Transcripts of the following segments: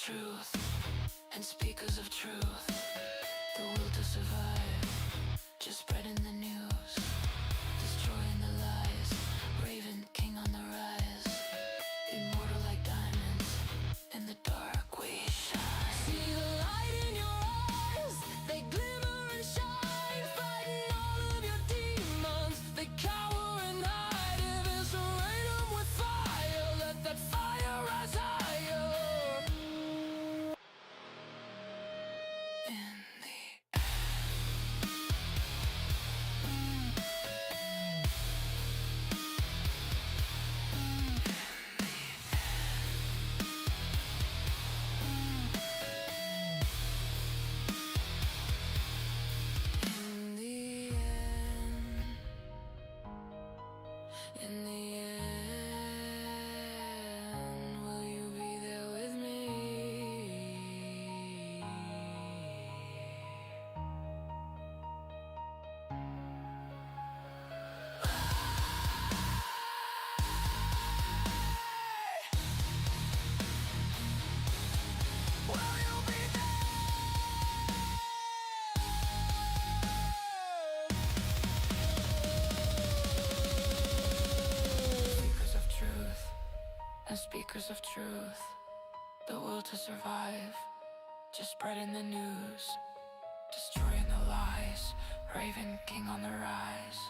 truth and speakers of truth. The will to survive, just spreading the news, destroying the lies. Raven king on the rise, immortal like diamonds. In the dark we shine. See the light in your eyes, they glimmer and shine. Fighting all of your demons, they cower and hide. If it's a rain 'em with fire, let that fire rise higher. In the In the end, in the end, will you be there with me? Will you be Speakers of truth and speakers of truth, the will to survive, just spreading the news, destroying the lies. Raven king on the rise.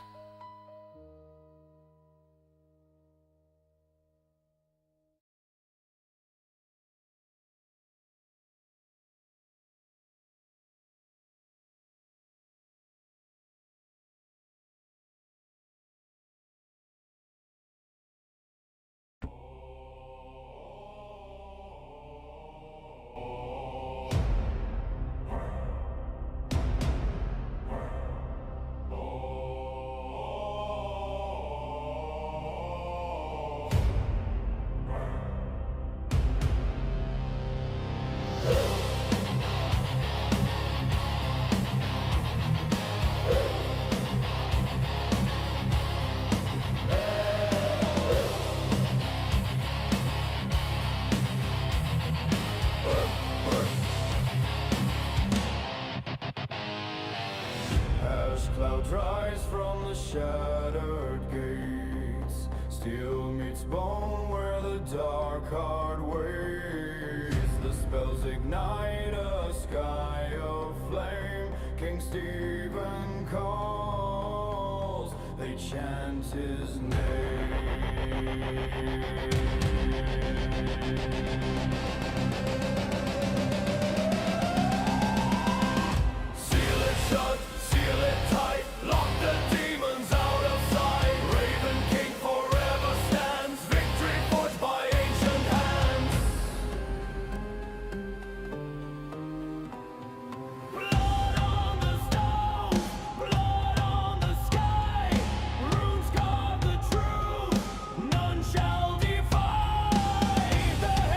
As clouds rise from the shattered gates, steel meets bone where the dark heart waits. The spells ignite a sky of flame. King Stephen calls, they chant his Seal it shut, seal it tight, lock the demons out of sight. Raven King forever stands, victory forged by ancient hands. Blood on the stone, blood on the sky. Runes guard the truth, none shall defy. The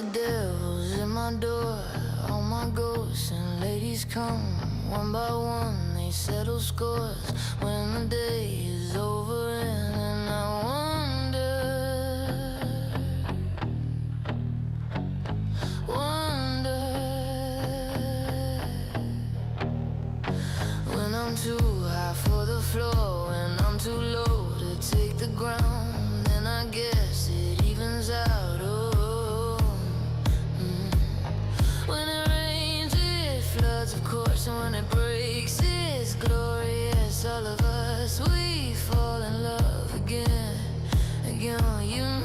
the devil's in my door. All my ghosts and ladies come one by one. They settle scores when the day is over. And I wonder when I'm too high for the floor, when I'm too low to take the ground. Then I guess it evens out. Oh, when it rains, it floods, of course, and when it breaks, it's glorious. All of us, we fall in love again, again. You know.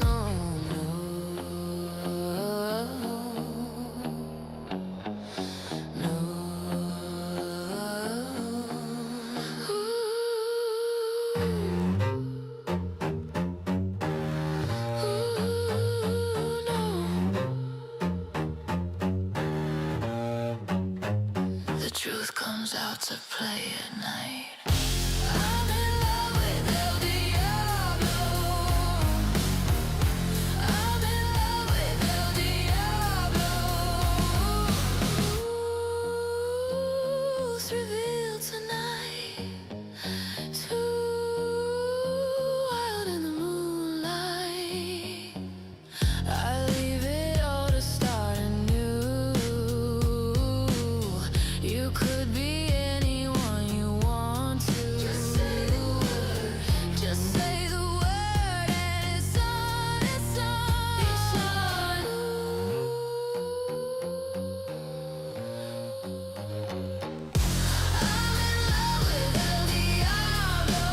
The truth comes out to play at night. I'm in love with El Diablo. I'm in love with El Diablo. Truth revealed tonight. Too wild in the moonlight. I leave it all to start anew. You could be anyone you want to. Just say the word. Just say the word, and it's on, it's on. It's on. I'm in love with El Diablo.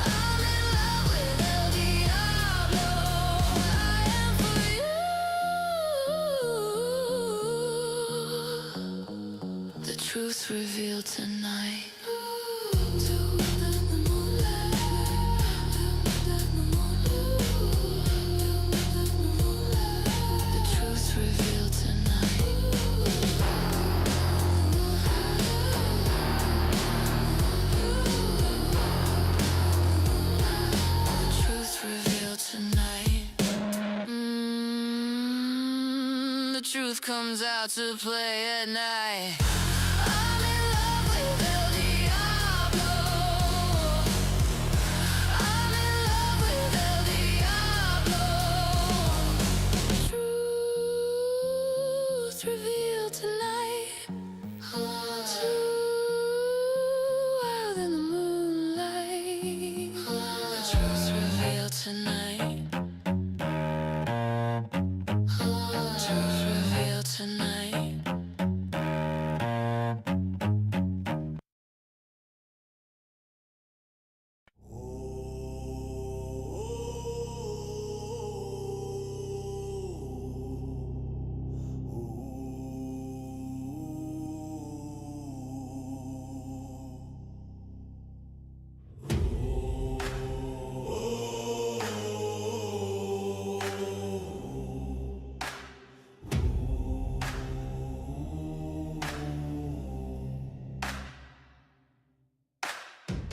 I'm in love with El Diablo. I am for you. The truth revealed tonight. The truth revealed tonight. The truth revealed tonight. The truth comes out to play at night. I'm in love with El Diablo. I'm in love with El Diablo. Truth revealed tonight. Too wild in the moonlight. The truth revealed tonight. Truth revealed tonight.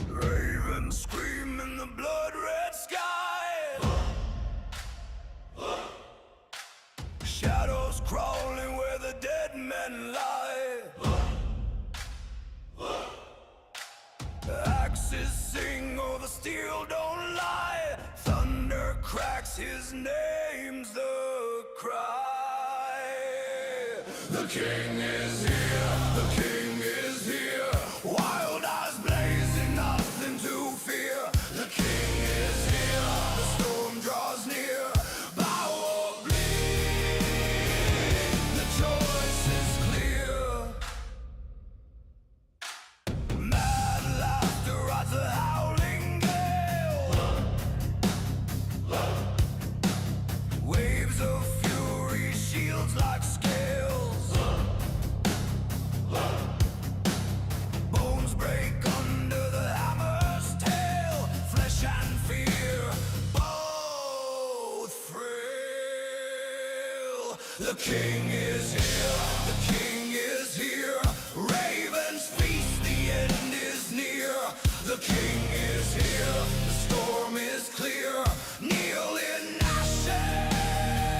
Ravens scream in the blood-red sky. Shadows crawling where the dead men lie. Axes sing, oh the steel don't lie. Thunder cracks, his name's the cry. The king is here, the king is here. Wild eyes blazing, nothing to fear. The king is here, the storm draws near. Bow or bleed, the choice is clear. Mad laughter rides the howling gale. Waves of fury, shields like scales. Bones break under the hammer's tail. Flesh and fear, both frail. The king is here, the king is here. Ravens feast, the end is near. The king is here, the storm is clear. Kneel in ashes.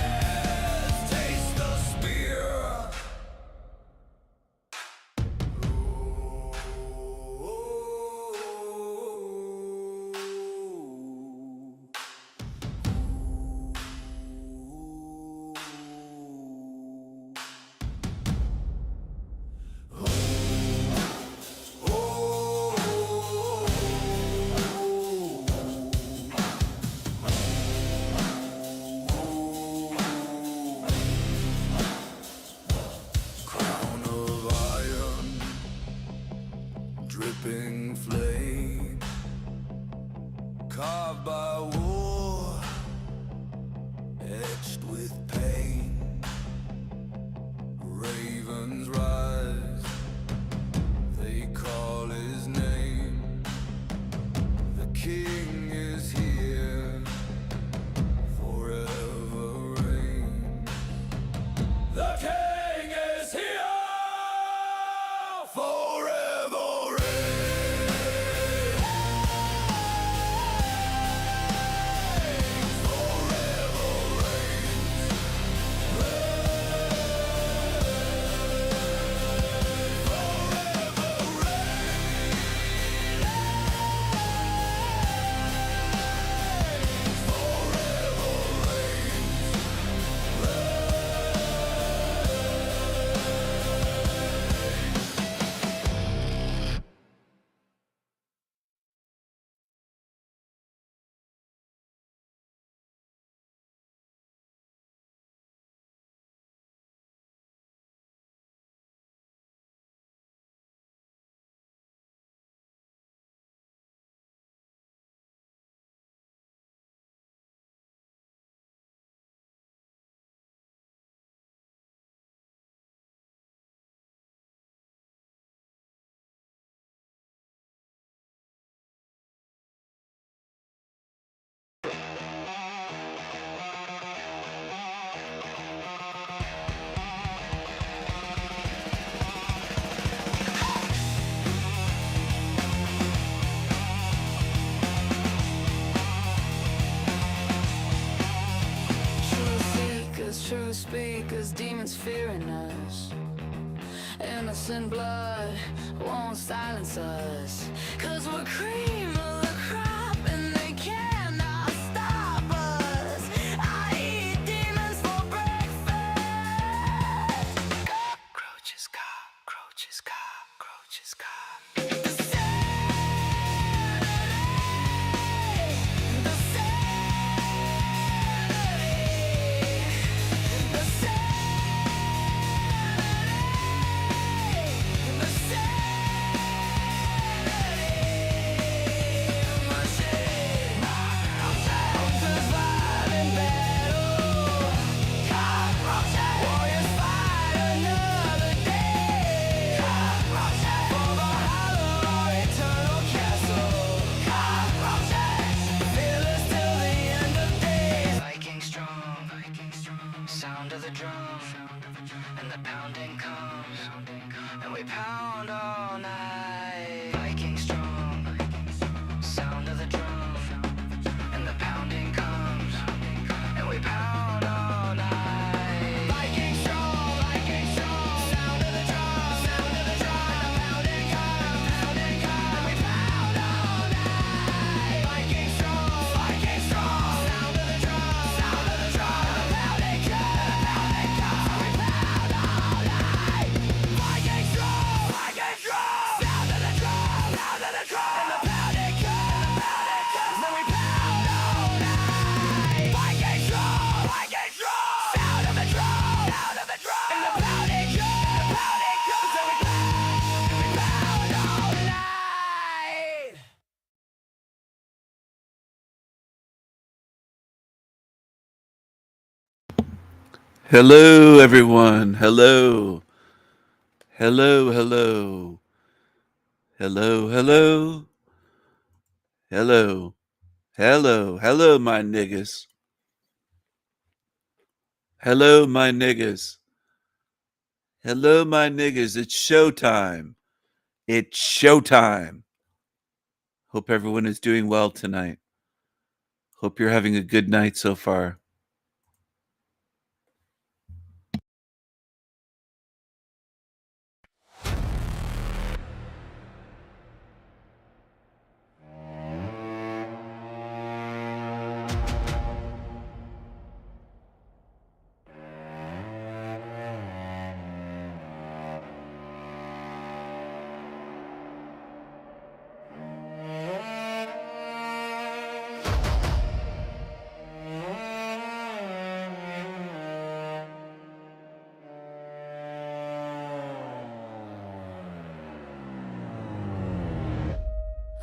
Flesh and blood won't silence us, 'cause we're cream of the crop and they cannot stop us. I eat demons for breakfast. Cockroaches, cockroaches, cockroaches, cockroaches. The Saturday, the Saturday, the Saturday, the Saturday, machine. Cockroaches fight in battle. Cockroaches, warriors fight another day. Cockroaches, for the hollow or eternal castle. Cockroaches, fearless till the end of days. Viking strong, sound of the drum, and the pounding comes, and we pound all night. Viking strong, sound of the drum, and the pounding comes, and we pound all night. Viking strong, sound of the drum, and the pounding comes, and we pound all night. Viking strong, sound of the drum, and the pounding comes, we pound all night. Viking strong, sound of the drum, and the pounding comes, then we pound all night. Viking strong, sound of the drum, and the pounding comes, then we pound all night. Hello, everyone. Hello. Hello, hello. Hello, hello. Hello. Hello. Hello, my niggas. Hello, my niggas. Hello, my niggas. It's showtime. It's showtime. Hope everyone is doing well tonight. Hope you're having a good night so far.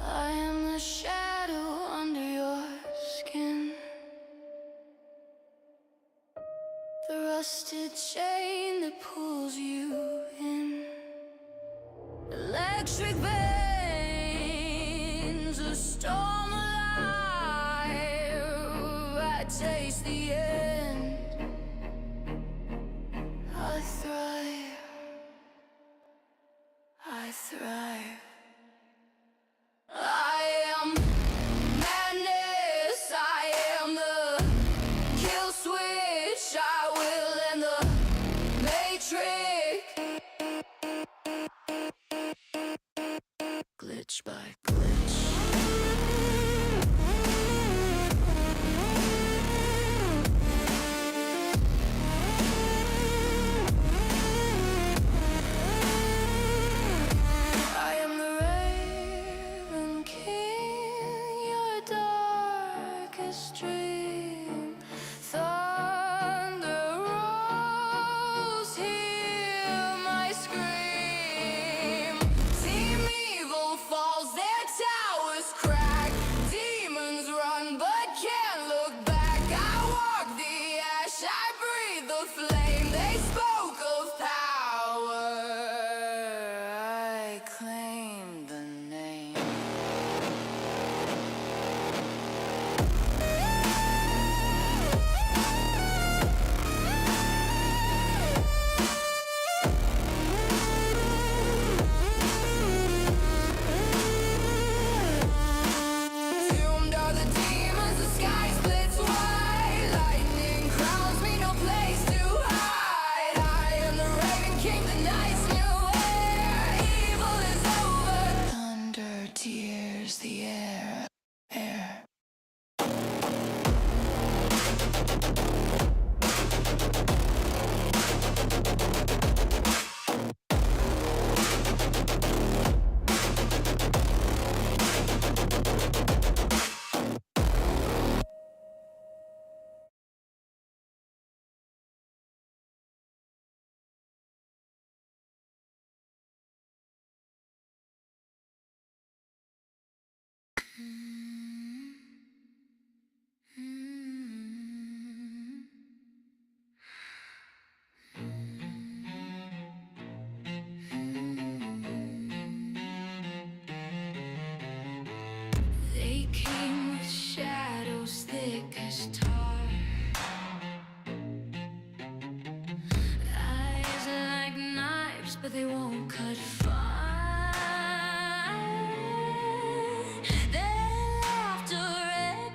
I am the shadow under your skin, the rusted chain that pulls you in, electric veins, a storm alive. I taste the end. I thrive. I thrive. I am madness, I am the kill switch, I will end the matrix. Glitch by glitch. I am the Raven King, your darkest dream. Thunder rolls, hear my scream. Team evil falls, their came with shadows thick as tar. Eyes like knives, but they won't cut fine. Their laughter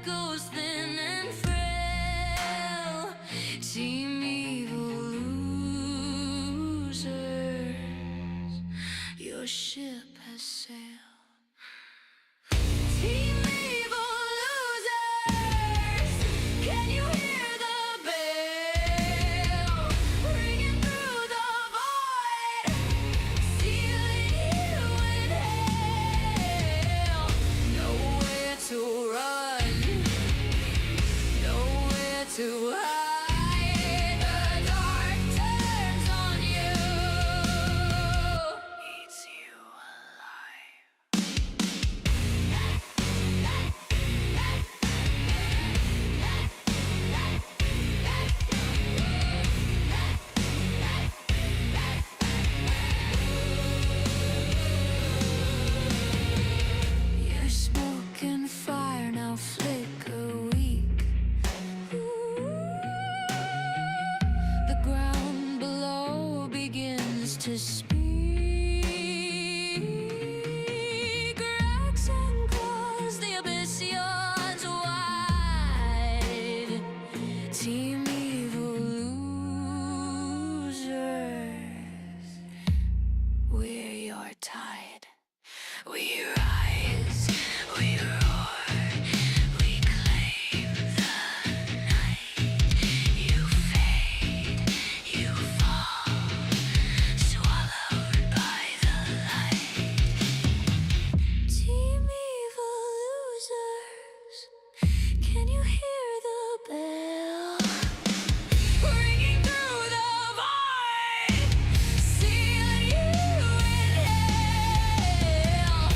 echoes thin and frail. Team evil losers, your ship has sailed. Team evil losers, can you hear the bell ringing through the void, sealing you in hell? Nowhere to run, nowhere to hide. The dark turns on you, eats you alive. Your smoke and fire now flicker weak. The ground below begins to speak. Cracks and claws, the abyss yawns wide. Team evil losers, we're your tide. We rise, we roar, we claim the night. You fade, you fall, swallowed by the light. Team evil losers, can you hear the bell ringing through the void, sealing you in hell?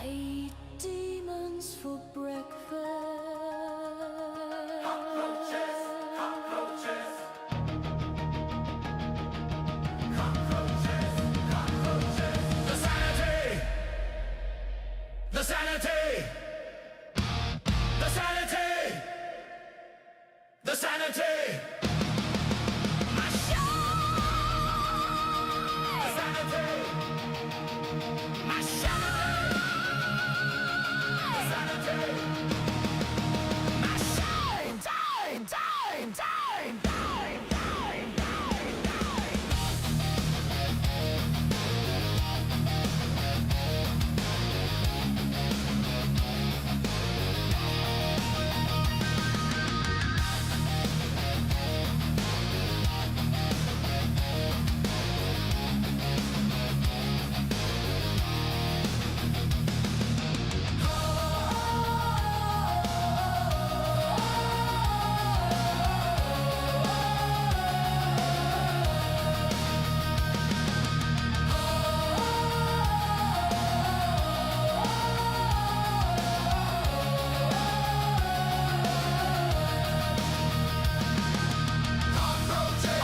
I eat demons for breakfast. The sanity! The sanity! The sanity! The sanity! My shine! The sanity! My shine! The sanity! My shine! Dine! Dine! Dine! Dine! Dine! Dine! Dine!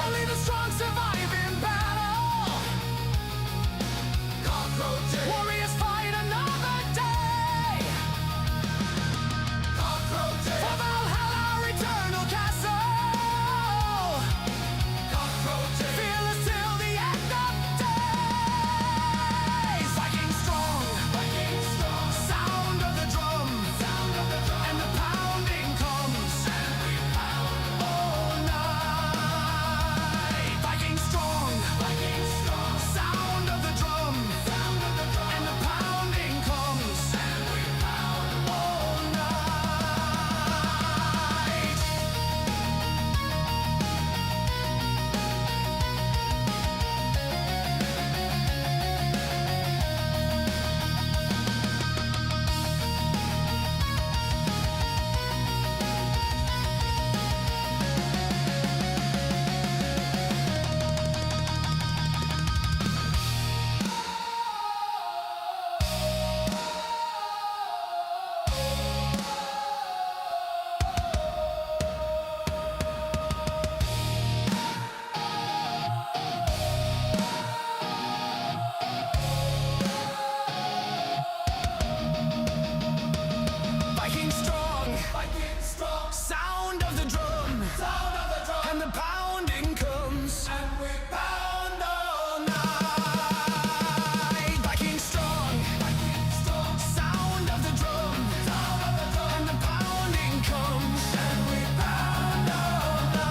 Only the strong survive in battle. Cockroaches. Warriors fight another day. Cockroaches. For Valhalla, our eternal castle. Cockroaches. Fearless till the end of days. Viking strong. Viking strong. Sound of the drum. Sound of the drum. And the pounding comes. And we pound all night. Viking strong. Viking strong. Sound of the drum. Sound of the drum. And the pounding comes. And we pound all night. Viking strong. Viking strong. Sound of the drum. Sound of the drum. And the pounding comes. And we pound all night. Viking strong. Viking strong. Sound of the drum. Sound of the drum. And the pounding comes. And we pound all night.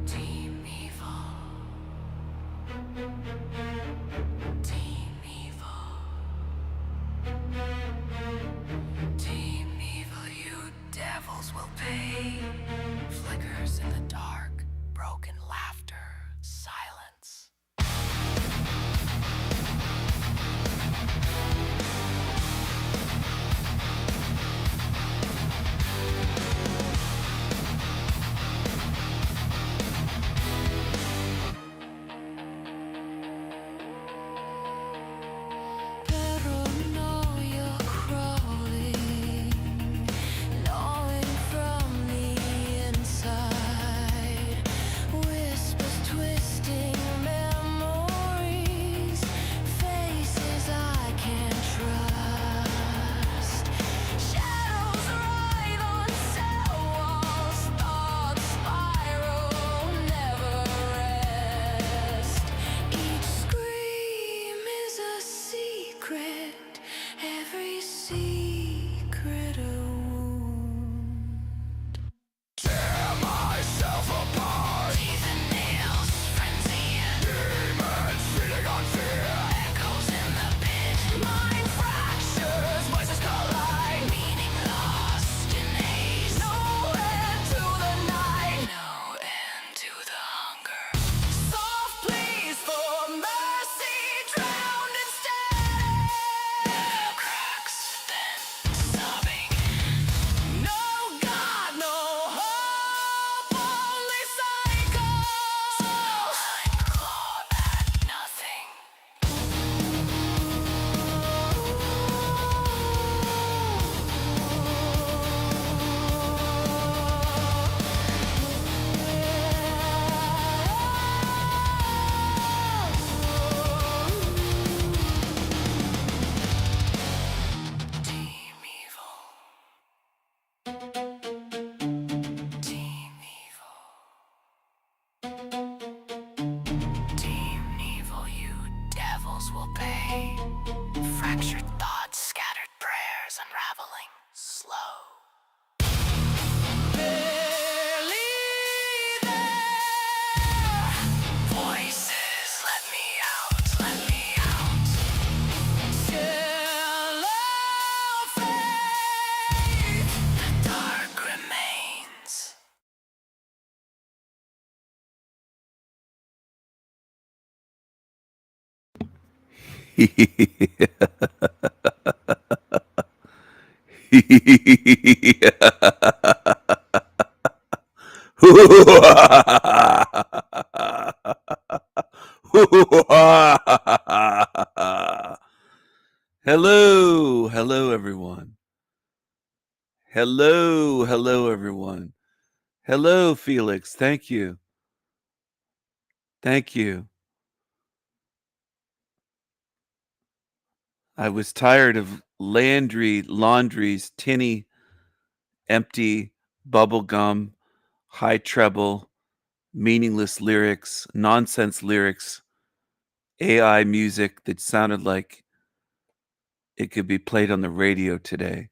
Team Evil. Team Evil. Team Evil, you devils will pay. Flickers in the dark, broken laughter, silence. Paranoia crawling Hello, hello everyone. Hello everyone. Hello Felix, thank you. Thank you. I was tired of Laundry's tinny, empty bubble gum, high treble, meaningless lyrics, nonsense lyrics, AI music that sounded like it could be played on the radio today.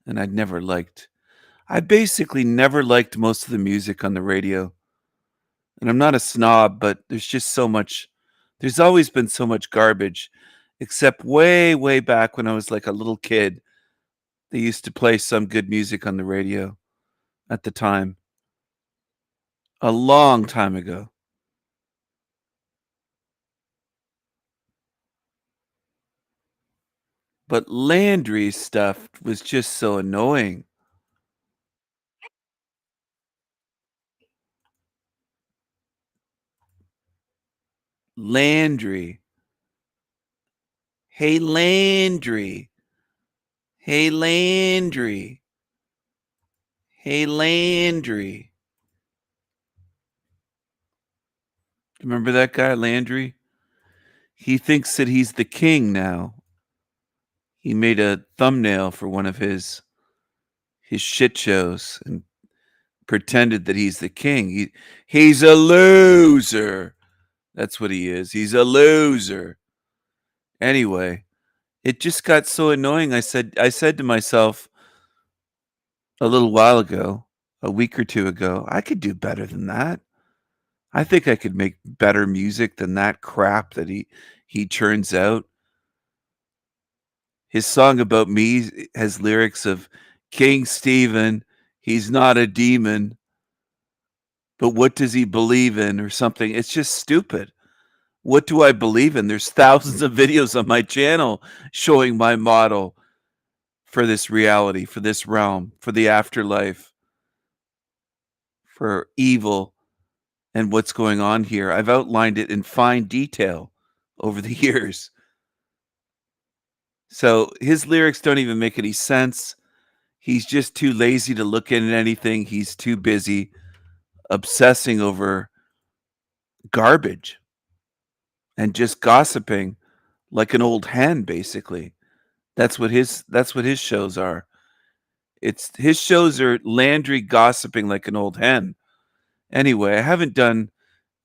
And I basically never liked most of the music on the radio. And I'm not a snob, but there's always been so much garbage, except way, way back when I was like a little kid. They used to play some good music on the radio at the time, a long time ago. But Landry's stuff was just so annoying. Landry. Hey, Landry. Hey, Landry. Hey, Landry. Remember that guy, Landry? He thinks that he's the king now. He made a thumbnail for one of his shit shows and pretended that he's the king. He's a loser. That's what he is. He's a loser. Anyway, it just got so annoying. I said to myself a little while ago, a week or two ago, I could do better than that. I think I could make better music than that crap that he churns out. His song about me has lyrics of King Stephen, he's not a demon, but what does he believe in or something? It's just stupid. What do I believe in? There's thousands of videos on my channel showing my model for this reality, for this realm, for the afterlife, for evil and what's going on here. I've outlined it in fine detail over the years. So his lyrics don't even make any sense. He's just too lazy to look into anything. He's too busy obsessing over garbage and just gossiping like an old hen, basically. That's what his shows are. His shows are Landry gossiping like an old hen. Anyway, I haven't done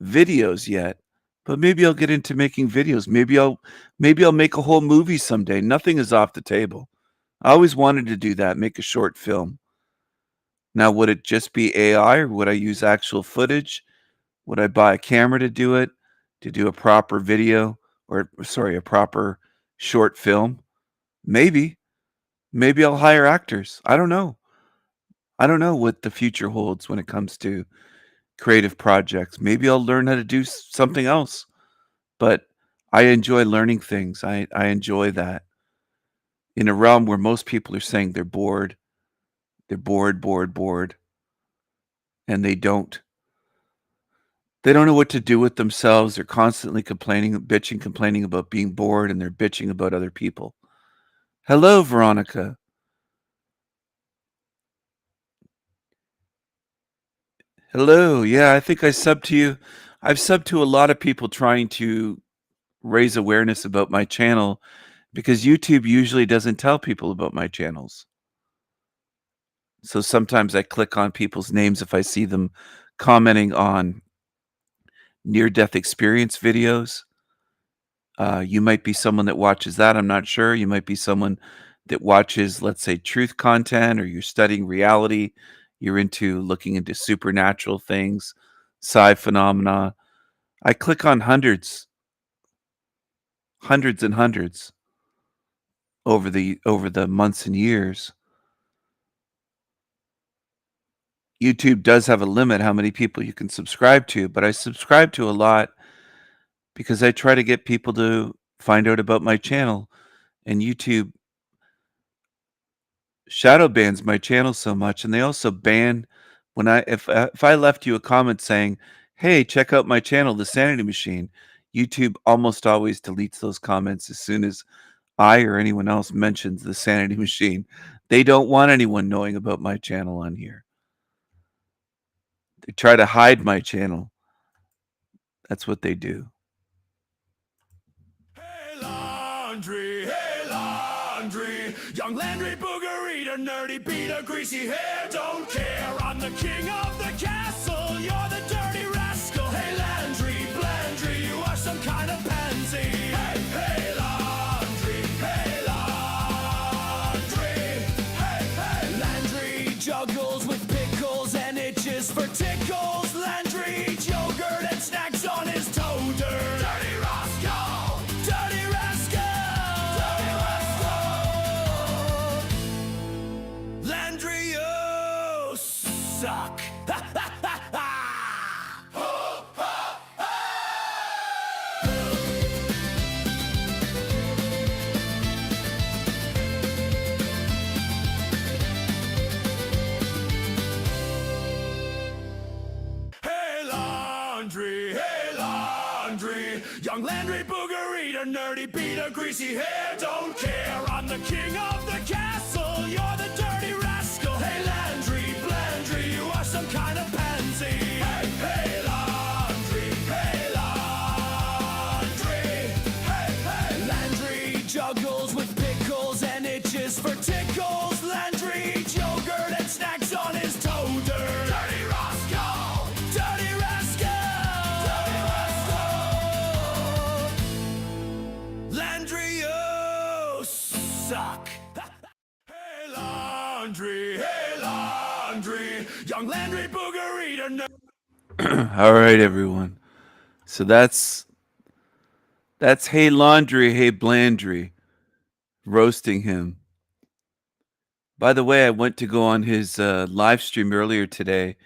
videos yet, but maybe I'll get into making videos. Maybe I'll make a whole movie someday. Nothing is off the table. I always wanted to do that, make a short film. Now, would it just be AI or would I use actual footage? Would I buy a camera to do it, to do a proper video or, sorry, a proper short film? Maybe. Maybe I'll hire actors. I don't know. I don't know what the future holds when it comes to creative projects. Maybe I'll learn how to do something else. But I enjoy learning things. I enjoy that. In a realm where most people are saying they're bored, bored, and they don't know what to do with themselves. They're constantly complaining about being bored, and they're bitching about other people. Hello, Veronica. Hello. Yeah, I think I subbed to you. I've subbed to a lot of people trying to raise awareness about my channel because YouTube usually doesn't tell people about my channels. So sometimes I click on people's names if I see them commenting on near-death experience videos. You might be someone that watches that. I'm not sure. You might be someone that watches, let's say, truth content, or you're studying reality. You're looking into supernatural things, psi phenomena. I click on hundreds and hundreds over the months and years. YouTube does have a limit how many people you can subscribe to, but I subscribe to a lot because I try to get people to find out about my channel, and YouTube shadow bans my channel so much, and they also ban when if I left you a comment saying, "Hey, check out my channel, The Sanity Machine," YouTube almost always deletes those comments as soon as I or anyone else mentions The Sanity Machine. They don't want anyone knowing about my channel on here. They try to hide my channel. That's what they do. Hey Laundry, young Landry Booger Eater, nerdy Peter, greasy hair, don't care. I'm the king of the castle, you're the dirty rascal. Hey Landry, Blandry, you are some kind of pansy. Hey Laundry, hey Landry juggles with pickles and itches for tickles. Landry eats yogurt and snacks on his toader. Dirty rascal, dirty rascal, dirty rascal. Landry, you suck. Hey Laundry, young Landry Booger Eater, nerdy Peter, greasy hair, don't care. I'm the king of the castle, you're the dirty rascal. Hey Landry, Blandry, you are some kind of pansy. Hey Laundry, hey Landry juggles with pickles and itches for tickles. Landry eats yogurt and snacks on his toader. Dirty rascal, dirty rascal, dirty rascal. Landry, you suck. Hey Laundry, young Landry Booger Eater. All right, everyone. So that's Hey Laundry, Hey Blandry, roasting him. By the way, I went to go on his live stream earlier today,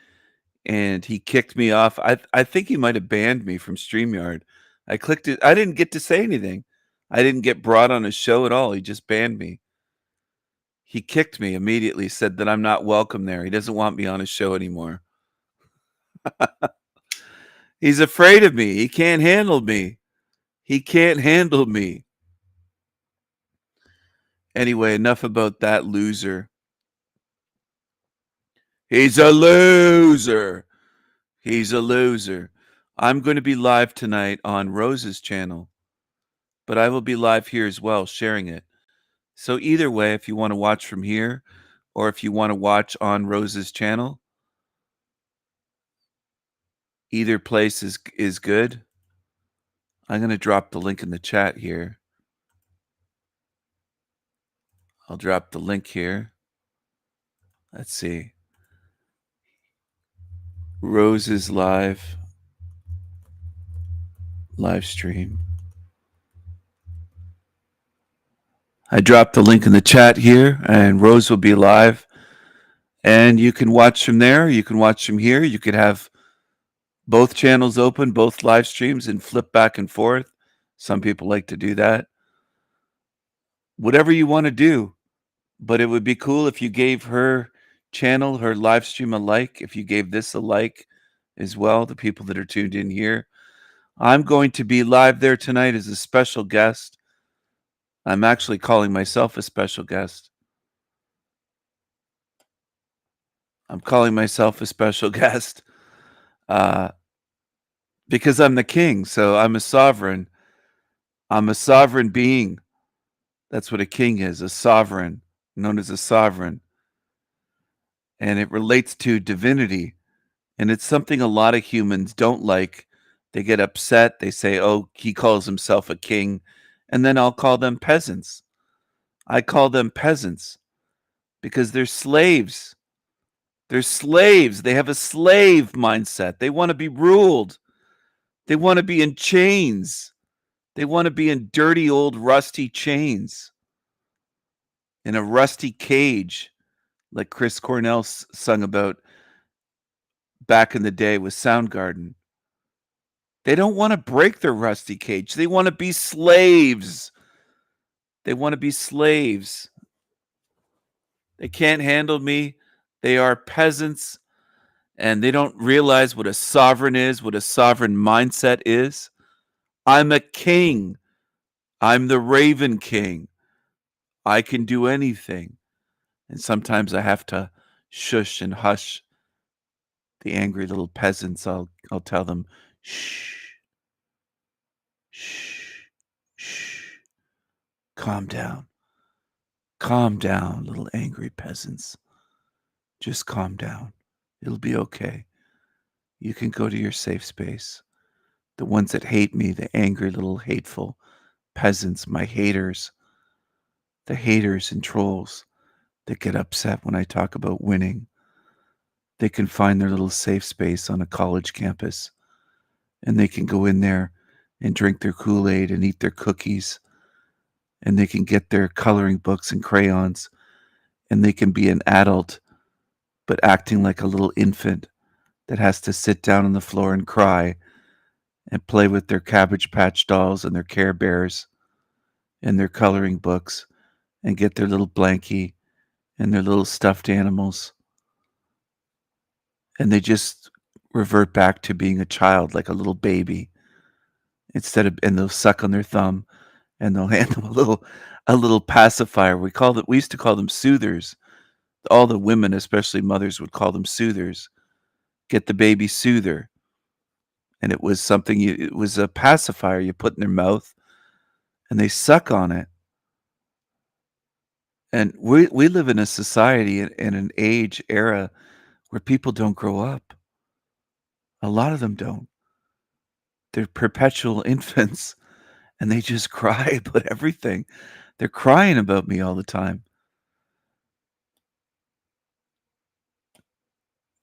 and he kicked me off. I think he might have banned me from StreamYard. I clicked it. I didn't get to say anything. I didn't get brought on his show at all. He just banned me. He kicked me immediately, said that I'm not welcome there. He doesn't want me on his show anymore. He's afraid of me. He can't handle me. He can't handle me. Anyway, enough about that loser. He's a loser. He's a loser. I'm going to be live tonight on Rose's channel, but I will be live here as well, sharing it. So either way, if you want to watch from here or if you want to watch on Rose's channel, either place is good. I'm going to drop the link in the chat here. I'll drop the link here. Let's see. Rose's live stream. I dropped the link in the chat here, and Rose will be live. And you can watch from there. You can watch from here. You could have both channels open, both live streams, and flip back and forth. Some people like to do that. Whatever you want to do. But it would be cool if you gave her channel, her live stream, a like. If you gave this a like as well, the people that are tuned in here. I'm going to be live there tonight as a special guest. I'm actually calling myself a special guest. I'm calling myself a special guest because I'm the king. So I'm a sovereign. I'm a sovereign being. That's what a king is, a sovereign, known as a sovereign. And it relates to divinity. And it's something a lot of humans don't like. They get upset. They say, oh, he calls himself a king. And then I'll call them peasants. I call them peasants because they're slaves. They're slaves. They have a slave mindset. They want to be ruled. They want to be in chains. They want to be in dirty old rusty chains. In a rusty cage, like Chris Cornell sung about back in the day with Soundgarden. They don't want to break their rusty cage. They want to be slaves. They want to be slaves. They can't handle me. They are peasants, and they don't realize what a sovereign is, what a sovereign mindset is. I'm a king. I'm the Raven King. I can do anything. And sometimes I have to shush and hush the angry little peasants. I'll tell them, shh, shh, shh, calm down. Calm down, little angry peasants. Just calm down. It'll be okay. You can go to your safe space. The ones that hate me, the angry little hateful peasants, my haters, the haters and trolls that get upset when I talk about winning, they can find their little safe space on a college campus, and they can go in there and drink their Kool-Aid and eat their cookies, and they can get their coloring books and crayons, and they can be an adult but acting like a little infant that has to sit down on the floor and cry and play with their Cabbage Patch dolls and their Care Bears and their coloring books and get their little blankie and their little stuffed animals. And they just revert back to being a child, like a little baby, and they'll suck on their thumb and they'll hand them a little pacifier. We used to call them soothers. All the women, especially mothers, would call them soothers. Get the baby soother. And it was it was a pacifier you put in their mouth and they suck on it. And we live in a society in an age era where people don't grow up. A lot of them don't. They're perpetual infants and they just cry about everything. They're crying about me all the time.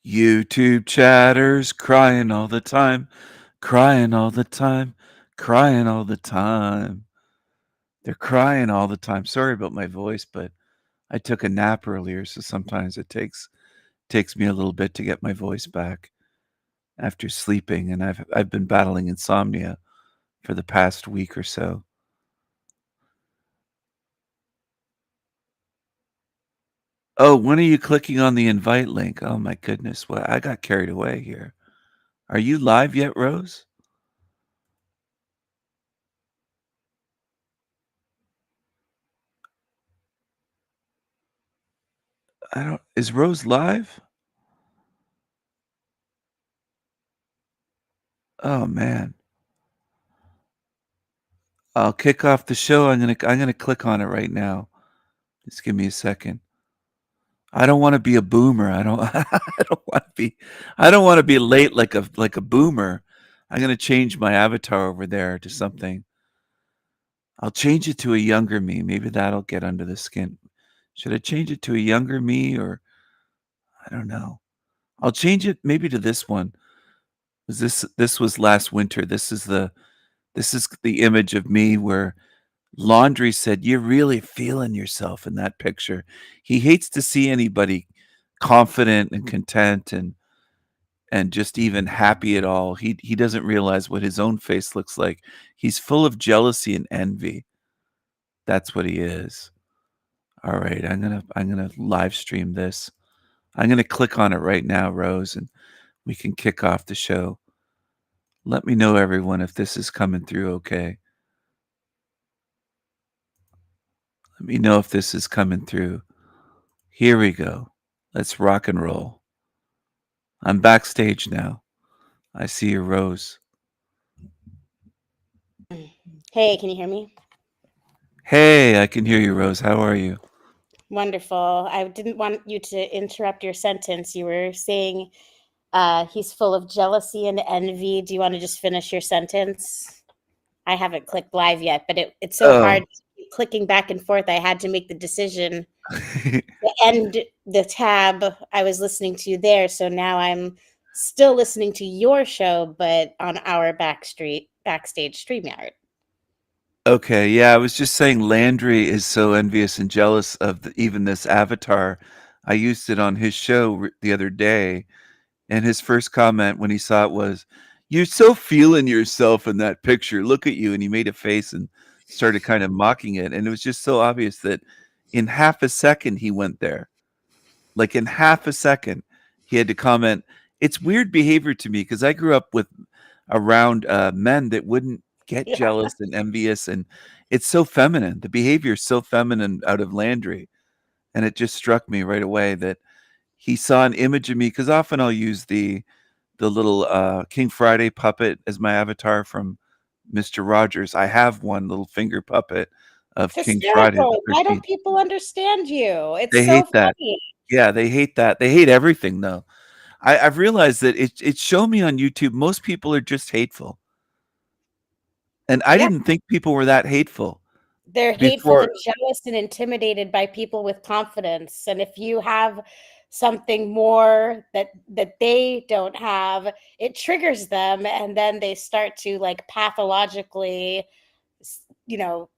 YouTube chatters crying all the time, crying all the time, crying all the time. They're crying all the time. Sorry about my voice, but I took a nap earlier, so sometimes it takes me a little bit to get my voice back after sleeping, and I've been battling insomnia for the past week or so. Oh, when are you clicking on the invite link? Oh my goodness, well, I got carried away here. Are you live yet, Rose? Is Rose live? Oh man. I'll kick off the show. I'm gonna click on it right now. Just give me a second. I don't want to be a boomer. I don't I don't want to be late like a boomer. I'm gonna change my avatar over there to something. I'll change it to a younger me. Maybe that'll get under the skin. Should I change it to a younger me, or I don't know. I'll change it maybe to this one. This was last winter. This is the image of me where Laundry said, "You're really feeling yourself in that picture." He hates to see anybody confident and content and just even happy at all. He doesn't realize what his own face looks like. He's full of jealousy and envy. That's what he is. All right, I'm gonna live stream this. I'm gonna click on it right now, Rose, and we can kick off the show. Let me know, everyone, if this is coming through okay. Let me know if this is coming through. Here we go. Let's rock and roll. I'm backstage now. I see you, Rose. Hey, can you hear me? Hey, I can hear you, Rose. How are you? Wonderful. I didn't want you to interrupt your sentence. You were saying he's full of jealousy and envy. Do you want to just finish your sentence? I haven't clicked live yet, but it's so hard to keep clicking back and forth. I had to make the decision to end the tab I was listening to there. So now I'm still listening to your show, but on our backstage StreamYard. Okay, yeah, I was just saying Landry is so envious and jealous of even this avatar. I used it on his show the other day, and his first comment when he saw it was, You're so feeling yourself in that picture. Look at you. And he made a face and started kind of mocking it. And it was just so obvious that in half a second he went there. Like in half a second, he had to comment. It's weird behavior to me because I grew up with around men that wouldn't get Yeah. jealous and envious, and it's so feminine. The behavior is so feminine out of Landry, and it just struck me right away that he saw an image of me because often I'll use the little King Friday puppet as my avatar from Mr. Rogers. I have one little finger puppet of It's King Friday the hysterical. Why 13th. don't people understand you? It's They so hate that. funny. Yeah, they hate that. They hate everything though. I've realized that it's shown me on YouTube. Most people are just hateful, and I Yeah. didn't think people were that hateful They're hateful before. and jealous and intimidated by people with confidence. And if you have something more that they don't have, it triggers them, and then they start to like pathologically, you know,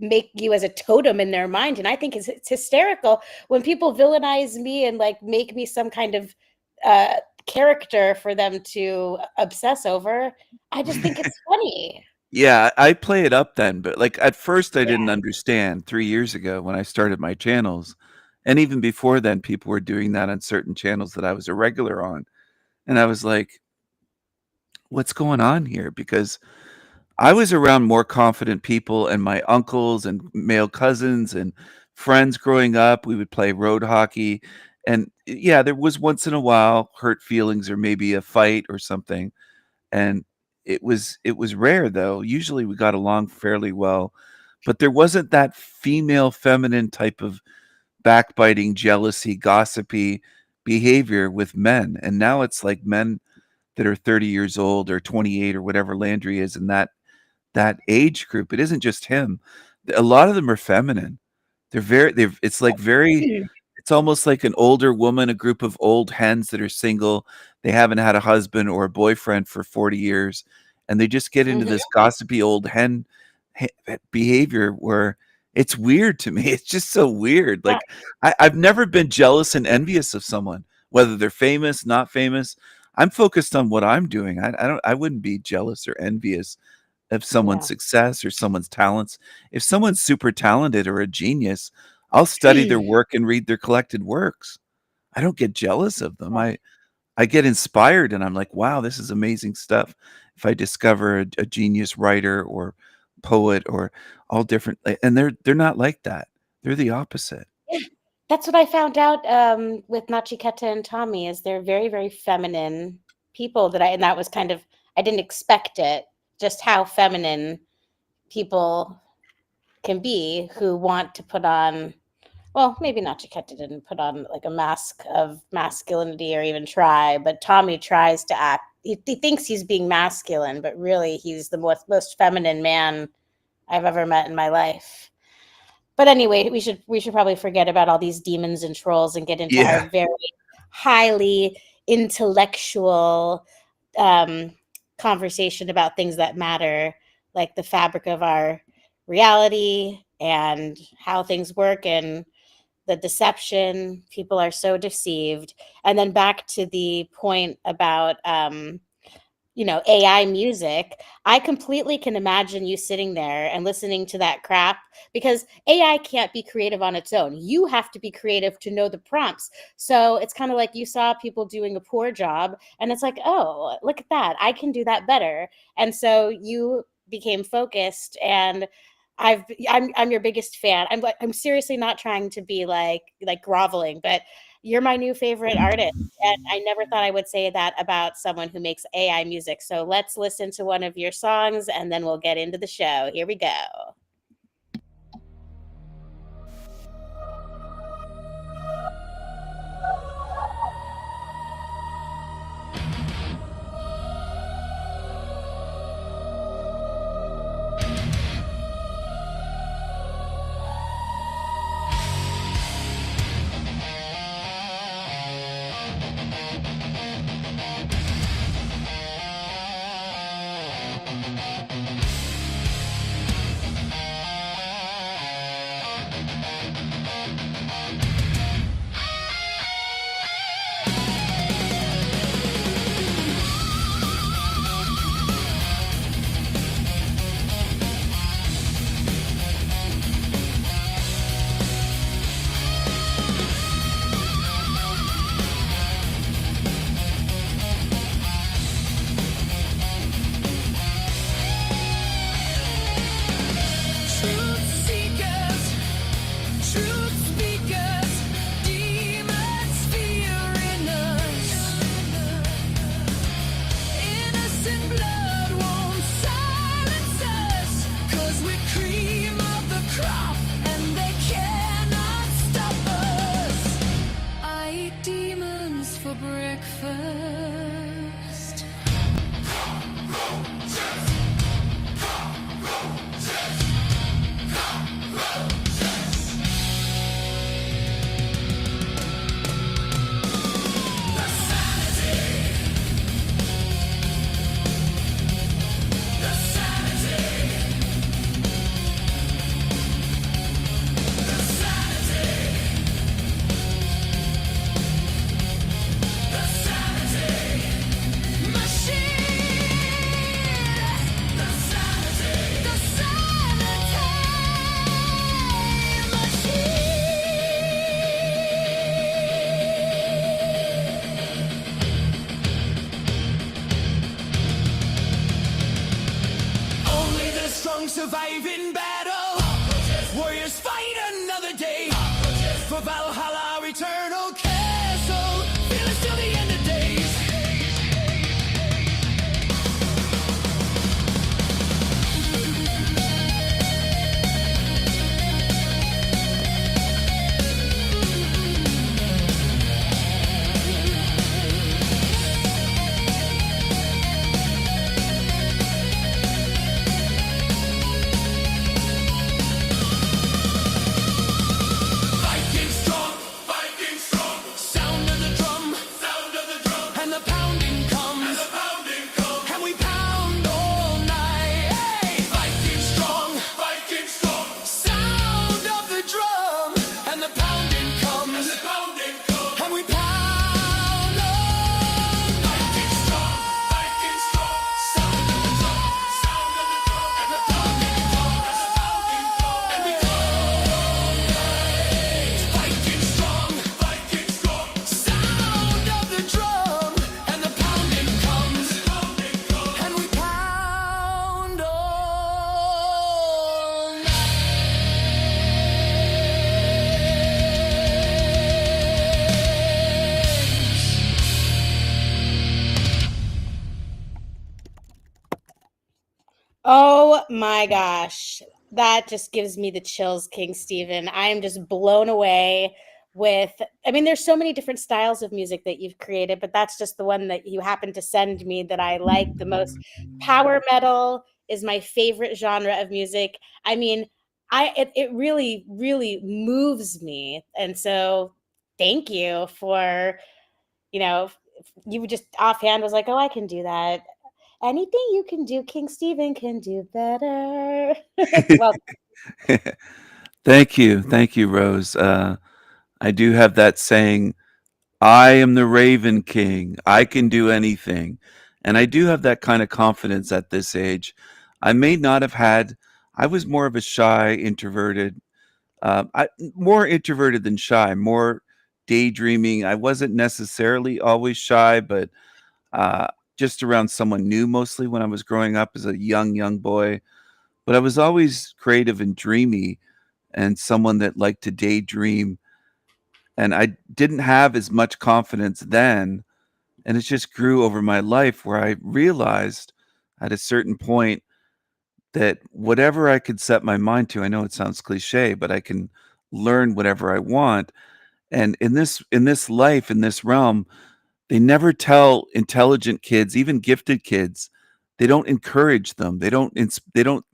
make you as a totem in their mind. And I think it's hysterical when people villainize me and like make me some kind of character for them to obsess over. I just think it's funny. Yeah, I play it up then, but like at first I Yeah. didn't understand 3 years ago when I started my channels. And even before then, people were doing that on certain channels that I was a regular on. And I was like, what's going on here? Because I was around more confident people, and my uncles and male cousins and friends growing up, we would play road hockey. And yeah, there was once in a while hurt feelings or maybe a fight or something. And it was rare though. Usually we got along fairly well, but there wasn't that female feminine type of backbiting, jealousy, gossipy behavior with men. And now it's like men that are 30 years old or 28 or whatever Landry is in that age group. It isn't just him. A lot of them are feminine. It's like very, it's almost like an older woman, a group of old hens that are single. They haven't had a husband or a boyfriend for 40 years. And they just get into Mhm. this gossipy old hen behavior where it's weird to me. It's just so weird. Yeah. Like I've never been jealous and envious of someone, whether they're famous, not famous. I'm focused on what I'm doing. I wouldn't be jealous or envious of someone's Yeah. success or someone's talents. If someone's super talented or a genius, I'll study their work and read their collected works. I don't get jealous of them. I get inspired and I'm like, wow, this is amazing stuff. If I discover a genius writer or poet or all different, and they're not like that. They're the opposite. That's what I found out with Nachiketa and Tommy is they're very, very feminine people and that was kind of, I didn't expect it, just how feminine people can be who want to put on, well, maybe Nachiketa didn't put on like a mask of masculinity or even try, but Tommy tries to act, he thinks he's being masculine, but really he's the most feminine man I've ever met in my life. But anyway, we should probably forget about all these demons and trolls and get into Yeah. our very highly intellectual conversation about things that matter, like the fabric of our reality and how things work and the deception. People are so deceived. And then back to the point about AI music. I completely can imagine you sitting there and listening to that crap because AI can't be creative on its own. You have to be creative to know the prompts. So it's kind of like you saw people doing a poor job and it's like, oh, look at that. I can do that better. And so you became focused and I'm your biggest fan. I'm seriously not trying to be like groveling, but you're my new favorite artist. And I never thought I would say that about someone who makes AI music. So let's listen to one of your songs and then we'll get into the show. Here we go. for breakfast. Only the strong survive in battle. Warriors fight another day. For Valhalla, eternal castle. Fearless till the end of days. Viking strong, Viking strong. Sound of the drum, and the pounding comes, and we pound all night. Hey! Viking strong, sound of the drum, and the pounding comes, and we pound all night. Viking strong, sound of the drum, and the pounding comes, and we Viking strong, sound of the drum, and the pounding comes, and we pound all night. Oh my gosh. That just gives me the chills, King Stephen. I am just blown away with, I mean, there's so many different styles of music that you've created, but that's just the one that you happen to send me that I like the most. Power metal is my favorite genre of music. I mean, it really, really moves me. And so thank you for, you just offhand was like, oh, I can do that. Anything you can do, King Stephen can do better. Well, Thank you, Rose. I do have that saying, I am the Raven King. I can do anything. And I do have that kind of confidence at this age. I may not have had, I was more of a shy, introverted, more introverted than shy, more daydreaming. I wasn't necessarily always shy, but just around someone new mostly when I was growing up as a young boy. But I was always creative and dreamy and someone that liked to daydream. And I didn't have as much confidence then. And it just grew over my life where I realized at a certain point that whatever I could set my mind to, I know it sounds cliche, but I can learn whatever I want. And in this life, in this realm, they never tell intelligent kids, even gifted kids, they don't encourage them. They don't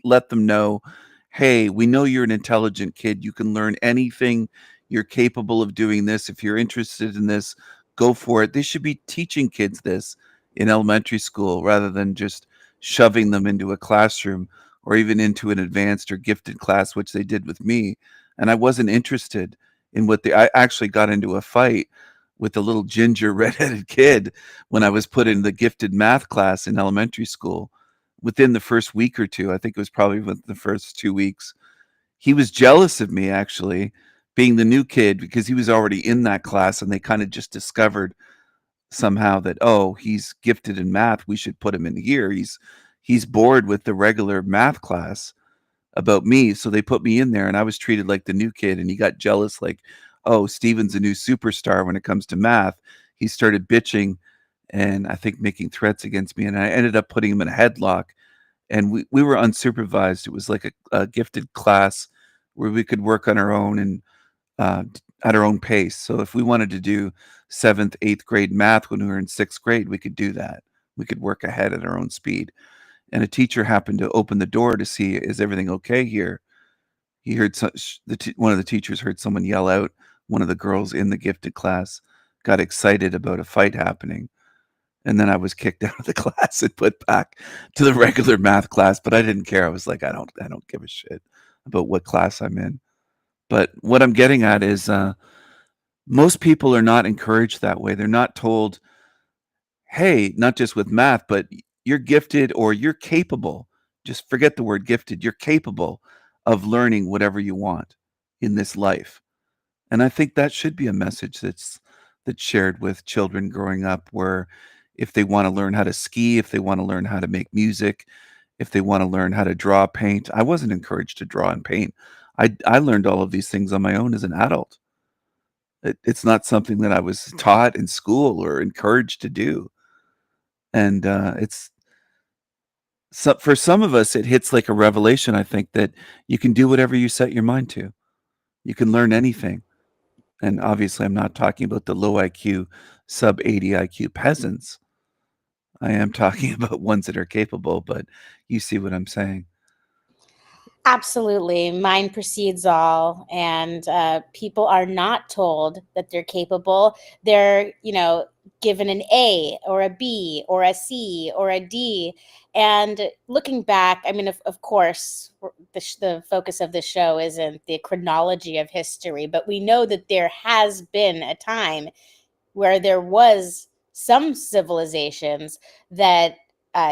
let them know, hey, we know you're an intelligent kid. You can learn anything. You're capable of doing this. If you're interested in this, go for it. They should be teaching kids this in elementary school rather than just shoving them into a classroom or even into an advanced or gifted class, which they did with me. And I wasn't interested in I actually got into a fight with a little ginger redheaded kid when I was put in the gifted math class in elementary school. Within the first week or two, I think it was probably within the first 2 weeks, he was jealous of me actually being the new kid because he was already in that class and they kind of just discovered somehow that, oh, he's gifted in math, we should put him in here. He's bored with the regular math class about me, so they put me in there and I was treated like the new kid and he got jealous like, oh, Steven's a new superstar when it comes to math. He started bitching and I think making threats against me, and I ended up putting him in a headlock, and we were unsupervised. It was like a gifted class where we could work on our own, and at our own pace. So if we wanted to do 7th, 8th grade math when we were in 6th grade, we could do that. We could work ahead at our own speed. And a teacher happened to open the door to see, is everything okay here? He heard one of the teachers heard someone yell out. One of the girls in the gifted class got excited about a fight happening. And then I was kicked out of the class and put back to the regular math class. But I didn't care. I was like, I don't give a shit about what class I'm in. But what I'm getting at is most people are not encouraged that way. They're not told, hey, not just with math, but you're gifted or you're capable. Just forget the word gifted. You're capable of learning whatever you want in this life. And I think that should be a message that's shared with children growing up, where if they want to learn how to ski, if they want to learn how to make music, if they want to learn how to draw, paint. I wasn't encouraged to draw and paint. I learned all of these things on my own as an adult. It's not something that I was taught in school or encouraged to do. And for some of us, it hits like a revelation, I think, that you can do whatever you set your mind to. You can learn anything. And obviously, I'm not talking about the low IQ, sub 80 IQ peasants. I am talking about ones that are capable, but you see what I'm saying. Absolutely. Mind precedes all. And people are not told that they're capable. They're, given an A or a B or a C or a D. And looking back, I mean, of course, the focus of the show isn't the chronology of history, but we know that there has been a time where there was some civilizations that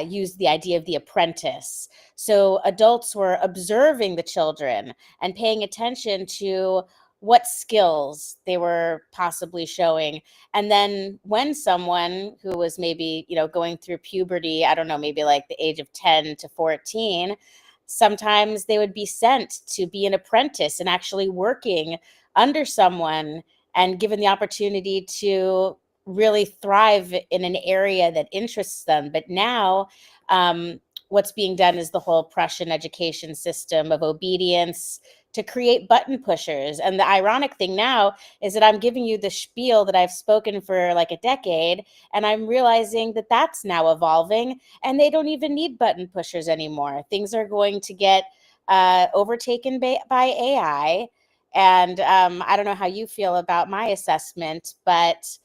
used the idea of the apprentice. So adults were observing the children and paying attention to what skills they were possibly showing. And then when someone who was maybe, going through puberty, I don't know, maybe like the age of 10 to 14, sometimes they would be sent to be an apprentice and actually working under someone and given the opportunity to really thrive in an area that interests them. But now what's being done is the whole Prussian education system of obedience to create button pushers. And the ironic thing now is that I'm giving you the spiel that I've spoken for like a decade, and I'm realizing that that's now evolving, and they don't even need button pushers anymore. Things are going to get overtaken by AI. And I don't know how you feel about my assessment, but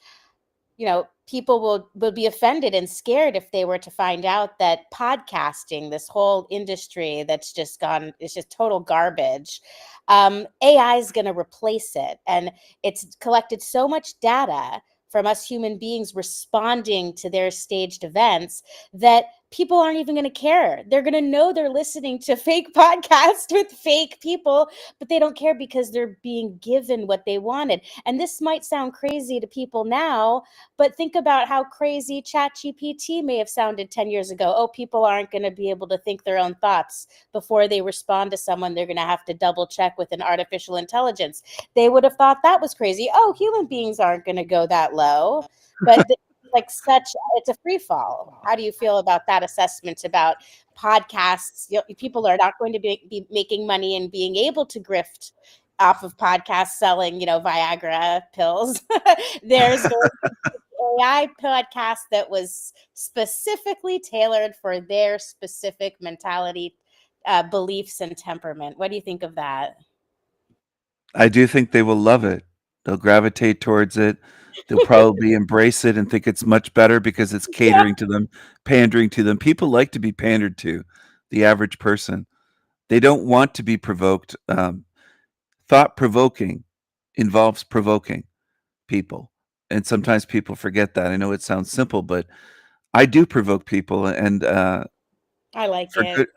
people will be offended and scared if they were to find out that podcasting, this whole industry that's just gone, is just total garbage. AI is going to replace it. And it's collected so much data from us human beings responding to their staged events that people aren't even going to care. They're going to know they're listening to fake podcasts with fake people, but they don't care because they're being given what they wanted. And this might sound crazy to people now, but think about how crazy ChatGPT may have sounded 10 years ago. Oh, people aren't going to be able to think their own thoughts before they respond to someone. They're going to have to double check with an artificial intelligence. They would have thought that was crazy. Oh, human beings aren't going to go that low. But it's a free fall. How do you feel about that assessment about podcasts? People are not going to be making money and being able to grift off of podcasts selling, Viagra pills. There's an AI podcast that was specifically tailored for their specific mentality, beliefs, and temperament. What do you think of that? I do think they will love it. They'll gravitate towards it. They'll probably embrace it and think it's much better because it's catering to them, pandering to them. People like to be pandered to, the average person. They don't want to be provoked. Thought-provoking involves provoking people. And sometimes people forget that. I know it sounds simple, but I do provoke people. And I like it.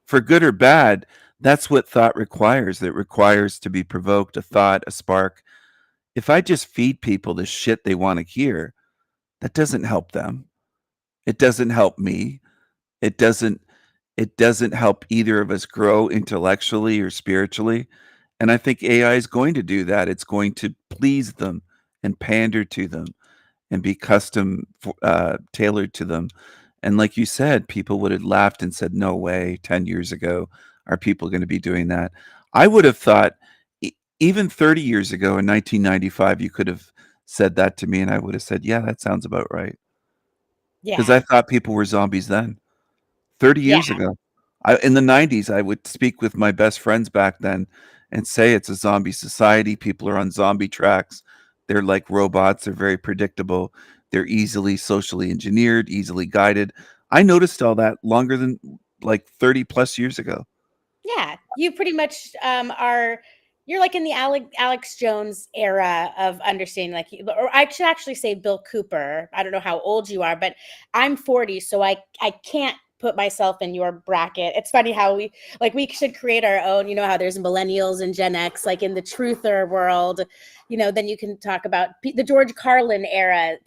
For good or bad, that's what thought requires. It requires to be provoked, a thought, a spark. If I just feed people the shit they want to hear, that doesn't help them. It doesn't help me. It doesn't help either of us grow intellectually or spiritually. And I think AI is going to do that. It's going to please them and pander to them and be custom tailored to them. And like you said, people would have laughed and said, no way, 10 years ago, are people going to be doing that? I would have thought even 30 years ago in 1995, you could have said that to me and I would have said, yeah, that sounds about right. Because Yeah. I thought people were zombies then. 30 Yeah. years ago. In the 90s, I would speak with my best friends back then and say it's a zombie society. People are on zombie tracks. They're like robots. They're very predictable. They're easily socially engineered, easily guided. I noticed all that longer than like 30 plus years ago. Yeah, you pretty much are. You're like in the Alex Jones era of understanding, like, or I should actually say Bill Cooper. I don't know how old you are, but I'm 40, so I can't put myself in your bracket. It's funny how we should create our own. You know how there's millennials and Gen X, like in the truther world. Then you can talk about the George Carlin era.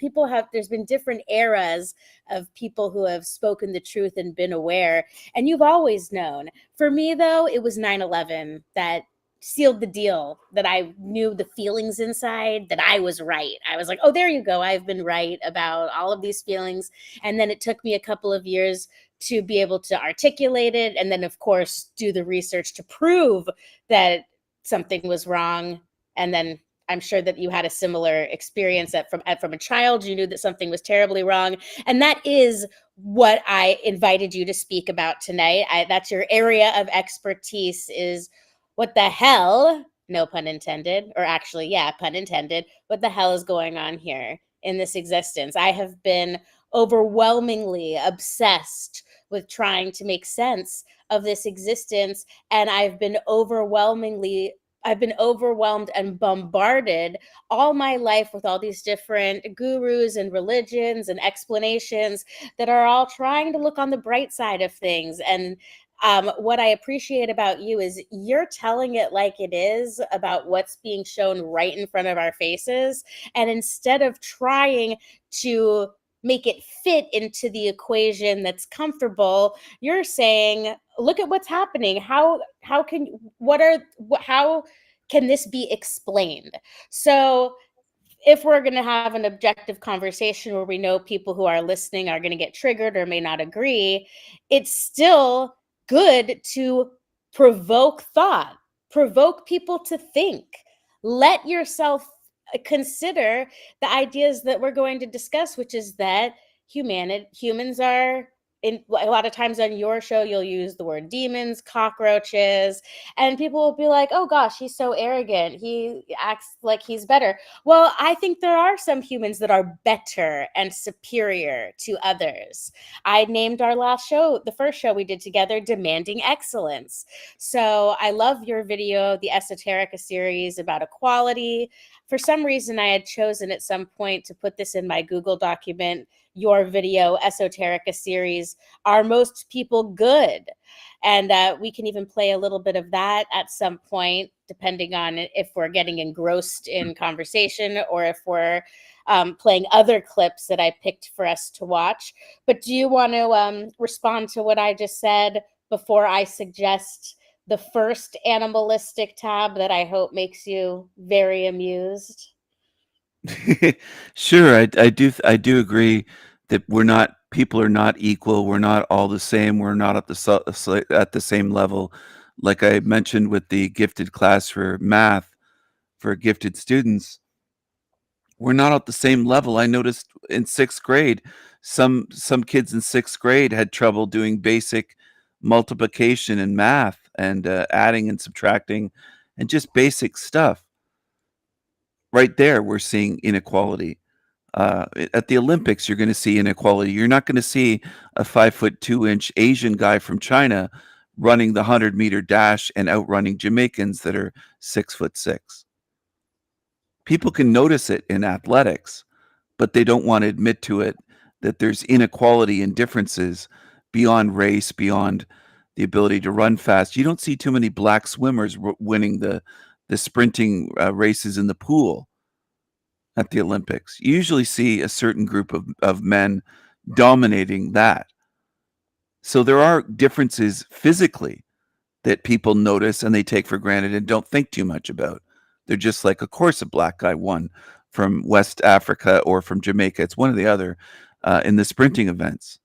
There's been different eras of people who have spoken the truth and been aware, and you've always known. For me, though, it was 9/11 that sealed the deal, that I knew the feelings inside, that I was right. I was like, oh, there you go. I've been right about all of these feelings. And then it took me a couple of years to be able to articulate it. And then, of course, do the research to prove that something was wrong. And then I'm sure that you had a similar experience that from a child, you knew that something was terribly wrong. And that is what I invited you to speak about tonight. That's your area of expertise, is what the hell, no pun intended, or actually, yeah, pun intended, what the hell is going on here in this existence? I have been overwhelmingly obsessed with trying to make sense of this existence, and I've been overwhelmed and bombarded all my life with all these different gurus and religions and explanations that are all trying to look on the bright side of things. And what I appreciate about you is you're telling it like it is about what's being shown right in front of our faces. And instead of trying to make it fit into the equation that's comfortable, you're saying, look at what's happening. How can this be explained? So if we're going to have an objective conversation where we know people who are listening are going to get triggered or may not agree, it's still good to provoke thought, provoke people to think. Let yourself consider the ideas that we're going to discuss, which is that humans are, in a lot of times on your show, you'll use the word demons, cockroaches, and people will be like, oh gosh, he's so arrogant. He acts like he's better. Well, I think there are some humans that are better and superior to others. I named our last show, the first show we did together, Demanding Excellence. So I love your video, the Esoterica series about equality. For some reason, I had chosen at some point to put this in my Google document, your video, Esoterica series, Are Most People Good? And we can even play a little bit of that at some point, depending on if we're getting engrossed in conversation or if we're playing other clips that I picked for us to watch. But do you want to respond to what I just said before I suggest the first animalistic tab that I hope makes you very amused? Sure, I do agree that people are not equal. We're not all the same. We're not at the same level. Like I mentioned with the gifted class for math for gifted students, we're not at the same level. I noticed in 6th grade, some kids in 6th grade had trouble doing basic multiplication and math and adding and subtracting and just basic stuff. Right there, we're seeing inequality. At the Olympics, you're going to see inequality. You're not going to see a 5'2" Asian guy from China running the 100-meter dash and outrunning Jamaicans that are 6'6". People can notice it in athletics, but they don't want to admit to it that there's inequality and differences beyond race, beyond the ability to run fast. You don't see too many black swimmers winning the sprinting races in the pool at the Olympics. You usually see a certain group of men dominating that. So there are differences physically that people notice and they take for granted and don't think too much about. They're just like, of course, a black guy won from West Africa or from Jamaica. It's one or the other in the sprinting events,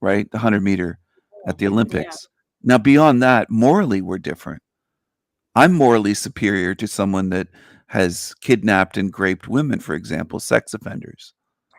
right? The 100-meter at the Olympics. Now, beyond that, morally, we're different. I'm morally superior to someone that has kidnapped and raped women, for example, sex offenders.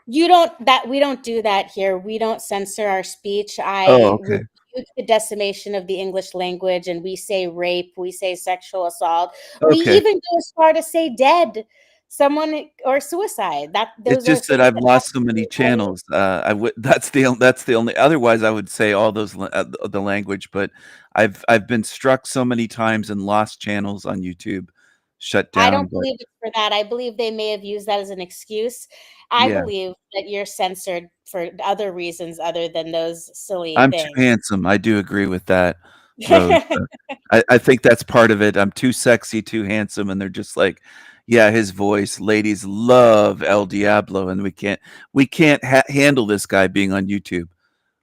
You don't that we don't do that here. We don't censor our speech. Oh, I okay. rebuke the decimation of the English language, and we say rape, we say sexual assault. We Okay. even go as far to say dead, someone or suicide. That It's those are just that things I've that lost so many absolutely channels. I would that's the only otherwise I would say all those the language, but I've been struck so many times and lost channels on YouTube, shut I down, don't but believe it's for that. I believe they may have used that as an excuse. I yeah. believe that you're censored for other reasons other than those silly I'm too things. handsome. I do agree with that, Rose. I think that's part of it. I'm too sexy, too handsome, and they're just like, yeah, his voice. Ladies love El Diablo, and we can't handle this guy being on YouTube.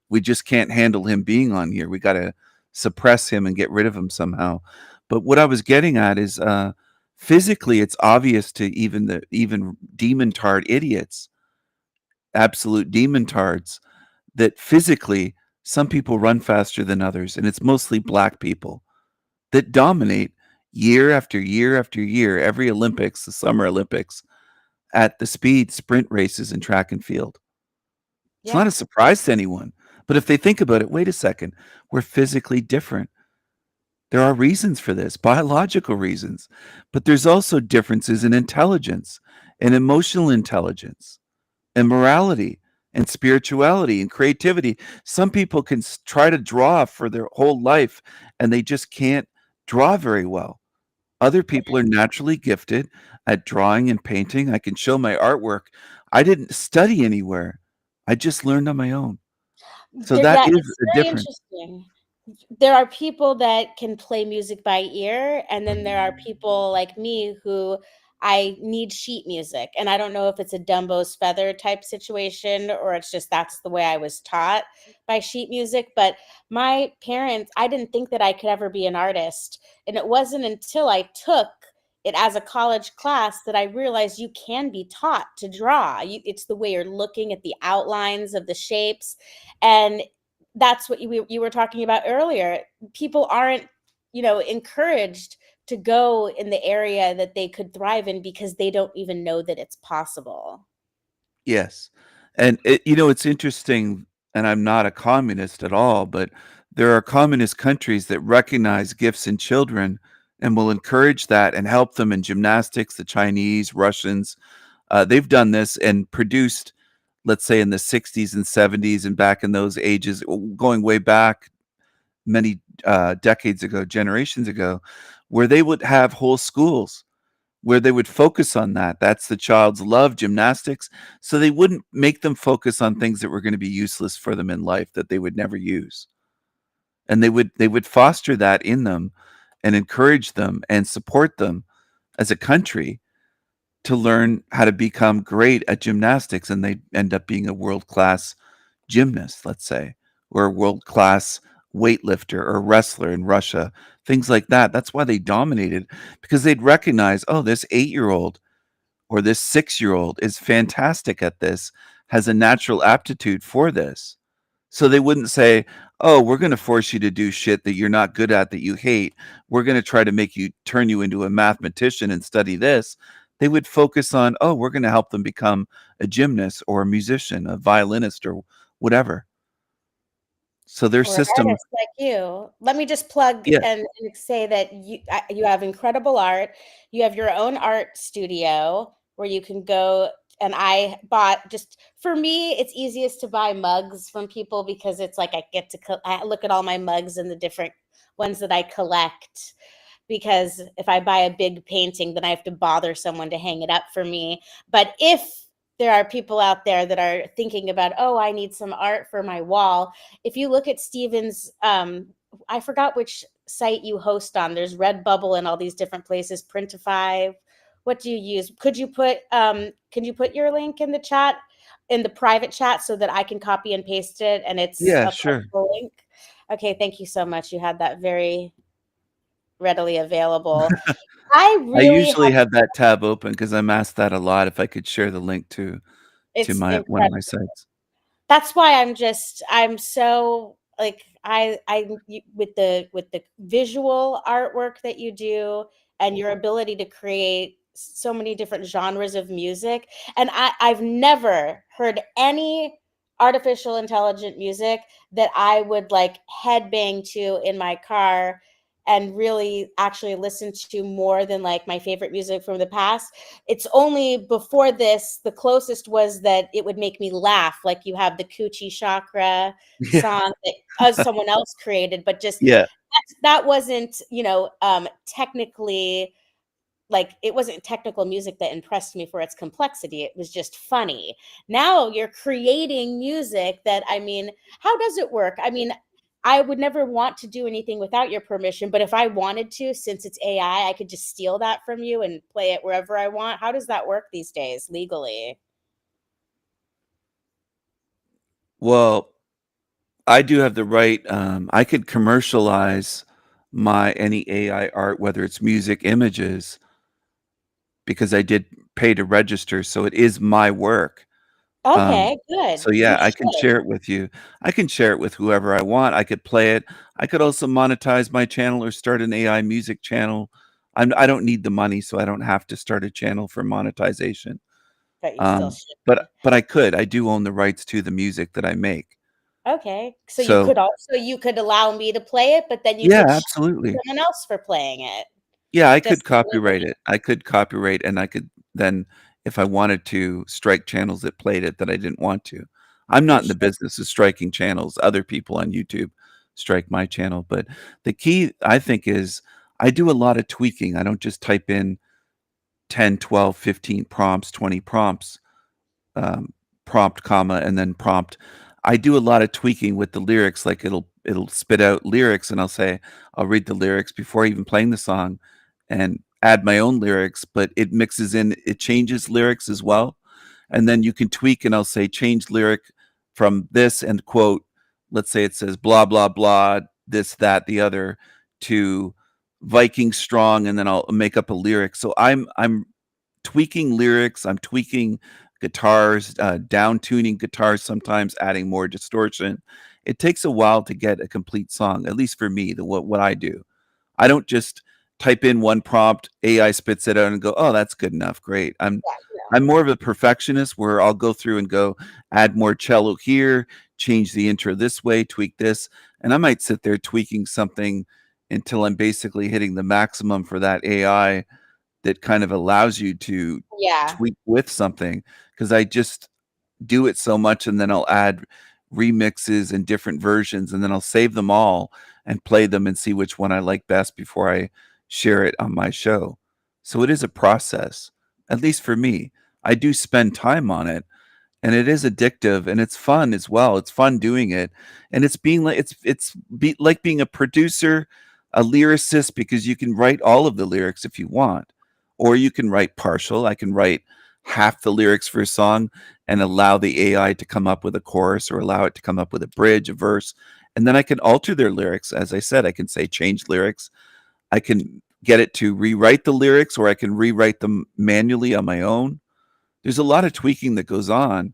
We just can't handle him being on here. We got to suppress him and get rid of him somehow. But what I was getting at is, physically, it's obvious to even demon-tard idiots, absolute demon-tards, that physically some people run faster than others, and it's mostly black people that dominate year after year after year, every Olympics, the Summer Olympics, at the speed sprint races in track and field. It's not Yeah. a surprise to anyone. But if they think about it, wait a second, we're physically different. There are reasons for this, biological reasons, but there's also differences in intelligence and emotional intelligence and morality and spirituality and creativity. Some people can try to draw for their whole life and they just can't draw very well. Other people are naturally gifted at drawing and painting. I can show my artwork. I didn't study anywhere. I just learned on my own. So that Yeah, is it's a very difference. interesting. There are people that can play music by ear, and then there are people like me who I need sheet music, and I don't know if it's a Dumbo's feather type situation or it's just that's the way I was taught by sheet music, but my parents, I didn't think that I could ever be an artist, and it wasn't until I took it as a college class that I realized you can be taught to draw. It's the way you're looking at the outlines of the shapes, and that's what you were talking about earlier. People aren't, encouraged to go in the area that they could thrive in because they don't even know that it's possible. Yes. And it's interesting, and I'm not a communist at all, but there are communist countries that recognize gifts in children and will encourage that and help them in gymnastics, the Chinese, Russians. They've done this and produced, let's say in the 60s and 70s and back in those ages, going way back many decades ago, generations ago, where they would have whole schools where they would focus on that. That's the child's love, gymnastics. So they wouldn't make them focus on things that were going to be useless for them in life that they would never use. And they would foster that in them and encourage them and support them as a country to learn how to become great at gymnastics, and they end up being a world-class gymnast, let's say, or a world-class weightlifter or wrestler in Russia, things like that. That's why they dominated, because they'd recognize, oh, this 8-year-old or this 6-year-old is fantastic at this, has a natural aptitude for this. So they wouldn't say, oh, we're going to force you to do shit that you're not good at, that you hate. We're going to try to make you turn you into a mathematician and study this. They would focus on, oh, we're going to help them become a gymnast or a musician, a violinist or whatever. So their Or an system, artist like you. Let me just plug yeah, and say that you have incredible art. You have your own art studio where you can go, and I bought, just for me, it's easiest to buy mugs from people because it's like I get to I look at all my mugs and the different ones that I collect, because if I buy a big painting, then I have to bother someone to hang it up for me. But if there are people out there that are thinking about, oh, I need some art for my wall. If you look at Steven's, I forgot which site you host on. There's Redbubble and all these different places. Printify. What do you use? Can you put your link in the chat, in the private chat, so that I can copy and paste it and it's yeah, a sure. clickable link? Okay, thank you so much. You had that very readily available. I I really usually have, have that tab open because I'm asked that a lot if I could share the link to it's my one of incredible. my sites. That's why I'm so like, with the visual artwork that you do and your ability to create so many different genres of music. And I've never heard any artificial intelligent music that I would like headbang to in my car and really actually listen to more than like my favorite music from the past. It's only before this, the closest was that it would make me laugh. Like you have the Coochie Chakra Yeah. song that someone else created, but just Yeah. that wasn't, technically, like it wasn't technical music that impressed me for its complexity. It was just funny. Now you're creating music that, I mean, how does it work? I mean, I would never want to do anything without your permission, but if I wanted to, since it's AI, I could just steal that from you and play it wherever I want. How does that work these days legally? Well, I do have the right. I could commercialize any AI art, whether it's music, images, because I did pay to register, so it is my work. Um, Okay, good. so You yeah, I can should. share it with you. I can share it with whoever I want. I could play it. I could also monetize my channel or start an AI music channel. I don't need the money, so I don't have to start a channel for monetization. But you still But I could. I do own the rights to the music that I make. Okay. So So you could allow me to play it, but then you yeah, could absolutely. someone else for playing it. Yeah, I could Just copyright it. I could copyright, and I could then, if I wanted to, strike channels that played it that I didn't want to. I'm you not in the should. business of striking channels. Other people on YouTube strike my channel. But the key, I think, is I do a lot of tweaking. I don't just type in 10, 12, 15 prompts, 20 prompts, um, prompt, comma, and then prompt. I do a lot of tweaking with the lyrics. Like it'll spit out lyrics, and I'll read the lyrics before even playing the song, and add my own lyrics. But it changes lyrics as well, and then you can tweak, and I'll say change lyric from this and quote. Let's say it says blah blah blah, this that the other, to Viking strong, and then I'll make up a lyric. So I'm tweaking lyrics. I'm tweaking guitars, down tuning guitars, sometimes adding more distortion. It takes a while to get a complete song, at least for me, what I do. I don't just type in one prompt, AI spits it out and go, "Oh, that's good enough. Great." I'm more of a perfectionist where I'll go through and go add more cello here, change the intro this way, tweak this, and I might sit there tweaking something until I'm basically hitting the maximum for that AI that kind of allows you to Yeah. tweak with something, because I just do it so much, and then I'll add remixes and different versions, and then I'll save them all and play them and see which one I like best before I share it on my show. So it is a process, at least for me. I do spend time on it, and it is addictive, and it's fun as well. It's fun doing it, and like being a producer, a lyricist, because you can write all of the lyrics if you want, or you can write partial. I can write half the lyrics for a song and allow the AI to come up with a chorus, or allow it to come up with a bridge, a verse, and then I can alter their lyrics. As I said, I can say change lyrics. I can get it to rewrite the lyrics, or I can rewrite them manually on my own. There's a lot of tweaking that goes on.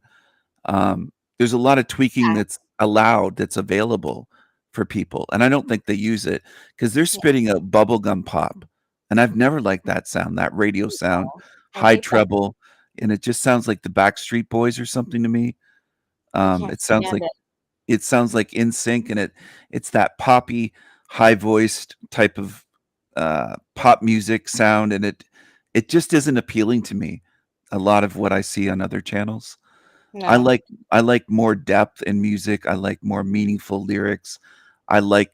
There's a lot of tweaking that's allowed, that's available for people, and I don't think they use it because they're Yeah. spitting out bubblegum pop, and I've never liked that sound, that radio sound, I high hate that. treble, and it just sounds like the Backstreet Boys or something to me. I can't It sounds stand like it. In Sync, and it's that poppy, high voiced type of pop music sound, and it just isn't appealing to me. A lot of what I see on other channels. I No. like I like more depth in music. I like more meaningful lyrics. I like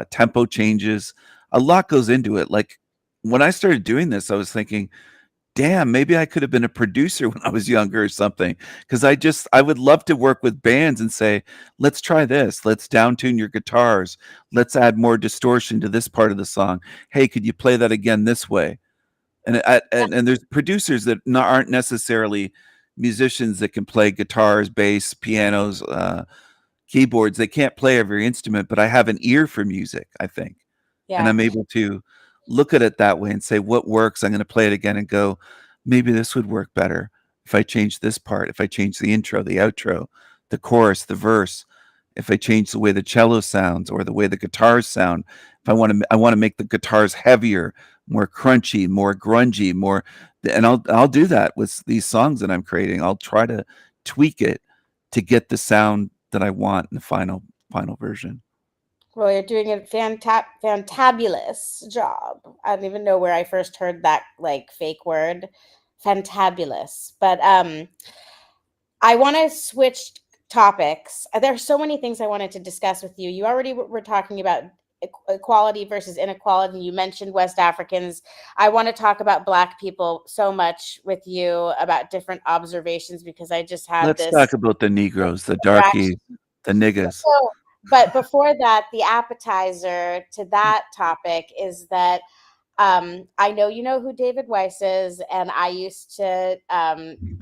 tempo changes. A lot goes into it. Like when I started doing this, I was thinking, damn, maybe I could have been a producer when I was younger or something. Because I would love to work with bands and say, let's try this. Let's down tune your guitars. Let's add more distortion to this part of the song. Hey, could you play that again this way? And there's producers that aren't necessarily musicians that can play guitars, bass, pianos, keyboards. They can't play every instrument, but I have an ear for music, I think, and Yeah. I'm able to look at it that way and say what works. I'm going to play it again and go, maybe this would work better if I change this part, if I change the intro, the outro, the chorus, the verse. if I change the way the cello sounds or the way the guitars sound. If I want to make the guitars heavier, more crunchy, more grungy, more, and I'll do that with these songs that I'm creating. I'll try to tweak it to get the sound that I want in the final version. Well, you're doing a fantabulous job. I don't even know where I first heard that like fake word, fantabulous. But I want to switch topics. There are so many things I wanted to discuss with you. You already were talking about equality versus inequality. You mentioned West Africans. I want to talk about Black people so much with you about different observations because I just had Let's this talk about the Negroes, the darkies, the niggas. So, but before that, the appetizer to that topic is that I know you know who David Weiss is, and I used to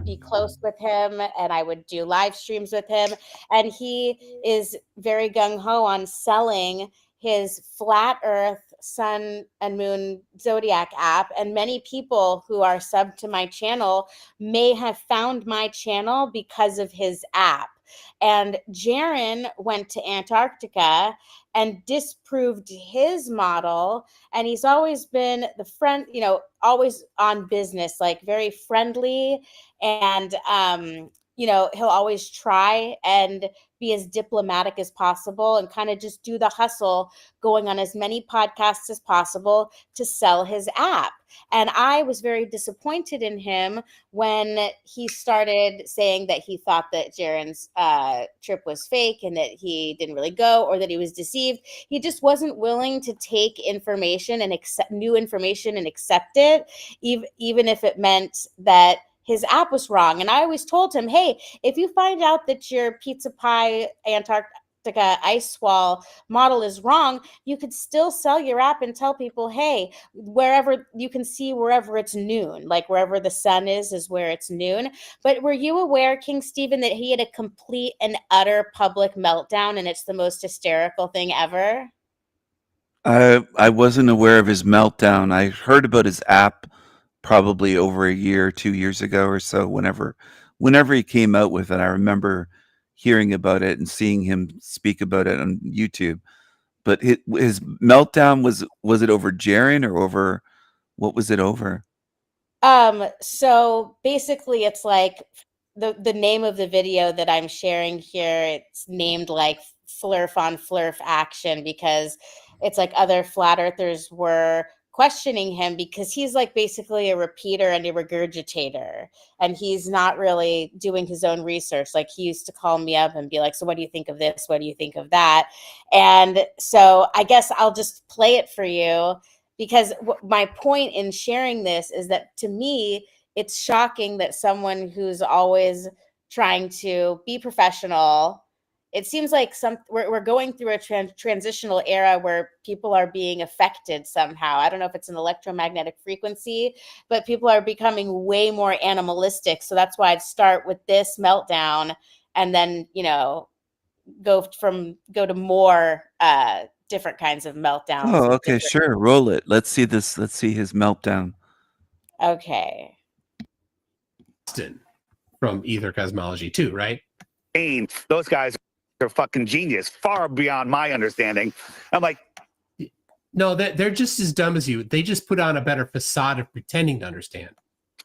be close with him, and I would do live streams with him. And he is very gung ho on selling his flat Earth, sun and moon zodiac app. And many people who are subbed to my channel may have found my channel because of his app. And Jaron went to Antarctica and disproved his model. And he's always been the friend, you know, always on business, like very friendly. And, you know, he'll always try and be as diplomatic as possible and kind of just do the hustle, going on as many podcasts as possible to sell his app. And I was very disappointed in him when he started saying that he thought that Jaron's trip was fake and that he didn't really go or that he was deceived. He just wasn't willing to take information and accept new information and accept it, even if it meant that his app was wrong. And I always told him, hey, if you find out that your Pizza Pie Antarctica ice wall model is wrong, you could still sell your app and tell people, hey, wherever you can see, wherever it's noon, like wherever the sun is where it's noon. But were you aware, King Stephen, that he had a complete and utter public meltdown and it's the most hysterical thing ever? I wasn't aware of his meltdown. I heard about his app probably over a year, 2 years ago or so. Whenever he came out with it, I remember hearing about it and seeing him speak about it on YouTube. But his meltdown was it over Jaron or over, what was it over? So basically it's like the name of the video that I'm sharing here, it's named like Flurf on Flurf action because it's like other flat earthers were questioning him because he's like basically a repeater and a regurgitator, and he's not really doing his own research. Like he used to call me up and be like, so what do you think of this? What do you think of that? And so I guess I'll just play it for you because my point in sharing this is that to me, it's shocking that someone who's always trying to be professional, it seems like we're going through a transitional era where people are being affected somehow. I don't know if it's an electromagnetic frequency, but people are becoming way more animalistic. So that's why I'd start with this meltdown and then, you know, go to more different kinds of meltdowns. Oh, okay, sure. Roll it. Let's see this. Let's see his meltdown. Okay. From Ether Cosmology too, right? Those guys are fucking genius, far beyond my understanding. I'm like, no, they're just as dumb as you. They just put on a better facade of pretending to understand.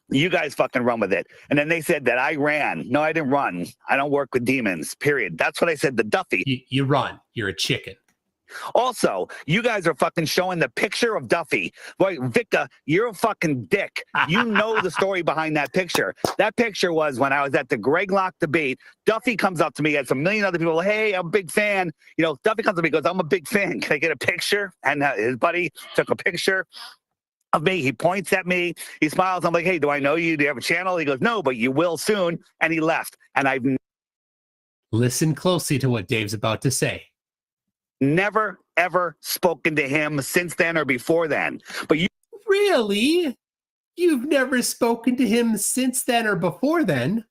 you guys fucking run with it. And then they said that I ran. No, I didn't run. I don't work with demons, period. That's what I said to Duffy. You run. You're a chicken. Also, you guys are fucking showing the picture of Duffy. Boy, Victor, you're a fucking dick. You know the story behind that picture. That picture was when I was at the Greg Locke debate. Duffy comes up to me, and a million other people, hey, I'm a big fan. You know, Duffy comes to me and goes, I'm a big fan. Can I get a picture? And his buddy took a picture of me. He points at me. He smiles. I'm like, hey, do I know you? Do you have a channel? He goes, no, but you will soon. And he left. And I've Listen closely to what Dave's about to say. never, ever spoken to him since then or before then. But you Really? You've never spoken to him since then or before then?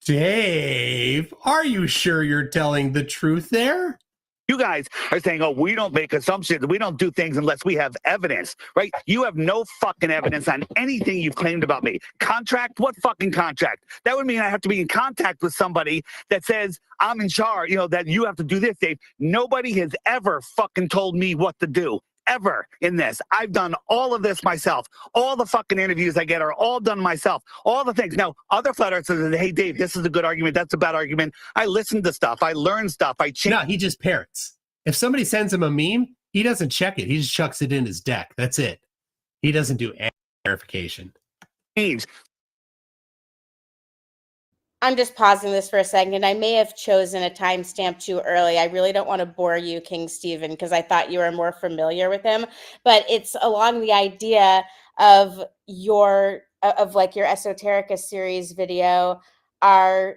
Dave, are you sure you're telling the truth there? You guys are saying, oh, we don't make assumptions. We don't do things unless we have evidence, right? You have no fucking evidence on anything you've claimed about me. Contract? What fucking contract? That would mean I have to be in contact with somebody that says I'm in charge, that you have to do this, Dave. Nobody has ever fucking told me what to do. Ever in this. I've done all of this myself. All the fucking interviews I get are all done myself. All the things. Now, other flat earthers say, hey, Dave, this is a good argument. That's a bad argument. I listen to stuff. I learn stuff. I change. No, he just parrots. If somebody sends him a meme, he doesn't check it. He just chucks it in his deck. That's it. He doesn't do any verification. I'm just pausing this for a second. I may have chosen a timestamp too early. I really don't want to bore you, King Stephen, because I thought you were more familiar with him. But it's along the idea of your Esoterica series video. Are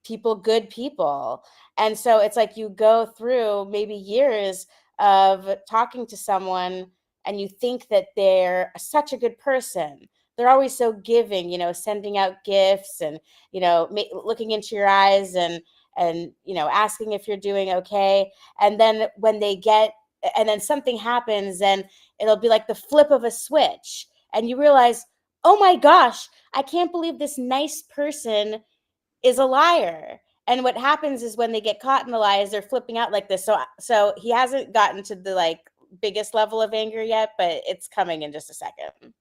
people good people? And so it's like you go through maybe years of talking to someone and you think that they're such a good person. They're always so giving, sending out gifts and, looking into your eyes and asking if you're doing okay. And then and then something happens and it'll be like the flip of a switch. And you realize, oh my gosh, I can't believe this nice person is a liar. And what happens is when they get caught in the lies, they're flipping out like this. So he hasn't gotten to the biggest level of anger yet, but it's coming in just a second.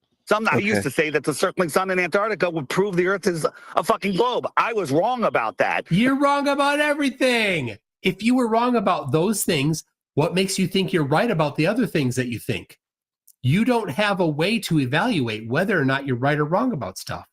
I used to say that the circling sun in Antarctica would prove the Earth is a fucking globe. I was wrong about that. You're wrong about everything. If you were wrong about those things, what makes you think you're right about the other things that you think? You don't have a way to evaluate whether or not you're right or wrong about stuff.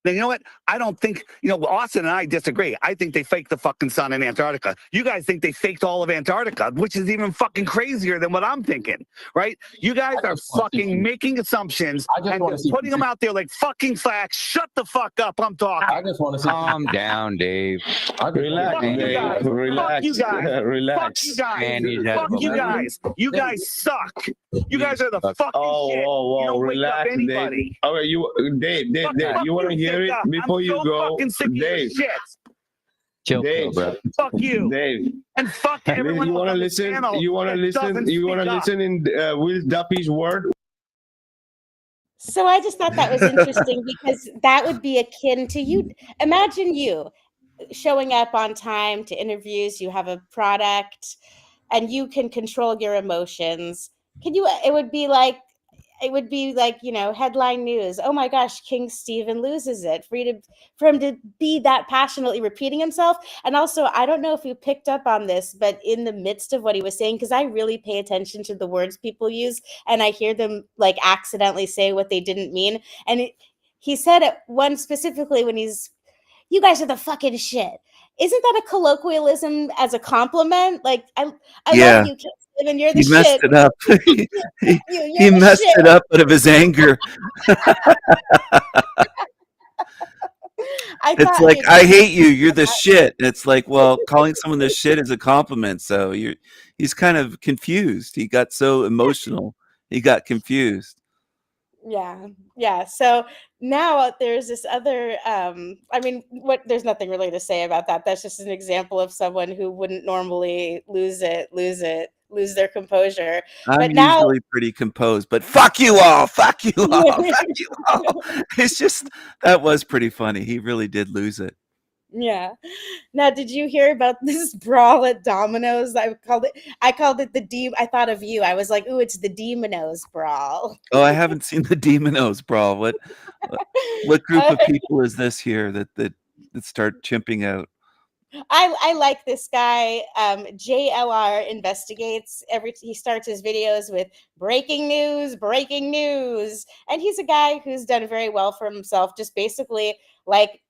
Then you know what? I don't think, Austin and I disagree. I think they faked the fucking sun in Antarctica. You guys think they faked all of Antarctica, which is even fucking crazier than what I'm thinking, right? You guys are fucking making assumptions and putting them out there like fucking facts. Shut the fuck up. I'm talking. I just want to Calm down, Dave. relax, Dave. relax, Fuck you guys. relax. Fuck you guys. Man, he's out of Fuck you the guys. You guys suck. You guys are the fucking shit. You Oh, don't wake up relax, Dave. anybody. All right, Dave, Fuck you want to hear it Victor. before you I'm so go? fucking sick of your Dave, shit. Chill, Dave. bro. Fuck you. Dave, And fuck everyone you want to on this listen? channel You want to that listen? doesn't You want to speak up. listen in Will Duffy's word? So I just thought that was interesting because that would be akin to you. Imagine you showing up on time to interviews, you have a product and you can control your emotions. It would be like, headline news. Oh my gosh, King Stephen loses it. For him to be that passionately repeating himself. And also, I don't know if you picked up on this, but in the midst of what he was saying, because I really pay attention to the words people use, and I hear them accidentally say what they didn't mean. And he said it one specifically when you guys are the fucking shit. Isn't that a colloquialism as a compliment? I Yeah. love you, King Stephen. You're the He messed shit. it up. You're He the messed shit. it up out of his anger. It's like, I hate you. You're the shit. It's like, well, calling someone the shit is a compliment. So he's kind of confused. He got so emotional. He got confused. Yeah. So now there's this other, there's nothing really to say about that. That's just an example of someone who wouldn't normally lose their composure. I'm But now- usually pretty composed, but fuck you all. Fuck you all. Fuck you all. It's just, that was pretty funny. He really did lose it. Yeah. Now, did you hear about this brawl at Domino's? I called it I thought of you. I was like, ooh, it's the Demonos brawl. Oh, I haven't seen the Demonos brawl. What group of people is this here that start chimping out? I like this guy. JLR investigates. He starts his videos with breaking news, and he's a guy who's done very well for himself. Just basically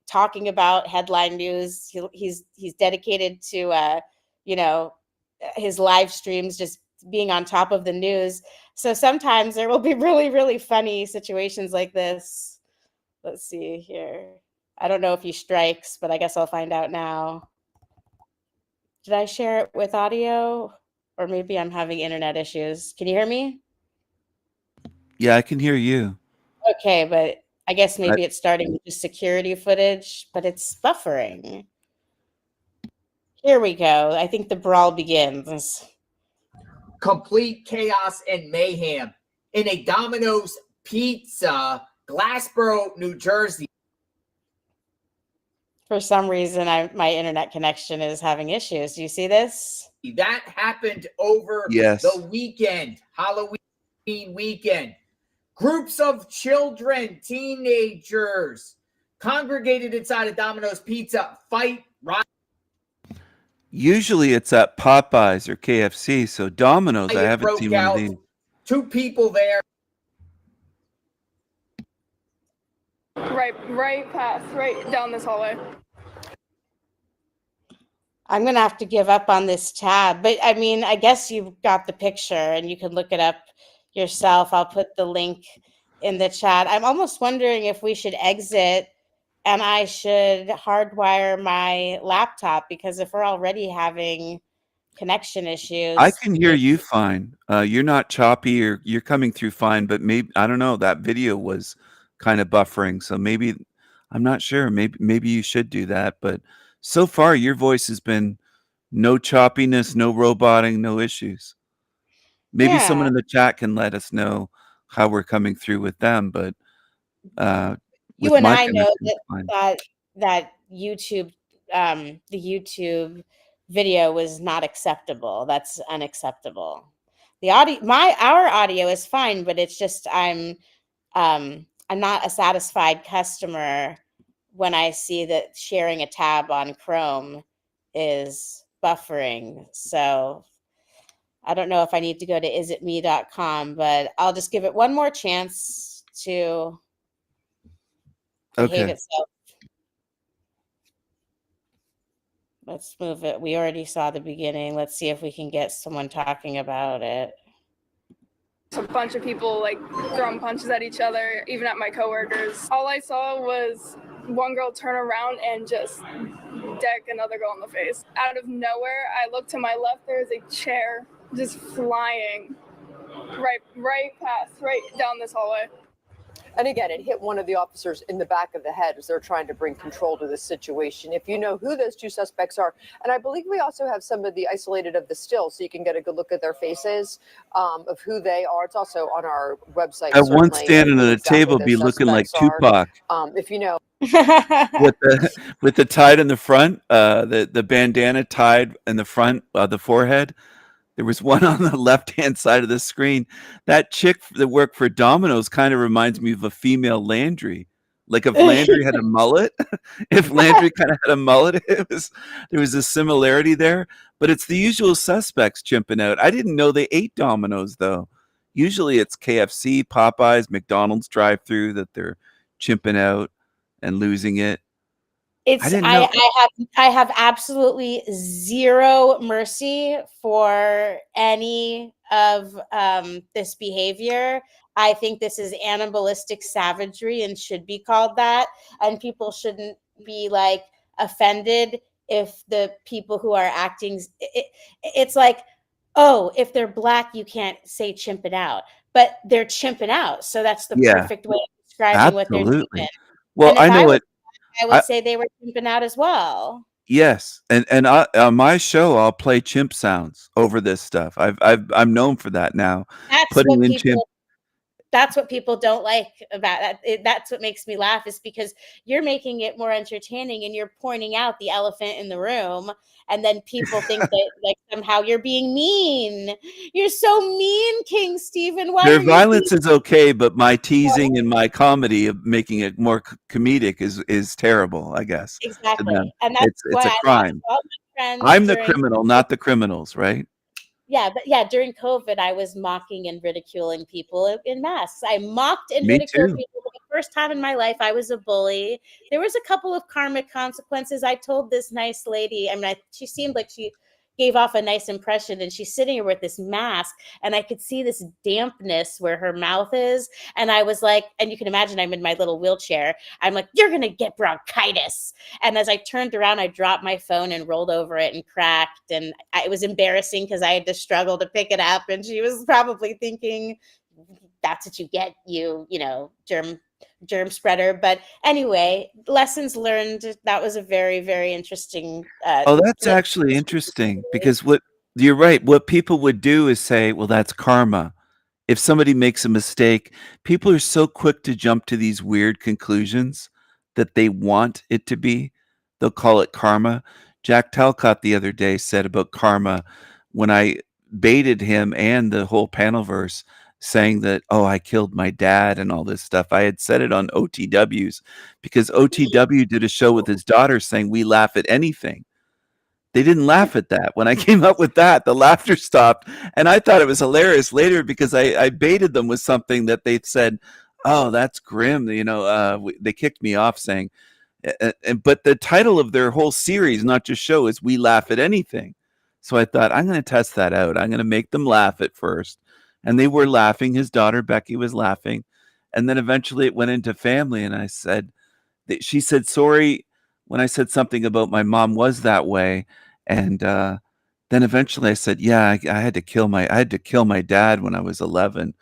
talking about headline news. He's dedicated to his live streams, just being on top of the news. So sometimes there will be really, really funny situations like this. Let's see here. I don't know if he strikes, but I guess I'll find out now. Did I share it with audio? Or maybe I'm having internet issues. Can you hear me? Yeah, I can hear you. Okay, but I guess maybe it's starting with the security footage, but it's buffering. Here we go. I think the brawl begins. Complete chaos and mayhem in a Domino's Pizza, Glassboro, New Jersey. For some reason, my internet connection is having issues. Do you see this? That happened over Yes. the weekend, Halloween weekend. Groups of children, teenagers congregated inside a Domino's Pizza, fight, riot. Usually it's at Popeyes or KFC. So Domino's, I Riot haven't broke seen one of out. these. 2 people there. Right past, right down this hallway. I'm going to have to give up on this tab. But I mean, I guess you've got the picture and you can look it up yourself. I'll put the link in the chat. I'm almost wondering if we should exit and I should hardwire my laptop, because if we're already having connection issues. I can hear you fine. You're not choppy, or you're coming through fine, but maybe, I don't know, that video was kind of buffering. So maybe, I'm not sure. Maybe you should do that. But so far, your voice has been no choppiness, no roboting, no issues. Maybe someone Yeah. in the chat can let us know how we're coming through with them. But You with and my I know connection, it's fine. that YouTube, the YouTube video was not acceptable. That's unacceptable. The audio, our audio is fine, but it's just I'm not a satisfied customer when I see that sharing a tab on Chrome is buffering. So I don't know if I need to go to isitme.com, but I'll just give it one more chance to behave Okay. itself. Let's move it. We already saw the beginning. Let's see if we can get someone talking about it. A bunch of people like throwing punches at each other, even at my coworkers. All I saw was one girl turn around and just deck another girl in the face. Out of nowhere, I look to my left, there's a chair just flying right past, right down this hallway. And again, it hit one of the officers in the back of the head as they're trying to bring control to this situation. If you know who those 2 suspects are, and I believe we also have some of the isolated of the stills, so you can get a good look at their faces, of who they are. It's also on our website. That one certainly, standing at a exactly table those be looking like suspects are. Tupac If you know. with the tide in the front, the bandana tied in the front, the forehead. There was one on the left-hand side of the screen. That chick that worked for Domino's kind of reminds me of a female Landry. Like if Landry had a mullet, if Landry kind of had a mullet, there was a similarity there. But it's the usual suspects chimping out. I didn't know they ate Domino's though. Usually it's KFC, Popeyes, McDonald's drive-through that they're chimping out and losing it. It's I have absolutely zero mercy for any of this behavior. I think this is animalistic savagery and should be called that. And people shouldn't be like offended if the people who are acting. It's like, oh, if they're black, you can't say chimping out, but they're chimping out. So that's the perfect way of describing what they're doing. Well, I know it. I would say they were chimping out as well. Yes, and on my show, I'll play chimp sounds over this stuff. I'm known for that now. That's what people don't like about that. That's what makes me laugh, is because you're making it more entertaining and you're pointing out the elephant in the room, and then people think that like somehow you're being mean. You're so mean, King Stephen. Why Their violence is okay, but my teasing and my comedy of making it more comedic is terrible, I guess. Exactly, and that's it's a crime. I'm the criminal, not the criminals, right? Yeah, but yeah, during COVID, I was mocking and ridiculing people in masks. I mocked and ridiculed people for the first time in my life. I was a bully. There was a couple of karmic consequences. I told this nice lady, I mean, she seemed like she gave off a nice impression, and she's sitting here with this mask, and I could see this dampness where her mouth is. And I was like, and you can imagine I'm in my little wheelchair. I'm like, you're going to get bronchitis. And as I turned around, I dropped my phone and rolled over it and cracked. And it was embarrassing because I had to struggle to pick it up. And she was probably thinking, that's what you get, you know, germ germ spreader. But anyway, lessons learned. That was a very, very interesting. Oh, that's actually interesting because what you're right. What people would do is say, well, that's karma. If somebody makes a mistake, people are so quick to jump to these weird conclusions that they want it to be. They'll call it karma. Jack Talcott the other day said about karma when I baited him and the whole panelverse saying that, oh, I killed my dad and all this stuff. I had said it on OTWs because OTW did a show with his daughter saying we laugh at anything. They didn't laugh at that. When I came up with that, the laughter stopped. And I thought it was hilarious later because I baited them with something that they said, oh, that's grim. They kicked me off saying, but the title of their whole series, not just show, is We Laugh at Anything. So I thought, I'm going to test that out. I'm going to make them laugh at first. And they were laughing. His daughter, Becky, was laughing. And then eventually it went into family. And I said, she said, sorry, when I said something about my mom was that way. And then eventually I said, yeah, I had to kill my dad when I was 11.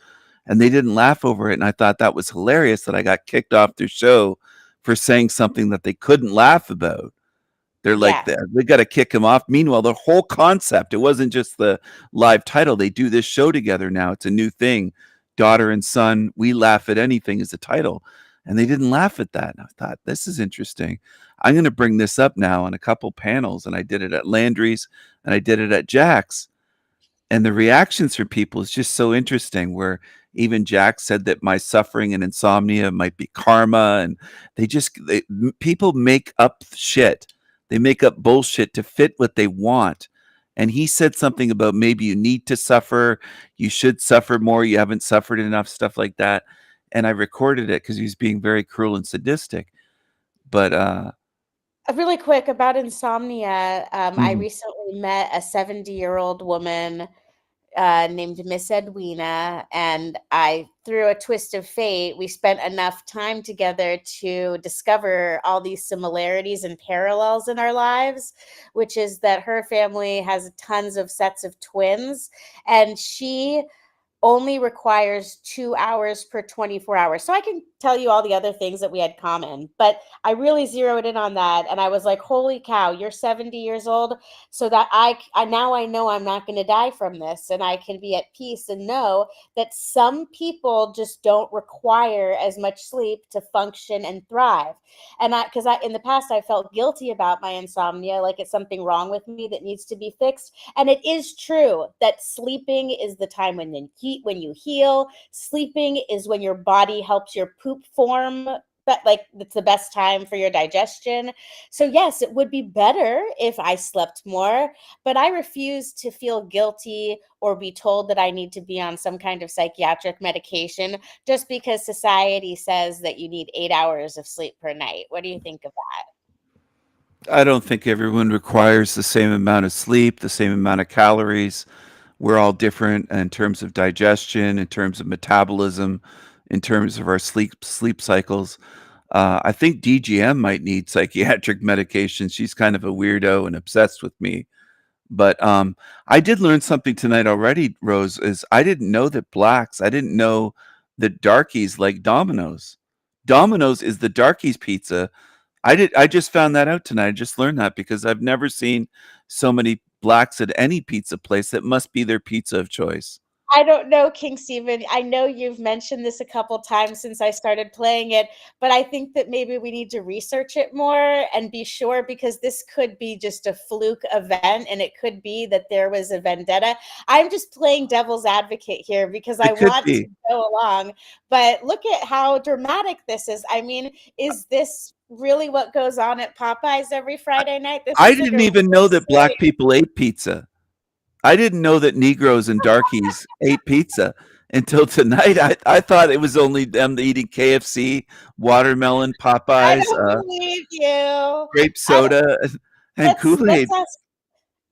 And they didn't laugh over it. And I thought that was hilarious that I got kicked off their show for saying something that they couldn't laugh about. They're like, they got to kick him off. Meanwhile, the whole concept, it wasn't just the live title. They do this show together now. It's a new thing. Daughter and son, We Laugh at Anything is the title. And they didn't laugh at that. And I thought, this is interesting. I'm going to bring this up now on a couple panels. And I did it at Landry's and I did it at Jack's. And the reactions from people is just so interesting, where even Jack said that my suffering and insomnia might be karma. And people make up shit. They make up bullshit to fit what they want. And he said something about maybe you need to suffer. You should suffer more. You haven't suffered enough, stuff like that. And I recorded it because he was being very cruel and sadistic. But really quick about insomnia. I recently met a 70-year-old woman named Miss Edwina, and through a twist of fate, we spent enough time together to discover all these similarities and parallels in our lives, which is that her family has tons of sets of twins, and she only requires 2 hours per 24 hours. So I can tell you all the other things that we had common, but I really zeroed in on that. And I was like, holy cow, you're 70 years old. So that I now I know I'm not going to die from this, and I can be at peace and know that some people just don't require as much sleep to function and thrive. And because in the past, I felt guilty about my insomnia, like it's something wrong with me that needs to be fixed. And it is true that sleeping is the time when you heal. Sleeping is when your body helps your poop form, but like it's the best time for your digestion. So yes, it would be better if I slept more, but I refuse to feel guilty or be told that I need to be on some kind of psychiatric medication just because society says that you need 8 hours of sleep per night. What do you think of that? I don't think everyone requires the same amount of sleep, the same amount of calories. We're all different in terms of digestion, in terms of metabolism, in terms of our sleep cycles. I think DGM might need psychiatric medication. She's kind of a weirdo and obsessed with me. But I did learn something tonight already, Rose, is I didn't know that I didn't know that darkies like Domino's. Domino's is the darkies pizza. I just found that out tonight. I just learned that because I've never seen so many blacks at any pizza place. That must be their pizza of choice. I don't know, King Stephen. I know you've mentioned this a couple times since I started playing it, but I think that maybe we need to research it more and be sure, because this could be just a fluke event, and it could be that there was a vendetta. I'm just playing devil's advocate here because I want to go along, but look at how dramatic this is. I mean, is this really what goes on at Popeyes every Friday night? I didn't even know that black people ate pizza. I didn't know that Negroes and darkies ate pizza until tonight. I thought it was only them eating KFC, watermelon, Popeyes, I don't believe you. Grape soda, and Kool-Aid.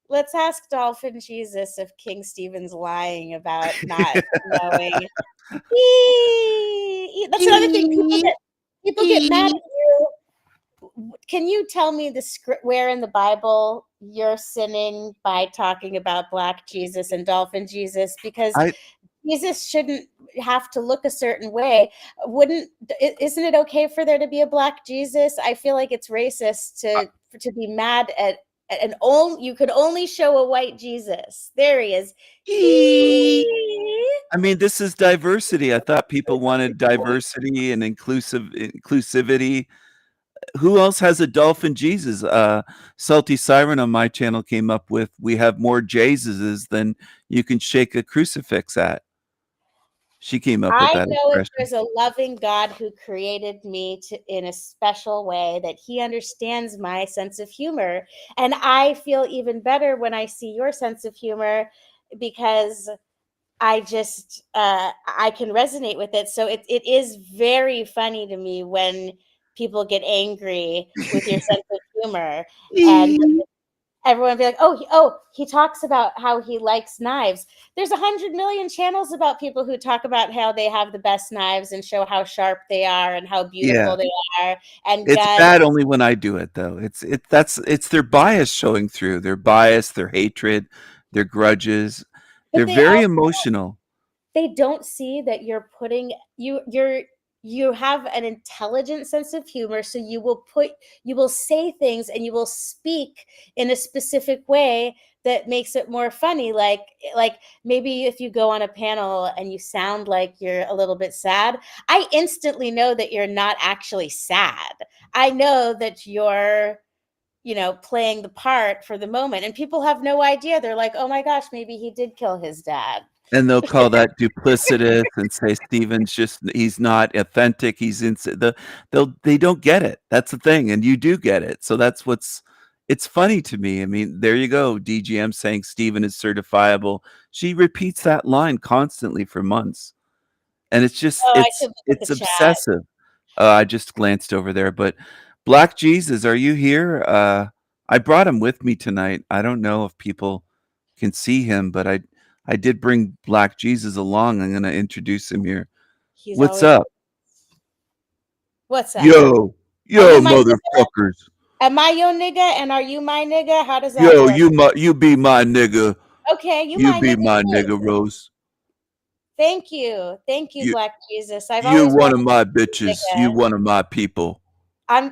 Let's ask Dolphin Jesus if King Stephen's lying about not knowing. That's another thing. People get mad at you. Can you tell me the script where in the Bible you're sinning by talking about Black Jesus and Dolphin Jesus? Because Jesus shouldn't have to look a certain way. Isn't it okay for there to be a black Jesus? I feel like it's racist to be mad at you could only show a white Jesus. There he is. I mean, this is diversity. I thought people wanted diversity and inclusivity. Who else has a dolphin Jesus? Salty Siren on my channel came up with, we have more Jesuses than you can shake a crucifix at. She came up with I that know if expression. there's a loving God who created me in a special way, that he understands my sense of humor. And I feel even better when I see your sense of humor, because I just, I can resonate with it. So it is very funny to me when people get angry with your sense of humor. And everyone be like, he talks about how he likes knives. There's 100 million channels about people who talk about how they have the best knives and show how sharp they are and how beautiful they are. And It's guns. bad only when I do it, though. It's their bias showing through. Their bias, their hatred, their grudges. They're very emotional. They don't see that you're putting you have an intelligent sense of humor, so you will say things and you will speak in a specific way that makes it more funny. Like maybe if you go on a panel and you sound like you're a little bit sad, I instantly know that you're not actually sad. I know that you're playing the part for the moment, and people have no idea. They're like, oh my gosh, maybe he did kill his dad. And they'll call that duplicitous and say Steven's he's not authentic. They don't get it. That's the thing. And you do get it. So it's funny to me. I mean, there you go. DGM saying Steven is certifiable. She repeats that line constantly for months. And it's just, it's obsessive. I just glanced over there, but Black Jesus, are you here? I brought him with me tonight. I don't know if people can see him, but I did bring Black Jesus along. I'm going to introduce him here. What's up? What's up? Yo, motherfuckers. Am I your nigga and are you my nigga? How does that work? You be my nigga. Okay, you be my too. nigga, Rose. Thank you, Black Jesus. You one of my bitches. You one of my people.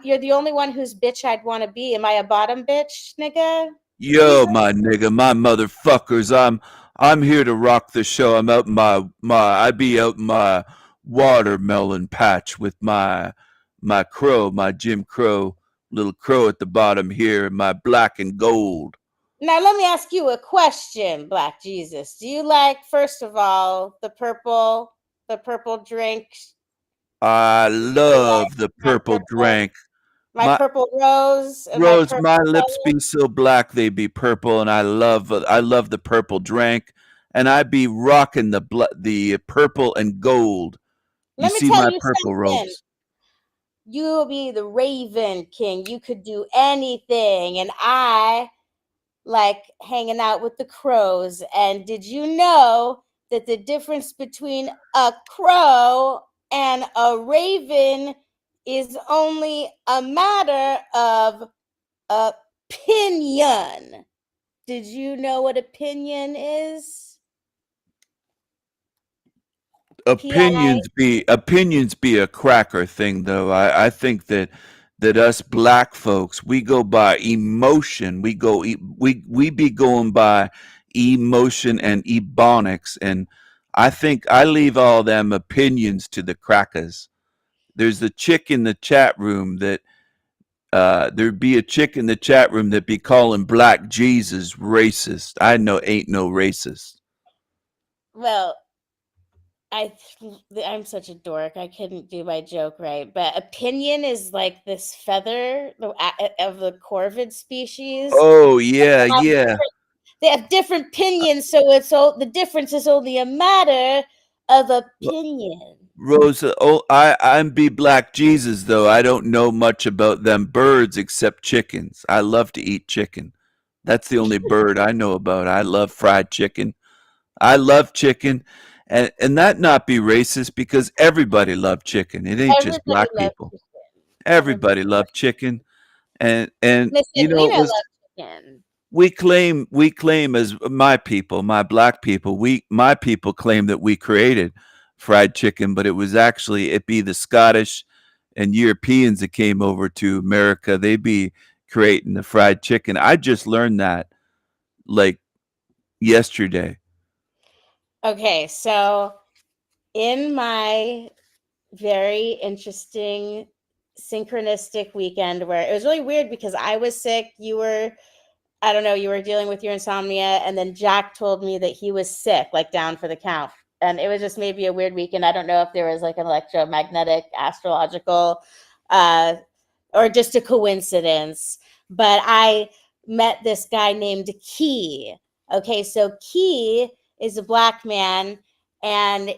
You're the only one whose bitch I'd want to be. Am I a bottom bitch, nigga? Yo, my nigga, my motherfuckers. I'm here to rock the show. I'm out I be out in my watermelon patch with my crow, my Jim Crow, little crow at the bottom here, and my black and gold. Now let me ask you a question, Black Jesus. Do you like, first of all, the purple drink? I love the purple drink. My purple rose. Rose, my lips be so black they be purple, and I love the purple drink, and I be rocking the purple and gold. Let me see tell my you purple something. rose. You'll be the Raven King. You could do anything, and I like hanging out with the crows. And did you know that the difference between a crow and a raven is only a matter of opinion? Did you know what opinion is? Opinions be a cracker thing, though. I think that us black folks, we go by emotion. We be going by emotion and ebonics, and I think I leave all them opinions to the crackers. There's a chick in the chat room that there'd be a chick in the chat room that be calling Black Jesus racist. I know ain't no racist. Well, I'm such a dork. I couldn't do my joke right. But opinion is like this feather of the corvid species. Oh yeah, yeah. They have different pinions, so the difference is only a matter of opinion. Rosa, I'm be Black Jesus, though. I don't know much about them birds except chickens. I love to eat chicken. That's the only bird I know about. I love fried chicken. I love chicken. And that not be racist, because everybody love chicken. It ain't just black people. Everybody love chicken. And Miss you know, Edwina loves chicken. we claim as my people, my black people, my people claim that we created fried chicken, but it was actually it be the Scottish and Europeans that came over to America. They be creating the fried chicken. I just learned that like yesterday. Okay, so in my very interesting synchronistic weekend where it was really weird because I was sick, you were, I don't know, you were dealing with your insomnia, and then Jack told me that he was sick, like down for the count. And it was just maybe a weird weekend. I don't know if there was like an electromagnetic, astrological, or just a coincidence. But I met this guy named Key. Okay, so Key is a black man, and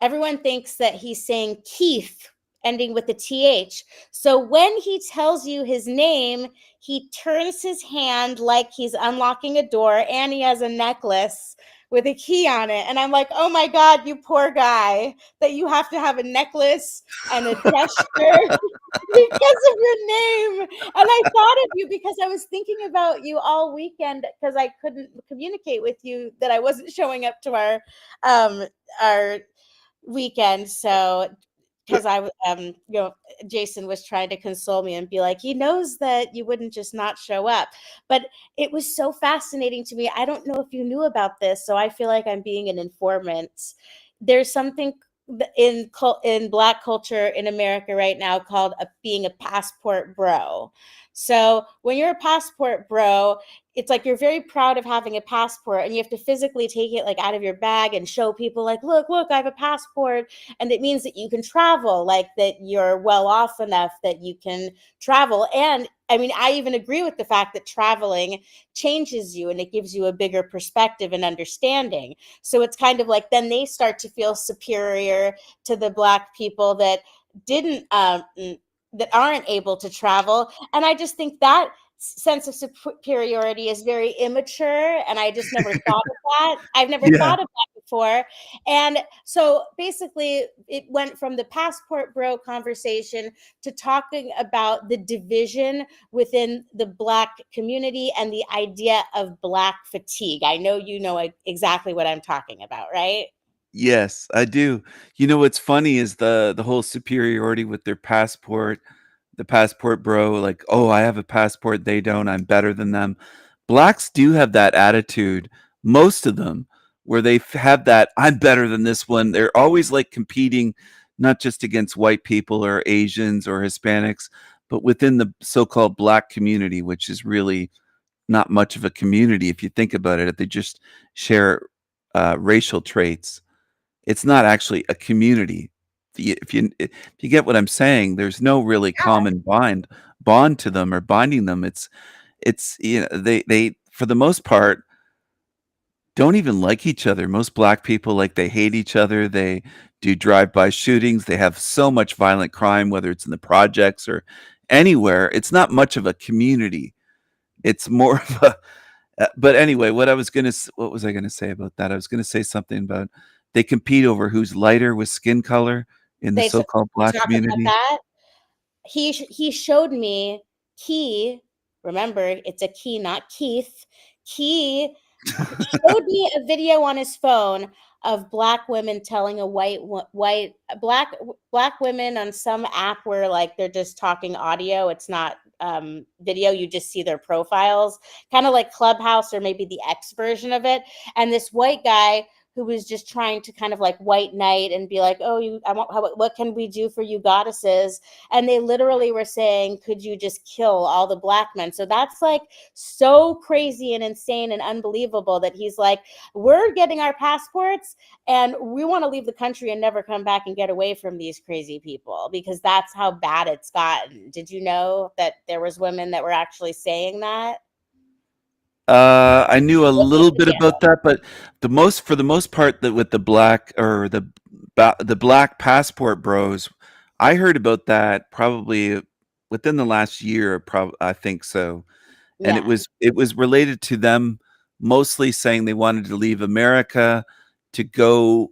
everyone thinks that he's saying Keith, ending with a TH. So when he tells you his name, he turns his hand like he's unlocking a door, and he has a necklace with a key on it. And I'm like, oh my God, you poor guy, that you have to have a necklace and a gesture because of your name. And I thought of you because I was thinking about you all weekend because I couldn't communicate with you that I wasn't showing up to our weekend. So because Jason was trying to console me and be like, he knows that you wouldn't just not show up. But it was so fascinating to me. I don't know if you knew about this, so I feel like I'm being an informant. There's something in Black culture in America right now called being a passport bro. So when you're a passport bro, it's like you're very proud of having a passport, and you have to physically take it like out of your bag and show people like, look, I have a passport. And it means that you can travel, like that you're well off enough that you can travel. And I mean, I even agree with the fact that traveling changes you and it gives you a bigger perspective and understanding. So it's kind of like then they start to feel superior to the Black people that that aren't able to travel. And I just think that sense of superiority is very immature, and I just never thought of that. I've never thought of that before. And so basically it went from the passport bro conversation to talking about the division within the Black community and the idea of Black fatigue. I know you know exactly what I'm talking about, right? Yes, I do. You know what's funny is the whole superiority with their passport, the passport bro, like, oh, I have a passport, they don't, I'm better than them. Blacks do have that attitude, most of them, where they have that, I'm better than this one. They're always like competing, not just against white people or Asians or Hispanics, but within the so-called Black community, which is really not much of a community if you think about it. They just share racial traits. It's not actually a community. If you get what I'm saying, there's no really common bond to them or binding them. It's they for the most part don't even like each other. Most Black people, like, they hate each other. They do drive-by shootings. They have so much violent crime, whether it's in the projects or anywhere. It's not much of a community. It's more of a but anyway, what was I gonna say about that? I was gonna say something about they compete over who's lighter with skin color in the so-called Black community. That. He showed me Key. Remember, it's a Key, not Keith. Key showed me a video on his phone of Black women telling Black women on some app where like they're just talking audio. It's not video. You just see their profiles, kind of like Clubhouse or maybe the X version of it. And this white guy who was just trying to kind of like white knight and be like, oh, what can we do for you goddesses? And they literally were saying, could you just kill all the Black men? So that's like so crazy and insane and unbelievable that he's like, we're getting our passports and we want to leave the country and never come back and get away from these crazy people, because that's how bad it's gotten. Did you know that there was women that were actually saying that? I knew a little bit about that, but for the most part, that with the Black or the Black passport bros, I heard about that probably within the last year. I think so, and it was related to them mostly saying they wanted to leave America to go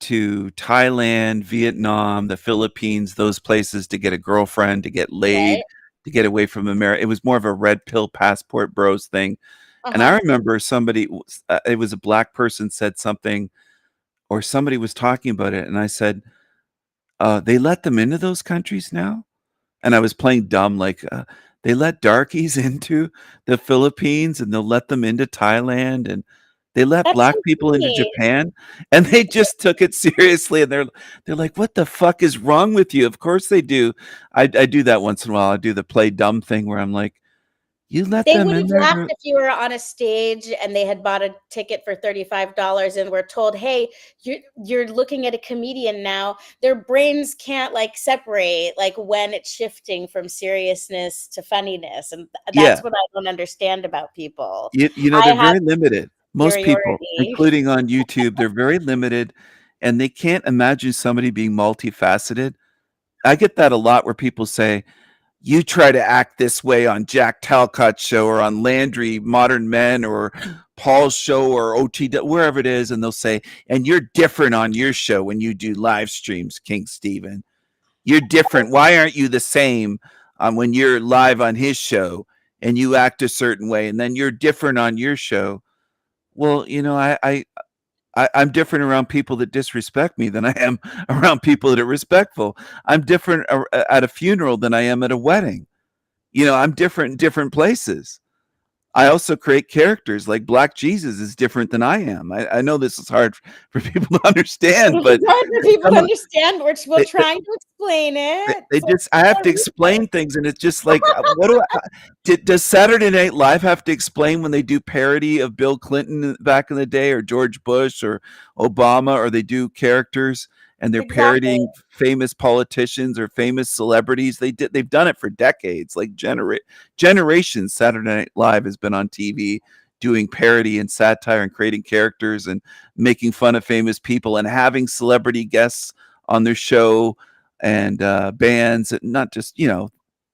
to Thailand, Vietnam, the Philippines, those places to get a girlfriend, to get laid, to get away from America. It was more of a red pill passport bros thing. And I remember it was a black person said something, or somebody was talking about it, and I said, they let them into those countries now? And I was playing dumb, like, they let darkies into the Philippines, and they'll let them into Thailand, and they let That's black so people into sweet. Japan, and they just took it seriously, and they're like, "What the fuck is wrong with you?" Of course they do. I do that once in a while. I do the play dumb thing where I'm like, "You let They them would in have there?" laughed if you were on a stage and they had bought a ticket for $35 and were told, "Hey, you're looking at a comedian now." Their brains can't like separate like when it's shifting from seriousness to funniness, and Yeah. that's what I don't understand about people. You know, I they're have very limited. Most people, superiority. including on YouTube, they're very limited, and they can't imagine somebody being multifaceted. I get that a lot where people say, "You try to act this way on Jack Talcott's show or on Landry, Modern Men, or Paul's show or OT, wherever it is," and they'll say, "And you're different on your show when you do live streams, King Steven. You're different. Why aren't you the same when you're live on his show and you act a certain way, and then you're different on your show?" Well, you know, I'm different around people that disrespect me than I am around people that are respectful. I'm different at a funeral than I am at a wedding. You know, I'm different in different places. I also create characters, like Black Jesus is different than I am. I know this is hard for people to understand, but It's hard for people to understand. We're they- trying to explain it. they So just I have to explain things, and it's just like, what do does Saturday Night Live have to explain when they do parody of Bill Clinton back in the day, or George Bush or Obama, or they do characters and they're parodying famous politicians or famous celebrities? They've done it for decades, like generations. Saturday Night Live has been on TV doing parody and satire and creating characters and making fun of famous people and having celebrity guests on their show, and bands, not just,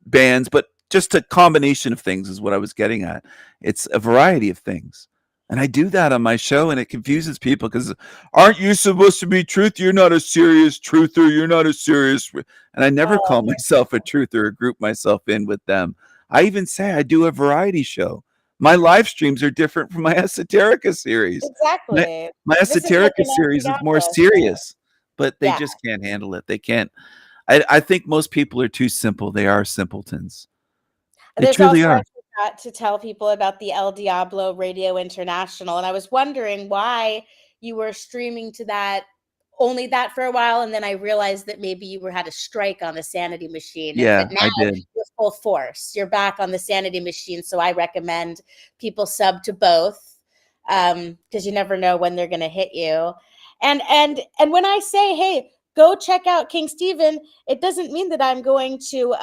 bands, but just a combination of things is what I was getting at. It's a variety of things. And I do that on my show, and it confuses people because, aren't you supposed to be truth? You're not a serious truther. You're not a serious. And I never call myself a truther or group myself in with them. I even say I do a variety show. My live streams are different from my Esoterica series. Exactly. My This is like Esoterica an series is more Esoterica. serious, but they Yeah. just can't handle it. They can't. I think most people are too simple. They are simpletons. They There's truly also, are. I forgot to tell people about the El Diablo Radio International, and I was wondering why you were streaming to that, only that for a while, and then I realized that maybe you had a strike on the Sanity Machine. Yeah, But now I did. you're full force. You're back on the Sanity Machine, so I recommend people sub to both, because you never know when they're going to hit you. And when I say, hey, go check out King Steven, it doesn't mean that I'm going to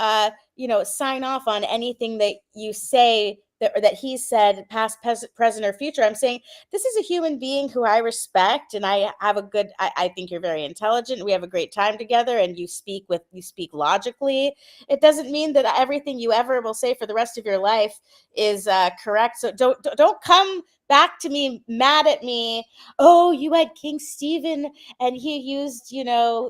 sign off on anything that you say that he said, past, present, or future. I'm saying this is a human being who I respect, and I have I think you're very intelligent. We have a great time together, and you speak logically. It doesn't mean that everything you ever will say for the rest of your life is correct. So don't come back to me mad at me. Oh, you had King Steven and he used,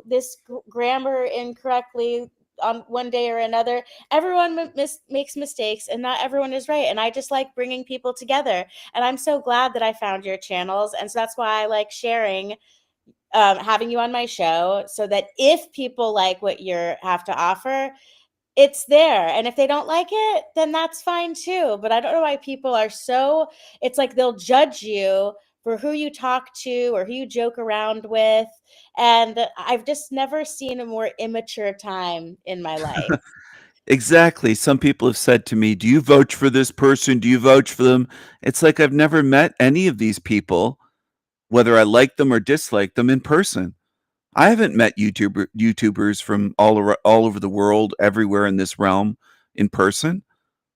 this grammar incorrectly on one day or another. Everyone makes mistakes, and not everyone is right. And I just like bringing people together. And I'm so glad that I found your channels. And so that's why I like sharing, having you on my show, so that if people like what you have to offer, it's there. And if they don't like it, then that's fine too. But I don't know why people are it's like they'll judge you for who you talk to or who you joke around with. And I've just never seen a more immature time in my life. Exactly. Some people have said to me, "Do you vouch for this person? Do you vouch for them?" It's like I've never met any of these people, whether I like them or dislike them, in person. I haven't met YouTubers from all over the world, everywhere in this realm, in person.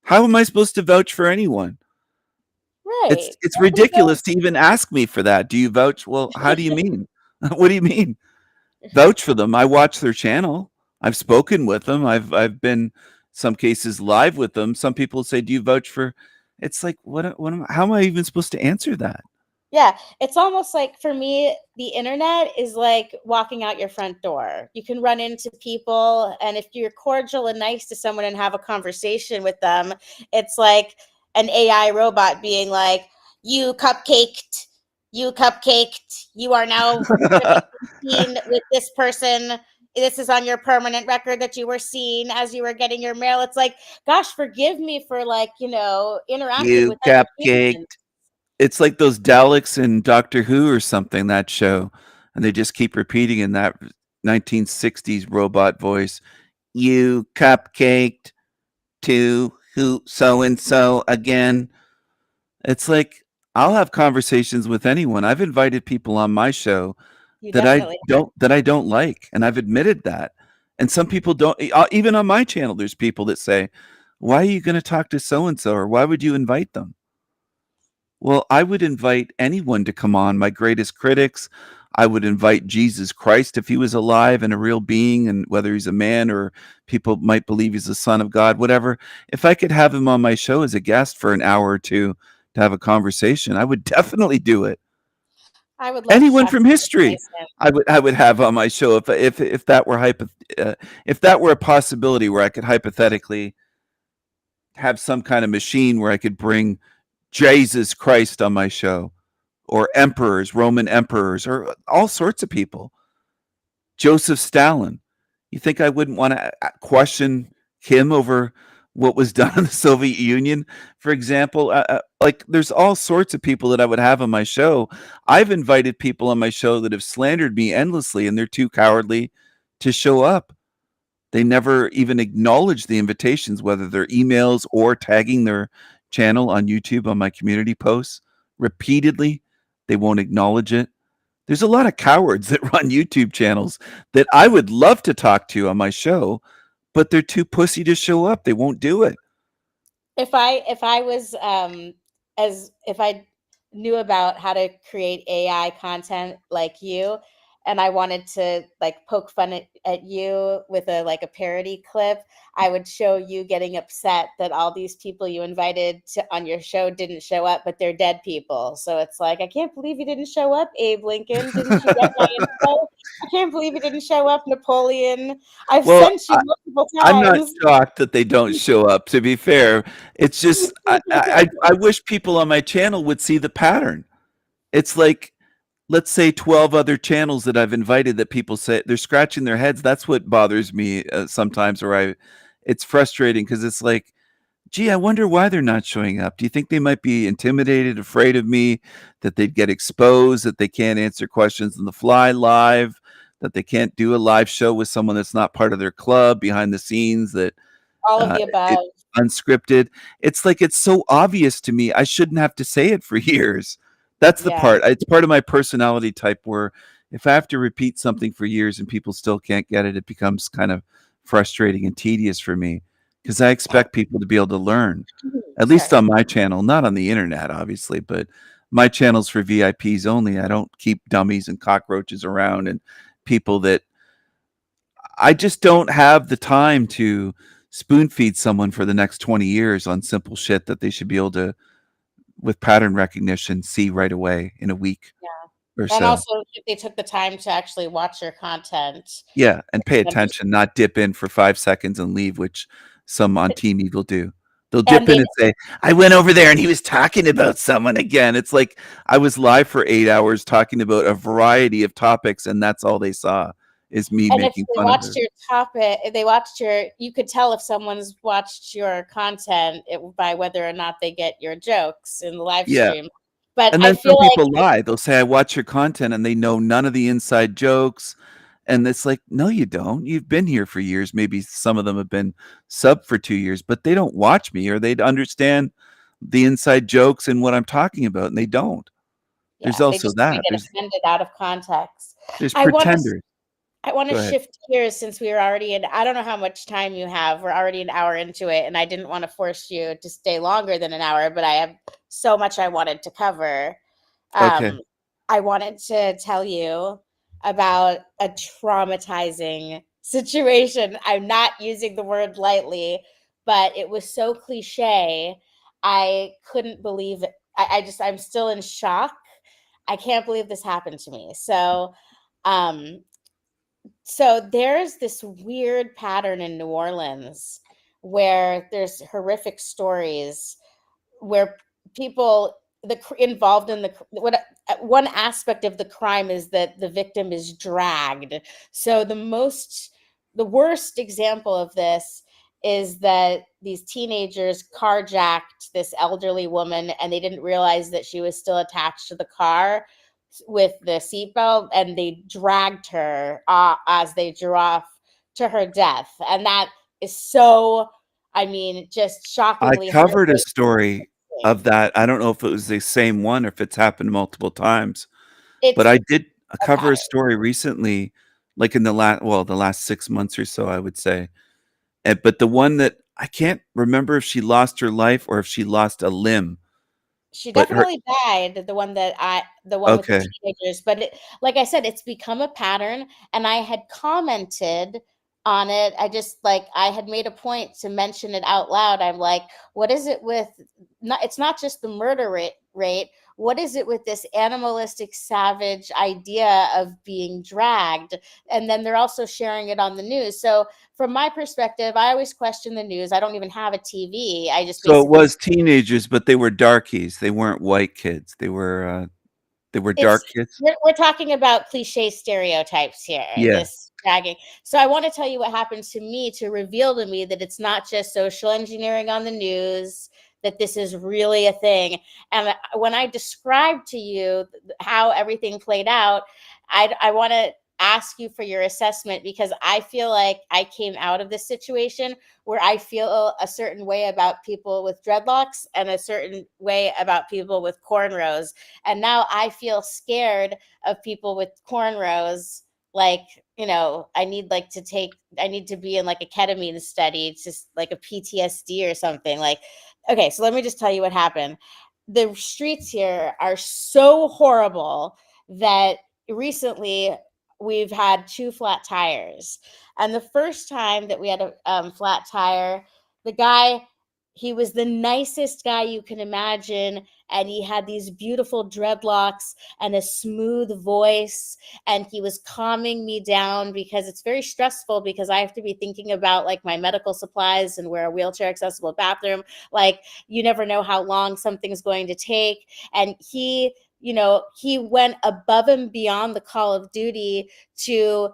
How am I supposed to vouch for anyone? Right. It's ridiculous to even ask me for that. Do you vouch? Well, how do you mean? What do you mean? Vouch for them. I watch their channel. I've spoken with them. I've been some cases live with them. Some people say, "Do you vouch for?" It's like, how am I even supposed to answer that? Yeah, it's almost like for me, the internet is like walking out your front door. You can run into people, and if you're cordial and nice to someone and have a conversation with them, it's like an AI robot being like, "You cupcaked, you cupcaked, you are now gonna be seen with this person. This is on your permanent record that you were seen as you were getting your mail." It's like, gosh, forgive me for like, interacting You with other humans. cupcake. It's like those Daleks in Doctor Who or something, that show, and they just keep repeating in that 1960s robot voice, "You cupcaked to who so and so again." It's like I'll have conversations with anyone. I've invited people on my show You that I definitely don't like, and I've admitted that. And some people don't. Even on my channel, there's people that say, "Why are you going to talk to so and so, or why would you invite them?" Well, I would invite anyone to come on, my greatest critics. I would invite Jesus Christ if he was alive and a real being, and whether he's a man or people might believe he's the son of God, whatever. If I could have him on my show as a guest for an hour or two to have a conversation, I would definitely do it. I would love to Anyone talk from to history, Tyson. I would have on my show if that were if that were a possibility where I could hypothetically have some kind of machine where I could bring Jesus Christ on my show, or emperors, Roman emperors, or all sorts of people. Joseph Stalin. You think I wouldn't want to question him over what was done in the Soviet Union, for example? Like, there's all sorts of people that I would have on my show. I've invited people on my show that have slandered me endlessly, and they're too cowardly to show up. They never even acknowledge the invitations, whether they're emails or tagging their channel on YouTube on my community posts repeatedly. They won't acknowledge it. There's a lot of cowards that run YouTube channels that I would love to talk to on my show, but they're too pussy to show up. They won't do it. If I was as if I knew about how to create AI content like you, and I wanted to like poke fun at you with a parody clip, I would show you getting upset that all these people you invited on your show didn't show up, but they're dead people. So it's like, I can't believe you didn't show up, Abe Lincoln. Didn't you get my info? I can't believe you didn't show up, Napoleon. I've Well, sent you multiple I'm not times. shocked that they don't show up, to be fair. It's just I wish people on my channel would see the pattern. It's like, let's say 12 other channels that I've invited that people say they're scratching their heads. That's what bothers me sometimes, it's frustrating because it's like, gee, I wonder why they're not showing up. Do you think they might be intimidated, afraid of me, that they'd get exposed, that they can't answer questions on the fly live, that they can't do a live show with someone that's not part of their club behind the scenes, that All of the above. it's unscripted? It's like, it's so obvious to me. I shouldn't have to say it for years. That's the Yeah. part. It's part of my personality type where if I have to repeat something for years and people still can't get it, it becomes kind of frustrating and tedious for me because I expect people to be able to learn, at least Sure. on my channel, not on the internet, obviously, but my channel's for VIPs only. I don't keep dummies and cockroaches around and people that I just don't have the time to spoon feed someone for the next 20 years on simple shit that they should be able to, with pattern recognition, see right away in a week or And so. also, if they took the time to actually watch your content. Yeah, and pay And- attention, not dip in for 5 seconds and leave, which some on Team Evil do. They'll And dip in and say, "I went over there and he was talking about someone again." It's like I was live for 8 hours talking about a variety of topics, and that's all they saw is me And if making they fun of watched it. your topic, if they watched you could tell if someone's watched your content by whether or not they get your jokes in the live Yeah. stream. But And I then some feel like people lie. They'll say, "I watch your content," and they know none of the inside jokes. And it's like, no, you don't. You've been here for years. Maybe some of them have been sub for 2 years, but they don't watch me or they'd understand the inside jokes and what I'm talking about, and they don't. There's they also just kinda that. get offended out of context. There's I wanna pretenders. I want Go to ahead. shift gears since we are already in. I don't know how much time you have. We're already an hour into it, and I didn't want to force you to stay longer than an hour, but I have so much I wanted to cover. Okay. I wanted to tell you about a traumatizing situation. I'm not using the word lightly, but it was so cliche. I couldn't believe it. I'm still in shock I can't believe this happened to me. So there's this weird pattern in New Orleans where there's horrific stories where people involved in one aspect of the crime is that the victim is dragged. So the worst example of this is that these teenagers carjacked this elderly woman and they didn't realize that she was still attached to the car with the seatbelt, and they dragged her as they drove off to her death. And that is so, just shockingly. I covered a story of that. I don't know if it was the same one or if it's happened multiple times, but I did cover a story recently, like in the last 6 months or so, I would say. But the one that I can't remember if she lost her life or if she lost a limb. She But definitely died, the one with the teenagers. But like I said, it's become a pattern, and I had commented on it. I had made a point to mention it out loud. I'm like, what is it with, it's not just the murder rate. What is it with this animalistic, savage idea of being dragged? And then they're also sharing it on the news. So from my perspective, I always question the news. I don't even have a TV. So it was teenagers, but they were darkies. They weren't white kids. They were dark kids. We're talking about cliche stereotypes here. Yeah. This dragging. So I want to tell you what happened to me to reveal to me that it's not just social engineering on the news, that this is really a thing. And when I described to you how everything played out, I want to ask you for your assessment, because I feel like I came out of this situation where I feel a certain way about people with dreadlocks and a certain way about people with cornrows. And now I feel scared of people with cornrows. Like, I need to be in like a ketamine study. It's just like a PTSD or something. Like, okay, so let me just tell you what happened. The streets here are so horrible that recently we've had 2 flat tires. And the first time that we had a flat tire, the guy, he was the nicest guy you can imagine. And he had these beautiful dreadlocks and a smooth voice. And he was calming me down, because it's very stressful, because I have to be thinking about like my medical supplies and where a wheelchair accessible bathroom. Like, you never know how long something's going to take. And he went above and beyond the call of duty to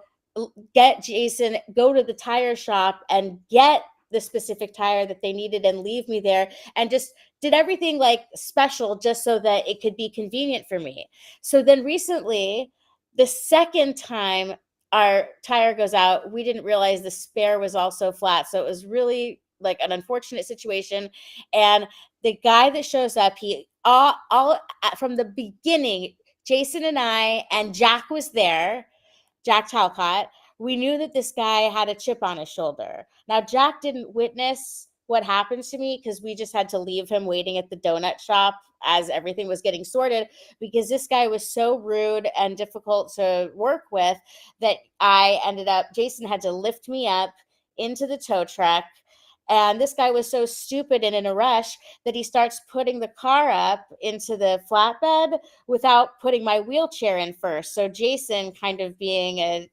get Jason, go to the tire shop and get the specific tire that they needed and leave me there, and just did everything like special just so that it could be convenient for me. So then recently, the second time our tire goes out, we didn't realize the spare was also flat. So it was really like an unfortunate situation. And the guy that shows up, he all from the beginning, Jason and I, and Jack was there, Jack Talcott. We knew that this guy had a chip on his shoulder. Now, Jack didn't witness what happened to me, because we just had to leave him waiting at the donut shop as everything was getting sorted, because this guy was so rude and difficult to work with that Jason had to lift me up into the tow truck. And this guy was so stupid and in a rush that he starts putting the car up into the flatbed without putting my wheelchair in first. So Jason, kind of being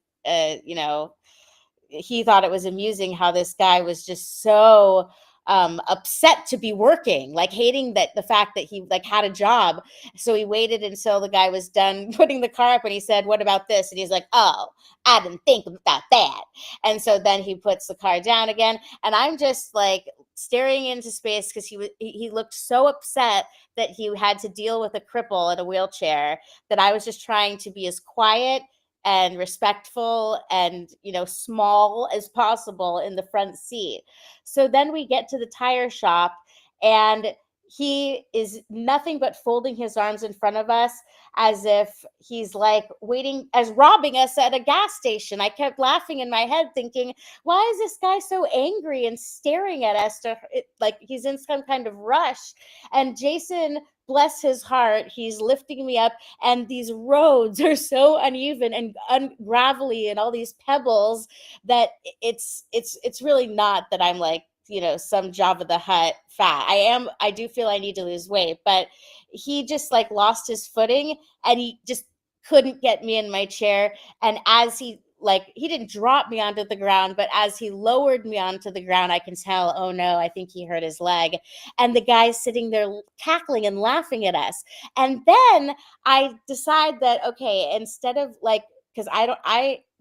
he thought it was amusing how this guy was just so upset to be working, like hating the fact that he like had a job. So he waited until the guy was done putting the car up, and he said, "What about this?" And he's like, "Oh, I didn't think about that." And so then he puts the car down again, and I'm just like staring into space, because he looked so upset that he had to deal with a cripple in a wheelchair, that I was just trying to be as quiet and respectful and small as possible in the front seat. So then we get to the tire shop, and he is nothing but folding his arms in front of us, as if he's like robbing us at a gas station. I kept laughing in my head, thinking, why is this guy so angry and staring at us like he's in some kind of rush? And Jason, bless his heart, he's lifting me up, and these roads are so uneven and ungravelly and all these pebbles that it's really not that I'm like some Jabba the Hutt fat. I do feel I need to lose weight, but he just like lost his footing and he just couldn't get me in my chair. And as he didn't drop me onto the ground, but as he lowered me onto the ground, I can tell, oh no, I think he hurt his leg. And the guy's sitting there cackling and laughing at us. And then I decide that, okay, instead of like, because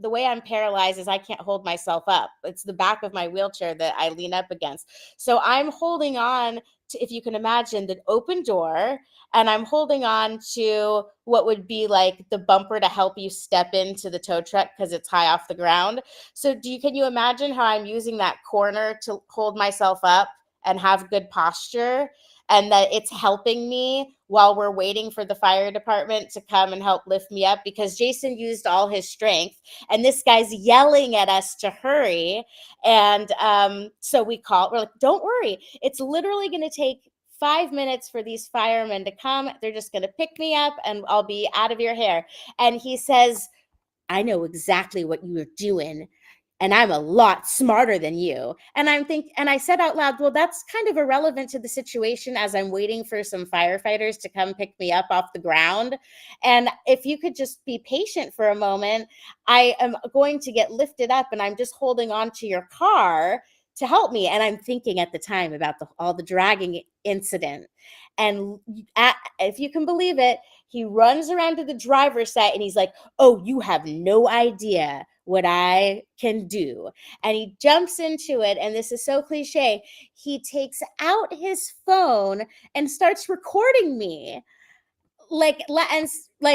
the way I'm paralyzed is I can't hold myself up. It's the back of my wheelchair that I lean up against. So I'm holding on to, if you can imagine, the open door, and I'm holding on to what would be like the bumper to help you step into the tow truck because it's high off the ground. So can you imagine how I'm using that corner to hold myself up and have good posture, and that it's helping me while we're waiting for the fire department to come and help lift me up, because Jason used all his strength and this guy's yelling at us to hurry. And so we're like, don't worry, it's literally going to take 5 minutes for these firemen to come. They're just going to pick me up and I'll be out of your hair. And he says, I know exactly what you were doing, and I'm a lot smarter than you. And I said out loud, well, that's kind of irrelevant to the situation as I'm waiting for some firefighters to come pick me up off the ground. And if you could just be patient for a moment, I am going to get lifted up and I'm just holding on to your car to help me. And I'm thinking at the time about all the dragging incident. And if you can believe it, he runs around to the driver's side and he's like, oh, you have no idea what I can do. And he jumps into it. And this is so cliche. He takes out his phone and starts recording me. Like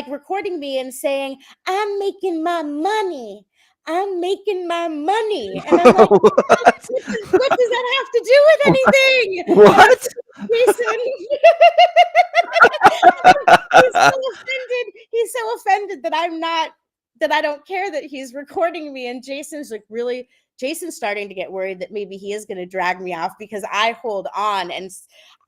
recording me and saying, I'm making my money. I'm making my money. And I'm like, what does that have to do with anything? What? Jason. He's so offended that I don't care that he's recording me. And Jason's starting to get worried that maybe he is going to drag me off, because I hold on and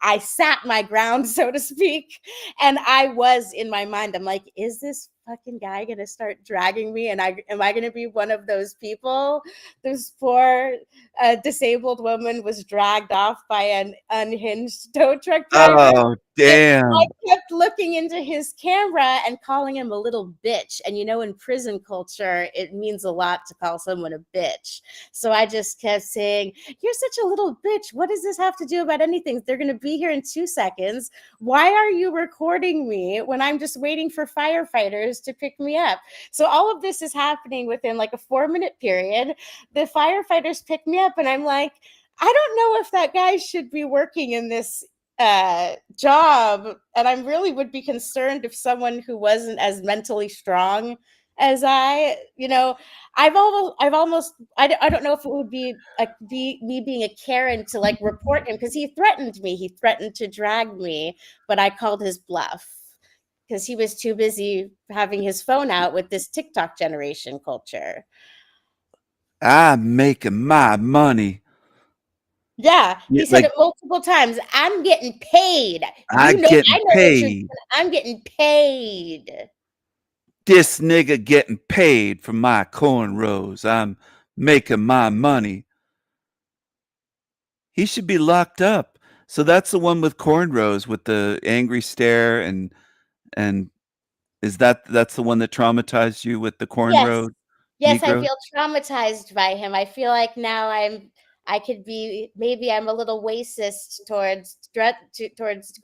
I sat my ground, so to speak. And I was in my mind, I'm like, is this fucking guy going to start dragging me? And am I going to be one of those people? This poor disabled woman was dragged off by an unhinged tow truck driver. Oh, damn. I kept looking into his camera and calling him a little bitch. And in prison culture, it means a lot to call someone a bitch. So I just kept saying, you're such a little bitch. What does this have to do about anything? They're going to be here in 2 seconds. Why are you recording me when I'm just waiting for firefighters to pick me up? So all of this is happening within like a 4-minute period. The firefighters pick me up and I'm like, I don't know if that guy should be working in this job. And I really would be concerned if someone who wasn't as mentally strong as I don't know if it would be me being a Karen to like report him, because he threatened me. He threatened to drag me, but I called his bluff because he was too busy having his phone out with this TikTok generation culture. I'm making my money. Yeah, he said it multiple times. I'm getting paid. I'm getting paid. I'm getting paid. This nigga getting paid for my cornrows. I'm making my money. He should be locked up. So that's the one with cornrows with the angry stare, and is that's the one that traumatized you with the cornrow? Yes, Negro? I feel traumatized by him. I feel like now maybe I'm a little racist towards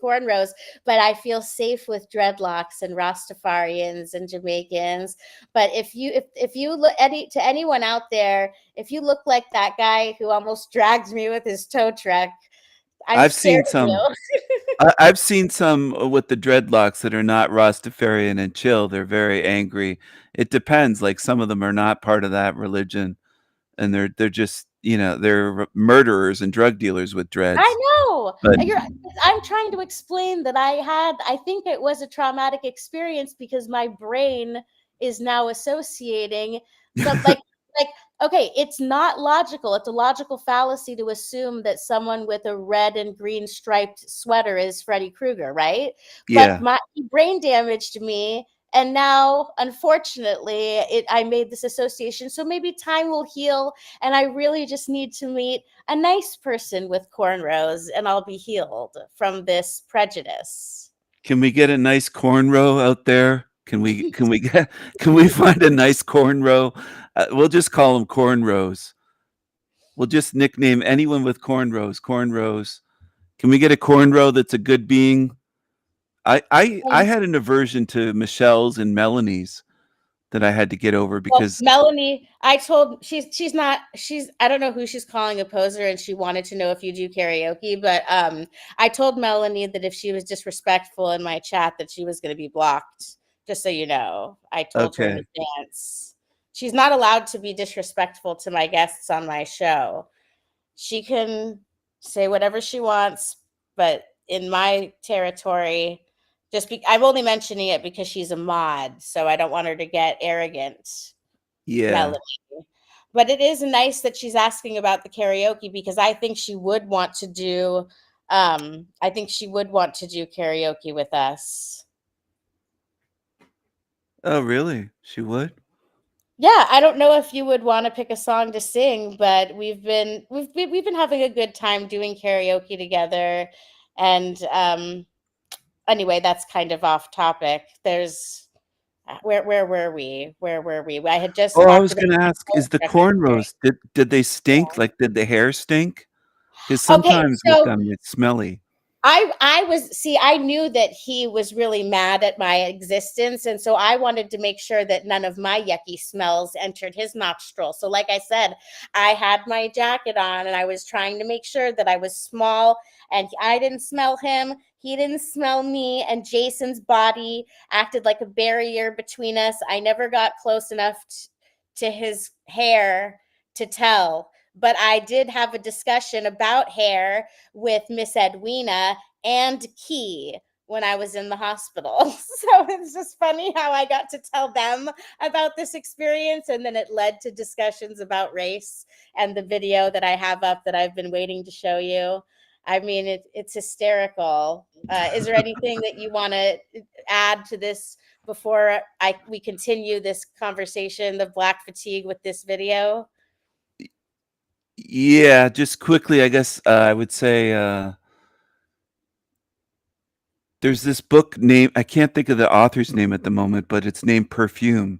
cornrows, but I feel safe with dreadlocks and Rastafarians and Jamaicans. But if you look to anyone out there, if you look like that guy who almost dragged me with his tow truck, I've seen some. I've seen some with the dreadlocks that are not Rastafarian and chill. They're very angry. It depends. Like some of them are not part of that religion, and they're just they're murderers and drug dealers with dreads. I know. But I'm trying to explain that I think it was a traumatic experience because my brain is now associating like okay, it's not logical. It's a logical fallacy to assume that someone with a red and green striped sweater is Freddy Krueger, right? Yeah. But he brain damaged me. And now, unfortunately, I made this association. So maybe time will heal. And I really just need to meet a nice person with cornrows and I'll be healed from this prejudice. Can we get a nice cornrow out there? Can we find a nice cornrow? We'll just call them cornrows. We'll just nickname anyone with cornrows. Can we get a cornrow that's a good being? I had an aversion to Michelle's and Melanie's that I had to get over Well, because Melanie, I told she's I don't know who she's calling a poser, and she wanted to know if you do karaoke, but I told Melanie that if she was disrespectful in my chat that she was going to be blocked. Just so you know, I told her in okay. advance. She's not allowed to be disrespectful to my guests on my show. She can say whatever she wants, but in my territory, I'm only mentioning it because she's a mod, so I don't want her to get arrogant. Yeah. Melanie. But it is nice that she's asking about the karaoke because I think she would want to do karaoke with us. Oh, really? She would? Yeah, I don't know if you would want to pick a song to sing, but we've been having a good time doing karaoke together. And anyway, that's kind of off topic. There's where were we? I had just Oh, I talked was about going to ask, is the cornrows, did they stink? Like, did the hair stink? Because Okay, sometimes with so them, it's smelly. I knew that he was really mad at my existence. And so I wanted to make sure that none of my yucky smells entered his nostril. So like I said, I had my jacket on and I was trying to make sure that I was small and I didn't smell him. He didn't smell me. And Jason's body acted like a barrier between us. I never got close enough to his hair to tell. But I did have a discussion about hair with Miss Edwina and Key when I was in the hospital. So it's just funny how I got to tell them about this experience. And then it led to discussions about race and the video that I have up that I've been waiting to show you. I mean, it's hysterical. Is there anything that you want to add to this before we continue this conversation of Black fatigue with this video? Yeah, just quickly, I guess I would say there's this book name, I can't think of the author's name at the moment, but it's named Perfume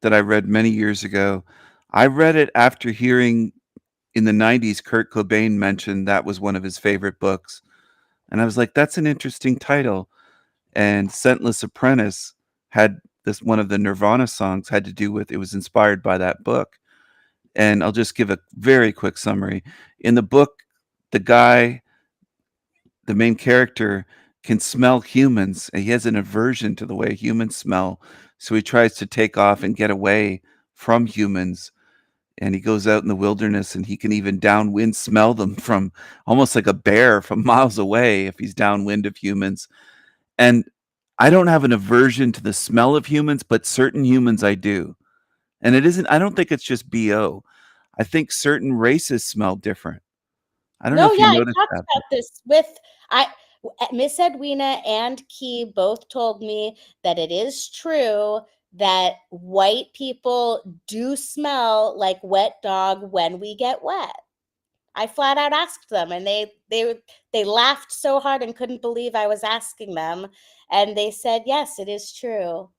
that I read many years ago. I read it after hearing in the 90s Kurt Cobain mention that was one of his favorite books. And I was like, that's an interesting title. And Scentless Apprentice had this, one of the Nirvana songs had to do with, it was inspired by that book. And I'll just give a very quick summary. In the book, the main character, can smell humans, and he has an aversion to the way humans smell. So he tries to take off and get away from humans. And he goes out in the wilderness and he can even downwind smell them from almost like a bear from miles away if he's downwind of humans. And I don't have an aversion to the smell of humans, but certain humans I do. And I don't think it's just BO. I think certain races smell different. I don't know if you noticed I talked that. about this with Miss Edwina and Key both told me that it is true that white people do smell like wet dog when we get wet. I flat out asked them, and they laughed so hard and couldn't believe I was asking them, and they said yes, it is true.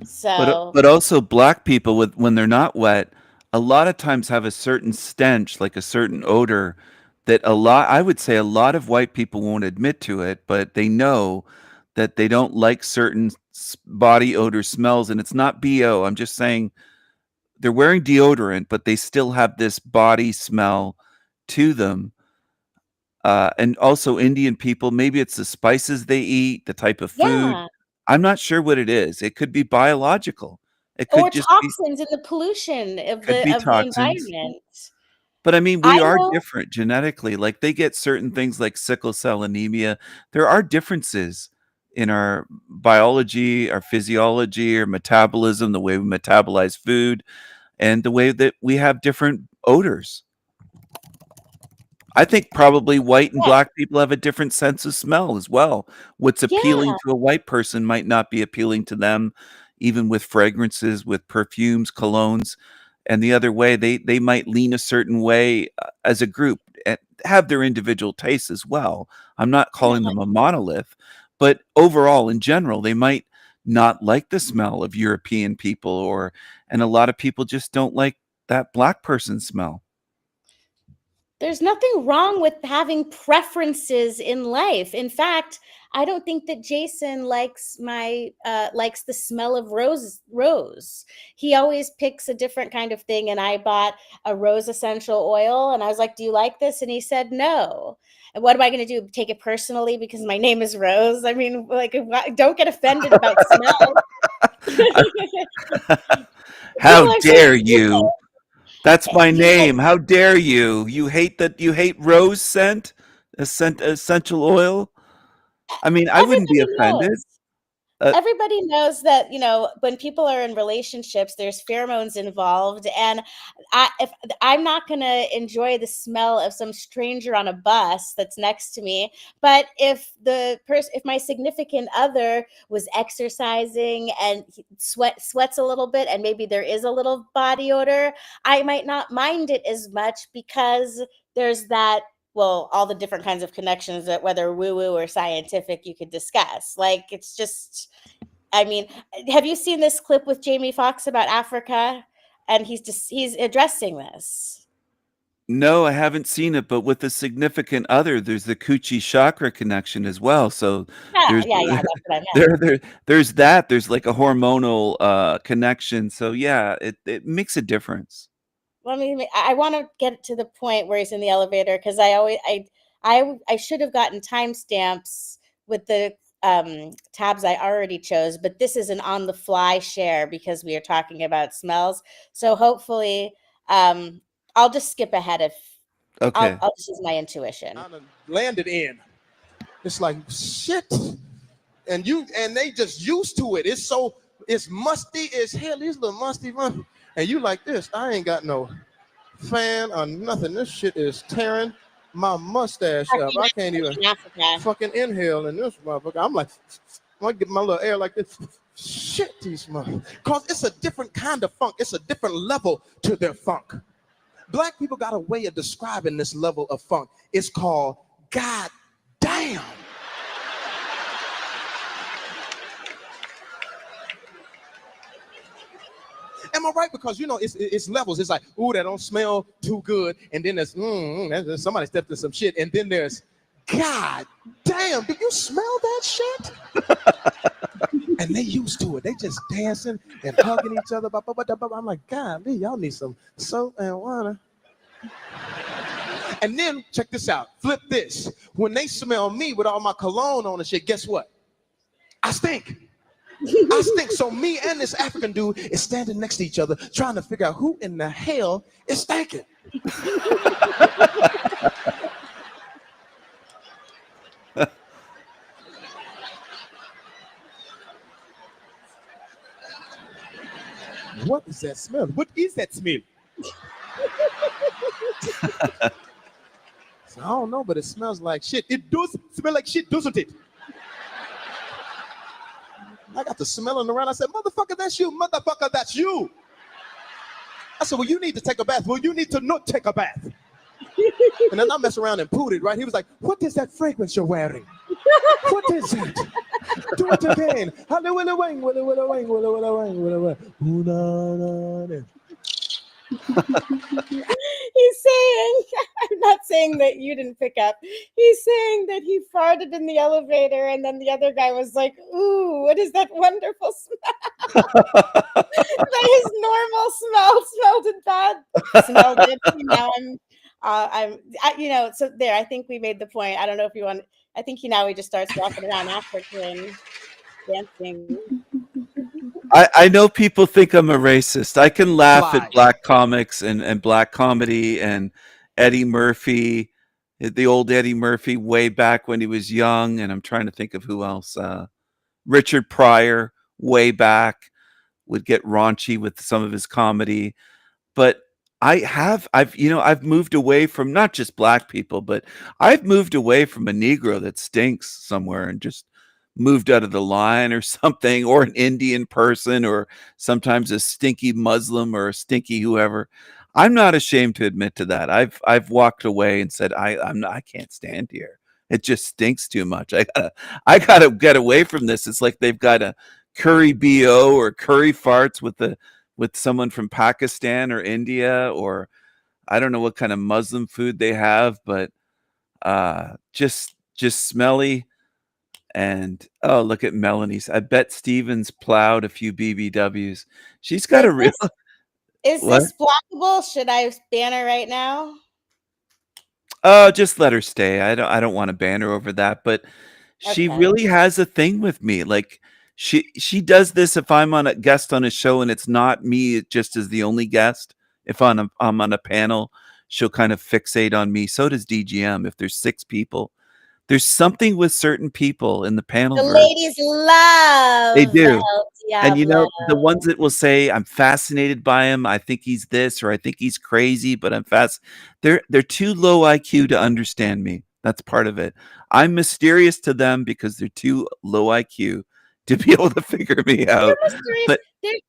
So, but also black people when they're not wet, a lot of times have a certain stench, like a certain odor that I would say a lot of white people won't admit to it, but they know that they don't like certain body odor smells, and it's not BO. I'm just saying they're wearing deodorant, but they still have this body smell to them. And also Indian people, maybe it's the spices they eat, the type of food. yeah. I'm not sure what it is. It could be biological. It could Or just toxins in the pollution of could be the toxins. environment. But I mean, we I are will- different genetically. Like they get certain things like sickle cell anemia. There are differences in our biology, our physiology, our metabolism, the way we metabolize food, and the way that we have different odors. I think probably white and Yeah. black people have a different sense of smell as well. What's appealing Yeah. to a white person might not be appealing to them, even with fragrances, with perfumes, colognes. And the other way, they might lean a certain way as a group and have their individual tastes as well. I'm not calling them a monolith, but overall, in general, they might not like the smell of European people, and a lot of people just don't like that black person smell. There's nothing wrong with having preferences in life. In fact, I don't think that Jason likes likes the smell of rose. He always picks a different kind of thing, and I bought a rose essential oil, and I was like, "Do you like this?" And he said, "No." And what am I going to do? Take it personally because my name is Rose? I mean, like, don't get offended about smell. How dare you? That's my name. How dare you? You hate rose scent, essential oil? I mean, I wouldn't be offended. Everybody knows that, when people are in relationships, there's pheromones involved. And if I'm not going to enjoy the smell of some stranger on a bus that's next to me, but if my significant other was exercising and sweats a little bit, and maybe there is a little body odor, I might not mind it as much because there's that, well, all the different kinds of connections that, whether woo-woo or scientific, you could discuss. Like, it's just, I mean, have you seen this clip with Jamie Foxx about Africa? And he's addressing this. No, I haven't seen it, but with a significant other, there's the coochie chakra connection as well. So Yeah, that's what I meant. there's that. There's like a hormonal connection. So yeah, it makes a difference. I want to get to the point where he's in the elevator, because I should have gotten timestamps with the tabs I already chose, but this is an on the fly share because we are talking about smells. So hopefully, I'll just skip ahead if Okay. I'll just use my intuition. Landed in. It's like shit, and they just used to it. It's musty as hell. These little musty ones. And you like this, I ain't got no fan or nothing. This shit is tearing my mustache up. I can't even fucking inhale in this motherfucker. I'm like, I want to get my little air like this. Shit, these motherfuckers. Because it's a different kind of funk. It's a different level to their funk. Black people got a way of describing this level of funk. It's called God damn. Am I right? Because it's levels. It's like, ooh, that don't smell too good, and then there's somebody stepped in some shit, and then there's, God damn, do you smell that shit? And they used to it. They just dancing and hugging each other. I'm like, God, y'all need some soap and water. And then check this out. Flip this. When they smell me with all my cologne on and shit, guess what? I stink. I stink. So me and this African dude is standing next to each other trying to figure out who in the hell is stinking. What is that smell? What is that smell? So I don't know, but it smells like shit. It does smell like shit, doesn't it? I got the smelling around. I said, motherfucker, that's you. Motherfucker, that's you. I said, well, you need to take a bath. Well, you need to not take a bath. And then I mess around and pooed it, right? He was like, what is that fragrance you're wearing? What is it? Do it again. He's saying, I'm not saying that you didn't pick up. He's saying that he farted in the elevator, and then the other guy was like, ooh, what is that wonderful smell? That his normal smelled it. Now so there, I think we made the point. I don't know if you want, I think he just starts walking around African dancing. I know people think I'm a racist. I can laugh at black comics and black comedy and Eddie Murphy, the old Eddie Murphy way back when he was young. And I'm trying to think of who else. Richard Pryor way back would get raunchy with some of his comedy. But I've moved away from not just black people, but I've moved away from a Negro that stinks somewhere and just moved out of the line or something, or an Indian person, or sometimes a stinky Muslim or a stinky whoever. I'm not ashamed to admit to that. I've walked away and said, I can't stand here. It just stinks too much. I gotta get away from this. It's like they've got a curry BO or curry farts with someone from Pakistan or India, or I don't know what kind of Muslim food they have, but just smelly. And oh, look at Melanie's. I bet Stevens plowed a few BBWs. She's got a real. Is What? this blockable? Should I ban her right now? Oh, just let her stay. I don't want to ban her over that, but she Okay. really has a thing with me. Like she does this if I'm on a guest on a show and it's not me just as the only guest. If I'm on a panel, she'll kind of fixate on me. So does DGM. If there's 6 people, there's something with certain people in the panel. The ladies love. They do. the And you know, the Diablo. ones that will say, I'm fascinated by him, I think he's this, or I think he's crazy, but I'm fast. They're too low IQ to understand me. That's part of it. I'm mysterious to them because they're too low IQ to be able to figure me You're out. mysterious. But There's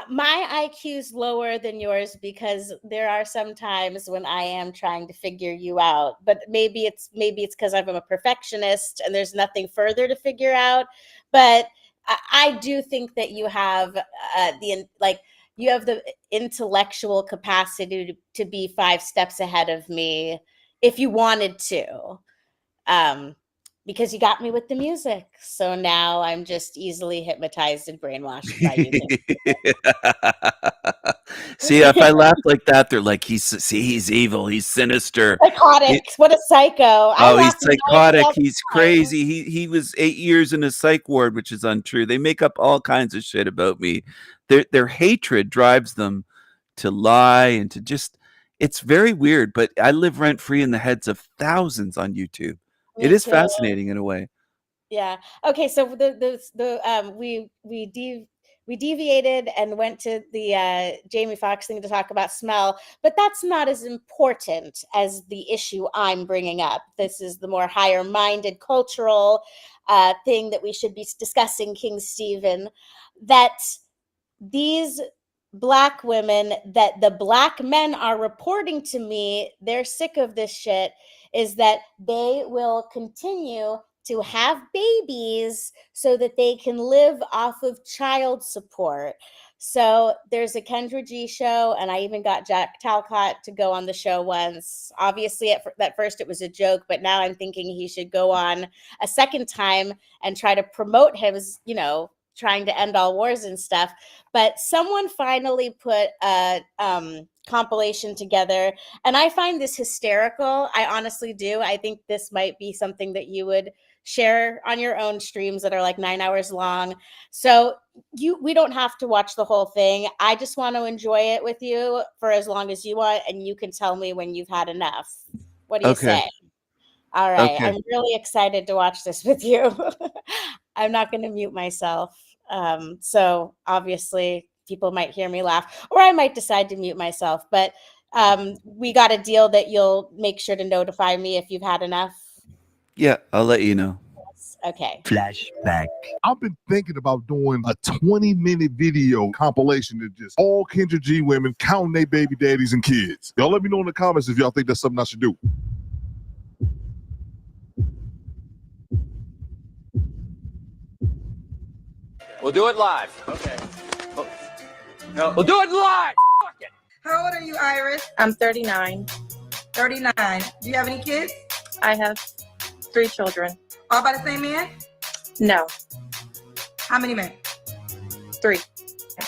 my IQ's lower than yours because there are some times when I am trying to figure you out. But maybe it's because I'm a perfectionist and there's nothing further to figure out. But I do think that you have you have the intellectual capacity to be 5 steps ahead of me if you wanted to. Because you got me with the music. So now I'm just easily hypnotized and brainwashed by you. see, if I laugh like that, they're like, he's evil, he's sinister. Psychotic. What a psycho. I Oh, he's laugh at Nigel psychotic. all the He's time. crazy. He was 8 years in a psych ward, which is untrue. They make up all kinds of shit about me. Their hatred drives them to lie and to just. It's very weird, but I live rent free in the heads of thousands on YouTube. Me It is too. fascinating in a way. Yeah. Okay. So we deviated and went to the Jamie Foxx thing to talk about smell, but that's not as important as the issue I'm bringing up. This is the more higher-minded cultural thing that we should be discussing, King Stephen. That these Black women that the Black men are reporting to me, they're sick of this shit, is that they will continue to have babies so that they can live off of child support. So there's a Kendra G show, and I even got Jack Talcott to go on the show once. Obviously, at first it was a joke, but now I'm thinking he should go on a second time and try to promote him as, trying to end all wars and stuff. But someone finally put a compilation together, and I find this hysterical. I honestly do. I think this might be something that you would share on your own streams that are like 9 hours long. So we don't have to watch the whole thing. I just want to enjoy it with you for as long as you want, and you can tell me when you've had enough. What do you Okay. say? All right. Okay. I'm really excited to watch this with you. I'm not going to mute myself. So obviously people might hear me laugh, or I might decide to mute myself, but we got a deal that you'll make sure to notify me if you've had enough. Yeah, I'll let you know. Okay. Flashback. I've been thinking about doing a 20-minute video compilation of just all Kendra G women counting their baby daddies and kids. Y'all let me know in the comments if y'all think that's something I should do. We'll do it live. Okay. No. We'll do it live. Fuck it. How old are you, Iris? I'm 39. 39. Do you have any kids? I have 3 children. All by the same man? No, How many men? 3.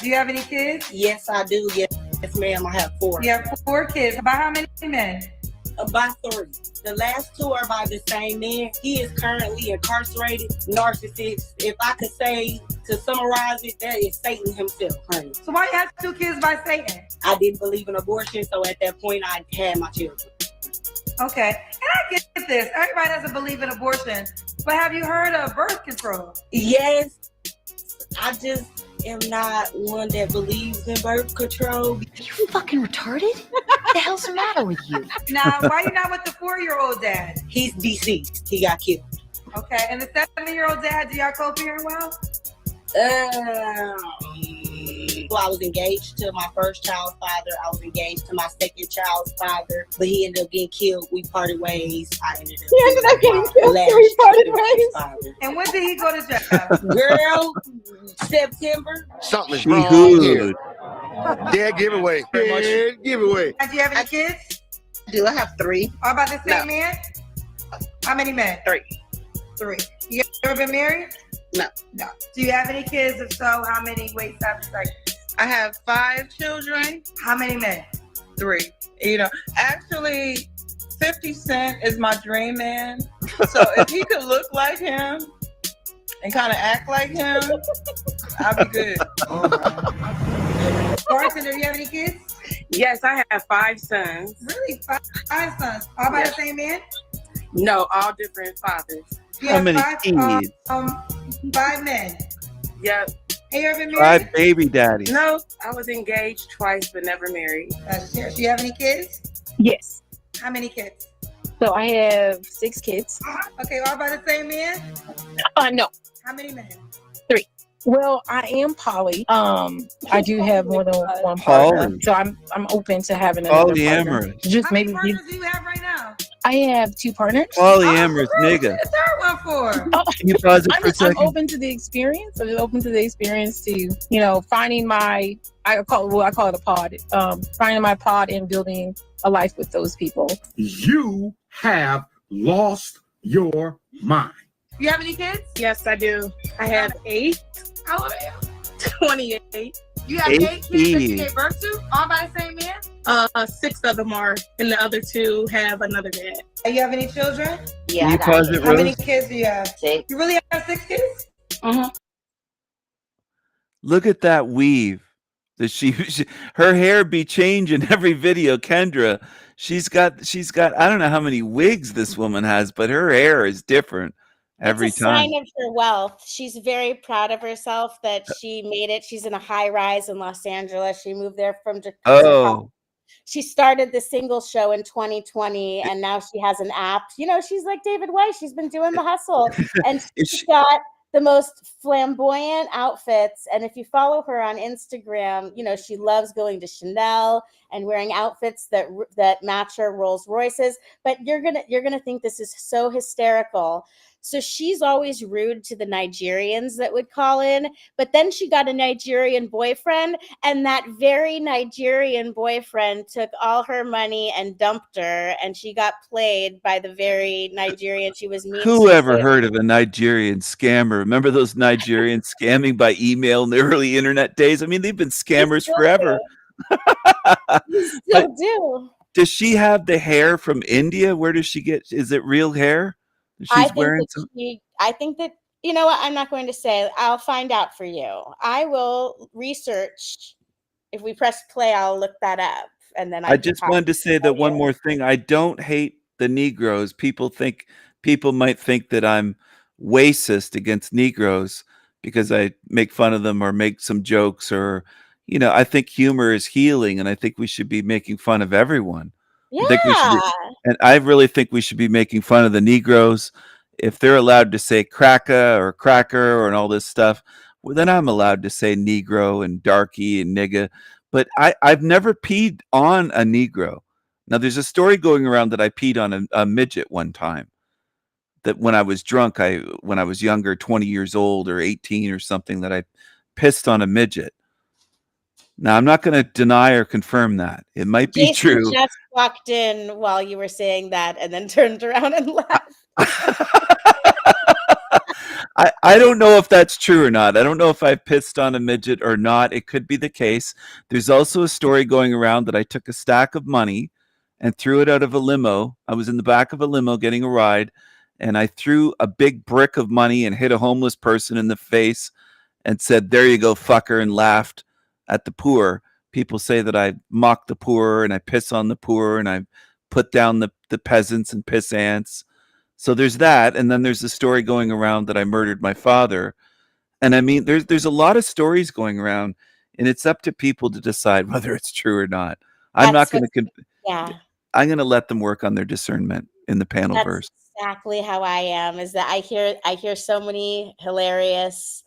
Do you have any kids? Yes, I do. Yes, ma'am. I have 4. You have 4 kids. By how many men? By 3. The last 2 are by the same man. He is currently incarcerated, narcissist. If I could say, to summarize it, that is Satan himself, honey. So why you have 2 kids by Satan? I didn't believe in abortion, so at that point, I had my children. Okay. And I get this. Everybody doesn't believe in abortion. But have you heard of birth control? Yes, I just am not one that believes in birth control. Are you fucking retarded? What the hell's the matter with you? Now, why you not with the 4-year-old dad? He's deceased. He got killed. Okay. And the 7-year-old dad, do y'all co-parent well? people. I was engaged to my first child's father. I was engaged to my second child's father, but he ended up getting killed. We parted ways. I ended up getting killed. So we parted ways. And when did he go to jail? Girl, September. Something is She wrong here. hooed. Dead giveaway. Dead giveaway. Do you have any kids? Do I have 3? All about the same man? How many men? 3. 3. You ever been married? No. No. Do you have any kids? If so, how many? Wait, stop a second. I have 5 children, How many men? 3. You know, actually, 50 Cent is my dream man. So if he could look like him and kind of act like him, I'd be good. Bartender, do you have any kids? Yes, I have 5 sons. Really? 5 sons. All by the same man? No, all different fathers. You How have many 5, kids? 5 men. Yep. Have you ever been married? 5 baby daddies. No, I was engaged twice but never married. That's serious. Do you have any kids? Yes. How many kids? So I have 6 kids. Okay, all by the same man? No. How many men? 3. Well, I am poly. I do have more than one partner, Poly. so I'm open to having another partner. Polyamorous. Just How many maybe partners do you have right now? I have 2 partners. Polyamorous What's nigga. the third one for? Oh, Can you pause it for a I'm second? open to the experience. I'm open to the experience to, you know, finding my, I call it a pod. Finding my pod and building a life with those people. You have lost your mind. You have any kids? Yes, I do. I have 8. How old are you? 28. You have 8 kids that you gave birth to? All by the same man? 6 of them are, and the other 2 have another dad. Do you have any children? Can you pause it, How many Rose? kids do you have? 6. You really have 6 kids? Look at that weave. That she her hair be changing every video. Kendra, she's got I don't know how many wigs this woman has, but her hair is different every It's a time. sign of her wealth. She's very proud of herself that she made it. She's in a high rise in Los Angeles. She moved there from Jakarta. Oh, She started the single show in 2020 and now she has an app. You know, she's like David Weiss. She's been doing the hustle and Is she's she- got the most flamboyant outfits. And if you follow her on Instagram, you know, she loves going to Chanel and wearing outfits that match her Rolls Royces. But you're going to think this is so hysterical. So she's always rude to the Nigerians that would call in, but then she got a Nigerian boyfriend, and that very Nigerian boyfriend took all her money and dumped her, and she got played by the very Nigerian she was mean who to. ever So heard of a Nigerian scammer? Remember those Nigerians scamming by email in the early internet days? I mean, they've been scammers still forever. you still But do. does she have the hair from India? Where does she get? Is it real hair? She's wearing some. I think that, you know what, I'm not going to say. I'll find out for you. I will research. If we press play, I'll look that up, and then I just wanted to say that one more thing. I don't hate the Negroes. People might think that I'm racist against Negroes because I make fun of them or make some jokes, or, you know, I think humor is healing, and I think we should be making fun of everyone. Yeah. And I really think we should be making fun of the Negroes. If they're allowed to say cracker and all this stuff, well, then I'm allowed to say Negro and darky and nigga. But I've never peed on a Negro. Now, there's a story going around that I peed on a midget one time. That when I was drunk, when I was younger, 20 years old or 18 or something, that I pissed on a midget. Now, I'm not going to deny or confirm that. It might be Jason true. just walked in while you were saying that and then turned around and left. I don't know if that's true or not. I don't know if I pissed on a midget or not. It could be the case. There's also a story going around that I took a stack of money and threw it out of a limo. I was in the back of a limo getting a ride, and I threw a big brick of money and hit a homeless person in the face and said, "There you go, fucker," and laughed at the poor. People say that I mock the poor and I piss on the poor and I put down the peasants and piss ants. So there's that, and then there's the story going around that I murdered my father. And I mean, there's a lot of stories going around, and it's up to people to decide whether it's true or not. I'm not going to. Yeah. I'm going to let them work on their discernment in the panel That's verse. exactly how I am. Is that I hear so many hilarious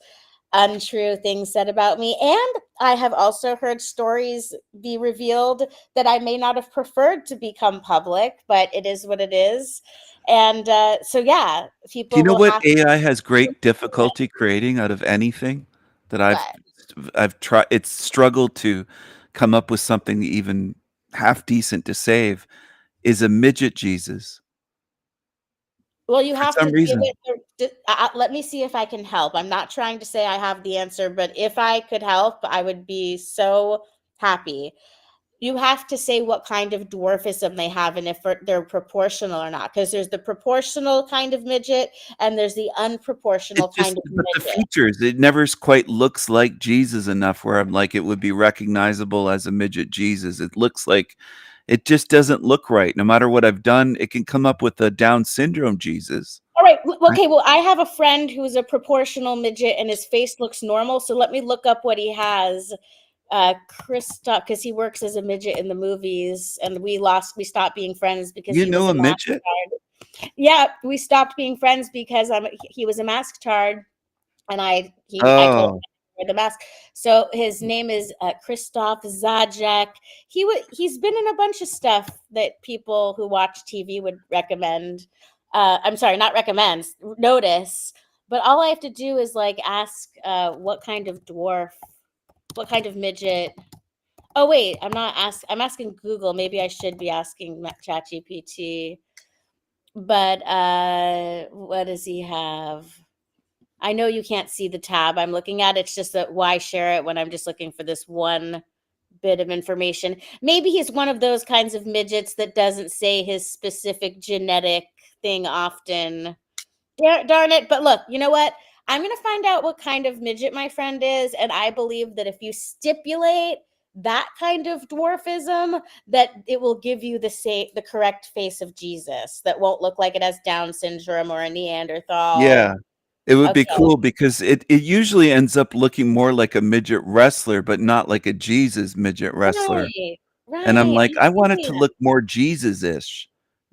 untrue things said about me. And I have also heard stories be revealed that I may not have preferred to become public, but it is what it is. And so, yeah, Do people you know will what have AI has great difficulty creating out of anything that I've tried? It's struggled to come up with something even half decent to save. Is a midget Jesus Well, you for have some to give reason? it. Let me see if I can help. I'm not trying to say I have the answer, but if I could help, I would be so happy. You have to say what kind of dwarfism they have and if they're proportional or not, because there's the proportional kind of midget and there's the unproportional It just, kind of but the midget. features, it never quite looks like Jesus enough where I'm like, it would be recognizable as a midget Jesus. It looks like it just doesn't look right. No matter what I've done, it can come up with a Down syndrome Jesus. All right. Okay. Well, I have a friend who's a proportional midget and his face looks normal. So let me look up what he has. Christoph, because he works as a midget in the movies, and we stopped being friends because You he was know a a midget? masked. Yeah, we stopped being friends because he was a masked tard, and I told him Oh, to wear the mask. So his name is Christoph Zajac. He's been in a bunch of stuff that people who watch TV would recommend. I'm sorry, not recommend, notice. But all I have to do is like ask what kind of dwarf, what kind of midget. Oh wait, I'm asking Google. Maybe I should be asking ChatGPT. But what does he have? I know you can't see the tab I'm looking at. It's just that why share it when I'm just looking for this one bit of information. Maybe he's one of those kinds of midgets that doesn't say his specific genetic thing often. Darn it. But look, you know what? I'm going to find out what kind of midget my friend is. And I believe that if you stipulate that kind of dwarfism, that it will give you the correct face of Jesus that won't look like it has Down syndrome or a Neanderthal. yeah. It would be Okay. cool because it usually ends up looking more like a midget wrestler, but not like a Jesus midget wrestler. Right. And I'm Right. like, I want it Right. to look more Jesus-ish,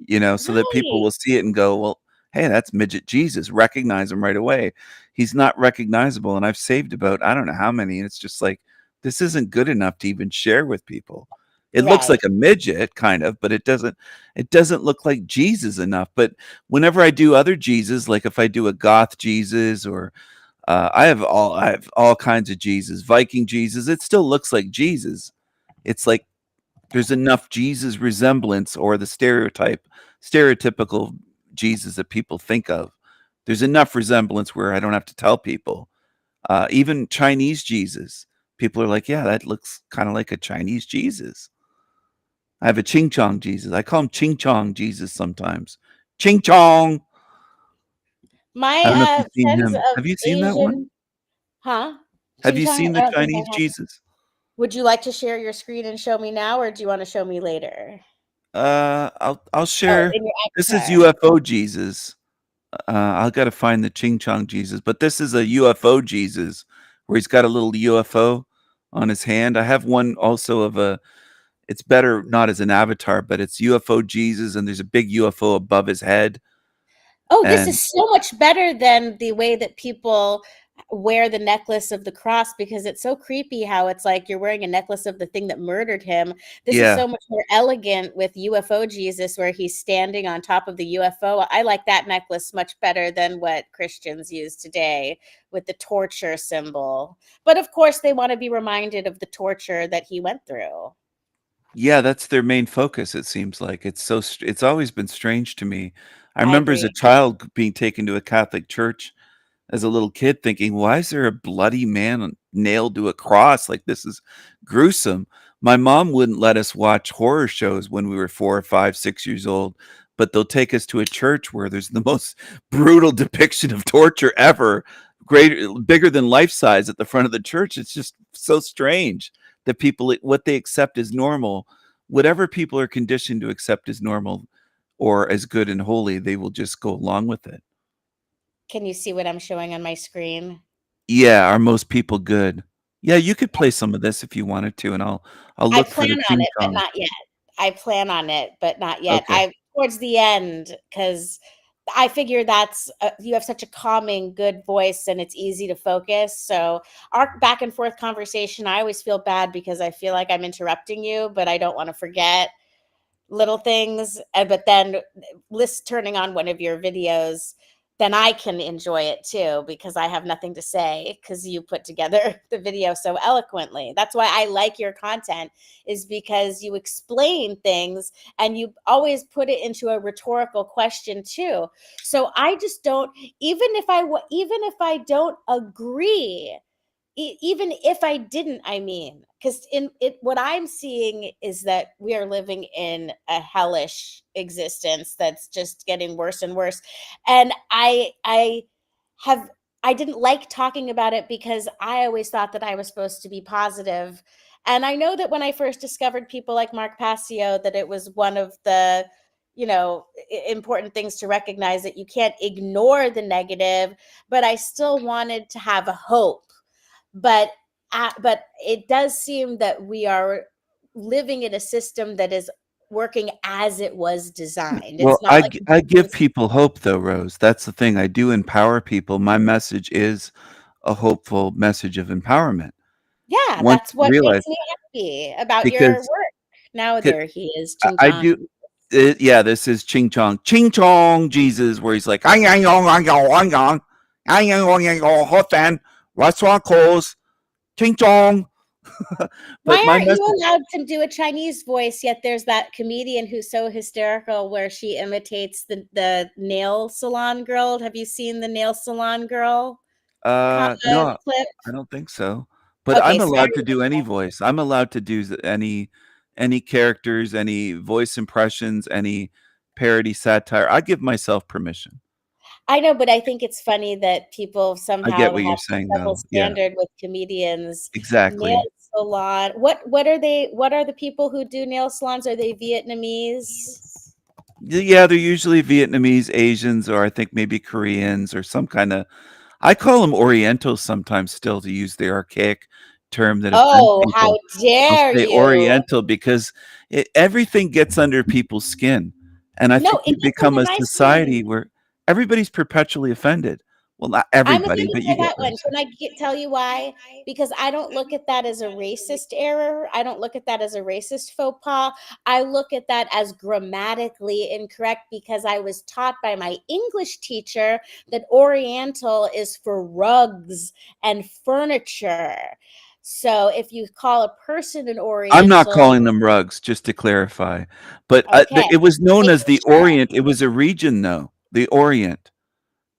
so that people Right. will see it and go, well, hey, that's midget Jesus. Recognize him right away. He's not recognizable. And I've saved about, I don't know how many. And it's just like, this isn't good enough to even share with people. It looks Right. like a midget kind of, but it doesn't look like Jesus enough. But whenever I do other Jesus, like if I do a goth Jesus or I have all kinds of Jesus, Viking Jesus, it still looks like Jesus. It's like there's enough Jesus resemblance or the stereotypical Jesus that people think of. There's enough resemblance where I don't have to tell people. Even Chinese Jesus, people are like, yeah, that looks kind of like a Chinese Jesus. I have a Ching Chong Jesus. I call him Ching Chong Jesus sometimes. Ching Chong. I don't know if My you've seen friends him. of Have you seen that one? Asian, huh? Have you Ching-chong? seen I the don't think Chinese I have. Jesus? Would you like to share your screen and show me now, or do you want to show me later? I'll Oh, share. in your This is avatar. UFO Jesus. I've got to find the Ching Chong Jesus, but this is a UFO Jesus where he's got a little UFO on his hand. I have one also of it's better not as an avatar, but it's UFO Jesus, and there's a big UFO above his head. Oh, this And is so much better than the way that people wear the necklace of the cross, because it's so creepy how it's like you're wearing a necklace of the thing that murdered him. This is yeah, so much more elegant with UFO Jesus, where he's standing on top of the UFO. I like that necklace much better than what Christians use today with the torture symbol. But of course, they want to be reminded of the torture that he went through. yeah, that's their main focus. It seems like it's always been strange to me. I I remember as a agree. child being taken to a Catholic church as a little kid thinking, why is there a bloody man nailed to a cross? Like, this is gruesome. My mom wouldn't let us watch horror shows when we were 4 or 5, 6 years old, but they'll take us to a church where there's the most brutal depiction of torture ever, bigger than life size at the front of the church. It's just so strange that people, what they accept as normal, whatever people are conditioned to accept as normal or as good and holy, they will just go along with it. Can you see what I'm showing on my screen? Yeah, are most people good? Yeah, you could play some of this if you wanted to, and I'll I look for plan the on Ching it, but Chong. not yet. I plan on it, but not yet. Okay. Towards the end, because I figure that's you have such a calming, good voice, and it's easy to focus. So our back and forth conversation, I always feel bad because I feel like I'm interrupting you, but I don't want to forget little things. But then turning on one of your videos, then I can enjoy it too, because I have nothing to say because you put together the video so eloquently. That's why I like your content, is because you explain things and you always put it into a rhetorical question too. So I just don't, even if I don't agree, even if I didn't, I mean, because what I'm seeing is that we are living in a hellish existence that's just getting worse and worse. And I didn't like talking about it because I always thought that I was supposed to be positive. And I know that when I first discovered people like Mark Passio, that it was one of the, important things to recognize, that you can't ignore the negative, but I still wanted to have a hope. But it does seem that we are living in a system that is working as it was designed. Well, It's not like I give people hope, though, Rose. That's the thing. I do empower people. My message is a hopeful message of empowerment. yeah, Once that's you what realize, makes me happy about your because work. Now c- there he is, Ching I Chong. do. Yeah, this is Ching Chong Jesus, where he's like, hot fan, restaurant closed, Ching Chong. Why But my aren't you message, allowed to do a Chinese voice? Yet there's that comedian who's so hysterical where she imitates the nail salon girl. Have you seen the nail salon girl no, clip? I don't think so. But Okay, I'm sorry. allowed to do any voice. I'm allowed to do any characters, any voice impressions, any parody satire. I give myself permission. I know, but I think it's funny that people I get somehow what have you're a saying, double though. Yeah, standard with comedians. Nail exactly. salon. What are they? What are the people who do nail salons? Are they Vietnamese? Yeah, they're usually Vietnamese, Asians, or I think maybe Koreans or some kind of. I call them Orientals sometimes still, to use the archaic term that offends Oh, how people. I'll dare say you! Oriental because everything gets under people's skin. And I No, think it we've gets under become a my society skin. where everybody's perpetually offended. Well, not I'm everybody, offended but by you get that what I'm one. saying. Can I tell you why? Because I don't look at that as a racist error. I don't look at that as a racist faux pas. I look at that as grammatically incorrect because I was taught by my English teacher that Oriental is for rugs and furniture. So if you call a person an I'm not Oriental, calling them rugs, just to clarify. But okay, it was known as making the sure. Orient. It was a region, though, the Orient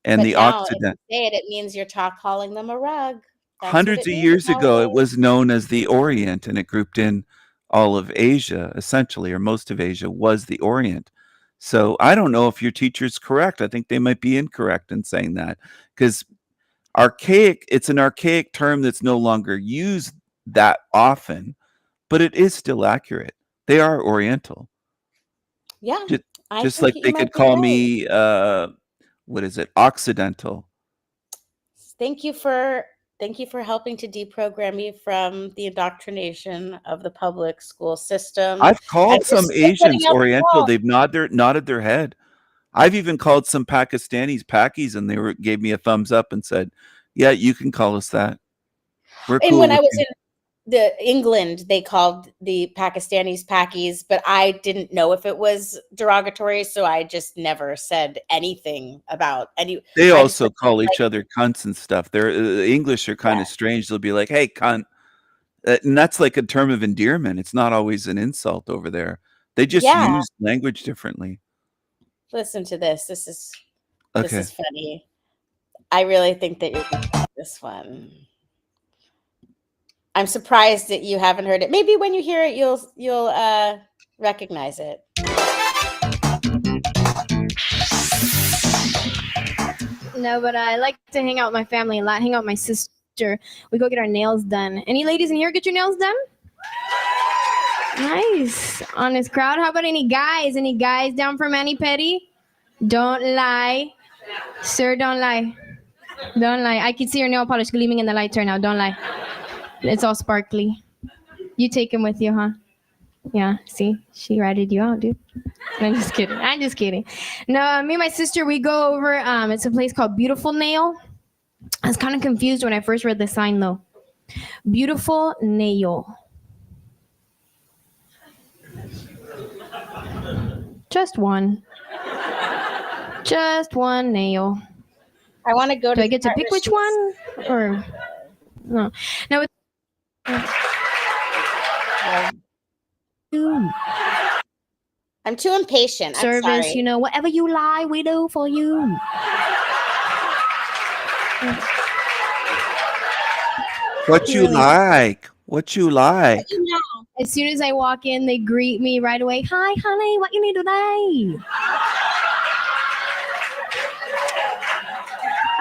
and But the now, if Occident. you say it, it means you're calling them a rug. That's what Hundreds it of means years ago, it nowadays. was known as the Orient, and it grouped in all of Asia, essentially, or most of Asia was the Orient. So I don't know if your teacher's correct. I think they might be incorrect in saying that because it's an archaic term that's no longer used that often, but it is still accurate. They are Oriental. Yeah, Just, I just think like you they might could be call right. me, what is it, Occidental. Thank you for helping to deprogram me from the indoctrination of the public school system. I've And called we're some still putting Asians out the Oriental. wall. They've nodded their head. I've even called some Pakistanis Pakis, and they gave me a thumbs up and said, "Yeah, you can call us that. We're And cool when with I was you." in England, they called the Pakistanis Pakis, but I didn't know if it was derogatory, so I just never said anything about any. They I just also said call like, each other cunts and stuff. They're English are kind yeah, of strange. They'll be like, "Hey, cunt," and that's like a term of endearment. It's not always an insult over there. They just yeah. use language differently. Listen to this. This Okay. is funny. I really think that you're gonna like this one. I'm surprised that you haven't heard it. Maybe when you hear it, you'll recognize it. No, but I like to hang out with my family a lot. Hang out with my sister. We go get our nails done. Any ladies in here get your nails done? Nice. Honest crowd. How about any guys? Any guys down for mani pedi? Don't lie. Sir, don't lie. Don't lie. I can see your nail polish gleaming in the light right now. Don't lie. It's all sparkly. You take him with you, huh? Yeah, see, she ratted you out, dude. I'm just kidding. I'm just kidding. No, me and my sister, we go over. It's a place called Beautiful Nail. I was kind of confused when I first read the sign, though. Beautiful Nail. Just one. Just one nail. I want to go to. Do I get to pick which one, or no? No. I'm too impatient. I'm Service, sorry. you know, whatever you lie, we do for you. What you like? What you like? As soon as I walk in, they greet me right away. Hi, honey, what you need today?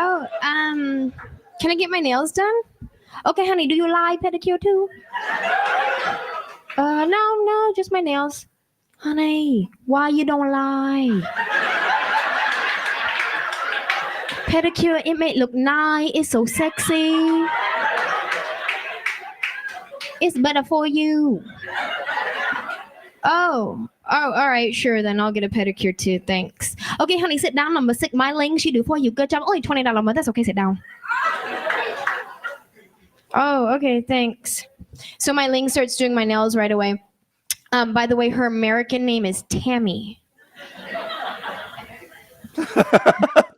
Oh, can I get my nails done? Okay, honey, do you lie pedicure too? No, just my nails. Honey, why you don't lie? Pedicure, it may look nice. It's so sexy. It's better for you. Oh, all right, sure. Then I'll get a pedicure too. Thanks. Okay, honey, sit down. I'm gonna stick my ling. She do for you. Good job. Only $20 a month. That's okay. Sit down. Oh, okay. Thanks. So my ling starts doing my nails right away. By the way, her American name is Tammy.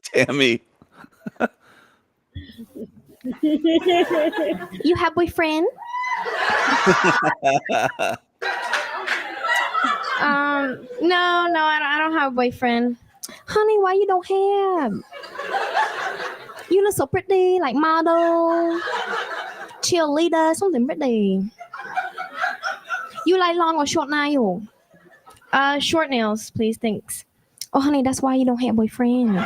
Tammy. You have boyfriend? No, I don't have a boyfriend. Honey, why you don't have? You look so pretty, like model, cheerleader, something pretty. You like long or short nail? Short nails, please, thanks. Oh, honey, that's why you don't have a boyfriend.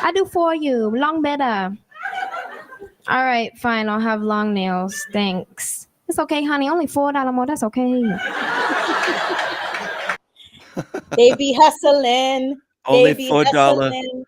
I do for you, long better. All right, fine, I'll have long nails, thanks. It's okay, honey, only $4 more, that's okay. They be hustling. Only They be $4. hustling.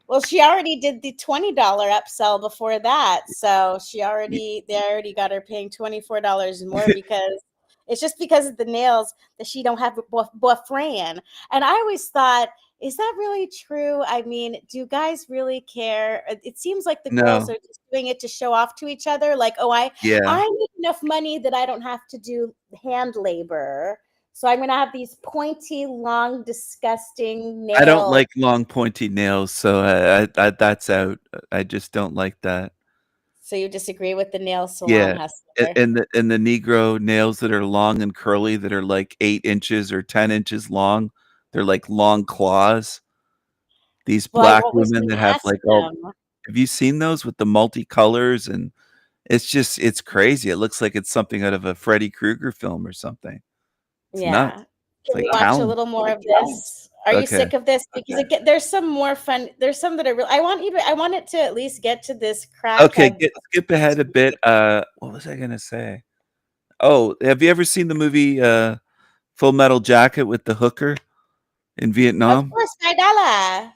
Well, she already did the $20 upsell before that, so they already got her paying $24 more because it's just because of the nails that she don't have a boyfriend. And I always thought, is that really true? I mean, do guys really care? It seems like the girls No. are just doing it to show off to each other. Like, oh, I make enough money that I don't have to do hand labor. So I'm going to have these pointy, long, disgusting nails. I don't like long, pointy nails, so I that's out. I just don't like that. So you disagree with the nail salon Yeah, hustler? and the Negro nails that are long and curly that are like 8 inches or 10 inches long. They're like long claws. These black Well, I was women that gonna have ask like all. them. Have you seen those with the multicolors? And it's crazy. It looks like it's something out of a Freddy Krueger film or something. It's nuts. Yeah. It's Can we like watch a talent. little more of this? Are you Okay. sick of this? Because there's some more fun. There's some that are real. I want it to at least get to this crack. Okay, of- skip ahead a bit. What was I gonna say? Oh, have you ever seen the movie Full Metal Jacket with the hooker in Of Vietnam? course, $5.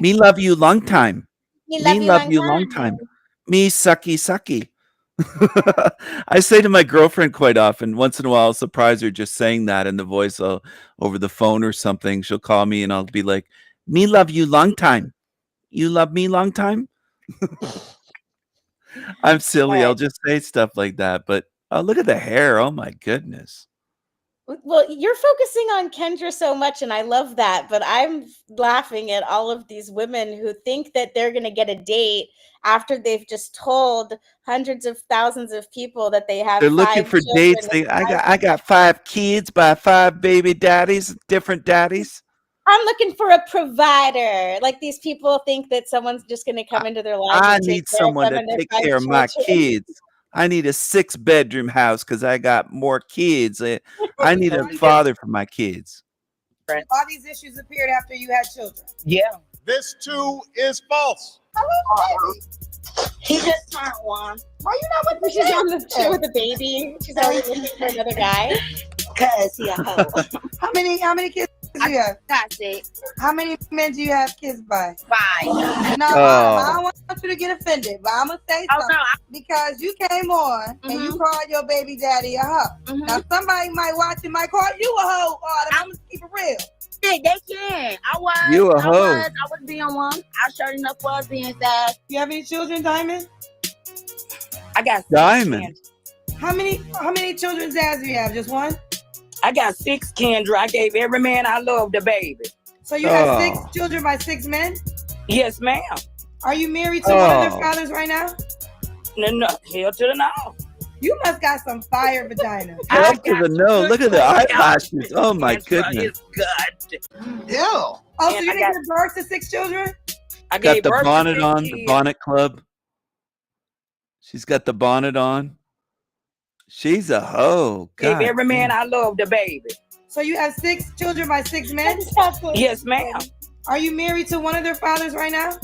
Me love you long time. Me love you long time. Me sucky sucky. I say to my girlfriend quite often, once in a while, I'll surprise her just saying that in the voice over the phone or something. She'll call me and I'll be like, me love you long time. You love me long time? I'm silly. I'll just say stuff like that. But look at the hair. Oh my goodness. Well, you're focusing on Kendra so much, and I love that. But I'm laughing at all of these women who think that they're going to get a date after they've just told hundreds of thousands of people that they have. They're looking 5 for children dates. and I got 5 kids by 5 baby daddies, different daddies. I'm looking for a provider. Like these people think that someone's just going to come into their life. I and take need care of someone them to and their take 5 care of my children. kids. I need a 6-bedroom house because I got more kids. I need a father for my kids. All these issues appeared after you had children. Yeah. This too is false. He just turned one. Why you not with? She's on the show with a baby. She's already looking for another guy. Cause he a hoe. How many kids? Do you have? Got 6. How many men do you have kids by? 5. No, I don't want you to get offended, but I'm gonna say Oh, something no, because you came on and you called your baby daddy a hoe. Now somebody might watch it, might call you a hoe. I'm gonna keep it real. Shit, they can. I was. You a hoe. I was being one. I sure enough was being sad. You have any children, Diamond? I got 6 Diamond. Kendra. How many children's dads do you have? Just one? I got 6, Kendra. I gave every man I loved a baby. So you have Oh. 6 children by 6 men? Yes, ma'am. Are you married to one of their Oh. fathers right now? No, hell to the no. You must got some fire vagina. Hell to the no. Look at the eyelashes. Oh my goodness. It's good. Ew. Oh, so And you I didn't got- give birth to 6 children? I Got gave the birth to bonnet 6 on, the kids. bonnet club. She's got the bonnet on. She's a hoe. Gave God every man damn. I loved a baby. So you have 6 children by 6 men? Yes, ma'am. Are you married to one of their fathers right now?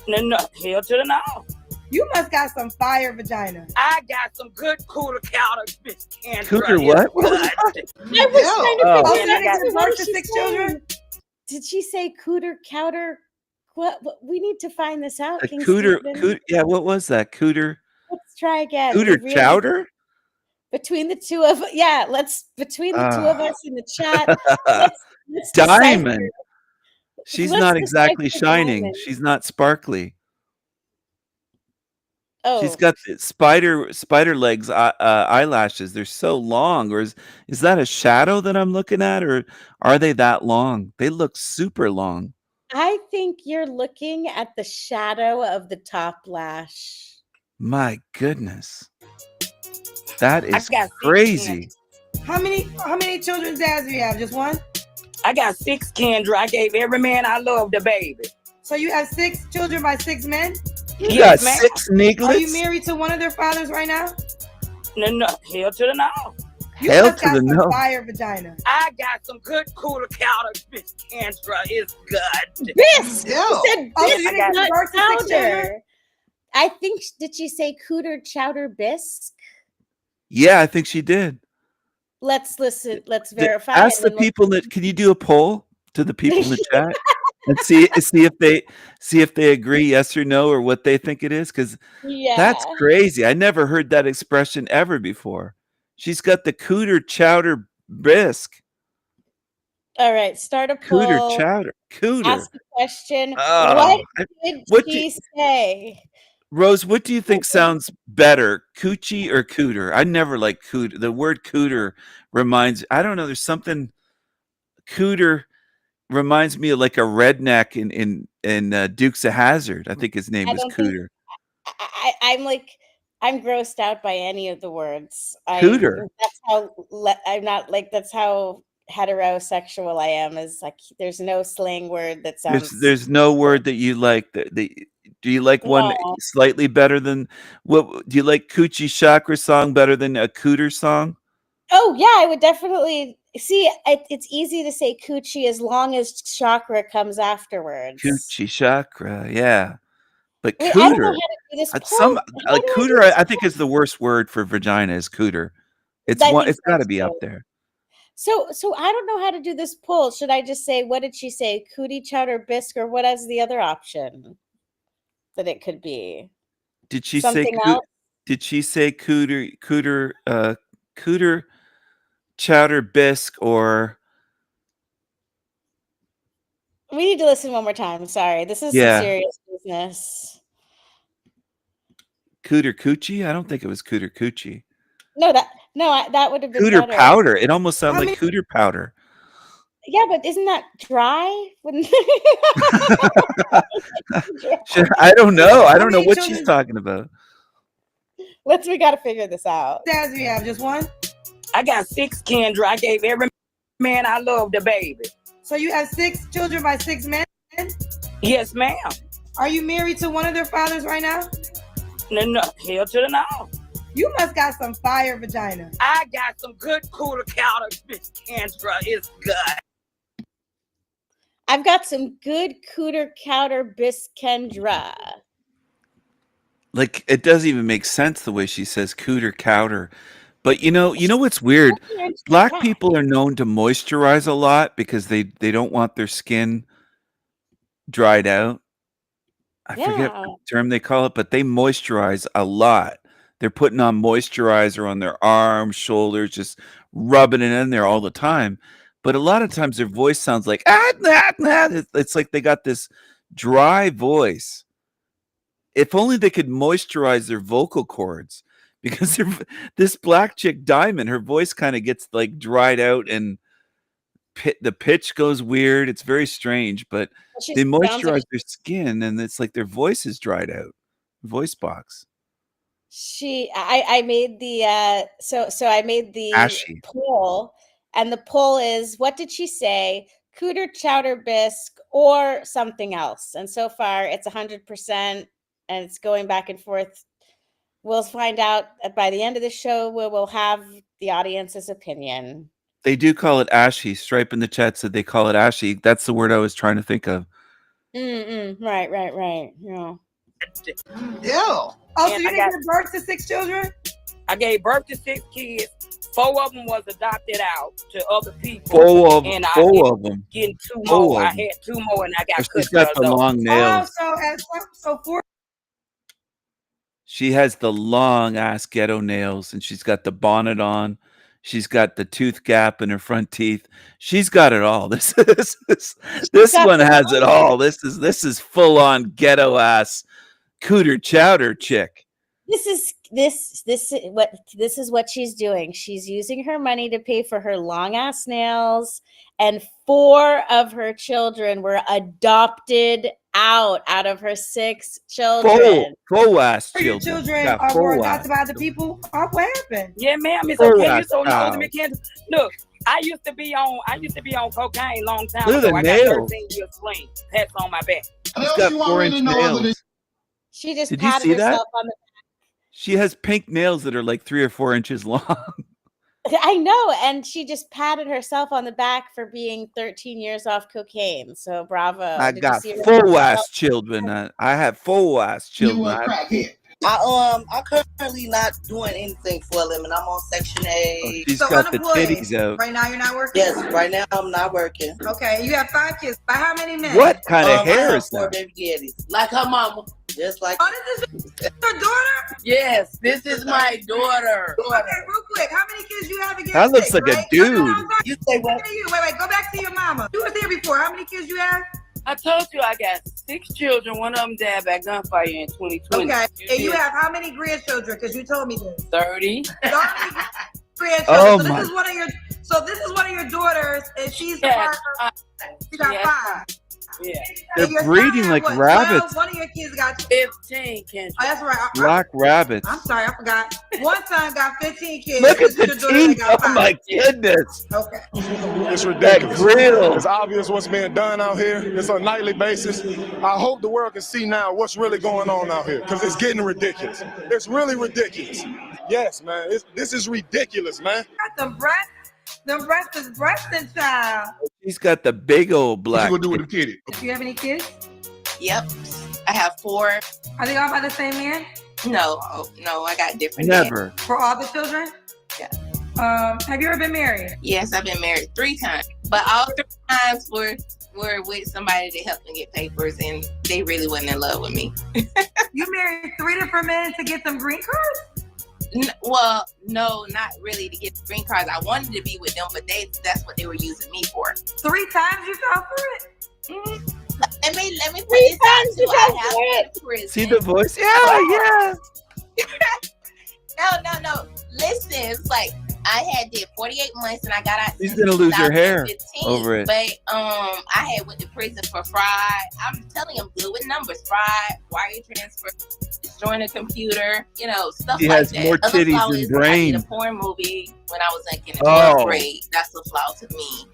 No, hell to the no. You must got some fire vagina. I got some good cooler counters, Miss Kendra. Cougar It's what? good. I was trying to Oh. Oh, figure you out didn't give what birth to she's 6 saying. children? Did she say cooter, cowder? What? We need to find this out. A King cooter, Stephen. yeah, what was that? Cooter, Let's try again. cooter We really- chowder? Between the two of between the two of us in the chat. Let's Diamond. decipher. She's Let's not exactly decipher shining. Diamond. She's not sparkly. Oh, She's got the spider legs eyelashes. They're so long. Or is that a shadow that I'm looking at, or are they that long? They look super long. I think you're looking at the shadow of the top lash. My goodness, that I is got 6 crazy. How many children's dads do you have? Just one? I got 6, Kendra. I gave every man I loved a baby. So you have 6 children by 6 men? You Yes, got ma'am. 6 Are you nigglets? married to one of their fathers right now? No, hell to the no. You Hell must to got the some no. fire vagina. I got some good cooler counters, Miss Kendra. It's good. Bisque. Ew. She said Oh, so bisque, you didn't not give birth to 6 chowder. children? I think did she say cooter, chowder, bisque? Yeah, I think she did. Let's listen. Let's Th- verify. Ask and the then we'll- people that. Can you do a poll to the people in the chat and see if they agree, yes or no, or what they think it is? Because Yeah. that's crazy. I never heard that expression ever before. She's got the cooter chowder bisque. All right. Start a poll. Cooter chowder. Cooter. Ask a question. Oh, What I- did what do- she say? Rose, what do you think sounds better, coochie or cooter? I never like cooter. The word cooter reminds, I don't know, there's something, cooter reminds me of like a redneck in Dukes of Hazzard. I think his name I is don't think- Cooter. I'm grossed out by any of the words. Cooter. That's how I'm not like. That's how heterosexual I am. Is like there's no slang word that sounds. There's no word that you like. Do you like one No. slightly better than what? Do you like Coochie Chakra song better than a Cooter song? Oh yeah, I would definitely see. It's easy to say coochie as long as chakra comes afterwards. Coochie Chakra, yeah. But Wait, I don't know cooter, how to do this. some poll. How like do I do cooter. this? I think is the worst word for vagina is cooter. It's I one. think It's so got to be up too. there. So I don't know how to do this poll. Should I just say what did she say? Cootie chowder bisque, or what is the other option that it could be? Did she Something say? else? Did she say cooter? Cooter, chowder bisque, or We need to listen one more time. Sorry, this is Yeah. some serious business. cooter coochie? I don't think it was cooter coochie. No, that would have been Cooter better. powder. It almost sounded How like cooter powder. Yeah, but isn't that dry? Wouldn't- I don't know. I How don't know many what she's children- talking about. We got to figure this out. Dads do you have? Just one? I got 6, Kendra. I gave every man I loved a baby. So you have 6 children by 6 men? Yes, ma'am. Are you married to one of their fathers right now? No, hell to the no. You must got some fire vagina. I got some good cooler counters, Miss Kendra. It's good. I've got some good cooter cowder biskendra. Like it doesn't even make sense the way she says cooter cowder But you know what's weird? Black people are known to moisturize a lot because they don't want their skin dried out. I forget Yeah. what term they call it, but they moisturize a lot. They're putting on moisturizer on their arms, shoulders, just rubbing it in there all the time. But a lot of times their voice sounds like it's like they got this dry voice. If only they could moisturize their vocal cords, because this black chick Diamond, her voice kind of gets like dried out and the pitch goes weird. It's very strange, but She they sounds like moisturize their skin and it's like their voice is dried out. Voice box. I made the so I made the Ashy. poll, and the poll is, what did she say? Cooter, chowder, bisque, or something else? And so far it's 100%, and it's going back and forth. We'll find out by the end of the show. We'll have the audience's opinion. They do call it ashy. Stripe in the chat said they call it ashy. That's the word I was trying to think of. Right. Yeah. Ew. Oh, so And you I didn't got- give birth to 6 children? I gave birth to 6 kids. 4 of them was adopted out to other people. Four of and them. I ended up Them. getting 2 Four more. of I them. had 2 more, and I got She's cut got for the those. long nails. So 4. She has the long ass ghetto nails, and she's got the bonnet on. She's got the tooth gap in her front teeth. She's got it all. This got one the has it all. This is full on ghetto ass cooter chowder chick. This is what she's doing. She's using her money to pay for her long ass nails, and 4 of her children were adopted out of her 6 children. Full ass Your children. children Got are full more ass. adopted by other people? What happened? Yeah, ma'am, it's Full okay. ass You so know child. the mechanics. Look, I used to be on cocaine long time Look at ago. the I nails. got 13 years clean. Pats on my back. She's got 4-inch nails. She just Did you patted see that? herself on the She has pink nails that are like 3 or 4 inches long. I know, and she just patted herself on the back for being 13 years off cocaine. So bravo. I Did you got see her? full ass children. I have full ass children. I'm currently not doing anything for a living. I'm on Section A. She's got the titties out. Right now you're not working? Yes, right now I'm not working. Okay, you have 5 kids. By how many men? What kind of I hair have is 4 that? baby daddies. Like her mama. Just like Oh, this is your daughter? Yes, this is my daughter. Okay, real quick. How many kids you have again? That looks 6, like a right? dude. No, I'm sorry. You say what? Wait, go back to your mama. You was here before. How many kids you have? I told you I got 6 children. One of them died by gunfire in 2020. Okay, and you have how many grandchildren? Because you told me this. 30. 30 grandchildren. Oh, so my. this is one of your. So this is one of your daughters, and she's the Yeah, partner. You got yeah. 5. Yeah. They're And your son breeding had like what, rabbits. 12? One of your kids got 15, Kendra. Oh, that's right. Black rabbits. I'm sorry, I forgot. One son got 15 kids. Look at This is the your daughter that teeth. got Oh 5. my goodness. Okay. It's That ridiculous. grill. It's obvious what's being done out here. It's on a nightly basis. I hope the world can see now what's really going on out here, because it's getting ridiculous. It's really ridiculous. Yes, man. This is ridiculous, man. Got them breasts. Them breasts is breasting, child. She's got the big old black. What you gonna do with the kitty? Do you have any kids? Yep. I have 4. Are they all by the same man? No, I got different. Never. For all the children? Yeah. Have you ever been married? Yes, I've been married 3 times, but all 3 times were with somebody that helped me get papers, and they really wasn't in love with me. You married 3 different men to get them green cards? Well, no, not really to get the green cards. I wanted to be with them, but that's what they were using me for. 3 times you fell for it? Let me put this out too. I have been to prison. See the voice? Yeah. No. Listen, it's like I had did 48 months and I got out. She's gonna lose her hair 2015, over it. But I had went to prison for fraud. I'm telling you, I'm good with numbers. Fraud, wire transfer, destroying a computer, stuff She like has that. more Other titties flaw than is brain. I did a porn movie when I was like in the Oh. 12th grade. That's a flaw to me.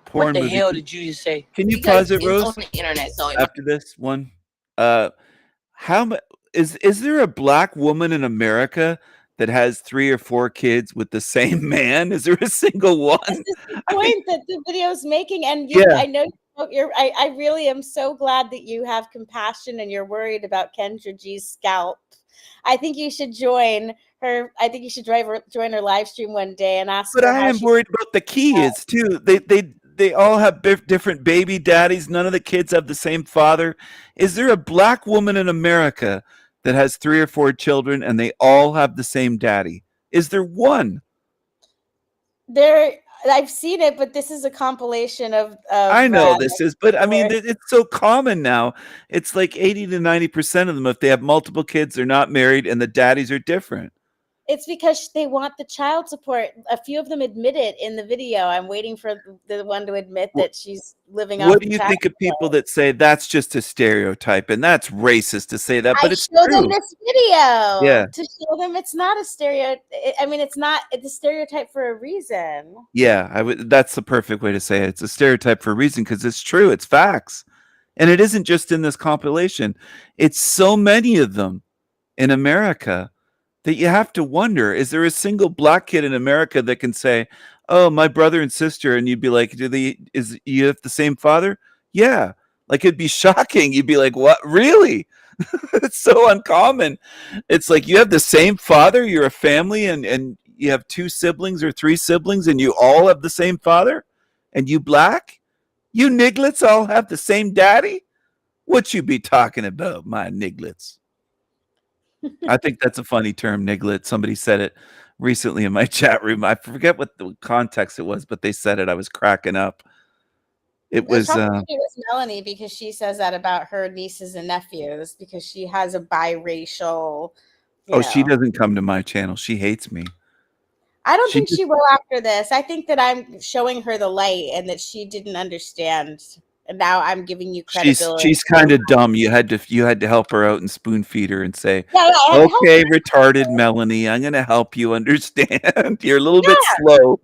Porn What the movie. hell did you just say? Can you Because pause it, it's Rose? on the internet, so it After this one, how much is there a black woman in America that has 3 or 4 kids with the same man? Is there a single one? This is the point that the video's making, and Yeah. I know I really am so glad that you have compassion and you're worried about Kendra G's scalp. I think you should join her. I think you should join her live stream one day and ask But her I how am she. worried about the kids too. They all have different baby daddies. None of the kids have the same father. Is there a black woman in America that has 3 or 4 children and they all have the same daddy? Is there one? I've seen it, but this is a compilation of I know this is, but I mean, it's so common now. It's like 80 to 90% of them, if they have multiple kids, they're not married and the daddies are different. It's because they want the child support. A few of them admit it in the video. I'm waiting for the one to admit that she's living off. What do you think of people that say that's just a stereotype and that's racist to say that? But it's show true. them this video Yeah. to show them it's not a stereotype. I mean, it's a stereotype for a reason. Yeah, that's the perfect way to say it. It's a stereotype for a reason because it's true. It's facts. And it isn't just in this compilation. It's so many of them in America that you have to wonder, is there a single black kid in America that can say, oh, my brother and sister, and you'd be like, you have the same father? Yeah. Like, it'd be shocking. You'd be like, what? Really? It's so uncommon. It's like you have the same father, you're a family, and you have 2 siblings or 3 siblings, and you all have the same father? And you black? You nigglets all have the same daddy? What you be talking about, my nigglets? I think that's a funny term, niglet. Somebody said it recently in my chat room. I forget what the context it was, but they said it. I was cracking up. It was Melanie, because she says that about her nieces and nephews because she has a biracial. She doesn't come to my channel. She hates me. I don't think she will after this. I think that I'm showing her the light and that she didn't understand. And now I'm giving you credibility. She's kind of dumb. You had to help her out and spoon feed her and say, okay, retarded Melanie, I'm gonna help you understand. You're a little bit slow.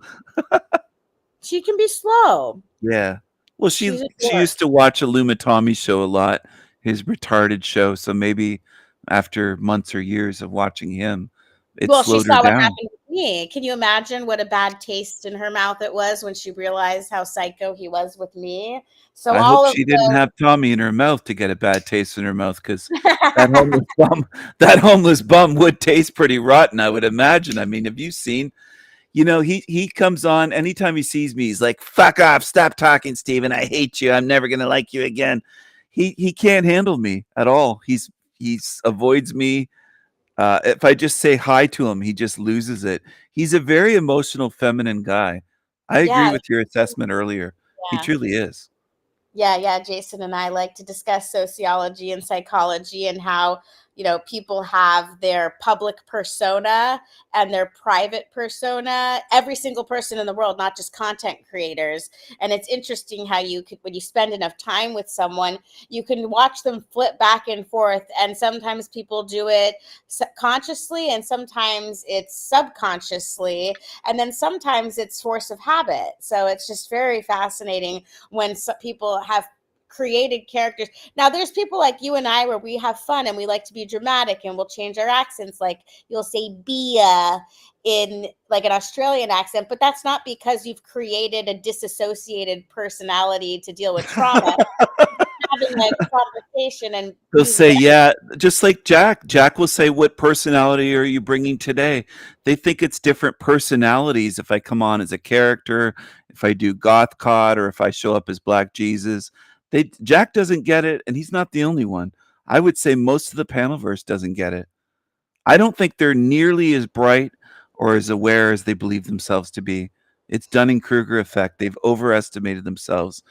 She can be slow. Yeah. Well, she used to watch Tommy show a lot, his retarded show. So maybe after months or years of watching him, it slowed she saw her what down. happened to me. Can you imagine what a bad taste in her mouth it was when she realized how psycho he was with me? So I hope she didn't have Tommy in her mouth to get a bad taste in her mouth, because that homeless bum would taste pretty rotten, I would imagine. I mean, have you seen? He comes on anytime he sees me. He's like, "Fuck off! Stop talking, Steven. I hate you. I'm never gonna like you again." He can't handle me at all. He avoids me. If I just say hi to him, he just loses it. He's a very emotional, feminine guy. I agree with your assessment earlier. Yeah. He truly is. Yeah. Jason and I like to discuss sociology and psychology and how, people have their public persona and their private persona, every single person in the world, not just content creators. And it's interesting how when you spend enough time with someone, you can watch them flip back and forth. And sometimes people do it consciously and sometimes it's subconsciously. And then sometimes it's force of habit. So it's just very fascinating when people have created characters. Now there's people like you and I where we have fun and we like to be dramatic and we'll change our accents. Like you'll say Bia in like an Australian accent, but that's not because you've created a disassociated personality to deal with trauma. Having like conversation and they'll say, yeah, just like Jack. Jack will say, what personality are you bringing today? They think it's different personalities if I come on as a character, if I do Goth Cod, or if I show up as Black Jesus. Jack doesn't get it, and he's not the only one. I would say most of the Panelverse doesn't get it. I don't think they're nearly as bright or as aware as they believe themselves to be. It's Dunning-Kruger effect. They've overestimated themselves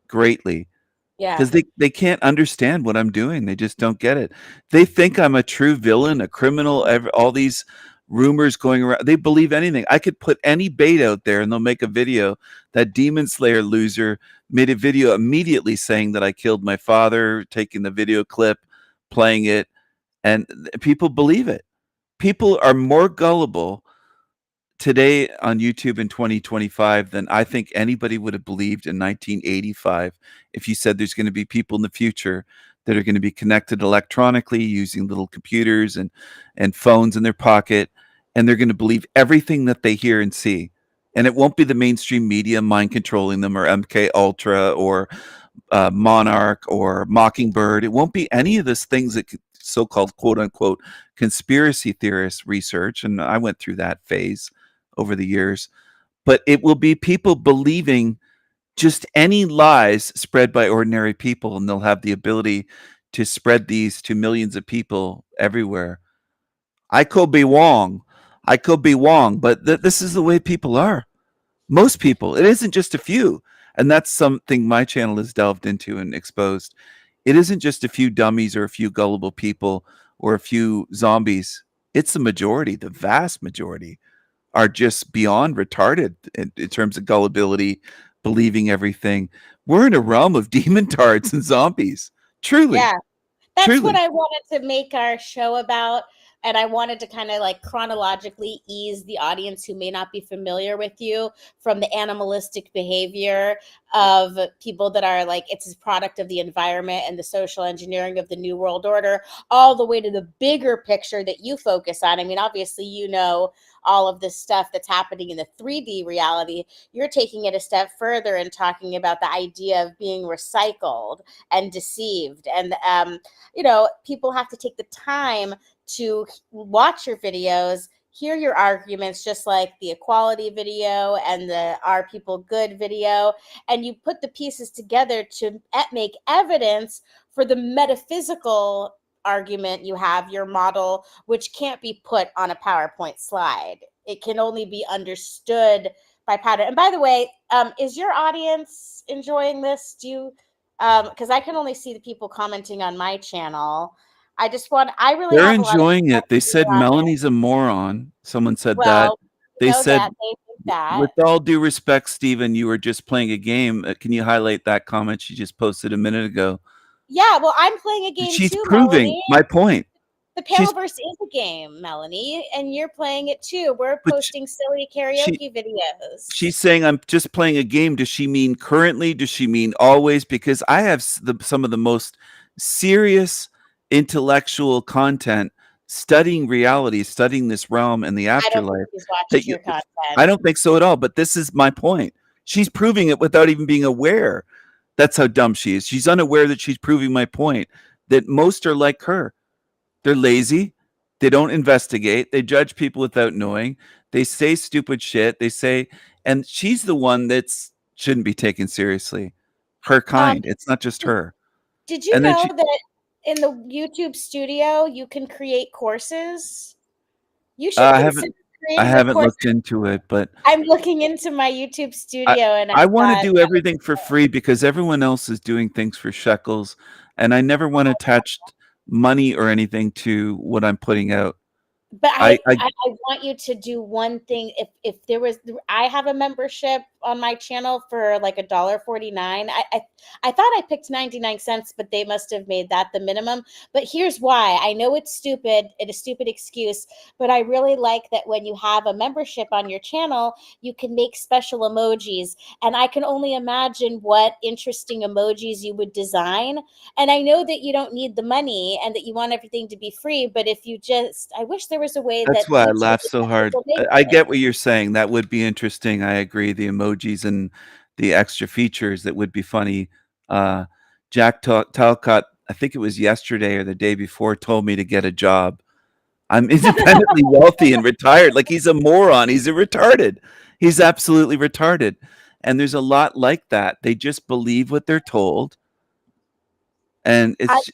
greatly. Yeah. Because they can't understand what I'm doing. They just don't get it. They think I'm a true villain, a criminal, all these rumors going around. They believe anything. I could put any bait out there and they'll make a video. That Demon Slayer loser made a video immediately saying that I killed my father, taking the video clip, playing it, and people believe it. People are more gullible today on YouTube in 2025 than I think anybody would have believed in 1985 if you said there's going to be people in the future that are going to be connected electronically using little computers and phones in their pocket, and they're going to believe everything that they hear and see. And it won't be the mainstream media mind controlling them, or MK Ultra, or Monarch or Mockingbird. It won't be any of those things that so-called quote unquote conspiracy theorists research. And I went through that phase over the years, but it will be people believing just any lies spread by ordinary people, and they'll have the ability to spread these to millions of people everywhere. I could be wrong, but this is the way people are. Most people. It isn't just a few. And that's something my channel has delved into and exposed. It isn't just a few dummies or a few gullible people or a few zombies. It's the majority. The vast majority are just beyond retarded in terms of gullibility, believing everything. We're in a realm of demon-tards and zombies. Truly. Yeah. That's Truly. what I wanted to make our show about. And I wanted to kind of like chronologically ease the audience who may not be familiar with you from the animalistic behavior of people that are like, it's a product of the environment and the social engineering of the New World Order, all the way to the bigger picture that you focus on. I mean, obviously, you know, all of this stuff that's happening in the 3D reality. You're taking it a step further and talking about the idea of being recycled and deceived. And, you know, people have to take the time to watch your videos, hear your arguments, just like the equality video and the Are People Good video, and you put the pieces together to make evidence for the metaphysical argument you have, your model, which can't be put on a PowerPoint slide. It can only be understood by pattern. And by the way, is your audience enjoying this? Do you, because I can only see the people commenting on my channel. I really They're have a lot of enjoying it. They said on it. Melanie's a moron. Someone said that. Well, They know said, that, they think that. with all due respect, Stephen, you were just playing a game. Can you highlight that comment she just posted a minute ago? Yeah, well, I'm playing a game She's too, proving Melanie. my point. The She's- Paleverse is a game, Melanie, and you're playing it too. We're But posting silly karaoke videos. She's saying I'm just playing a game. Does she mean currently? Does she mean always? Because I have some of the most serious intellectual content studying reality, studying this realm and the I don't think afterlife. she's watching that your content. I don't think so at all. But this is my point. She's proving it without even being aware. That's how dumb she is. She's unaware that she's proving my point, that most are like her. They're lazy. They don't investigate. They judge people without knowing. They say stupid shit. They say, and she's the one that's shouldn't be taken seriously. Her kind. It's not just her. Did you And then know she- that in the YouTube studio you can create courses? You should I consider creating I a haven't course. looked into it, but I'm looking into my YouTube studio, and I want thought, to do everything for free because everyone else is doing things for shekels, and I never want to attach money or anything to what I'm putting out. But I I want you to do one thing. If there was, I have a membership on my channel for like $1.49. I thought I picked 99 cents, but they must have made that the minimum. But here's why. I know it's stupid. It's a stupid excuse, but I really like that when you have a membership on your channel, you can make special emojis. And I can only imagine what interesting emojis you would design. And I know that you don't need the money and that you want everything to be free. But if you just, I wish there was a way That's that why I YouTube laugh would so let hard. people make I it. get what you're saying. That would be interesting. I agree. The emojis and the extra features that would be funny. Jack Talcott, I think it was yesterday or the day before, told me to get a job. I'm independently wealthy and retired. Like, he's a moron. He's a retarded. He's absolutely retarded. And there's a lot like that. They just believe what they're told. And it's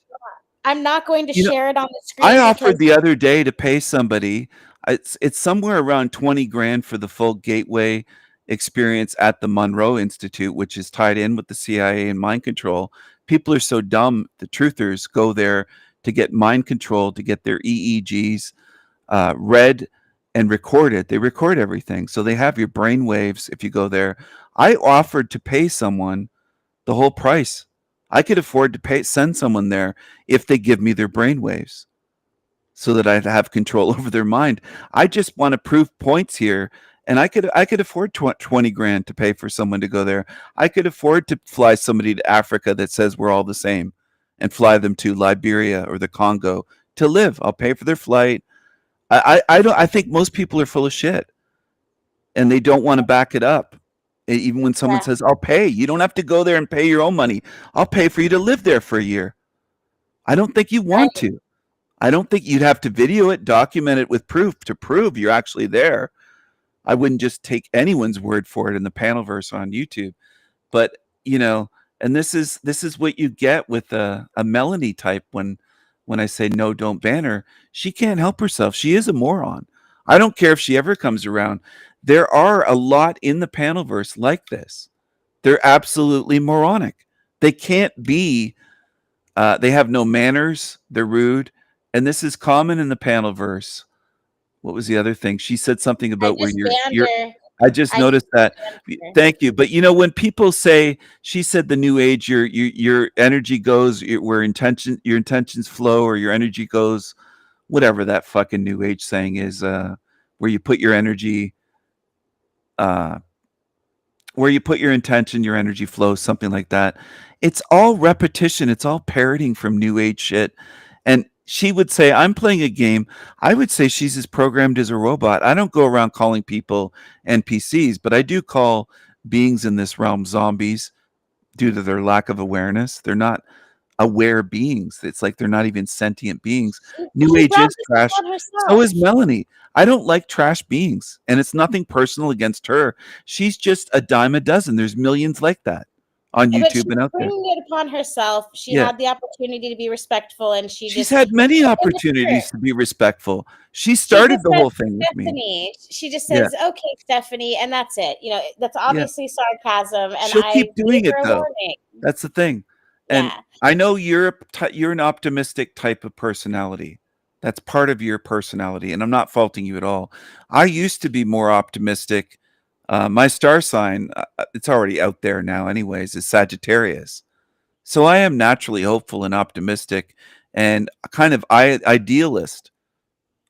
I'm not going to You know, share it on the screen. I offered because- the other day to pay somebody. It's somewhere around 20 grand for the full gateway experience at the Monroe Institute, which is tied in with the CIA and mind control. People are so dumb. The truthers go there to get mind control, to get their EEGs read and recorded. They record everything. So they have your brain waves if you go there. I offered to pay someone the whole price. I could afford to send someone there if they give me their brain waves so that I have control over their mind. I just want to prove points here. And I could afford 20 grand to pay for someone to go there. I could afford to fly somebody to Africa that says we're all the same and fly them to Liberia or the Congo to live. I'll pay for their flight. I think most people are full of shit and they don't want to back it up. Even when someone Yeah. says, I'll pay, you don't have to go there and pay your own money. I'll pay for you to live there for a year. I don't think you want to. I don't think you'd have to video it, document it with proof to prove you're actually there. I wouldn't just take anyone's word for it in the Panelverse on YouTube. But, you know, and this is what you get with a Melanie type when I say no, don't ban her. She can't help herself. She is a moron. I don't care if she ever comes around. There are a lot in the Panelverse like this. They're absolutely moronic. They can't be, they have no manners. They're rude. And this is common in the Panelverse. What was the other thing? She said something about where you're I just noticed that. Thank you. But you know, when people say, she said the new age, your energy goes where your intentions flow, or your energy goes, whatever that fucking new age saying is, where you put your energy, where you put your intention, your energy flows, something like that. It's all repetition. It's all parroting from new age shit. And she would say, I'm playing a game. I would say she's as programmed as a robot. I don't go around calling people NPCs, but I do call beings in this realm zombies due to their lack of awareness. They're not aware beings. It's like they're not even sentient beings. New age is trash. So is Melanie. I don't like trash beings, and it's nothing personal against her. She's just a dime a dozen. There's millions like that on But YouTube she's and out there. bringing it upon herself. She Yeah. had the opportunity to be respectful, and She's just had many it's opportunities to be respectful. She She started just the says, whole thing with me. Stephanie. She just Yeah. says, "Okay, Stephanie," and that's it. You know, that's obviously sarcasm, and She'll I keep doing gave it her a though. warning. That's the thing. And Yeah. I know you're an optimistic type of personality. That's part of your personality, and I'm not faulting you at all. I used to be more optimistic. My star sign, it's already out there now anyways, is Sagittarius. So I am naturally hopeful and optimistic and kind of idealist.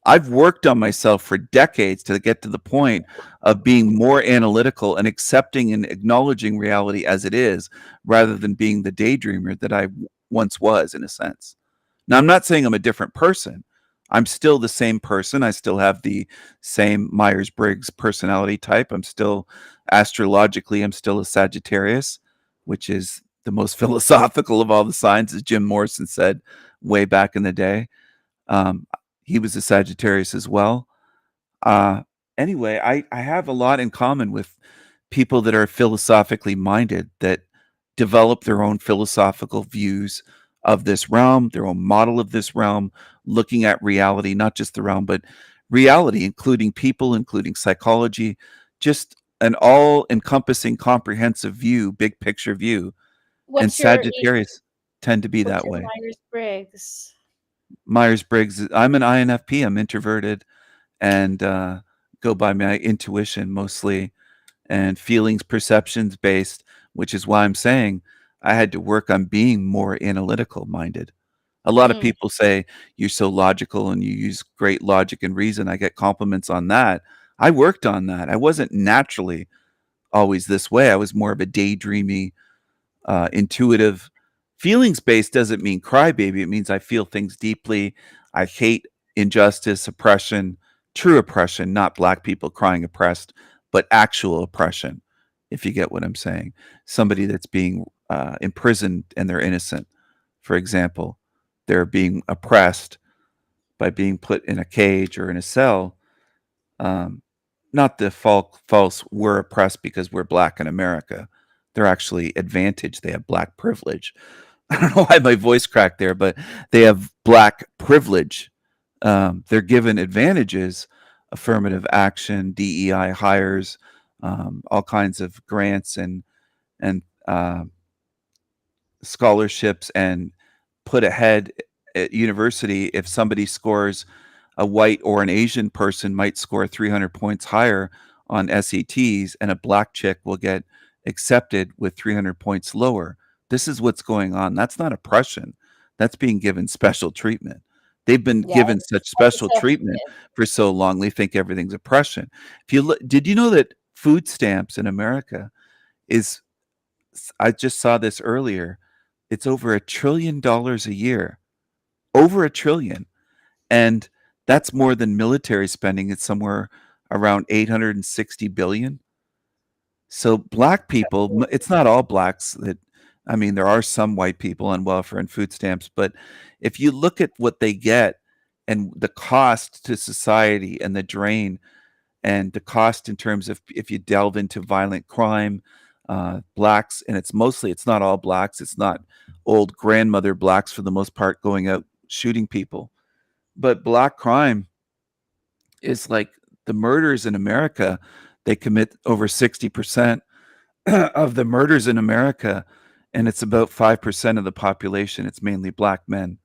I've worked on myself for decades to get to the point of being more analytical and accepting and acknowledging reality as it is, rather than being the daydreamer that I once was, in a sense. Now, I'm not saying I'm a different person. I'm still the same person. I still have the same Myers-Briggs personality type. I'm still, astrologically, I'm still a Sagittarius, which is the most philosophical of all the signs, as Jim Morrison said way back in the day. He was a Sagittarius as well. Anyway, I have a lot in common with people that are philosophically minded, that develop their own philosophical views of this realm, their own model of this realm, looking at reality, not just the realm, but reality, including people, including psychology, just an all-encompassing, comprehensive view, big picture view. And What's your Sagittarius tend to be that way. Myers-Briggs? Myers-Briggs, I'm an INFP. I'm introverted and go by my intuition mostly, and feelings, perceptions based, which is why I'm saying I had to work on being more analytical minded. A lot of people say you're so logical and you use great logic and reason. I get compliments on that. I worked on that. I wasn't naturally always this way. I was more of a daydreamy, intuitive. Feelings based doesn't mean crybaby. It means I feel things deeply. I hate injustice, oppression, true oppression, not black people crying oppressed, but actual oppression, if you get what I'm saying. Somebody that's being imprisoned and they're innocent, for example. They're being oppressed by being put in a cage or in a cell. Not the false, we're oppressed because we're black in America. They're actually advantaged. They have black privilege. I don't know why my voice cracked there, but they have black privilege. They're given advantages, affirmative action, DEI hires, all kinds of grants and scholarships, and put ahead at university. If somebody scores, a white or an Asian person might score 300 points higher on SATs, and a black chick will get accepted with 300 points lower. This is what's going on. That's not oppression. That's being given special treatment. They've been given such special treatment for so long, they think everything's oppression. If you look, did you know that food stamps in America is, I just saw this earlier, it's over $1 trillion a year. Over $1 trillion. And that's more than military spending. It's somewhere around 860 billion. So black people, it's not all blacks that, I mean, there are some white people on welfare and food stamps, but if you look at what they get and the cost to society and the drain and the cost in terms of if you delve into violent crime, blacks, and it's not all blacks, it's not old grandmother blacks for the most part going out shooting people, but black crime is like the murders in America. They commit over 60% of the murders in America, and it's about 5% of the population. It's mainly black men.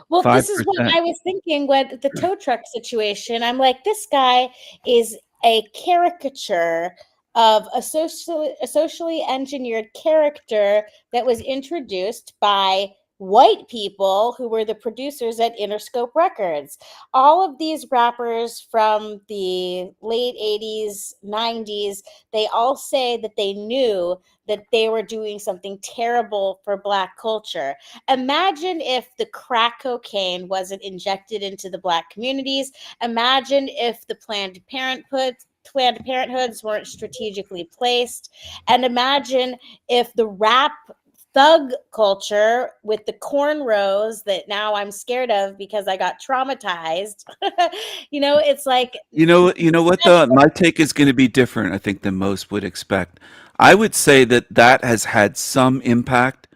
Well, this is what 5%. I was thinking with the tow truck situation. I'm like, this guy is a caricature of a socially engineered character that was introduced by white people who were the producers at Interscope Records. All of these rappers from the late 80s, 90s, they all say that they knew that they were doing something terrible for Black culture. Imagine if the crack cocaine wasn't injected into the Black communities. Imagine if the Planned Parenthoods weren't strategically placed. And imagine if the rap thug culture with the cornrows that now I'm scared of because I got traumatized. It's like, You know what though? My take is going to be different, I think, than most would expect. I would say that has had some impact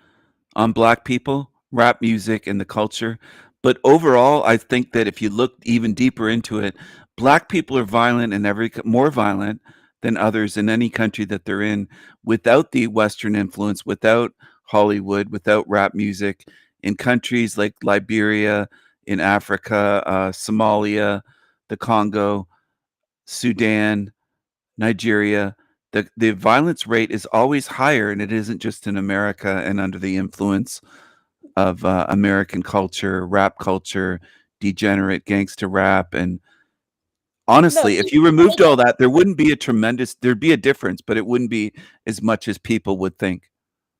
on black people, rap music and the culture. But overall, I think that if you look even deeper into it, black people are violent and more violent than others in any country that they're in without the Western influence, without Hollywood, without rap music, in countries like Liberia, in Africa, Somalia, the Congo, Sudan, Nigeria. The violence rate is always higher, and it isn't just in America and under the influence of American culture, rap culture, degenerate gangster rap. And honestly, if you removed all that, there'd be a difference, but it wouldn't be as much as people would think.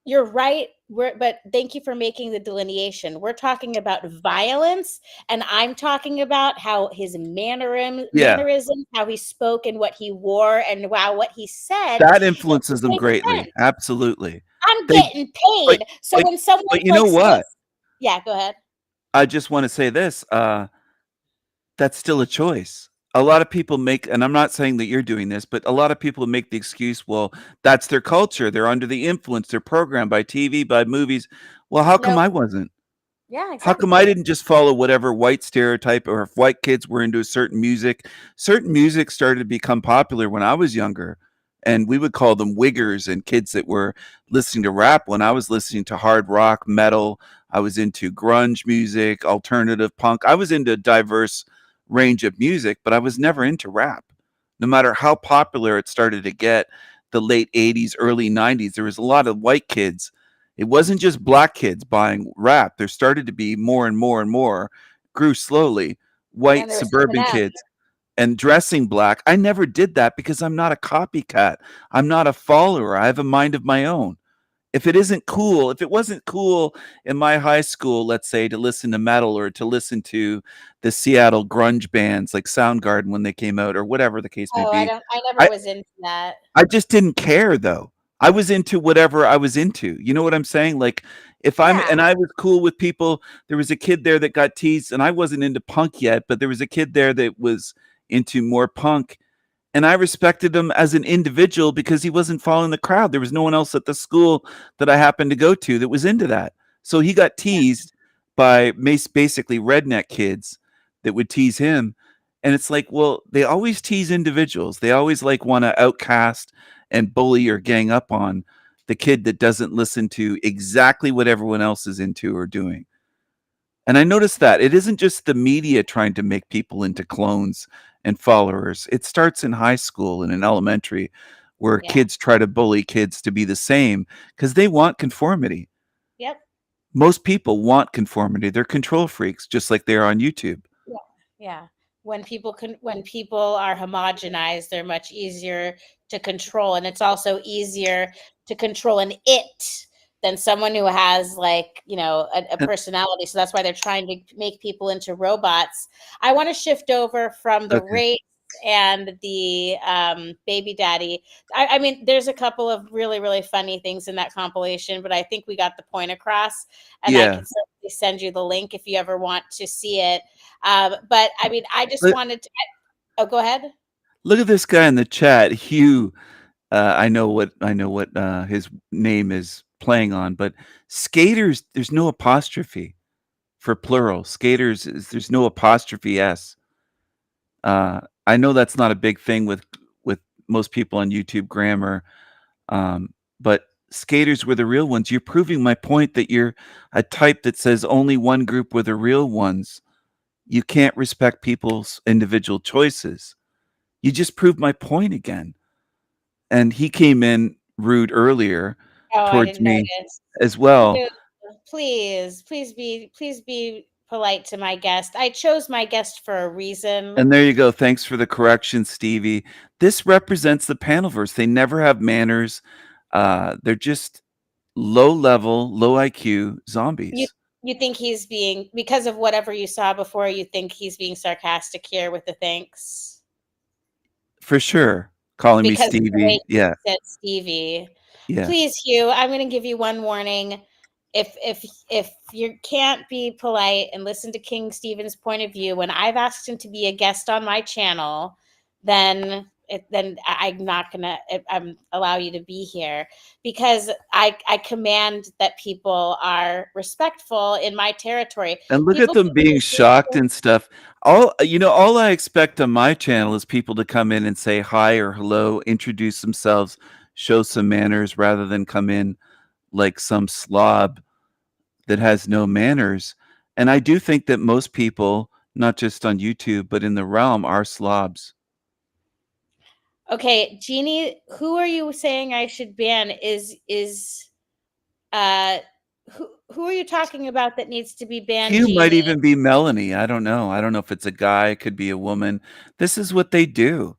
you're right. But thank you for making the delineation. We're talking about violence, and I'm talking about how his mannerisms, how he spoke and what he wore, and what he said. That influences them greatly. Absolutely. I'm getting paid. So when someone, but you know what? Yeah, go ahead. I just want to say this. That's still a choice. A lot of people make, and I'm not saying that you're doing this, but a lot of people make the excuse, well, that's their culture. They're under the influence. They're programmed by TV, by movies. Well, how come I wasn't? Yeah, exactly. How come I didn't just follow whatever white stereotype, or if white kids were into certain music started to become popular when I was younger, and we would call them wiggers, and kids that were listening to rap when I was listening to hard rock, metal. I was into grunge music, alternative punk. I was into diverse range of music, but I was never into rap. No matter how popular it started to get, the late 80s, early 90s, there was a lot of white kids. It wasn't just black kids buying rap. There started to be more and more and more, grew slowly, white suburban kids and dressing black. I never did that because I'm not a copycat. I'm not a follower. I have a mind of my own. If it isn't cool, if it wasn't cool in my high school, let's say, to listen to metal or to listen to the Seattle grunge bands like Soundgarden when they came out, or whatever the case may be. I never was into that. I just didn't care though. I was into whatever I was into. You know what I'm saying? Like and I was cool with people. There was a kid there that got teased, and I wasn't into punk yet, but there was a kid there that was into more punk. And I respected him as an individual because he wasn't following the crowd. There was no one else at the school that I happened to go to that was into that. So he got teased by basically redneck kids that would tease him. And it's like, well, they always tease individuals. They always want to outcast and bully or gang up on the kid that doesn't listen to exactly what everyone else is into or doing. And I noticed that it isn't just the media trying to make people into clones and followers. It starts in high school and in elementary, where kids try to bully kids to be the same because they want conformity. Yep. Most people want conformity. They're control freaks, just like they are on YouTube. Yeah. When people are homogenized, they're much easier to control, and it's also easier to control an it than someone who has a personality. So that's why they're trying to make people into robots. I want to shift over from the race and the baby daddy. I mean, there's a couple of really, really funny things in that compilation, but I think we got the point across. And I Yeah. can certainly send you the link if you ever want to see it. But I mean, I just Look- wanted to. Oh, go ahead. Look at this guy in the chat, Hugh. I know what his name is playing on, but skaters, there's no apostrophe for plural. Skaters, there's no apostrophe s. I know that's not a big thing with most people on YouTube grammar, but skaters were the real ones. You're proving my point that you're a type that says only one group were the real ones. You can't respect people's individual choices. You just proved my point again. And he came in rude earlier Oh, I towards didn't me notice. as well. Dude, please be polite to my guest. I chose my guest for a reason. And there you go. Thanks for the correction, Stevie. This represents the Panelverse. They never have manners. They're just low level, low IQ zombies. You think he's being, because of whatever you saw before, you think he's being sarcastic here with the thanks? For sure. Calling Because me of the way Stevie. he Yeah. said Stevie. Yeah. Please, Hugh, I'm going to give you one warning. If you can't be polite and listen to King Stephen's point of view when I've asked him to be a guest on my channel, then I'm not gonna allow you to be here, because I command that people are respectful in my territory. And look People at them can being be shocked and stuff. All I expect on my channel is people to come in and say hi or hello, introduce themselves, show some manners, rather than come in like some slob that has no manners. And I do think that most people, not just on YouTube, but in the realm, are slobs. Okay, Jeannie, who are you saying I should ban? Who are you talking about that needs to be banned? Hugh might Jeannie? even be Melanie. I don't know. I don't know if it's a guy, it could be a woman. This is what they do.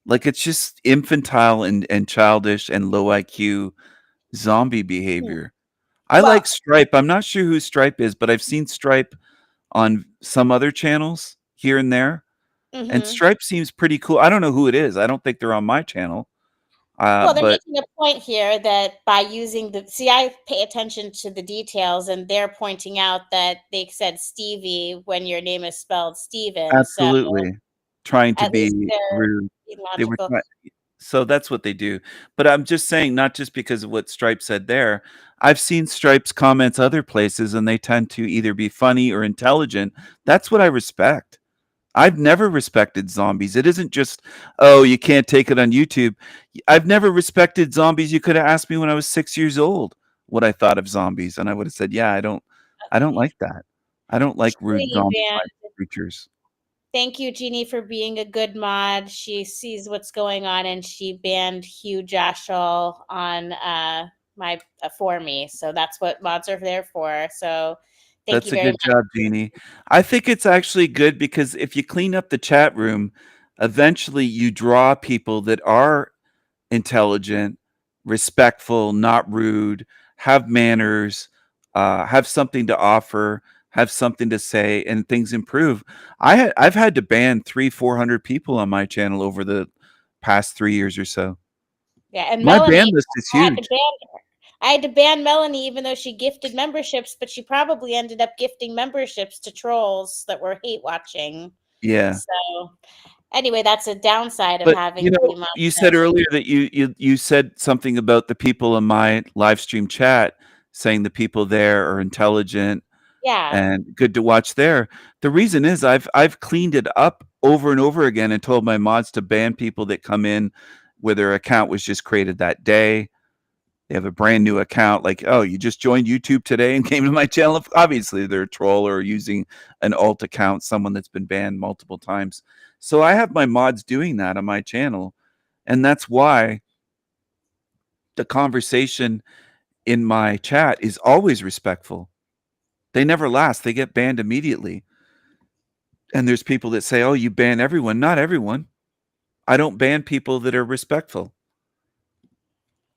Like, it's just infantile and childish and low IQ zombie behavior. I like Stripe. I'm not sure who Stripe is, but I've seen Stripe on some other channels here and there. And Mhm. Stripe seems pretty cool. I don't know who it is. I don't think they're on my channel. Well, they're But making a point here that by using I pay attention to the details, and they're pointing out that they said Stevie when your name is spelled Steven. absolutely trying to At least be they're rude. being They were logical. so that's what they do. But I'm just saying, not just because of what Stripe said there. I've seen Stripe's comments other places, and they tend to either be funny or intelligent. That's what I respect. I've never respected zombies. It isn't just, oh, you can't take it on YouTube. I've never respected zombies. You could have asked me when I was 6 years old what I thought of zombies, and I would have said, yeah, I don't like that. I don't like rude Truly zombie banned. creatures. Thank you, Jeannie, for being a good mod. She sees what's going on, and she banned Hugh Joshua on for me. So that's what mods are there for. So thank That's you a very good much. job, Jeannie. I think it's actually good because if you clean up the chat room, eventually you draw people that are intelligent, respectful, not rude, have manners, have something to offer, have something to say, and things improve. I've had to ban 300-400 people on my channel over the past 3 years or so. Yeah, and My Melanie, ban list is I had to huge. ban her. I had to ban Melanie even though she gifted memberships, but she probably ended up gifting memberships to trolls that were hate watching. Yeah. So anyway, that's a downside of But having you know, three mods you said there. earlier that you said something about the people in my live stream chat saying the people there are intelligent Yeah. and good to watch there. The reason is I've cleaned it up over and over again and told my mods to ban people that come in where their account was just created that day. They have a brand new account, like, oh, you just joined YouTube today and came to my channel. Obviously, they're a troll or using an alt account, someone that's been banned multiple times. So I have my mods doing that on my channel. And that's why the conversation in my chat is always respectful. They never last. They get banned immediately. And there's people that say, oh, you ban everyone. Not everyone. I don't ban people that are respectful.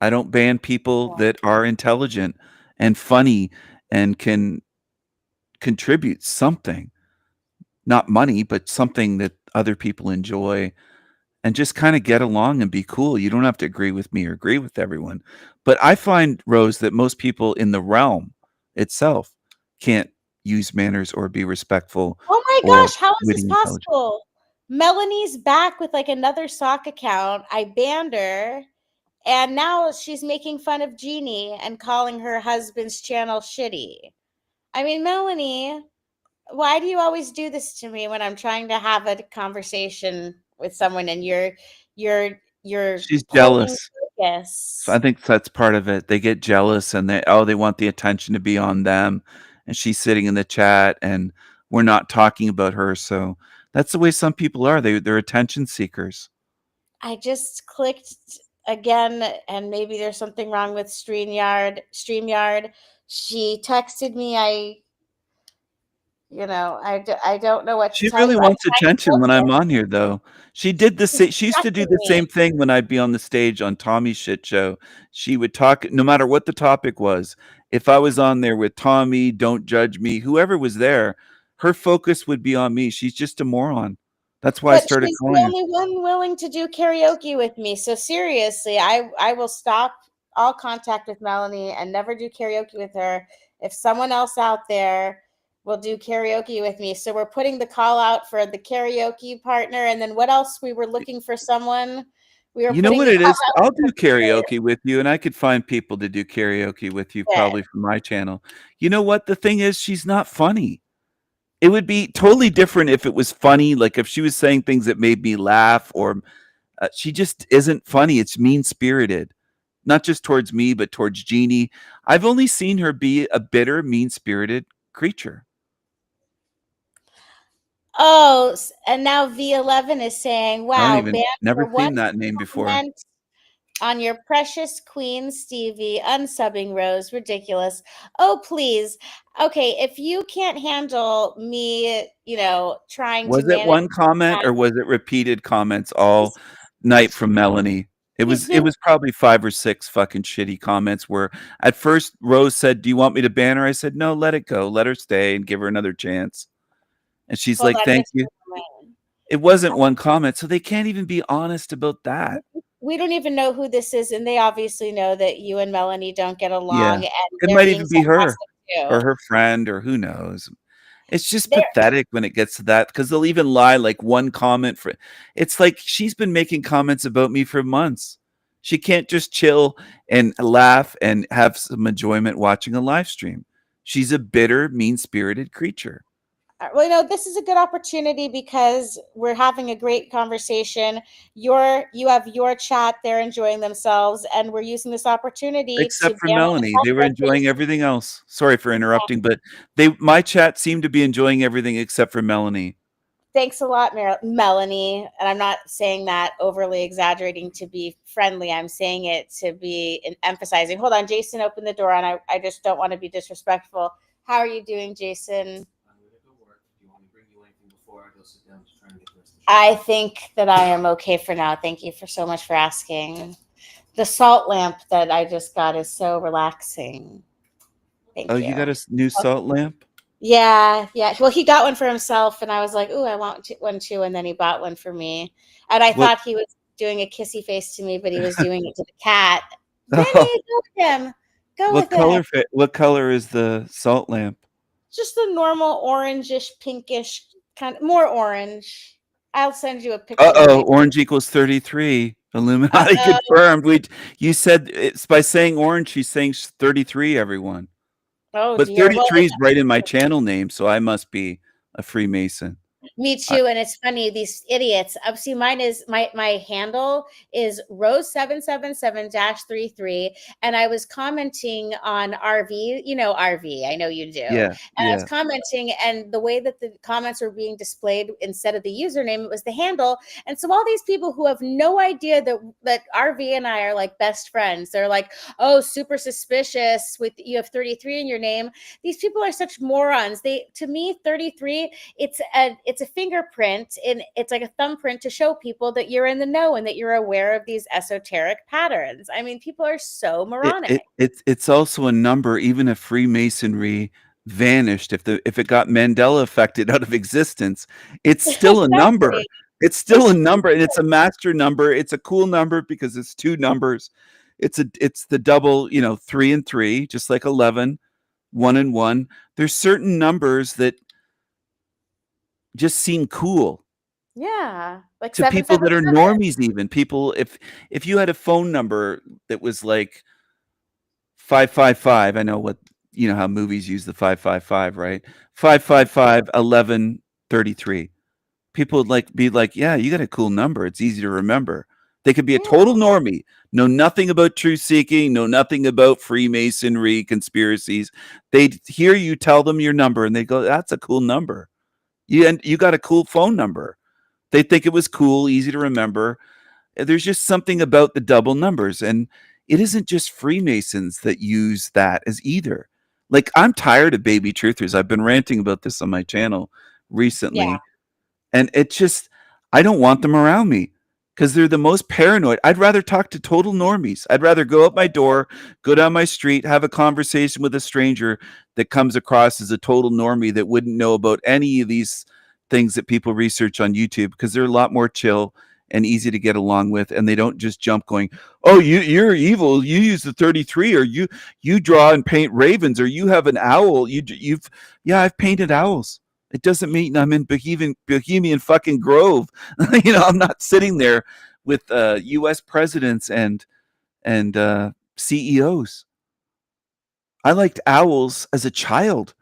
I don't ban people that are intelligent and funny and can contribute something. Not money, but something that other people enjoy. and just kind of get along and be cool. You don't have to agree with me or agree with everyone. But I find, Rose, that most people in the realm itself can't use manners or be respectful. Oh my or gosh, how is this witty intelligent. possible? Melanie's back with like another sock account. I banned her. And now she's making fun of Jeannie and calling her husband's channel shitty. I mean, Melanie, why do you always do this to me when I'm trying to have a conversation with someone and you're She's holding jealous. focus? I think that's part of it. They get jealous and they want the attention to be on them. And she's sitting in the chat and we're not talking about her. So that's the way some people are. They're attention seekers. I just clicked again, and maybe there's something wrong with StreamYard. She texted me. I don't know what to She tell really you. wants I'm trying to attention when I'm focus. on here, though. She did the same. She used to do the Distracting same me. thing when I'd be on the stage on Tommy's shit show. She would talk no matter what the topic was. If I was on there with Tommy, Don't Judge Me, whoever was there, her focus would be on me. She's just a moron. That's why I But started she's the calling her. only one willing to do karaoke with me. So seriously, I will stop all contact with Melanie and never do karaoke with her if someone else out there will do karaoke with me. So we're putting the call out for the karaoke partner. And then what else? We were looking for someone. We were You know putting what the it call is? out I'll for do karaoke with you, and I could find people to do karaoke with you, Yeah. probably from my channel. You know what? The thing is, she's not funny. It would be totally different if it was funny, like if she was saying things that made me laugh, or she just isn't funny. It's mean-spirited, not just towards me, but towards Jeannie. I've only seen her be a bitter, mean-spirited creature. Oh, and now V11 is saying, wow, Never for one seen that name before. comment on your precious queen, Stevie, unsubbing Rose, ridiculous. Oh, please. Okay, if you can't handle me, trying Was to it manage one comment or was it repeated comments all night from Melanie? It was probably 5 or 6 fucking shitty comments where at first Rose said, "Do you want me to ban her?" I said, "No, let it go. Let her stay and give her another chance." And she's Hold like, on, "Thank Mr. you." Ryan. It wasn't one comment, so they can't even be honest about that. We don't even know who this is, and they obviously know that you and Melanie don't get along, Yeah. and It they're might being even be her sarcastic or too. her friend or who knows. It's just They're- pathetic when it gets to that because they'll even lie like one comment for it's like she's been making comments about me for months. She can't just chill and laugh and have some enjoyment watching a live stream. She's a bitter, mean-spirited creature. Well, this is a good opportunity because we're having a great conversation. You have your chat, they're enjoying themselves, and we're using this opportunity Except to for ban all the Melanie. They were cockroaches. enjoying everything else. Sorry for interrupting, but my chat seemed to be enjoying everything except for Melanie. Thanks a lot, Melanie. And I'm not saying that overly exaggerating to be friendly. I'm saying it to be emphasizing. Hold on, Jason opened the door, and I just don't want to be disrespectful. How are you doing, Jason? I think that I am okay for now. Thank you so much for asking. The salt lamp that I just got is so relaxing. Thank you. You got a new salt lamp? Yeah. Well, he got one for himself, and I was like, "Ooh, I want one too." And then he bought one for me, and I thought he was doing a kissy face to me, but he was doing it to the cat. Benny, go with him. Go with him. What color is the salt lamp? Just a normal orangish, pinkish kind of more orange. I'll send you a picture. Orange equals 33. Illuminati confirmed. You said it's by saying orange, she's saying 33, everyone. Oh, but dear. 33 is right in my channel name, so I must be a Freemason. Me too, and it's funny, these idiots. See, mine is my handle is Rose777-33, and I was commenting on RV. You know RV, I know you do. Yeah. And I was commenting, and the way that the comments were being displayed instead of the username, it was the handle. And so all these people who have no idea that RV and I are like best friends, they're like, "Oh, super suspicious with you have 33 in your name." These people are such morons. To me, 33, it's a fingerprint, and it's like a thumbprint to show people that you're in the know and that you're aware of these esoteric patterns. I mean, people are so moronic. It's also a number. Even if Freemasonry vanished, if it got Mandela affected out of existence, it's still a number. It's still a number, and it's a master number. It's a cool number because it's two numbers. It's the double, 3 and 3, just like 11, 1 and 1. There's certain numbers that just seem cool Yeah, like to people that are 777. normies. Even people, if you had a phone number that was like 555, I know what how movies use the 555, right? 555 1133. People would be like, yeah, you got a cool number. It's easy to remember. They could be a total normie, know nothing about truth seeking, know nothing about Freemasonry, conspiracies. They'd hear you tell them your number and they go, that's a cool number. You got a cool phone number. They think it was cool, easy to remember. There's just something about the double numbers. And it isn't just Freemasons that use that as either. Like, I'm tired of baby truthers. I've been ranting about this on my channel recently. Yeah. And I don't want them around me because they're the most paranoid. I'd rather talk to total normies. I'd rather go out my door, go down my street, have a conversation with a stranger that comes across as a total normie that wouldn't know about any of these things that people research on YouTube, because they're a lot more chill and easy to get along with, and they don't just jump going, oh, you're evil, you use the 33, or you draw and paint ravens, or you have an owl. I've painted owls. It doesn't mean I'm in Bohemian fucking Grove. I'm not sitting there with U.S. presidents and CEOs. I liked owls as a child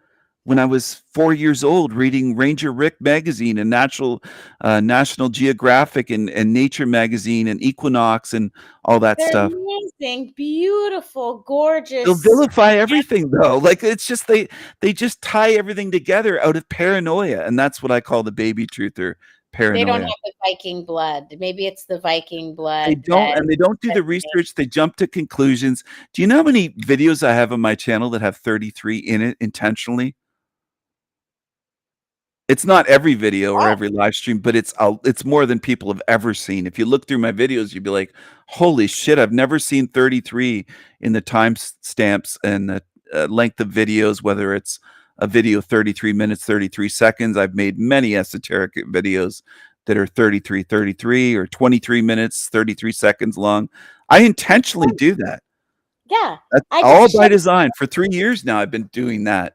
when I was 4 years old, reading Ranger Rick magazine and National Geographic and Nature magazine and Equinox and all that They're stuff. amazing, beautiful, gorgeous. They'll vilify everything though. Like, it's just they just tie everything together out of paranoia, and that's what I call the baby truther paranoia. They don't have the Viking blood. Maybe it's the Viking blood. They don't, and they don't do the research. They jump to conclusions. Do you know how many videos I have on my channel that have 33 in it intentionally? It's not every video or every live stream, but it's more than people have ever seen. If you look through my videos, you'd be like, holy shit, I've never seen 33 in the time stamps and the length of videos, whether it's a video 33 minutes, 33 seconds. I've made many esoteric videos that are 33 or 23 minutes, 33 seconds long. I intentionally do that. Yeah. That's all by design. For 3 years now, I've been doing that.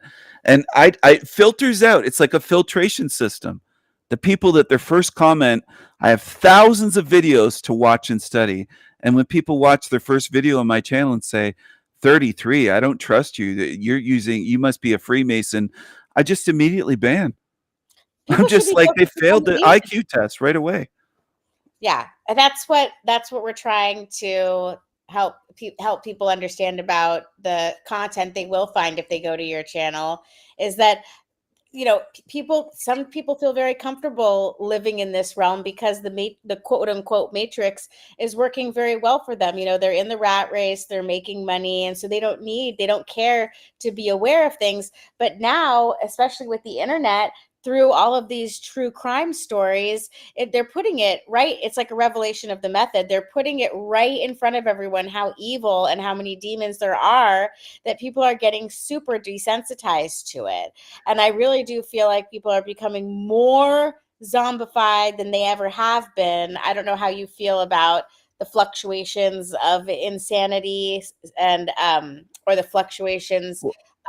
And I filters out. It's like a filtration system. The people that their first comment, I have thousands of videos to watch and study. And when people watch their first video on my channel and say, 33, I don't trust you. You must be a Freemason. I just immediately ban. I'm just like, they failed the IQ test right away. Yeah. And that's what we're trying to help people understand about the content they will find if they go to your channel, is that some people feel very comfortable living in this realm because the quote unquote matrix is working very well for them. They're in the rat race, they're making money, and so they don't care to be aware of things. But now, especially with the internet, through all of these true crime stories, they're putting it right. It's like a revelation of the method. They're putting it right in front of everyone, how evil and how many demons there are, that people are getting super desensitized to it. And I really do feel like people are becoming more zombified than they ever have been. I don't know how you feel about the fluctuations of insanity and or the fluctuations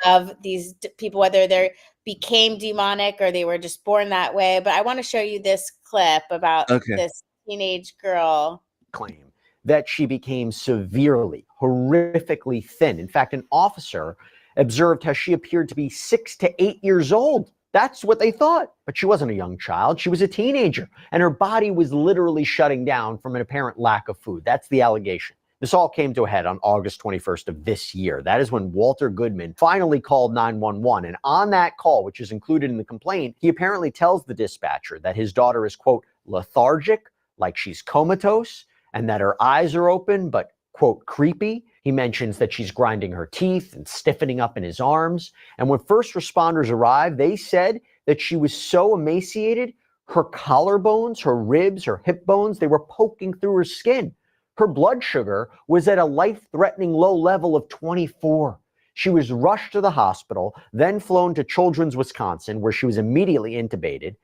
of these people, whether they became demonic or they were just born that way. But I want to show you this clip about this teenage girl. Claim that she became severely, horrifically thin. In fact, an officer observed how she appeared to be 6 to 8 years old. That's what they thought. But she wasn't a young child. She was a teenager, and her body was literally shutting down from an apparent lack of food. That's the allegation. This all came to a head on August 21st of this year. That is when Walter Goodman finally called 911. And on that call, which is included in the complaint, he apparently tells the dispatcher that his daughter is, quote, lethargic, like she's comatose, and that her eyes are open, but, quote, creepy. He mentions that she's grinding her teeth and stiffening up in his arms. And when first responders arrived, they said that she was so emaciated, her collarbones, her ribs, her hip bones, they were poking through her skin. Her blood sugar was at a life-threatening low level of 24. She was rushed to the hospital, then flown to Children's Wisconsin, where she was immediately intubated.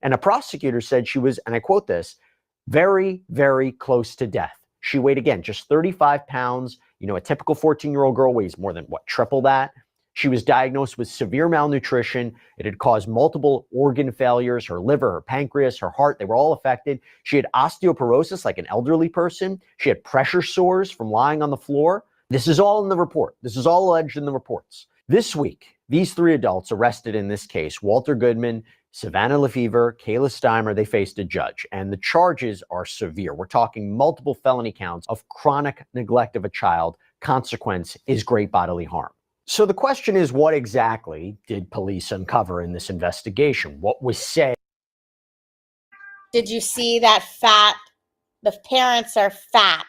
And a prosecutor said she was, and I quote this, very, very close to death. She weighed, again, just 35 pounds. You know, a typical 14-year-old girl weighs more than, what, triple that? She was diagnosed with severe malnutrition. It had caused multiple organ failures. Her liver, her pancreas, her heart, they were all affected. She had osteoporosis like an elderly person. She had pressure sores from lying on the floor. This is all in the report. This is all alleged in the reports. This week, these 3 adults arrested in this case, Walter Goodman, Savannah Lefevre, Kayla Steimer, they faced a judge, and the charges are severe. We're talking multiple felony counts of chronic neglect of a child. Consequence is great bodily harm. So the question is, what exactly did police uncover in this investigation? What was said? Did you see that fat? The parents are fat.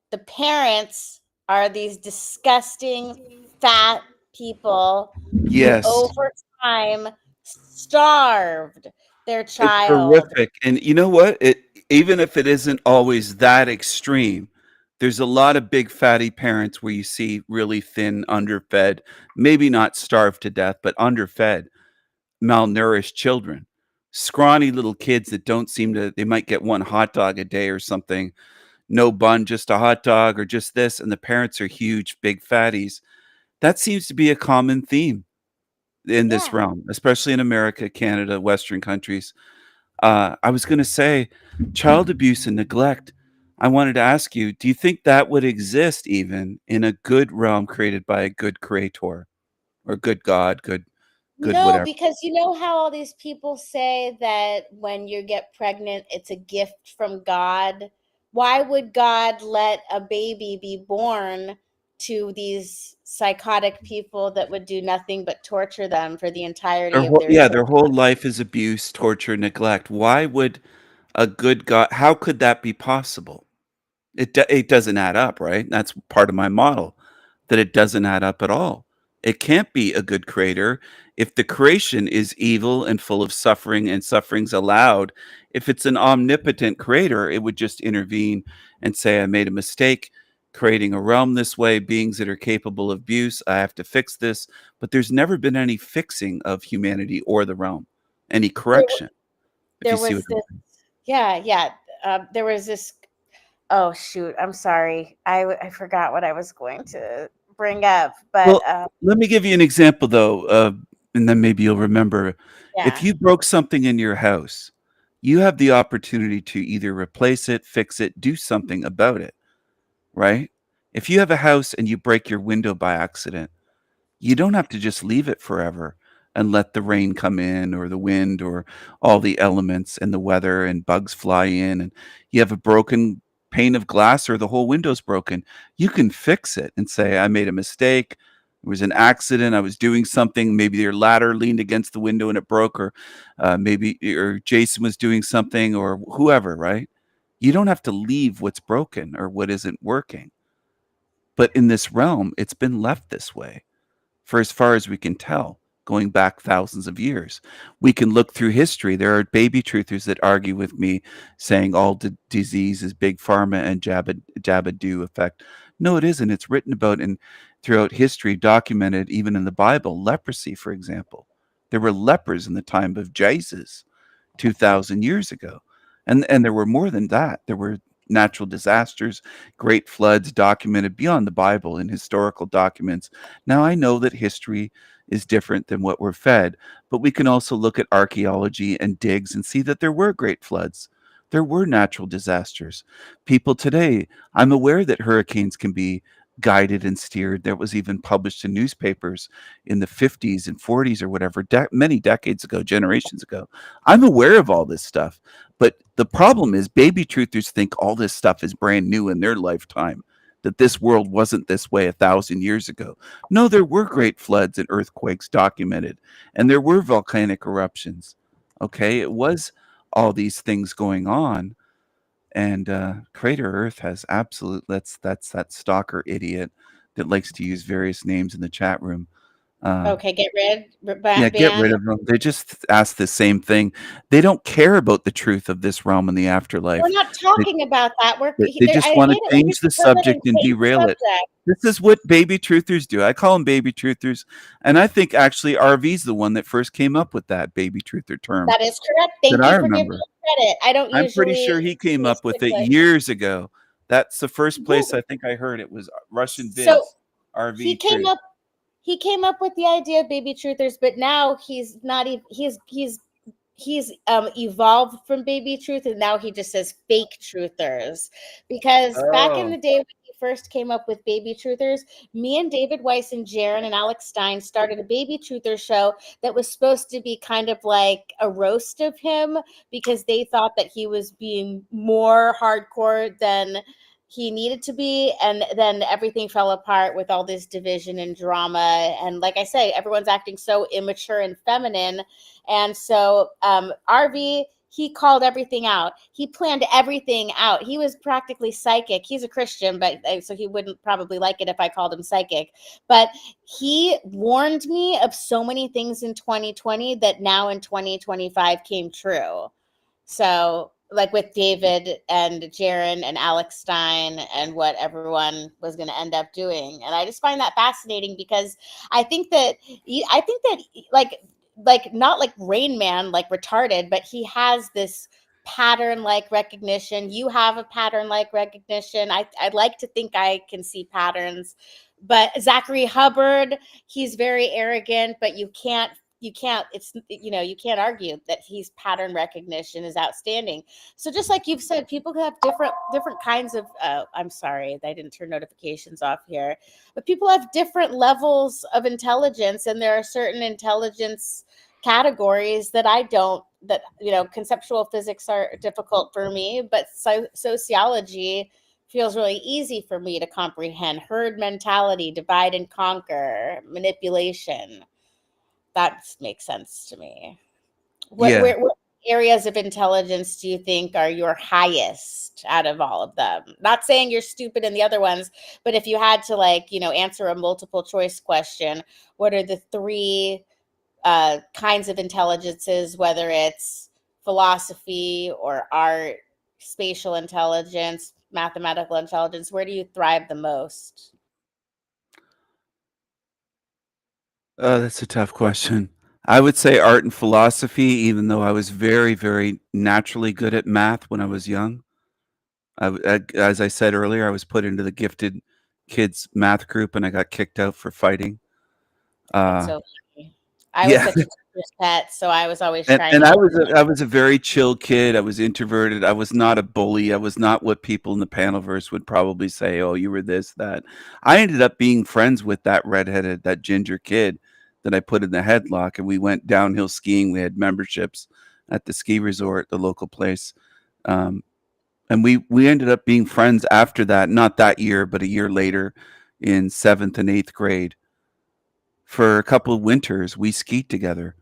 The parents are these disgusting fat people Yes. who over time starved their It's child. horrific. And you know what? Even if it isn't always that extreme, there's a lot of big fatty parents where you see really thin, underfed, maybe not starved to death, but underfed, malnourished children. Scrawny little kids that don't seem to, they might get one hot dog a day or something, no bun, just a hot dog or just this, and the parents are huge, big fatties. That seems to be a common theme in this realm, especially in America, Canada, Western countries. I was going to say child abuse and neglect. I wanted to ask you, do you think that would exist even in a good realm created by a good creator or good God, good No, whatever? because you know how all these people say that when you get pregnant, it's a gift from God. Why would God let a baby be born to these psychotic people that would do nothing but torture them for the entirety of their Their whole life is abuse, torture, neglect. Why would a good God, how could that be possible? It doesn't add up, right? That's part of my model, that it doesn't add up at all. It can't be a good creator if the creation is evil and full of suffering and suffering's allowed. If it's an omnipotent creator, it would just intervene and say, I made a mistake creating a realm this way, beings that are capable of abuse. I have to fix this. But there's never been any fixing of humanity or the realm, any correction. There If you see was what this, there was this. Oh shoot! I'm sorry. I forgot what I was going to bring up, but Well, let me give you an example though, and then maybe you'll remember. If you broke something in your house, you have the opportunity to either replace it, fix it, do something about it, right? If you have a house and you break your window by accident, you don't have to just leave it forever and let the rain come in or the wind or all the elements and the weather and bugs fly in and you have a broken pane of glass or the whole window's broken. You can fix it and say, I made a mistake. It was an accident. I was doing something. Maybe your ladder leaned against the window and it broke, or maybe or Jason was doing something, or whoever, right? You don't have to leave what's broken or what isn't working. But in this realm, it's been left this way for as far as we can tell, going back thousands of years. We can look through history. There are baby truthers that argue with me saying all disease is big pharma and jabba-do effect. No, it isn't. It's written about and throughout history, documented even in the Bible. Leprosy, for example. There were lepers in the time of Jesus 2,000 years ago. And there were more than that. There were natural disasters, great floods documented beyond the Bible in historical documents. Now, I know that history is different than what we're fed, but we can also look at archaeology and digs and see that there were great floods. There were natural disasters. People today, I'm aware that hurricanes can be guided and steered. That was even published in newspapers in the 50s and 40s or whatever, many decades ago, generations ago. I'm aware of all this stuff. But the problem is baby truthers think all this stuff is brand new in their lifetime, that this world wasn't this way 1,000 years ago. No, there were great floods and earthquakes documented, and there were volcanic eruptions. Okay, it was all these things going on. And Crater Earth has absolute, that's that stalker idiot that likes to use various names in the chat room. Okay, get rid. Yeah, get rid of them. They just ask the same thing. They don't care about the truth of this realm and the afterlife. We're not talking about that. They just I want to hate it when change the people put it in subject and change the derail it. subject. This is what baby truthers do. I call them baby truthers, and I think actually RV's the one that first came up with that baby truther term. That is correct. Thank That you I for giving remember. me credit. I don't I'm usually. pretty sure he came up with it stick years ago. That's the first place I think I heard it was Russian Vids. So RV he came Truth. up. He came up with the idea of baby truthers, but now he's not even. He's evolved from baby truth, and now he just says fake truthers. Because back in Oh. the day when he first came up with baby truthers, me and David Weiss and Jaron and Alex Stein started a baby truther show that was supposed to be kind of like a roast of him because they thought that he was being more hardcore than he needed to be, and then everything fell apart with all this division and drama. And like I say, everyone's acting so immature and feminine. And so RV, he called everything out. He planned everything out. He was practically psychic. He's a Christian, but so he wouldn't probably like it if I called him psychic. But he warned me of so many things in 2020 that now in 2025 came true. So like with David and Jaron and Alex Stein and what everyone was going to end up doing. And I just find that fascinating because I think that like not like Rain Man, like retarded, but he has this pattern like recognition. You have a pattern like recognition. I'd like to think I can see patterns, but Zachary Hubbard, he's very arrogant, but you can't it's you can't argue that he's pattern recognition is outstanding. So just like you've said, people have different kinds of I'm sorry, I didn't turn notifications off here, but people have different levels of intelligence, and there are certain intelligence categories that I don't, that conceptual physics are difficult for me, but sociology feels really easy for me to comprehend. Herd mentality, divide and conquer, manipulation. That makes sense to me. What areas of intelligence do you think are your highest out of all of them? Not saying you're stupid in the other ones, but if you had to answer a multiple choice question, what are the three kinds of intelligences, whether it's philosophy or art, spatial intelligence, mathematical intelligence? Where do you thrive the most? That's a tough question. I would say art and philosophy, even though I was very, very naturally good at math when I was young. As I said earlier, I was put into the gifted kids math group, and I got kicked out for fighting. So funny. I was such a teacher's pet, so I was always trying. And I was a very chill kid. I was introverted. I was not a bully. I was not what people in the Panelverse would probably say, oh, you were this, that. I ended up being friends with that redheaded, that ginger kid that I put in the headlock, and we went downhill skiing. We had memberships at the ski resort, the local place. And we ended up being friends after that, not that year, but a year later in 7th and 8th grade. For a couple of winters, we skied together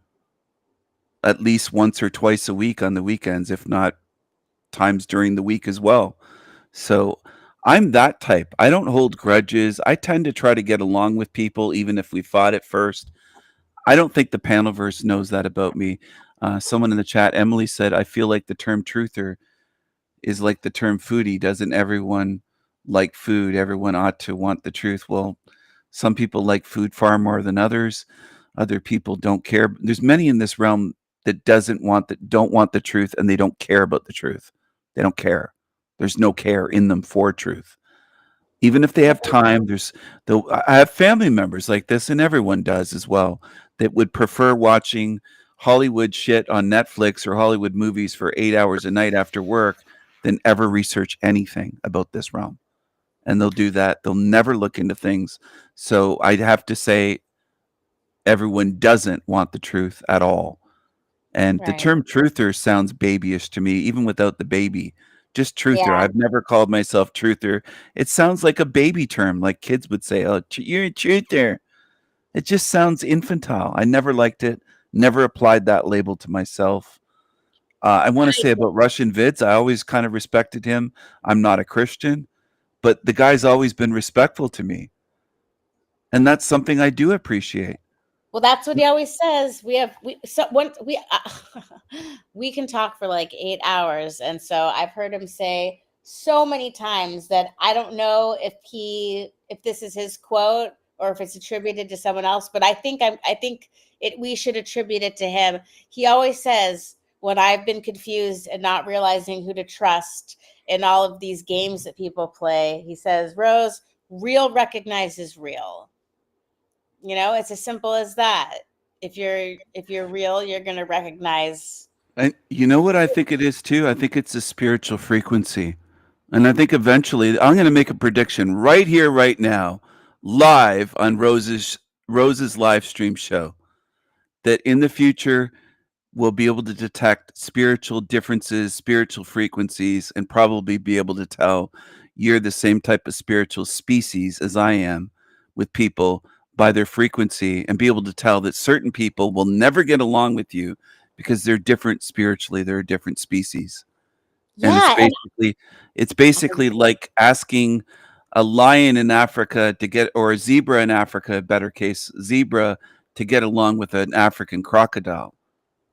at least once or twice a week on the weekends, if not times during the week as well. So I'm that type. I don't hold grudges. I tend to try to get along with people, even if we fought at first. I don't think the Panelverse knows that about me. Someone in the chat, Emily, said, I feel like the term truther is like the term foodie. Doesn't everyone like food? Everyone ought to want the truth. Well, some people like food far more than others. Other people don't care. There's many in this realm that don't want the truth, and they don't care about the truth. They don't care. There's no care in them for truth. Even if they have time, I have family members like this, and everyone does as well, that would prefer watching Hollywood shit on Netflix or Hollywood movies for 8 hours a night after work than ever research anything about this realm. And they'll do that. They'll never look into things. So I'd have to say everyone doesn't want the truth at all. And the term truther sounds babyish to me, even without the baby. Just truther. Yeah. I've never called myself truther. It sounds like a baby term, like kids would say, oh, you're a truther. It just sounds infantile. I never liked it. Never applied that label to myself. I want to say about Russian Vids, I always kind of respected him. I'm not a Christian, but the guy's always been respectful to me. And that's something I do appreciate. Well, that's what he always says. We can talk for like 8 hours, and so I've heard him say so many times that I don't know if this is his quote or if it's attributed to someone else, but I think we should attribute it to him. He always says, when I've been confused and not realizing who to trust in all of these games that people play, he says, Rose, real recognizes real. You know, it's as simple as that. If you're real, you're going to recognize. And you know what I think it is too? I think it's a spiritual frequency. And I think eventually I'm going to make a prediction right here, right now, live on Rose's live stream show, that in the future we'll be able to detect spiritual differences, spiritual frequencies, and probably be able to tell you're the same type of spiritual species as I am with people by their frequency, and be able to tell that certain people will never get along with you because they're different spiritually. They're a different species. Yeah, And it's basically like asking a lion in Africa or a zebra in Africa, better case, zebra, to get along with an African crocodile.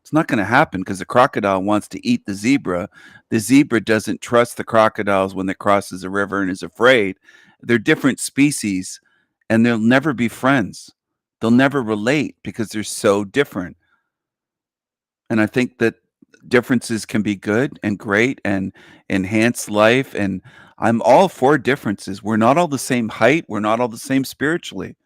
It's not going to happen because the crocodile wants to eat the zebra. The zebra doesn't trust the crocodiles when it crosses a river and is afraid. They're different species, and they'll never be friends. They'll never relate because they're so different. And I think that differences can be good and great and enhance life. And I'm all for differences. We're not all the same height. We're not all the same spiritually.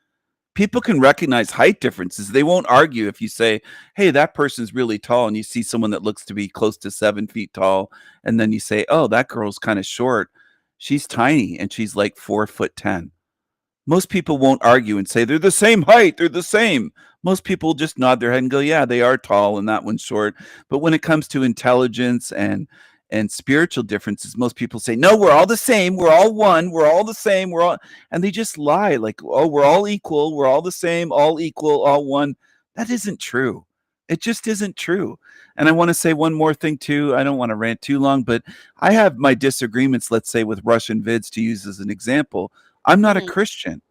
People can recognize height differences. They won't argue if you say, hey, that person's really tall, and you see someone that looks to be close to 7 feet tall. And then you say, oh, that girl's kind of short. She's tiny and she's like 4'10". Most people won't argue and say they're the same height. They're the same. Most people just nod their head and go, yeah, they are tall and that one's short. But when it comes to intelligence and spiritual differences, most people say, no, we're all the same. We're all one. We're all the same. And they just lie like, oh, we're all equal. We're all the same, all equal, all one. That isn't true. It just isn't true. And I want to say one more thing too. I don't want to rant too long, but I have my disagreements, let's say, with Russian vids, to use as an example. I'm not a Christian.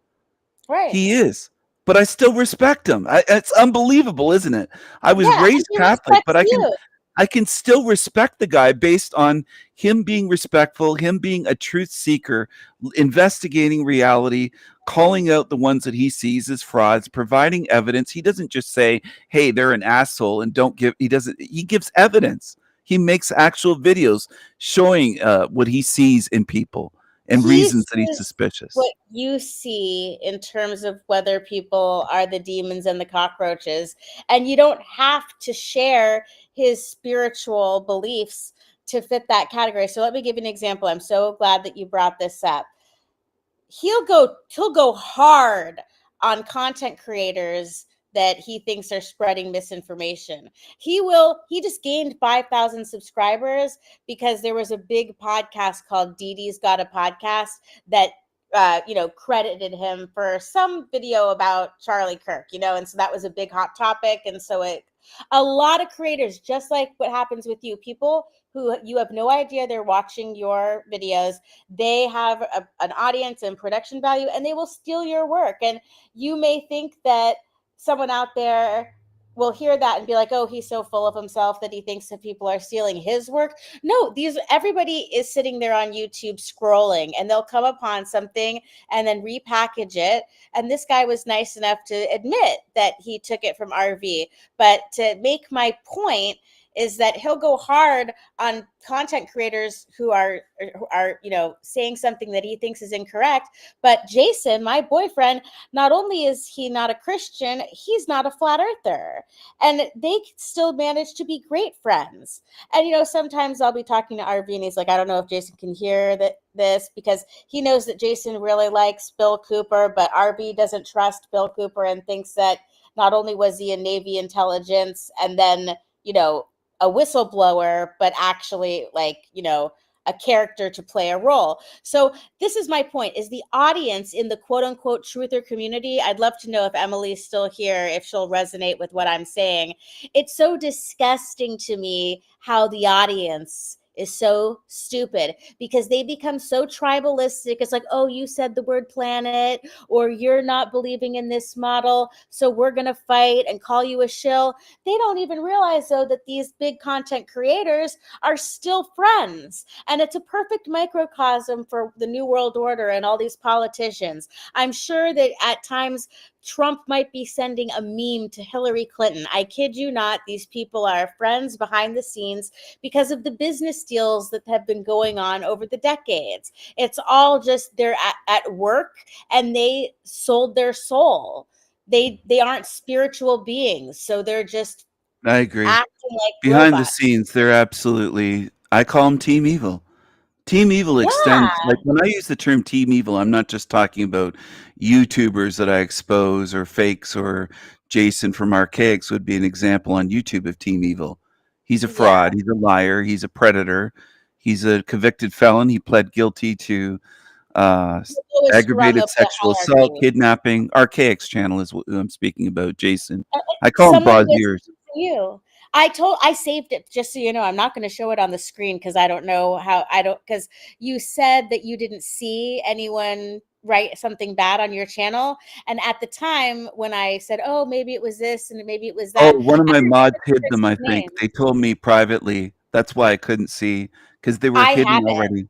Right. He is. But I still respect him. It's unbelievable, isn't it? I was raised Catholic, but I can still respect the guy based on him being respectful, him being a truth seeker, investigating reality, calling out the ones that he sees as frauds, providing evidence. He doesn't just say, hey, they're an asshole, and he gives evidence. He makes actual videos showing what he sees in people and reasons that he's suspicious. What you see in terms of whether people are the demons and the cockroaches, and you don't have to share his spiritual beliefs to fit that category. So let me give you an example. I'm so glad that you brought this up. He'll go hard on content creators that he thinks are spreading misinformation. He just gained 5,000 subscribers because there was a big podcast called Dee Dee's Got a Podcast that credited him for some video about Charlie Kirk, and so that was a big hot topic. And so a lot of creators, just like what happens with you, people who you have no idea they're watching your videos, they have an audience and production value, and they will steal your work. And you may think that someone out there will hear that and be like, oh, he's so full of himself that he thinks that people are stealing his work. No, everybody is sitting there on YouTube scrolling, and they'll come upon something and then repackage it. And this guy was nice enough to admit that he took it from RV. But to make my point is that he'll go hard on content creators who are saying something that he thinks is incorrect. But Jason, my boyfriend, not only is he not a Christian, he's not a flat earther. And they still manage to be great friends. And, sometimes I'll be talking to RV and he's like, I don't know if Jason can hear this because he knows that Jason really likes Bill Cooper, but RV doesn't trust Bill Cooper and thinks that not only was he in Navy intelligence and then, a whistleblower, but actually a character to play a role. So this is my point, is the audience in the quote unquote truther community. I'd love to know if Emily's still here, if she'll resonate with what I'm saying. It's so disgusting to me how the audience is so stupid because they become so tribalistic. It's like, oh, you said the word planet, or you're not believing in this model, so we're going to fight and call you a shill. They don't even realize, though, that these big content creators are still friends. And it's a perfect microcosm for the New World Order and all these politicians. I'm sure that at times Trump might be sending a meme to Hillary Clinton. I kid you not, these people are friends behind the scenes because of the business deals that have been going on over the decades. It's all just they're at work and they sold their soul. They aren't spiritual beings, so they're just I agree. acting like Behind the robots. scenes, they're absolutely, I call them Team Evil. Team Evil extends, like when I use the term Team Evil, I'm not just talking about YouTubers that I expose or fakes, or Jason from Archaics would be an example on YouTube of Team Evil. He's a fraud. He's a liar. He's a predator. He's a convicted felon. He pled guilty to aggravated sexual assault, kidnapping. Archaics channel is what I'm speaking about, Jason. I call him Someone Braziers. listened to you. I saved it just so you know. I'm not going to show it on the screen because I don't know how. Because you said that you didn't see anyone write something bad on your channel, and at the time when I said, oh, maybe it was this and maybe it was that. Oh, one of my mods hid them, I Chris's think. name. They told me privately. That's why I couldn't see, because they were I hidden have it. already.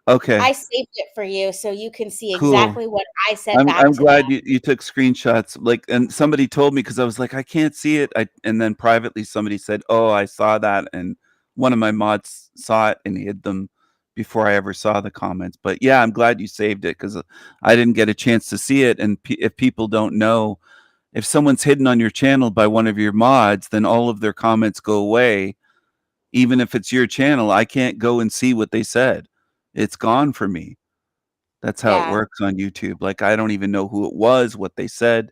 Okay. I saved it for you so you can see Cool. exactly what I said back I'm to glad them. you took screenshots. Like, and somebody told me, because I was like, I can't see it. And then privately somebody said, oh, I saw that, and one of my mods saw it and hid them before I ever saw the comments. But yeah, I'm glad you saved it, because I didn't get a chance to see it. And if people don't know, if someone's hidden on your channel by one of your mods, then all of their comments go away. Even if it's your channel, I can't go and see what they said. It's gone for me. That's how it works on YouTube. Like, I don't even know who it was, what they said.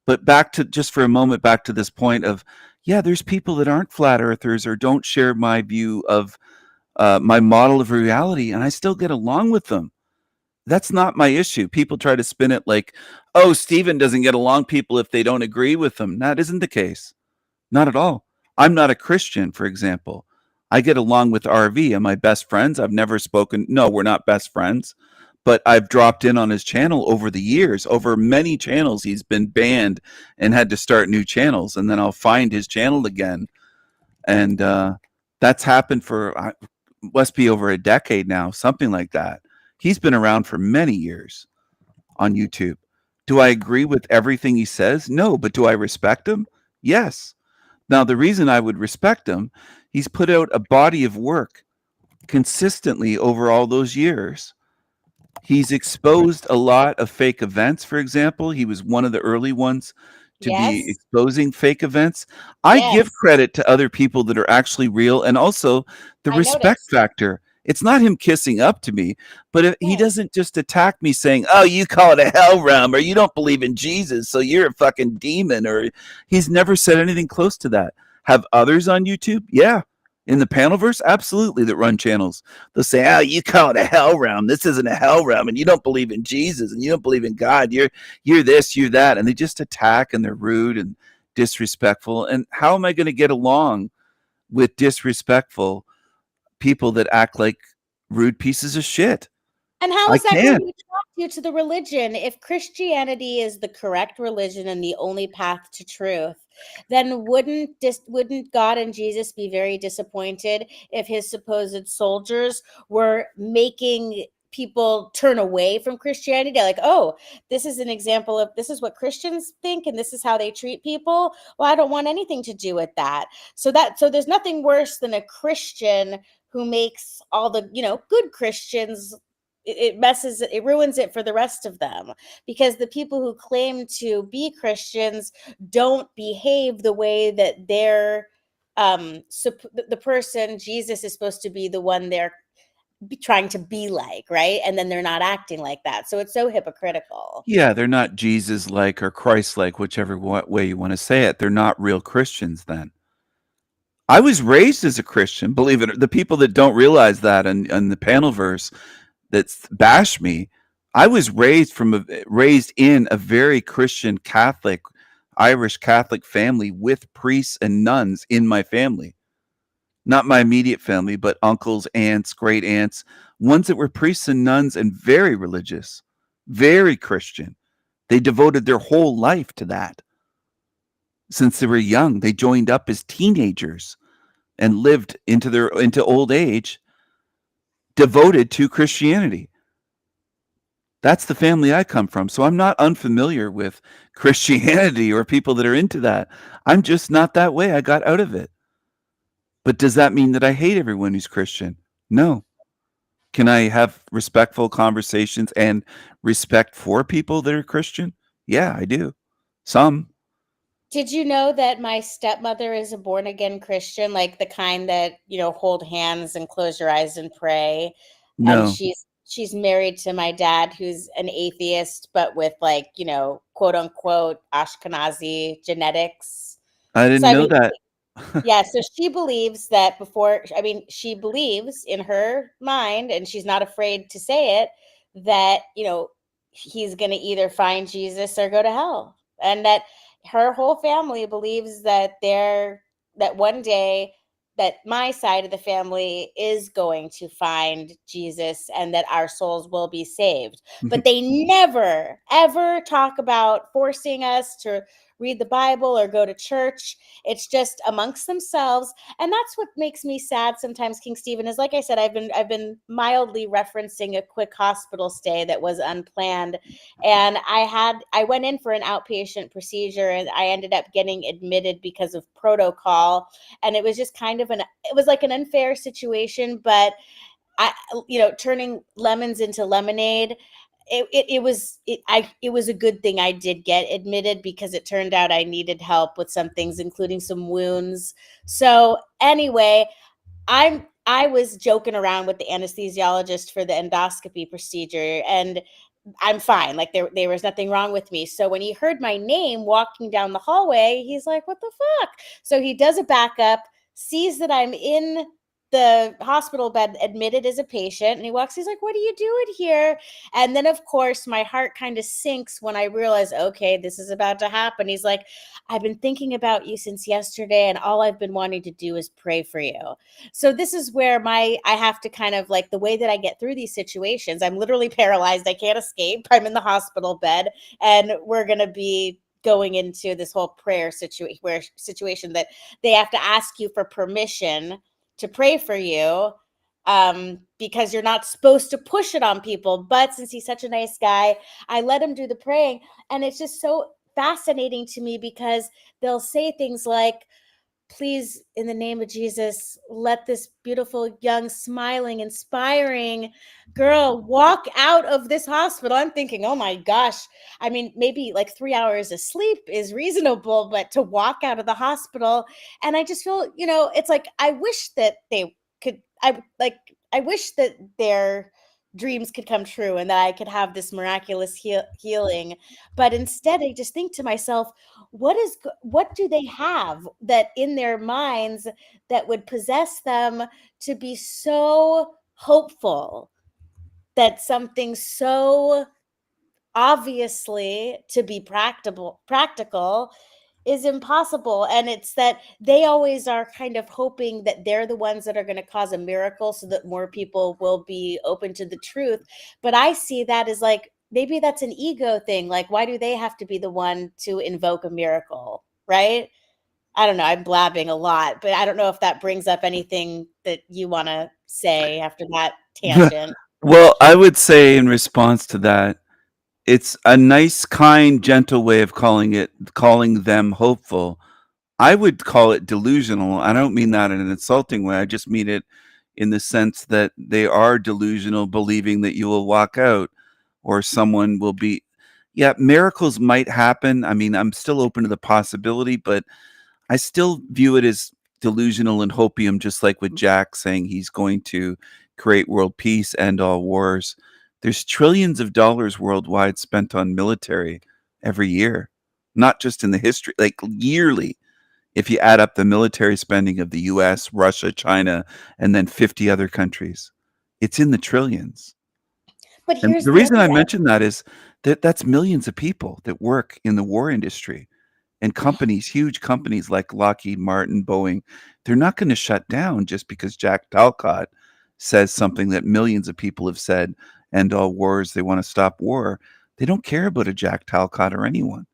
But back to, just for a moment, back to this point of, yeah, there's people that aren't flat earthers or don't share my view of my model of reality, and I still get along with them. That's not my issue. People try to spin it like, oh, Stephen doesn't get along people if they don't agree with them. That isn't the case. Not at all. I'm not a Christian, for example. I get along with RV. Am I best friends? I've never spoken. No, we're not best friends. But I've dropped in on his channel over the years. Over many channels, he's been banned and had to start new channels. And then I'll find his channel again. And that's happened for, must be over a decade now, something like that. He's been around for many years on YouTube. Do I agree with everything he says? No. But do I respect him? Yes. Now, the reason I would respect him, he's put out a body of work consistently over all those years. He's exposed a lot of fake events, for example. He was one of the early ones to be exposing fake events. I give credit to other people that are actually real, and also the respect factor. It's not him kissing up to me, but if he doesn't just attack me saying, oh, you call it a hell realm, or you don't believe in Jesus, so you're a fucking demon, or he's never said anything close to that. Have others on YouTube? Yeah. In the Panelverse? Absolutely, that run channels. They'll say, oh, you call it a hell realm. This isn't a hell realm, and you don't believe in Jesus, and you don't believe in God. You're this, you're that. And they just attack, and they're rude and disrespectful. And how am I going to get along with disrespectful people that act like rude pieces of shit? And how I is that going can't. to attract you to the religion? If Christianity is the correct religion and the only path to truth, then wouldn't God and Jesus be very disappointed if his supposed soldiers were making people turn away from Christianity? Like, oh, this is an example of, this is what Christians think and this is how they treat people. Well, I don't want anything to do with that. So there's nothing worse than a Christian who makes all the, good Christians, it ruins it for the rest of them, because the people who claim to be Christians don't behave the way that they're the person Jesus is supposed to be, the one they're trying to be like, right? And then they're not acting like that. So it's so hypocritical. Yeah, they're not Jesus-like or Christ-like, whichever way you want to say it. They're not real Christians then. I was raised as a Christian, believe it. The people that don't realize that and the Panelverse that bash me, I was raised in a very Christian Catholic, Irish Catholic family with priests and nuns in my family. Not my immediate family, but uncles, aunts, great aunts, ones that were priests and nuns and very religious, very Christian. They devoted their whole life to that. Since they were young, they joined up as teenagers and lived into old age devoted to Christianity. That's the family I come from. So I'm not unfamiliar with Christianity or people that are into that. I'm just not that way. I got out of it. But does that mean that I hate everyone who's Christian? No. Can I have respectful conversations and respect for people that are Christian? Yeah, I do. Some. Did you know that my stepmother is a born again Christian, like the kind that, hold hands and close your eyes and pray? No. And she's married to my dad, who's an atheist, but with quote unquote Ashkenazi genetics. I didn't know that. Yeah, so she believes that she believes in her mind, and she's not afraid to say it, that, he's going to either find Jesus or go to hell. And that her whole family believes that one day that my side of the family is going to find Jesus and that our souls will be saved. But they never, ever talk about forcing us to read the Bible or go to church. It's just amongst themselves. And that's what makes me sad sometimes, King Stephen, is like I said, I've been mildly referencing a quick hospital stay that was unplanned. And I went in for an outpatient procedure and I ended up getting admitted because of protocol. And it was just kind of it was like an unfair situation, but turning lemons into lemonade. It was a good thing I did get admitted, because it turned out I needed help with some things, including some wounds. So anyway, I was joking around with the anesthesiologist for the endoscopy procedure, and I'm fine. Like there was nothing wrong with me. So when he heard my name walking down the hallway, he's like, "What the fuck?" So he does a backup, sees that I'm in the hospital bed admitted as a patient, and he walks, he's like, "What are you doing here?" And then of course my heart kind of sinks when I realize, okay, this is about to happen. He's like, "I've been thinking about you since yesterday, and all I've been wanting to do is pray for you." So this is where I have to kind of, like, the way that I get through these situations, I'm literally paralyzed. I can't escape. I'm in the hospital bed, and we're going to be going into this whole prayer situation that they have to ask you for permission to pray for you, because you're not supposed to push it on people. But since he's such a nice guy, I let him do the praying. And it's just so fascinating to me, because they'll say things like, "Please, in the name of Jesus, let this beautiful, young, smiling, inspiring girl walk out of this hospital." I'm thinking, oh my gosh. I mean, maybe like 3 hours of sleep is reasonable, but to walk out of the hospital. And I just feel, it's like, I wish that they could, I wish that their dreams could come true and that I could have this miraculous healing. But instead, I just think to myself, what do they have that in their minds that would possess them to be so hopeful that something so obviously to be practical is impossible? And it's that they always are kind of hoping that they're the ones that are going to cause a miracle so that more people will be open to the truth. But I see that as like, maybe that's an ego thing. Like, why do they have to be the one to invoke a miracle? Right? I don't know. I'm blabbing a lot, but I don't know if that brings up anything that you want to say after that tangent. Well, I would say in response to that, it's a nice, kind, gentle way of calling them hopeful. I would call it delusional. I don't mean that in an insulting way. I just mean it in the sense that they are delusional, believing that you will walk out or someone will be. Yeah, miracles might happen. I mean, I'm still open to the possibility, but I still view it as delusional and hopium, just like with Jack saying he's going to create world peace, end all wars. There's trillions of dollars worldwide spent on military every year, not just in the history, like yearly. If you add up the military spending of the US, Russia, China, and then 50 other countries, it's in the trillions. But the reason I mention that is that that's millions of people that work in the war industry. And companies, huge companies like Lockheed Martin, Boeing, they're not going to shut down just because Jack Talcott says something that millions of people have said, end all wars, they want to stop war. They don't care about a Jack Talcott or anyone.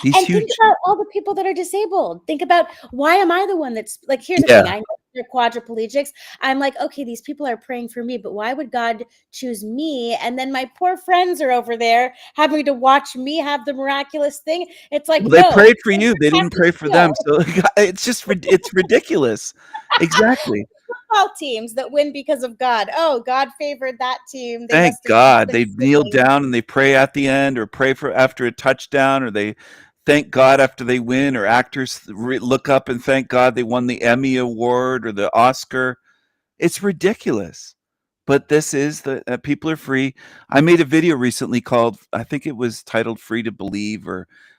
These And huge, think about all the people that are disabled. Think about, why am I the one that's like, here's the Yeah. thing. I know they're quadriplegics. I'm like, okay, these people are praying for me, but why would God choose me? And then my poor friends are over there having to watch me have the miraculous thing. It's like, well, they no, prayed for you. They didn't have to pray for heal. them. So it's just, it's ridiculous. Exactly. Football teams that win because of God. Oh, God favored that team. They Thank must have God. been They kneel sinning. down and they pray at the end, or pray for after a touchdown, or they thank God after they win, or actors look up and thank God they won the Emmy Award or the Oscar. It's ridiculous. But this is the people are free. I made a video recently called, I think it was titled "Free to Believe,"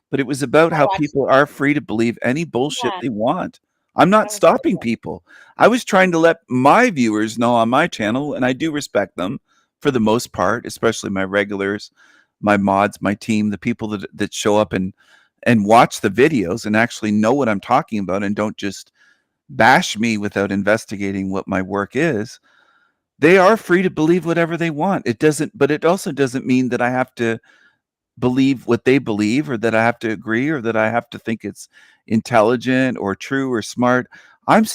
but it was about how people are free to believe any bullshit Yeah. they want. I'm not stopping people. I was trying to let my viewers know on my channel, and I do respect them for the most part, especially my regulars, my mods, my team, the people that show up and watch the videos and actually know what I'm talking about and don't just bash me without investigating what my work is. They are free to believe whatever they want. But it also doesn't mean that I have to believe what they believe, or that I have to agree, or that I have to think it's intelligent or true or smart. I'm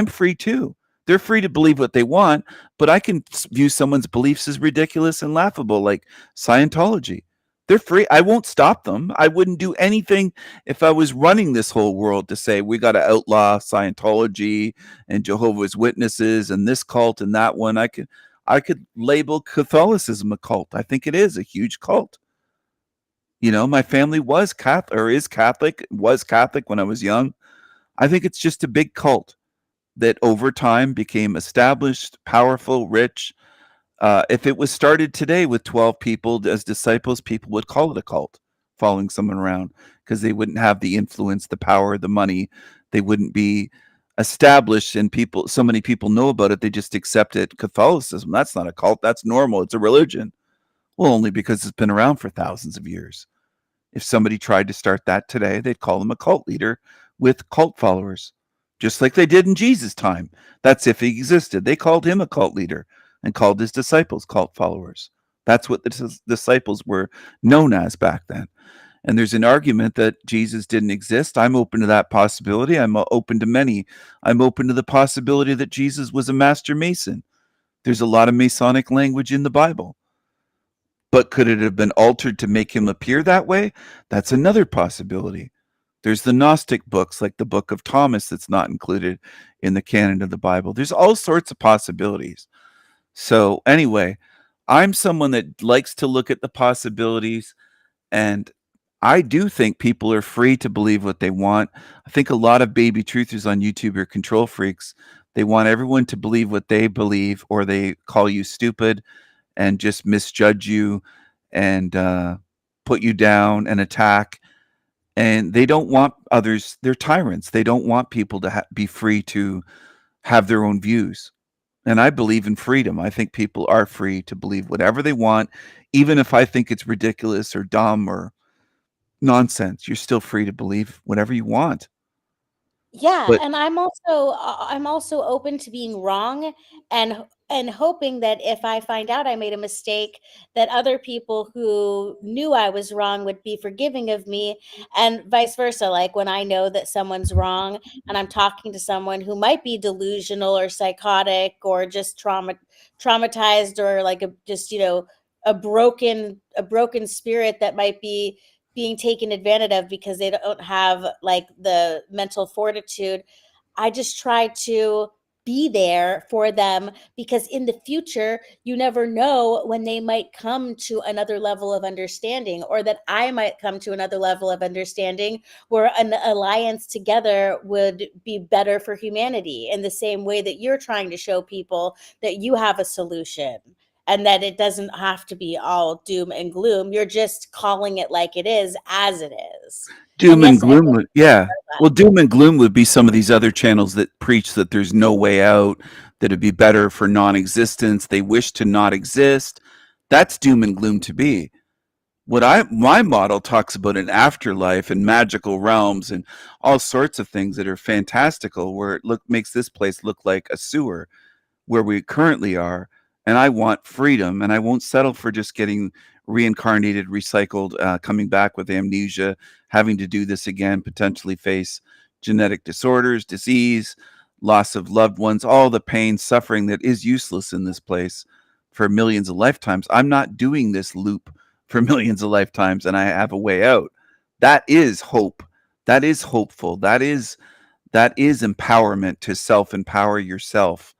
free too. They're free to believe what they want, but I can view someone's beliefs as ridiculous and laughable, like Scientology. They're free. I won't stop them. I wouldn't do anything if I was running this whole world to say we got to outlaw Scientology and Jehovah's Witnesses and this cult and that one. I could label Catholicism a cult. I think it is a huge cult. You know, my family was Catholic, or is Catholic, was Catholic when I was young. I think it's just a big cult that over time became established, powerful, rich. If it was started today with 12 people as disciples, people would call it a cult, following someone around, because they wouldn't have the influence, the power, the money. They wouldn't be established, and so many people know about it. They just accept it. Catholicism, that's not a cult. That's normal. It's a religion. Well, only because it's been around for thousands of years. If somebody tried to start that today, they'd call them a cult leader with cult followers, just like they did in Jesus' time. That's if he existed. They called him a cult leader and called his disciples cult followers. That's what the disciples were known as back then. And there's an argument that Jesus didn't exist. I'm open to that possibility. I'm open to many. I'm open to the possibility that Jesus was a master mason. There's a lot of Masonic language in the Bible. But could it have been altered to make him appear that way? That's another possibility. There's the Gnostic books, like the Book of Thomas, that's not included in the canon of the Bible. There's all sorts of possibilities. So anyway, I'm someone that likes to look at the possibilities, and I do think people are free to believe what they want. I think a lot of baby truthers on YouTube are control freaks. They want everyone to believe what they believe, or they call you stupid and just misjudge you and put you down and attack. And they don't want others. They're tyrants. They don't want people to be free to have their own views. And I believe in freedom. I think people are free to believe whatever they want, even if I think it's ridiculous or dumb or nonsense. You're still free to believe whatever you want. Yeah, But and I'm also open to being wrong, and hoping that if I find out I made a mistake, that other people who knew I was wrong would be forgiving of me, and vice versa. Like when I know that someone's wrong and I'm talking to someone who might be delusional or psychotic or just traumatized, or like a broken spirit that might be being taken advantage of because they don't have like the mental fortitude, I just try to be there for them, because in the future, you never know when they might come to another level of understanding, or that I might come to another level of understanding where an alliance together would be better for humanity, in the same way that you're trying to show people that you have a solution. And that it doesn't have to be all doom and gloom. You're just calling it like it is, as it is. doom and gloom well, doom and gloom would be some of these other channels that preach that there's no way out, that it'd be better for non-existence, they wish to not exist. That's doom and gloom to be. my model talks about an afterlife and magical realms and all sorts of things that are fantastical, where it makes this place look like a sewer where we currently are. And I want freedom, and I won't settle for just getting reincarnated, recycled, coming back with amnesia, having to do this again, potentially face genetic disorders, disease, loss of loved ones, all the pain, suffering that is useless in this place for millions of lifetimes. I'm not doing this loop for millions of lifetimes, and I have a way out. That is hope. That is hopeful. That is empowerment, to self-empower yourself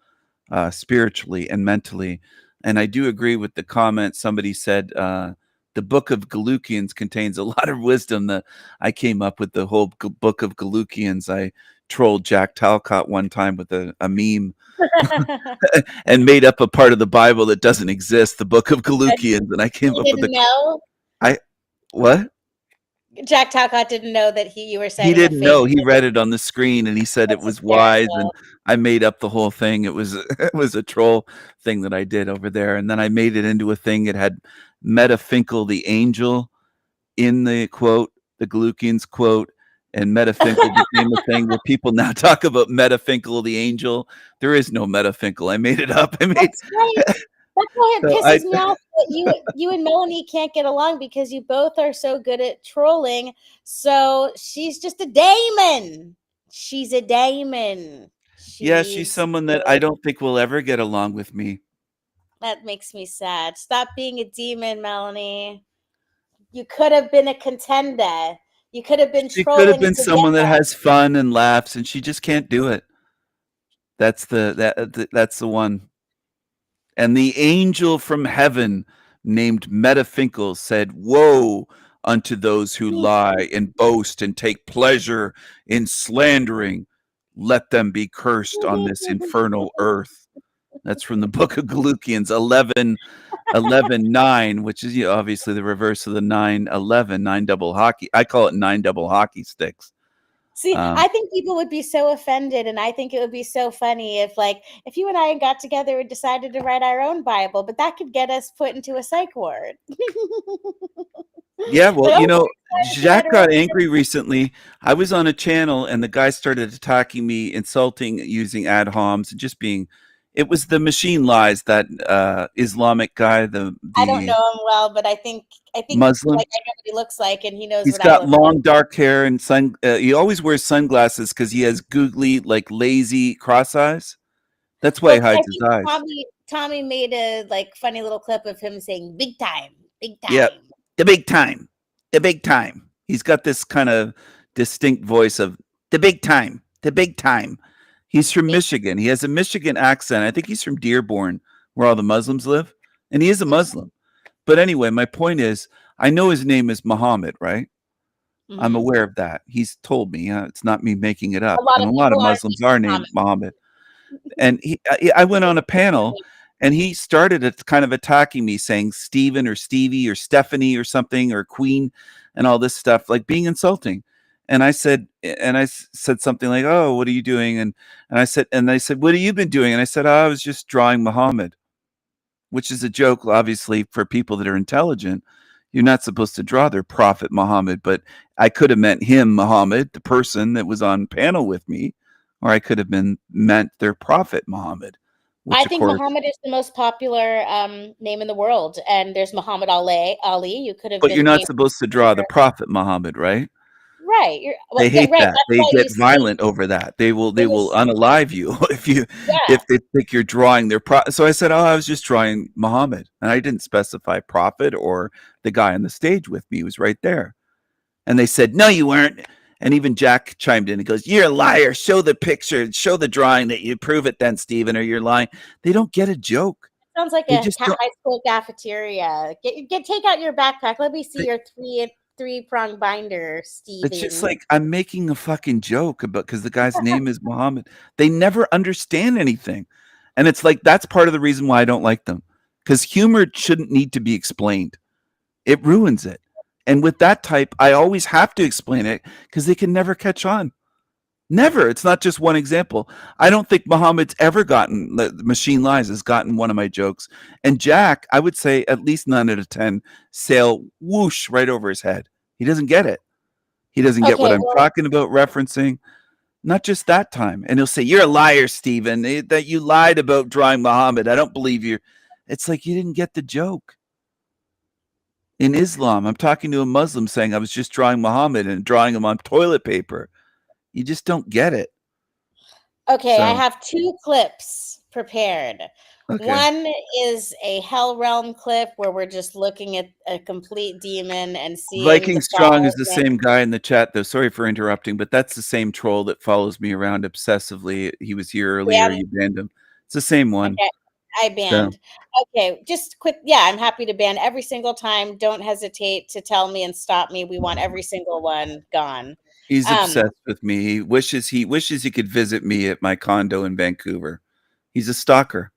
spiritually and mentally. And I do agree with the comment. Somebody said the Book of Galookians contains a lot of wisdom. That I came up with the whole Book of Galookians. I trolled Jack Talcott one time with a meme and made up a part of the Bible that doesn't exist, the Book of Galookians, and I came up with what? Jack Talcott didn't know that you were saying He didn't know. He read it on the screen and he said it was wise, and I made up the whole thing. It was a troll thing that I did over there, and then I made it into a thing. It had Meta Finkel the angel in the quote, the Galookians quote, and Meta Finkel became a thing where people now talk about Meta Finkel the angel. There is no Meta Finkel. I made it up. That's right. That's why it pisses me off that you and Melanie can't get along, because you both are so good at trolling. So she's just a daemon. She's a daemon. She's someone that I don't think will ever get along with me. That makes me sad. Stop being a demon, Melanie. You could have been a contender. You could have been She trolling. could have been someone that has fun and laughs, and she just can't do it. That's the one. And the angel from heaven named Meta Finkel said, "Woe unto those who lie and boast and take pleasure in slandering. Let them be cursed on this infernal earth." That's from the Book of Galookians 11:9, which is obviously the reverse of the 9/11, 9 double hockey. I call it 9 double hockey sticks. See, I think people would be so offended, and I think it would be so funny if you and I got together and decided to write our own Bible, but that could get us put into a psych ward. Yeah, well, Jack got angry recently. I was on a channel, and the guy started attacking me, insulting, using ad homs, and just being. It was the Machine Lies, that Islamic guy. I don't know him well, but I think Muslim. I know what he looks like, and he knows. He's what got I look long like. dark hair and he always wears sunglasses because he has googly, lazy cross eyes. That's why he hides his eyes. Tommy made a funny little clip of him saying "big time, big time." Yeah, the big time, the big time. He's got this kind of distinct voice of the big time, the big time. He's from Michigan. He has a Michigan accent. I think he's from Dearborn, where all the Muslims live, and he is a Muslim. But anyway, my point is, I know his name is Muhammad, right? Mm-hmm. I'm aware of that. He's told me. It's not me making it up. A lot of Muslims are named Muhammad. And I went on a panel, and he started kind of attacking me, saying Stephen or Stevie or Stephanie or something, or Queen, and all this stuff, being insulting. And I said something like, "Oh, what are you doing?" And they said, "What have you been doing?" And I said, "Oh, I was just drawing Muhammad," which is a joke, obviously, for people that are intelligent. You're not supposed to draw their prophet Muhammad, but I could have meant him, Muhammad, the person that was on panel with me, or I could have meant their prophet Muhammad. I think Muhammad is the most popular name in the world, and there's Muhammad Ali. You could have. But you're not supposed to draw the prophet Muhammad, right? Right. They hate that. They get violent over that. They will unalive you if they think you're drawing their prophet. So I said, "Oh, I was just drawing Muhammad," and I didn't specify prophet or the guy on the stage with me. He was right there, and they said, "No, you weren't." And even Jack chimed in and goes, "You're a liar. Show the picture. Show the drawing that you prove it, then, Stephen, or you're lying." They don't get a joke. Sounds like a high school cafeteria. Take out your backpack. Let me see your three-prong binder, Stephen. It's just I'm making a fucking joke because the guy's name is Muhammad. They never understand anything. And it's that's part of the reason why I don't like them. Because humor shouldn't need to be explained. It ruins it. And with that type, I always have to explain it because they can never catch on. Never. It's not just one example. I don't think Muhammad's ever gotten the Machine Lies has gotten one of my jokes. And Jack, I would say at least 9 out of 10 sail whoosh right over his head. He doesn't get it. He doesn't get what Okay, I'm well- talking about, referencing. Not just that time. And he'll say, "You're a liar, Stephen, that you lied about drawing Muhammad. I don't believe you." It's like you didn't get the joke. In Islam, I'm talking to a Muslim saying I was just drawing Muhammad and drawing him on toilet paper. You just don't get it. Okay, I So- have 2 clips prepared. Okay. One is a Hell Realm clip where we're just looking at a complete demon and seeing Viking the Strong is the falls and- same guy in the chat, though. Sorry for interrupting, but that's the same troll that follows me around obsessively. He was here earlier. Yeah. You banned him. It's the same one. Okay, I banned. Okay, just quick. Yeah, I'm happy to ban every single time. Don't hesitate to tell me and stop me. We want every single one gone. He's Um, obsessed with me. He wishes he could visit me at my condo in Vancouver. He's a stalker.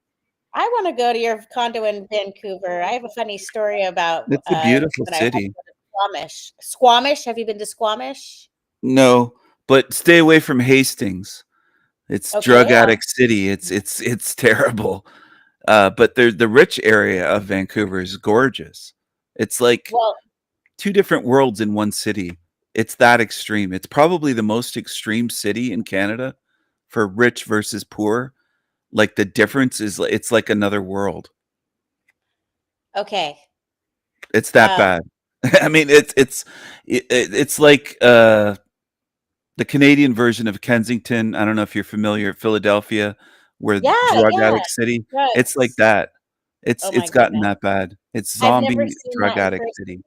I want to go to your condo in Vancouver. I have a funny story about. It's a beautiful when I had to city. go to Squamish. Squamish. Have you been to Squamish? No, but stay away from Hastings. It's Okay, drug yeah. addict city. It's terrible. But the rich area of Vancouver is gorgeous. It's like Well, 2 different worlds in one city. It's that extreme. It's probably the most extreme city in Canada for rich versus poor. Like the difference is it's like another world. okay. It's that bad. I mean, it's like the Canadian version of Kensington. I don't know if you're familiar, Philadelphia, where Yeah, drug yeah, addict city. drugs. It's like that. It's Oh my gotten goodness. that bad. It's I've never zombie seen drug that in addict person. city.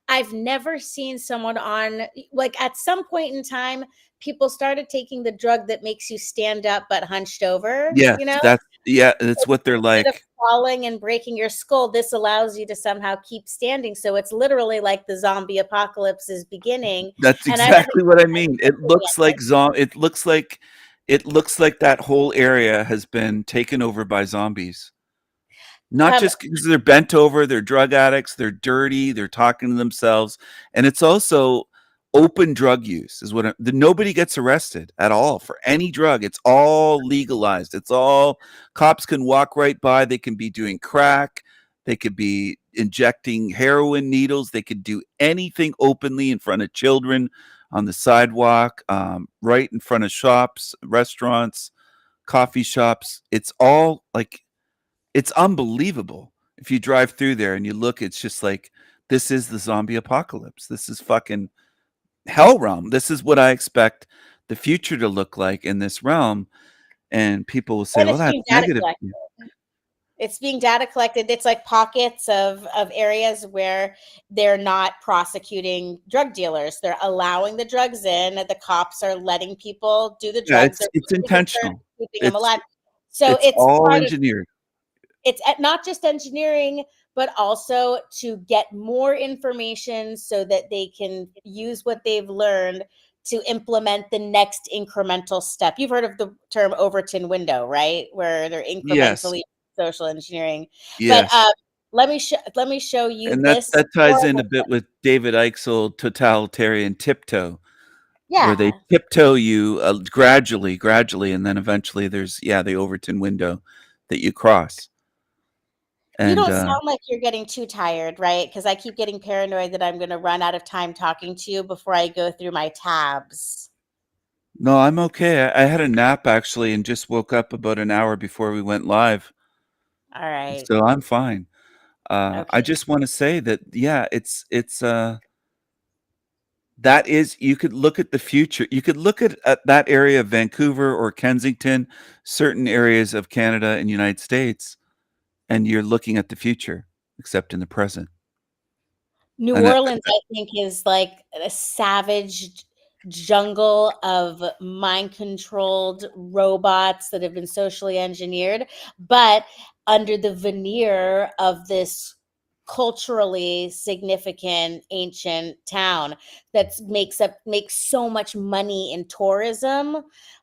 I've never seen someone on, like, at some point in time, people started taking the drug that makes you stand up but hunched over. Yes, You know, that's what they're instead of like. falling and breaking your skull, this allows you to somehow keep standing. So it's literally like the zombie apocalypse is beginning. That's And I exactly what I mean. It looks like it looks like that whole area has been taken over by zombies. Not just because they're bent over, they're drug addicts, they're dirty, they're talking to themselves, and it's also open drug use. Is what nobody gets arrested at all for any drug. It's all legalized. It's all cops can walk right by. They can be doing crack. They could be injecting heroin needles. They could do anything openly in front of children, on the sidewalk, right in front of shops, restaurants, coffee shops. It's all like, it's unbelievable. If you drive through there and you look, it's just like, this is the zombie apocalypse. This is fucking hell realm. This is what I expect the future to look like in this realm. And people will say, And well, it's that's being data negative. collected. It's being data collected. It's like pockets of areas where they're not prosecuting drug dealers. They're allowing the drugs in, and the cops are letting people do the Yeah, drugs. They're it's keeping them intentional. keeping them It's- alive. So it's all part of- engineered. it's not just engineering, but also to get more information so that they can use what they've learned to implement the next incremental step. You've heard of the term Overton window, right? Where they're incrementally social engineering. Yes. But let me show you And this. that ties in horrible- a bit with David Icke's old totalitarian tiptoe, Yeah. where they tiptoe you gradually, and then eventually there's the Overton window that you cross. You And don't sound like you're getting too tired, right? Because I keep getting paranoid that I'm going to run out of time talking to you before I go through my tabs. no, I'm okay. I had a nap actually, and just woke up about an hour before we went live, All right. so I'm fine. I just want to say that that is, you could look at the future. You could look at that area of Vancouver or Kensington, certain areas of Canada and United States, and you're looking at the future, except in the present. New And Orleans, I think, is like a savage jungle of mind-controlled robots that have been socially engineered, but under the veneer of this culturally significant ancient town that makes so much money in tourism,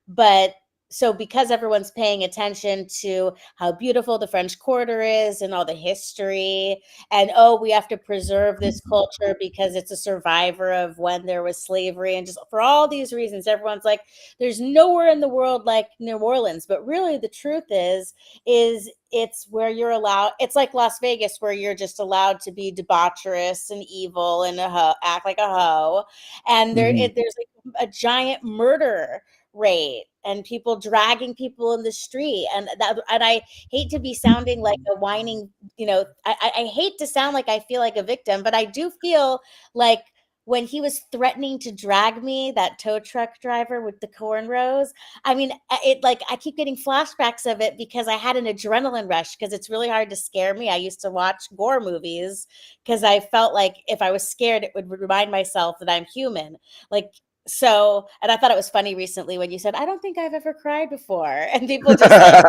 but so because everyone's paying attention to how beautiful the French Quarter is and all the history, and we have to preserve this culture because it's a survivor of when there was slavery, and just for all these reasons, everyone's like, there's nowhere in the world like New Orleans. But really, the truth is it's where you're allowed. It's like Las Vegas, where you're just allowed to be debaucherous and evil and act like a hoe, and there's like a giant murder rate and people dragging people in the street, and I hate to be sounding like a whining, I hate to sound like I feel like a victim, but I do feel like when he was threatening to drag me, that tow truck driver with the cornrows, I mean, I keep getting flashbacks of it because I had an adrenaline rush, because it's really hard to scare me. I used to watch gore movies because I felt like if I was scared, it would remind myself that I'm human. So, and I thought it was funny recently when you said, I don't think I've ever cried before. And people just like,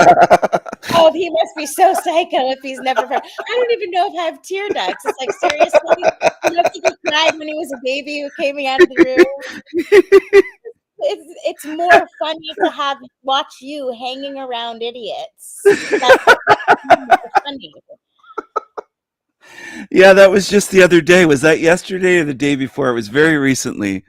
oh, he must be so psycho if he's never cried. I don't even know if I have tear ducts. It's like, seriously? You know, if he cried when he was a baby who came out of the room. It's more funny to watch you hanging around idiots. That's funny. Yeah, that was just the other day. Was that yesterday or the day before? It was very recently.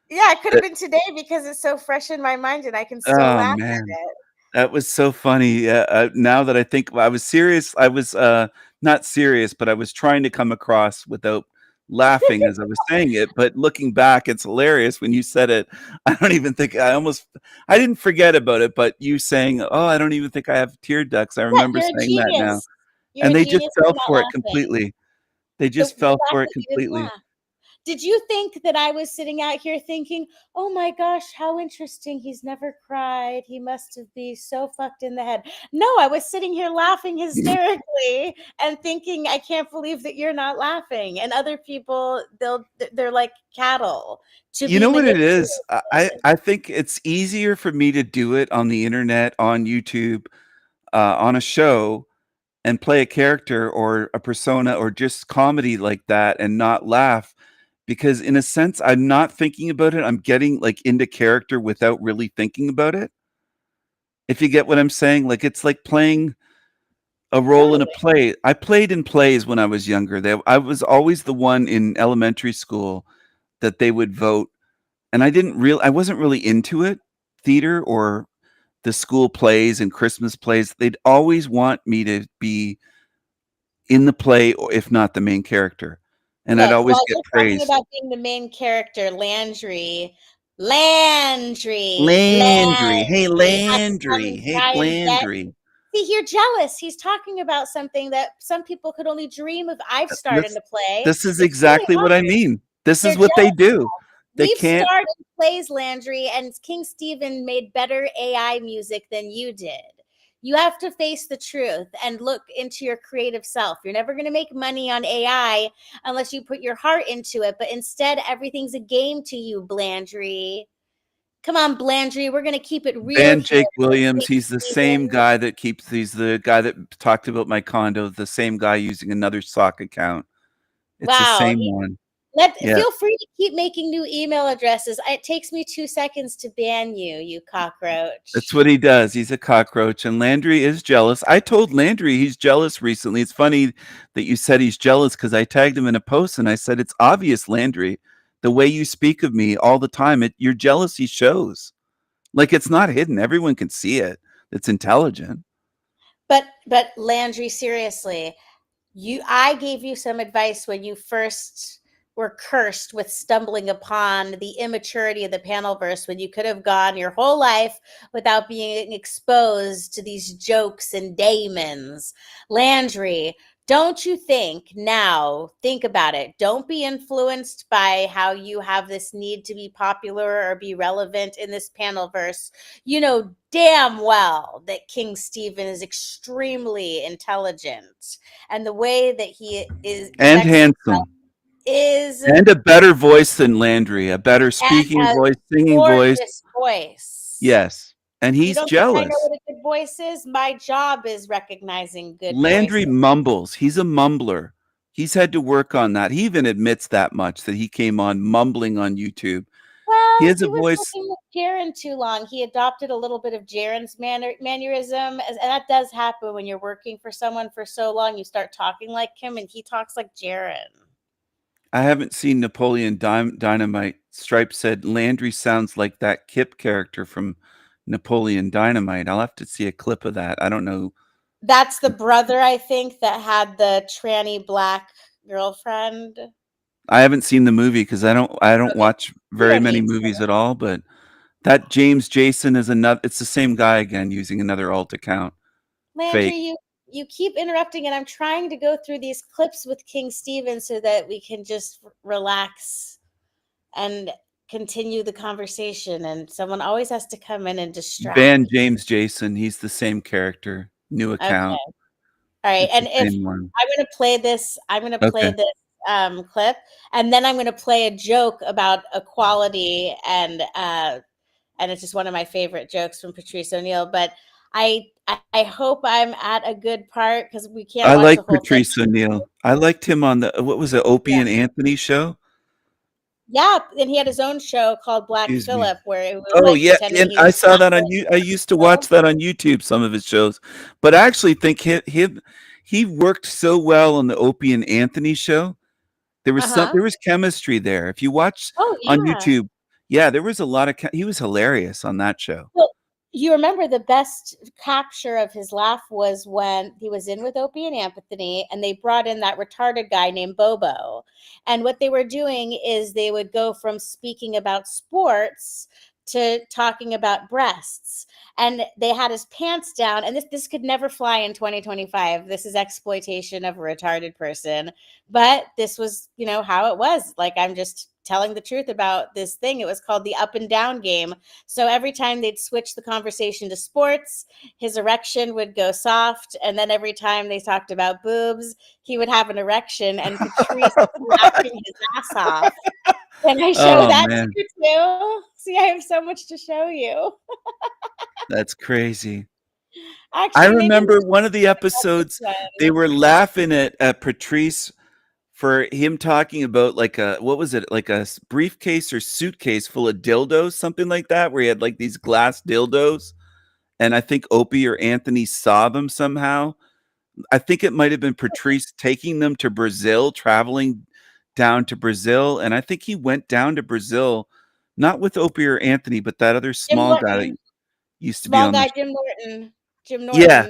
Yeah, it could have been today because it's so fresh in my mind and I can still laugh at it. That was so funny. Now that I think, I was serious. I was not serious, but I was trying to come across without laughing as I was saying it. But looking back, it's hilarious when you said it. I don't even think I didn't forget about it. But you saying, "Oh, I don't even think I have tear ducts." I remember saying that now, and they just fell for it completely. They just fell for it completely. Did you think that I was sitting out here thinking, oh my gosh, how interesting. He's never cried. He must be so fucked in the head. No, I was sitting here laughing hysterically and thinking, I can't believe that you're not laughing. And other people, they're like cattle. You know what it is? I think it's easier for me to do it on the internet, on YouTube, on a show, and play a character or a persona or just comedy like that and not laugh. Because in a sense, I'm not thinking about it. I'm getting like into character without really thinking about it. If you get what I'm saying, like it's like playing a role in a play. I played in plays when I was younger. I was always the one in elementary school that they would vote, and I wasn't really into it, theater or the school plays and Christmas plays. They'd always want me to be in the play, or if not the main character. And I'd always get praised. Talking about being the main character, Landry. Hey, Landry. Hey, Landry. See, you're jealous. He's talking about something that some people could only dream of. I've started to play. This is exactly what I mean. This is what they do. We've started plays, Landry, and King Stephen made better AI music than you did. You have to face the truth and look into your creative self. You're never going to make money on AI unless you put your heart into it. But instead, everything's a game to you, Blandry. Come on, Blandry. We're going to keep it real. And Jake Williams, he's the same guy that he's the guy that talked about my condo, the same guy using another sock account. It's the same one. Feel free to keep making new email addresses. It takes me 2 seconds to ban you, you cockroach. That's what he does. He's a cockroach, and Landry is jealous. I told Landry he's jealous recently. It's funny that you said he's jealous because I tagged him in a post and I said, it's obvious, Landry, the way you speak of me all the time, your jealousy shows. Like, it's not hidden. Everyone can see it. It's intelligent. But Landry, seriously, I gave you some advice when you first were cursed with stumbling upon the immaturity of the Panelverse, when you could have gone your whole life without being exposed to these jokes and daemons. Landry, don't you think think about it. Don't be influenced by how you have this need to be popular or be relevant in this Panelverse. You know damn well that King Stephen is extremely intelligent, and the way that he is and handsome. And a better voice than Landry, a better speaking voice, singing voice. Yes, and he's jealous. I know what a good voice is. My job is recognizing good. Landry voices. mumbles. He's a mumbler. He's had to work on that. He even admits that much, that he came on mumbling on YouTube. Well, He has a was voice. working with Jaren too long. He adopted a little bit of Jaren's mannerism, and that does happen when you're working for someone for so long. You start talking like him, and he talks like Jaren. I haven't seen Napoleon Dynamite. Stripe said Landry sounds like that Kip character from Napoleon Dynamite. I'll have to see a clip of that. I don't know. That's the brother, I think, that had the tranny black girlfriend. I haven't seen the movie because I don't watch very don't many need to. movies at all. But that James Jason is another. It's the same guy again using another alt account. Landry, Fake. you keep interrupting, and I'm trying to go through these clips with King Steven so that we can just relax and continue the conversation. And someone always has to come in and distract. Ban James Jason. He's the same character. New account. Okay. All right. It's And the if same one. I'm going to play this, I'm going to play Okay. this clip, and then I'm going to play a joke about equality, and it's just one of my favorite jokes from Patrice O'Neill. But I hope I'm at a good part because we can't. I watch like the whole Patrice thing. O'Neill. I liked him on the what was it, Opie and Anthony show? Yeah, and he had his own show called Black Excuse me. Phillip, where it was Oh like yeah, pretending and he I was saw that on Catholic. you. I used to watch that on YouTube. Some of his shows, but I actually think he worked so well on the Opie and Anthony show. There was Uh-huh. there was chemistry there. If you watch Oh on yeah. YouTube, yeah, there was a lot of. He was hilarious on that show. Well, you remember the best capture of his laugh was when he was in with Opie and Anthony, and they brought in that retarded guy named Bobo. And what they were doing is they would go from speaking about sports to talking about breasts. And they had his pants down, and this could never fly in 2025. This is exploitation of a retarded person. But this was, how it was. Like, I'm just telling the truth about this thing. It was called the up and down game. So every time they'd switch the conversation to sports, his erection would go soft. And then every time they talked about boobs, he would have an erection, and Patrice was laughing his ass off. Can I show Oh, that man. to you too? See, I have so much to show you. That's crazy. Actually, I maybe remember we one of the episodes. They were laughing at Patrice for him talking about like a what was it, like a briefcase or suitcase full of dildos, something like that, where he had like these glass dildos, and I think Opie or Anthony saw them somehow. I think it might have been Patrice taking them to Brazil, traveling down to Brazil, and I think he went down to Brazil, not with Opie or Anthony, but that other Jim small guy that Norton. used to be Small on guy, the Jim Norton. Jim Norton. yeah,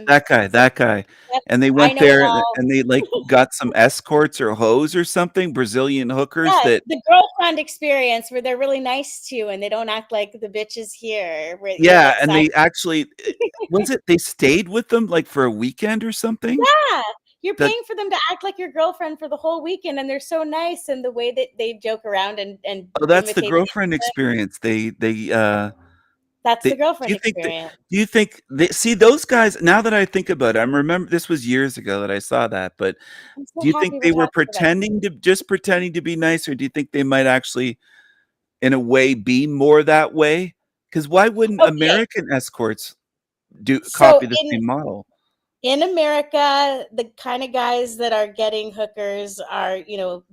that guy. Yep, And they I went know it there all. and they like got some escorts or hoes or something, Brazilian hookers Yeah, that the girlfriend experience where they're really nice to you and they don't act like the bitches here. Where you're yeah, like and side- they actually was it they stayed with them like for a weekend or something? Yeah, you're That paying for them to act like your girlfriend for the whole weekend, and they're so nice, and the way that they joke around and oh, that's the imitate girlfriend music. experience. That's They the girlfriend do you think experience. do you think they see those guys now that I think about it, I remember this was years ago that I saw that, but I'm so do you happy think we're they were talking about it. pretending to be nice, or do you think they might actually in a way be more that way? Because why wouldn't Okay, American escorts so copy the same model? in America, the kind of guys that are getting hookers are,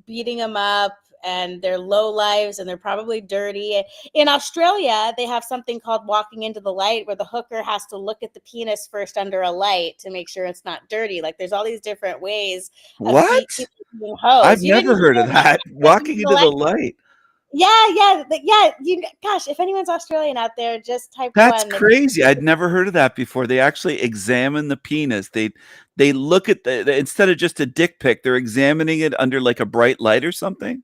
beating them up, and they're low lives, and they're probably dirty. In Australia, they have something called walking into the light, where the hooker has to look at the penis first under a light to make sure it's not dirty. Like, there's all these different ways of What? people being hoes. I've You didn't never heard hear of about that. Walking the into the light? light. Yeah. Gosh, if anyone's Australian out there, just type That's one. crazy. I'd never heard of that before. They actually examine the penis. They look at instead of just a dick pic, they're examining it under like a bright light or something.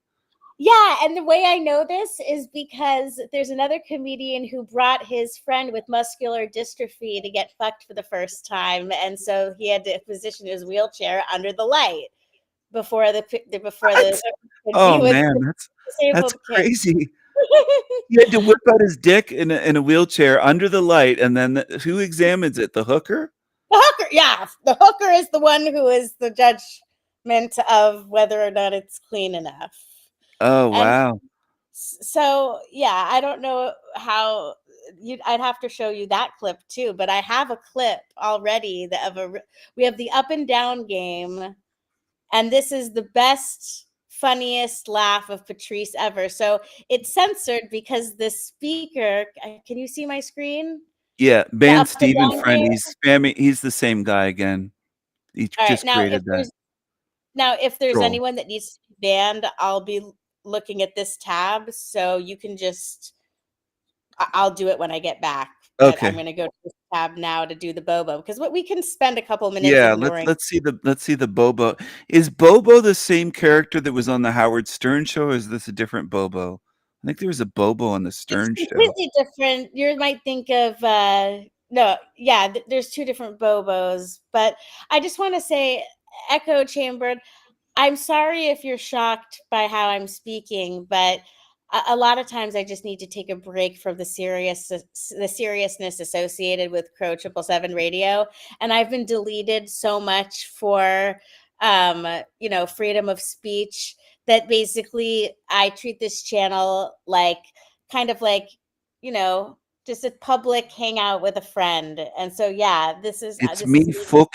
Yeah, and the way I know this is because there's another comedian who brought his friend with muscular dystrophy to get fucked for the first time, and so he had to position his wheelchair under the light before the Oh he was man, the that's disabled kid. crazy. He had to whip out his dick in a wheelchair under the light, and then who examines it? The hooker? The hooker, yeah, the hooker is the one who is the judgment of whether or not it's clean enough. Oh And wow. so, yeah, I don't know how I'd have to show you that clip too, but I have a clip already we have the up and down game, and this is the best funniest laugh of Patrice ever. So it's censored because the speaker, can you see my screen? Yeah, The ban up and Stephen down Friend. here? He's spamming. He's the same guy again. He All right, just created that. if there's Troll. anyone that needs to be banned, I'll be looking at this tab, so you can just I'll do it when I get back. But Okay. I'm going to go to this tab now to do the Bobo because we can spend a couple minutes Yeah, ignoring. let's see the Bobo. Is Bobo the same character that was on the Howard Stern show, or is this a different Bobo? I think there was a Bobo on the Stern It's show. completely different. You might think of there's two different Bobos, but I just want to say, Echo Chambered, I'm sorry if you're shocked by how I'm speaking, but a lot of times I just need to take a break from the seriousness associated with Crow 777 Radio, and I've been deleted so much for freedom of speech that basically I treat this channel like kind of like just a public hangout with a friend. And so this is It's this me. is Fuck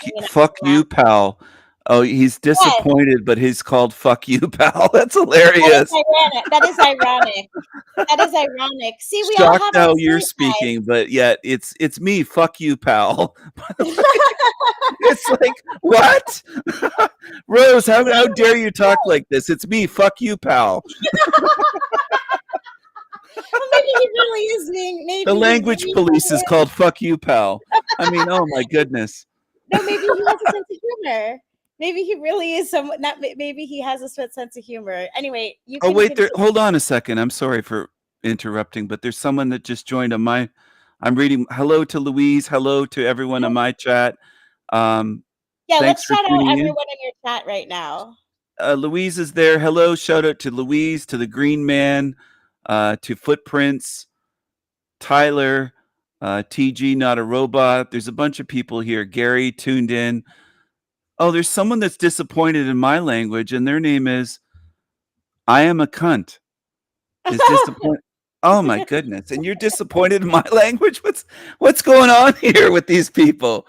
you, pal. Oh, he's disappointed, but he's called "fuck you, pal." That's hilarious. That is ironic. That is ironic. See, we all Shocked have how our you're side. speaking, but yet it's me. Fuck you, pal. It's like, what? Rose, how dare you talk like this? It's me. Fuck you, pal. Well, maybe he really is being. Maybe The he language really police is called "fuck you, pal." I mean, oh my goodness. No, maybe he has a sense of humor. Maybe he really is someone. Not maybe he has a sense of humor. Anyway, you. Oh can wait, there. continue. Hold on a second. I'm sorry for interrupting, but there's someone that just joined on my. I'm reading. Hello to Louise. Hello to everyone on my chat. Yeah, thanks let's for shout out tuning in. everyone in your chat right now. Louise is there. Hello, shout out to Louise, to the Green Man, to Footprints, Tyler, TG, Not a Robot. There's a bunch of people here. Gary tuned in. Oh, there's someone that's disappointed in my language, and their name is I Am a Cunt. Is disappointed. Oh my goodness! And you're disappointed in my language? What's going on here with these people?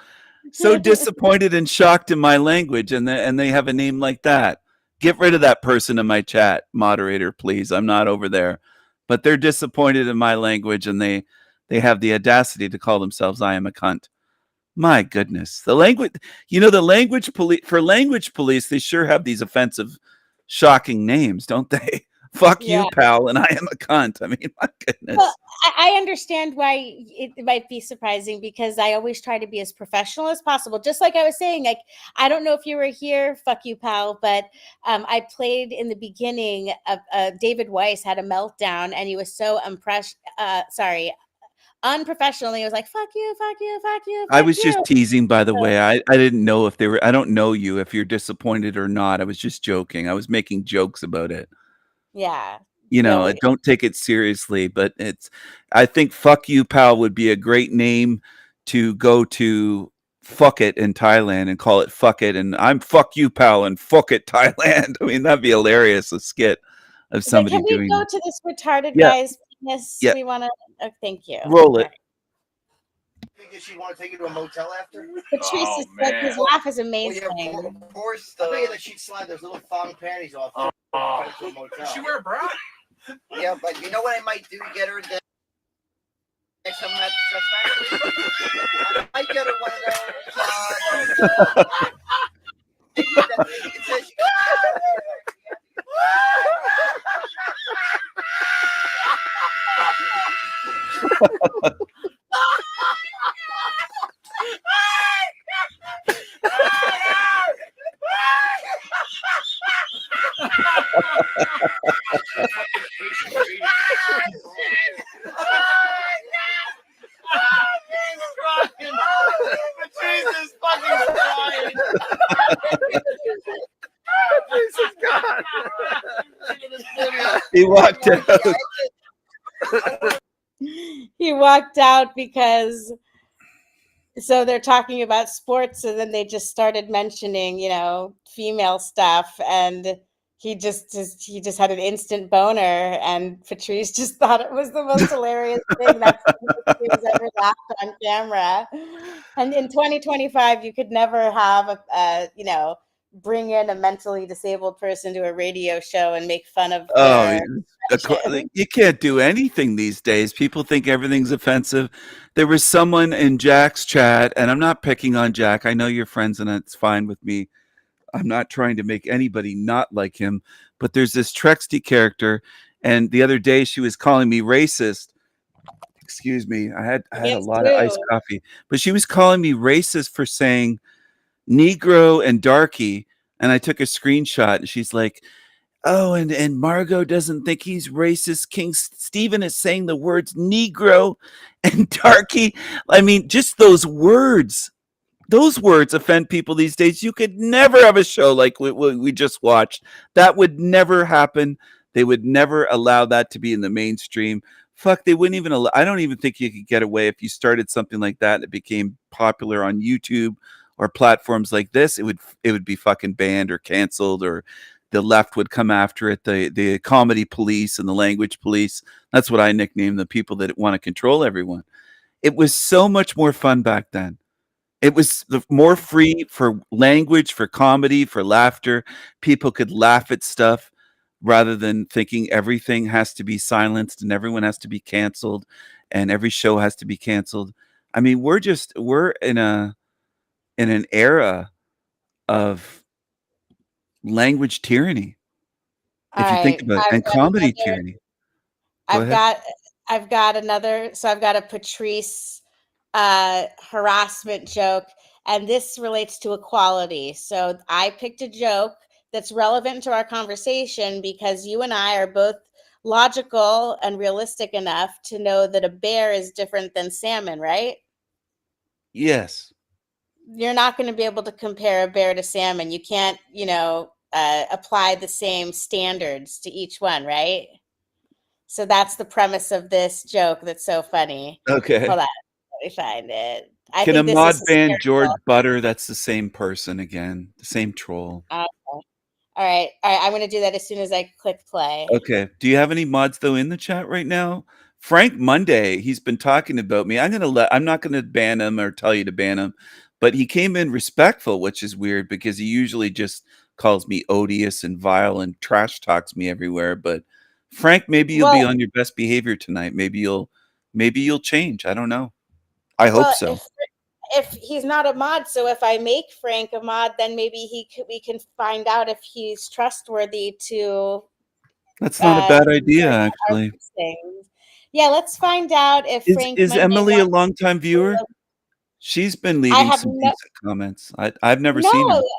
So disappointed and shocked in my language, and they have a name like that. Get rid of that person in my chat, moderator, please. I'm not over there, but they're disappointed in my language, and they have the audacity to call themselves "I am a cunt." My goodness, the language. The language police. For language police, they sure have these offensive, shocking names, don't they? Fuck you, pal, and I am a cunt. I mean, my goodness. Well, I understand why it might be surprising because I always try to be as professional as possible. Just like I was saying, like, I don't know if you were here, fuck you, pal, but I played in the beginning of David Weiss had a meltdown and he was so unprofessional. He was like, fuck you, fuck you, fuck you. I fuck was just you." teasing, by the way. I didn't know if they were. I don't know you if you're disappointed or not. I was just joking. I was making jokes about it. Yeah. Don't take it seriously, but I think "fuck you, pal" would be a great name to go to "fuck it" in Thailand and call it "fuck it," and I'm "fuck you, pal" and "fuck it, Thailand." I mean, that'd be hilarious. A skit of somebody Can we doing go that. to this retarded Yeah. guy's penis? Yeah. We want to. Oh, thank you. Roll it. Think she want to take you to a motel after? Patrice is like, his laugh is amazing. Of course, I figured that she'd slide those little thong panties off. To a motel. She wear a bra? Yeah, but you know what I might do? Get her the next time at Stress Factory? I might get her one of those. It says He walked out. He walked out because they're talking about sports and then they just started mentioning, female stuff and he just had an instant boner and Patrice just thought it was the most hilarious thing that he's ever laughed on camera. And in 2025, you could never have bring in a mentally disabled person to a radio show and make fun of Oh, their like, you can't do anything these days. People think everything's offensive. There was someone in Jack's chat, and I'm not picking on Jack. I know you're friends, and it's fine with me. I'm not trying to make anybody not like him, but there's this Trexty character, and the other day she was calling me racist. Excuse me, I had a Yes, lot of iced too. coffee, but she was calling me racist for saying Negro and darky, and I took a screenshot, and she's like, "Oh, and Margot doesn't think he's racist. King Stephen is saying the words Negro and darky." I mean, just those words. Those words offend people these days. You could never have a show like we just watched. That would never happen. They would never allow that to be in the mainstream. Fuck, they wouldn't even allow. I don't even think you could get away if you started something like that and it became popular on YouTube or platforms like this. It would be fucking banned or canceled, or the left would come after it. The comedy police and the language police. That's what I nicknamed the people that want to control everyone. It was so much more fun back then. It was more free for language, for comedy, for laughter. People could laugh at stuff rather than thinking everything has to be silenced and everyone has to be canceled and every show has to be canceled. I mean, we're in an era of language tyranny. If you think about it, and comedy tyranny. Go ahead. I've got another. So I've got a Patrice harassment joke, and this relates to equality. So I picked a joke that's relevant to our conversation because you and I are both logical and realistic enough to know that a bear is different than salmon, right? Yes. You're not going to be able to compare a bear to salmon. You can't, apply the same standards to each one, right? So that's the premise of this joke that's so funny. Okay. Hold on. Let me find it. Can a think this mod is ban George hysterical. Butter? That's the same person again, the same troll. Okay. All right. I'm going to do that as soon as I click play. Okay. Do you have any mods though in the chat right now? Frank Monday, he's been talking about me. I'm not gonna ban him or tell you to ban him, but he came in respectful, which is weird because he usually just calls me odious and vile and trash talks me everywhere. But Frank, maybe you'll be Well- on your best behavior tonight. Maybe you'll change. I don't know. I hope so. If he's not a mod, so if I make Frank a mod, then maybe we can find out if he's trustworthy to. That's not a bad idea, our actually. things. Yeah, let's find out if Frank Is Monday Emily a wants longtime viewer? She's been leaving have some no- decent comments. I've never seen her. No,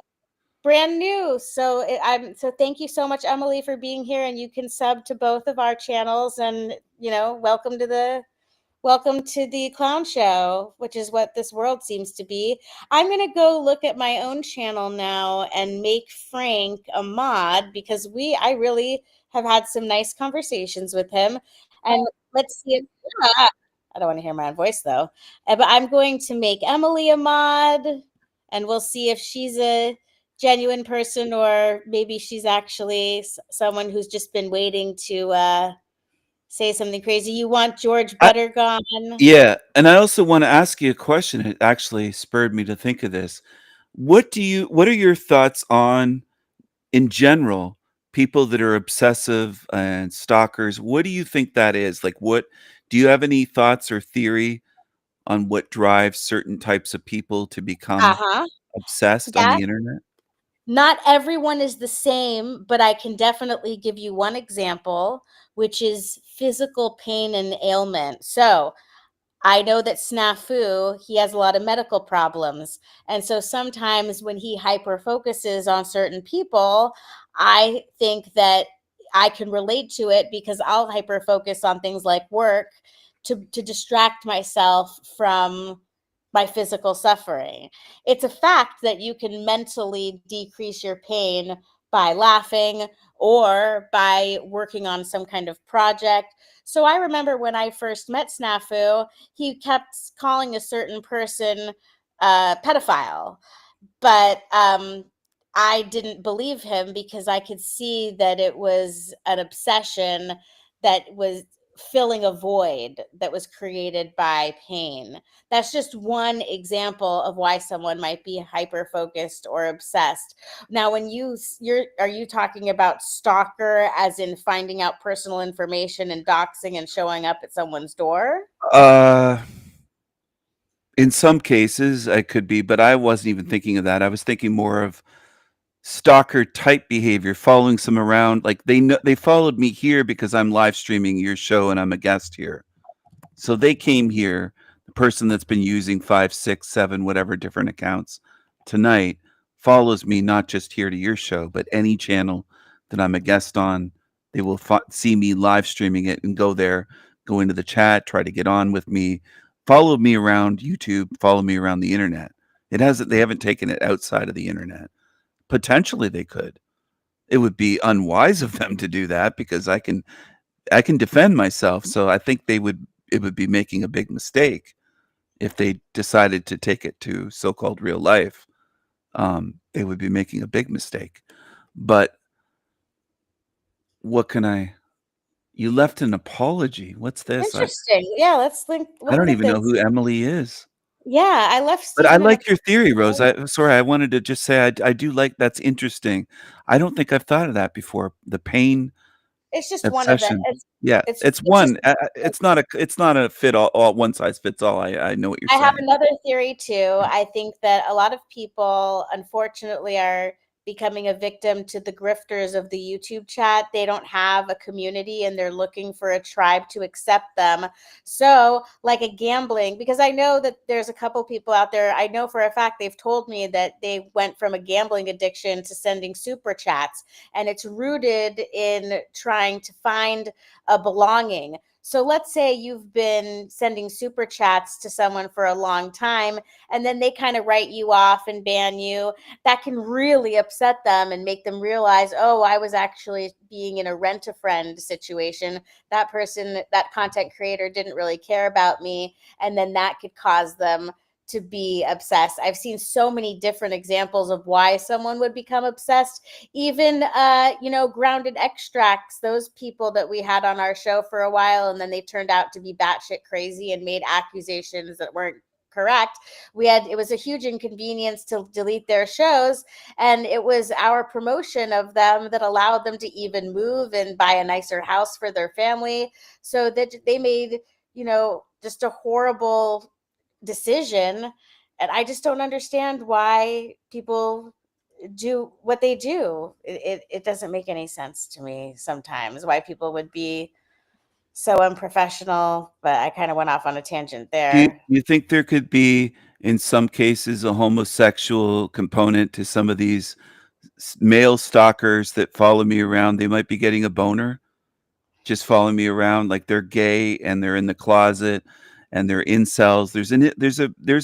brand new. So so thank you so much, Emily, for being here, and you can sub to both of our channels, and welcome to the clown show, which is what this world seems to be. I'm gonna go look at my own channel now and make Frank a mod because I really have had some nice conversations with him, and let's see if I don't want to hear my own voice though. But I'm going to make Emily a mod, and we'll see if she's a genuine person or maybe she's actually someone who's just been waiting to say something crazy. You want George Butter gone? Yeah, and I also want to ask you a question. It actually spurred me to think of this. What are your thoughts on, in general, people that are obsessive and stalkers? What do you think that is? Like, do you have any thoughts or theory on what drives certain types of people to become obsessed on Yeah. the internet? Not everyone is the same, but I can definitely give you one example, which is physical pain and ailment. So I know that Snafu, he has a lot of medical problems. And so sometimes when he hyper focuses on certain people, I think that I can relate to it because I'll hyper focus on things like work to distract myself from my physical suffering. It's a fact that you can mentally decrease your pain by laughing or by working on some kind of project. So I remember when I first met Snafu, he kept calling a certain person pedophile, but I didn't believe him because I could see that it was an obsession that was filling a void that was created by pain. That's just one example of why someone might be hyper focused or obsessed. Now, when are you talking about stalker as in finding out personal information and doxing and showing up at someone's door? In some cases, I could be, but I wasn't even thinking of that. I was thinking more of stalker type behavior, following some around. Like they followed me here because I'm live streaming your show and I'm a guest here. So they came here. The person that's been using 5, 6, 7, whatever different accounts tonight follows me not just here to your show, but any channel that I'm a guest on. They will see me live streaming it and go there, go into the chat, try to get on with me, follow me around YouTube, follow me around the internet. They haven't taken it outside of the internet. Potentially they could. It would be unwise of them to do that because I can defend myself. So I think it would be making a big mistake if they decided to take it to so-called real life. They would be making a big mistake. But you left an apology. What's this? Interesting. Yeah, let's think. I don't even know who Emily is. Yeah, I left. But I Stephen like your theory, Rose. I wanted to just say I do like that's interesting. I don't think I've thought of that before. The pain It's just one of obsession. them. It's one. It's not a fit all one size fits all. I know what you're I saying. have another theory too. I think that a lot of people, unfortunately, are becoming a victim to the grifters of the YouTube chat. They don't have a community and they're looking for a tribe to accept them. So, like a gambling, because I know that there's a couple people out there, I know for a fact they've told me that they went from a gambling addiction to sending super chats, and it's rooted in trying to find a belonging. So let's say you've been sending super chats to someone for a long time, and then they kind of write you off and ban you. That can really upset them and make them realize, oh, I was actually being in a rent-a-friend situation. That person, that content creator didn't really care about me. And then that could cause them to be obsessed. I've seen so many different examples of why someone would become obsessed. Even, Grounded Extracts, those people that we had on our show for a while, and then they turned out to be batshit crazy and made accusations that weren't correct. It was a huge inconvenience to delete their shows, and it was our promotion of them that allowed them to even move and buy a nicer house for their family. So that they made, just a horrible decision. And I just don't understand why people do what they do. It doesn't make any sense to me sometimes why people would be so unprofessional, but I kind of went off on a tangent Do there. you think there could be, in some cases, a homosexual component to some of these male stalkers that follow me around? They might be getting a boner, just following me around, like they're gay and they're in the closet and they're incels. There's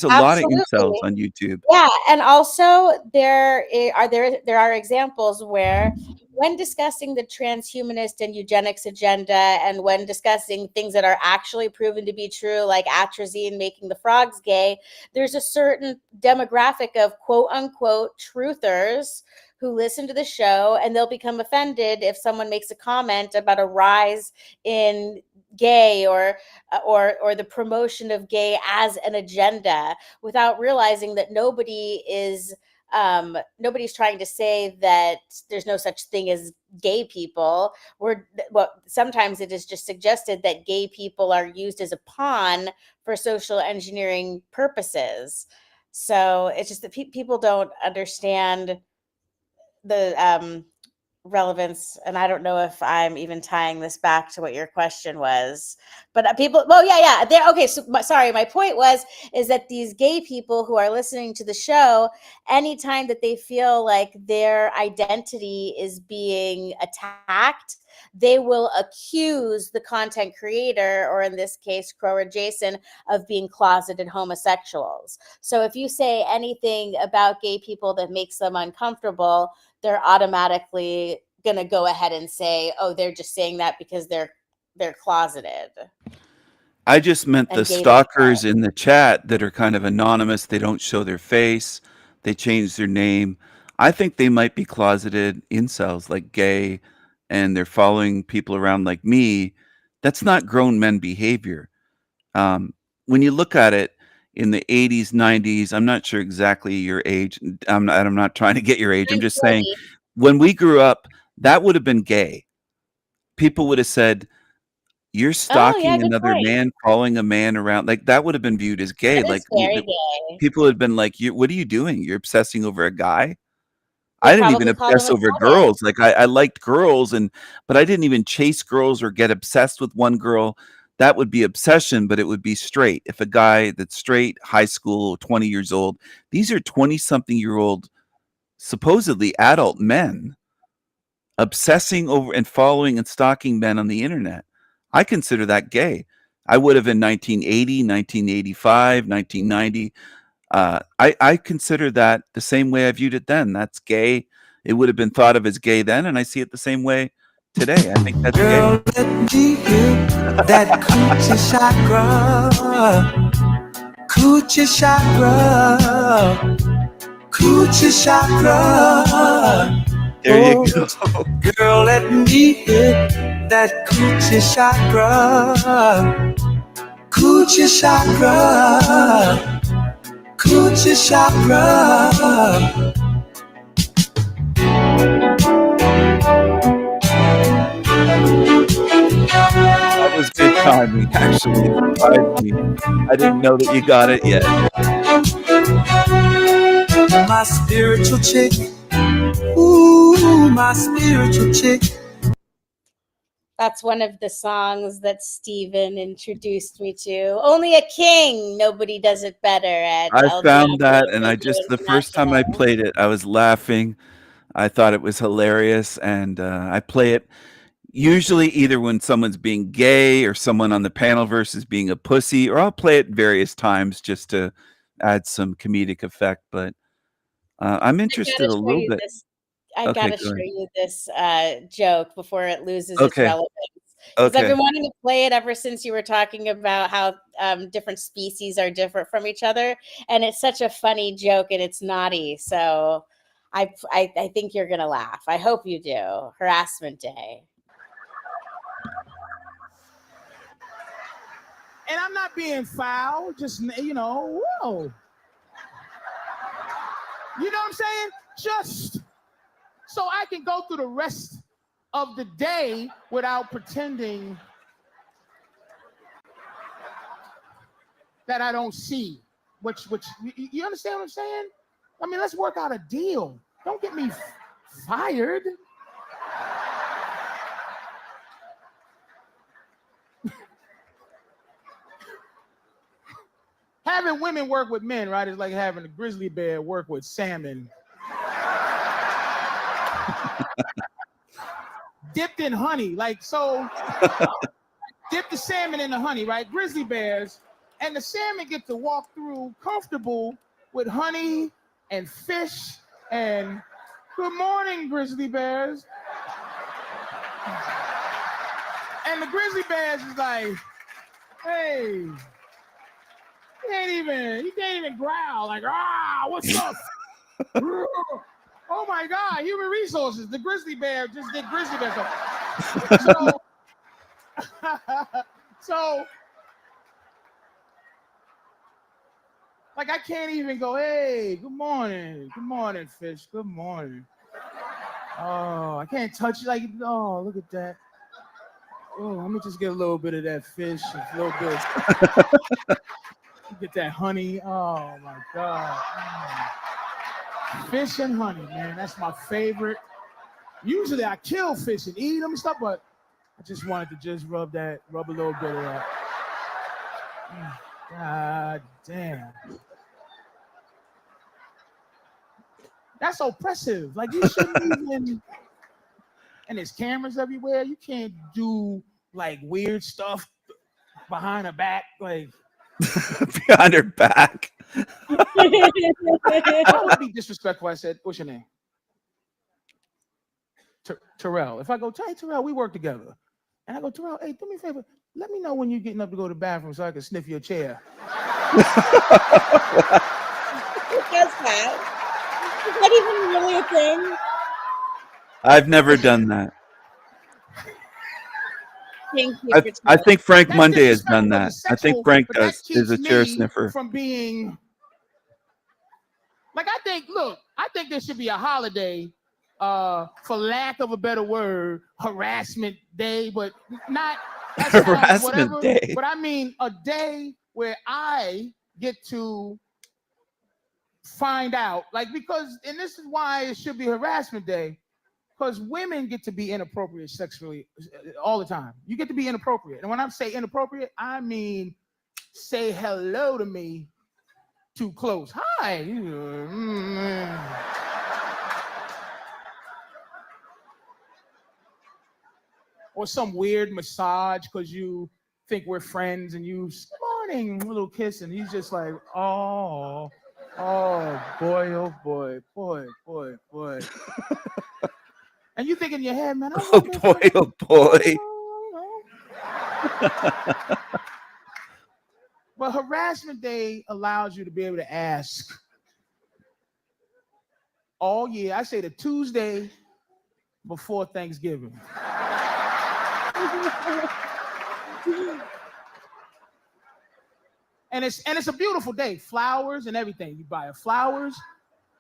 a lot of incels Absolutely. on YouTube. Yeah, and also there are examples where when discussing the transhumanist and eugenics agenda, and when discussing things that are actually proven to be true, like atrazine making the frogs gay, there's a certain demographic of quote unquote truthers who listen to the show, and they'll become offended if someone makes a comment about a rise in gay or the promotion of gay as an agenda, without realizing that nobody's trying to say that there's no such thing as gay people. Sometimes it is just suggested that gay people are used as a pawn for social engineering purposes. So it's just that people don't understand the relevance, and I don't know if I'm even tying this back to what your question was, but okay, so my point is that these gay people who are listening to the show, anytime that they feel like their identity is being attacked, they will accuse the content creator, or in this case Crower Jason, of being closeted homosexuals. So if you say anything about gay people that makes them uncomfortable, they're automatically going to go ahead and say, oh, they're just saying that because they're closeted. I just meant And the gay stalkers in the chat that are kind of anonymous. They don't show their face. They change their name. I think they might be closeted incels, like gay, and they're following people around like me That's not grown men behavior. When you look at it in the 80s, 90s, I'm not sure exactly your age. I'm not trying to get your age. I'm just saying, when we grew up, that would have been gay. People would have said, "You're stalking another man, following a man around." Like, that would have been viewed as gay. That Like, is very gay. people had been like, "What are you doing? You're obsessing over a guy?" They I didn't even probably called obsess him a over faggot. girls. Like, I liked girls, but I didn't even chase girls or get obsessed with one girl. That would be obsession, but it would be straight. If a guy that's straight, high school, 20 years old, these are 20-something-year-old, supposedly adult men obsessing over and following and stalking men on the internet. I consider that gay. I would have in 1980, 1985, 1990. I consider that the same way I viewed it then. That's gay. It would have been thought of as gay then, and I see it the same way today. I think that's gay. That coochie chakra, coochie chakra, coochie chakra. There you go. Girl, let me hit that coochie chakra, coochie chakra, coochie chakra. That was good timing, actually. It surprised me. I didn't know that you got it yet. My spiritual chick, ooh, my spiritual chick. That's one of the songs that Steven introduced me to. Only a king. Nobody does it better at I LGBTQ found that, and the first time I International. played it, I was laughing. I thought it was hilarious, and I play it usually either when someone's being gay or someone on the panel versus being a pussy, or I'll play it various times just to add some comedic effect. But I'm interested a little bit. I Okay, gotta go show ahead. you this joke before it loses its Okay. relevance. Because I've Okay. been wanting to play it ever since you were talking about how different species are different from each other, and it's such a funny joke and it's naughty. So I think you're gonna laugh. I hope you do. Harassment Day. And I'm not being foul, just, whoa. You know what I'm saying? Just so I can go through the rest of the day without pretending that I don't see. Which you understand what I'm saying? I mean, let's work out a deal. Don't get me fired. Having women work with men, right, is like having a grizzly bear work with salmon. Dipped in honey, like, so dip the salmon in the honey, right? Grizzly bears, and the salmon get to walk through comfortable with honey and fish and good morning, grizzly bears. And the grizzly bears is like, hey, you can't even growl, like, what's up? Oh my God, human resources. The grizzly bear just did grizzly bear stuff. So, like, I can't even go, hey, good morning, fish, good morning. Oh, I can't touch it, like, oh, look at that. Oh, let me just get a little bit of that fish, a little bit. Get that honey. Oh my God. Fish and honey, man. That's my favorite. Usually I kill fish and eat them and stuff, but I just wanted to just rub a little bit of that. God damn. That's oppressive. Like, you shouldn't even, and there's cameras everywhere. You can't do like weird stuff behind her back. Like, behind her back. I would be disrespectful. I said, what's your name? Terrell. If I go, hey, Terrell, we work together. And I go, Terrell, hey, do me a favor. Let me know when you're getting up to go to the bathroom so I can sniff your chair. Who does that? Is that even really a thing? I've never done that. Thank you. I think Frank That's Monday has done disrespectful that. as a I think sexual, Frank but that is a keeps chair me sniffer. from being like, I think there should be a holiday, for lack of a better word, harassment day, but not that sounds Harassment whatever. day. But I mean a day where I get to find out, like, because, and this is why it should be harassment day, because women get to be inappropriate sexually all the time. You get to be inappropriate. And when I say inappropriate, I mean say hello to me too close. Hi. Or some weird massage because you think we're friends and you, good morning, a little kiss, and he's just like, oh boy, oh boy, boy. And you think in your head, man, Oh boy. But harassment day allows you to be able to ask all year. I say the Tuesday before Thanksgiving. And it's a beautiful day. Flowers and everything. You buy flowers.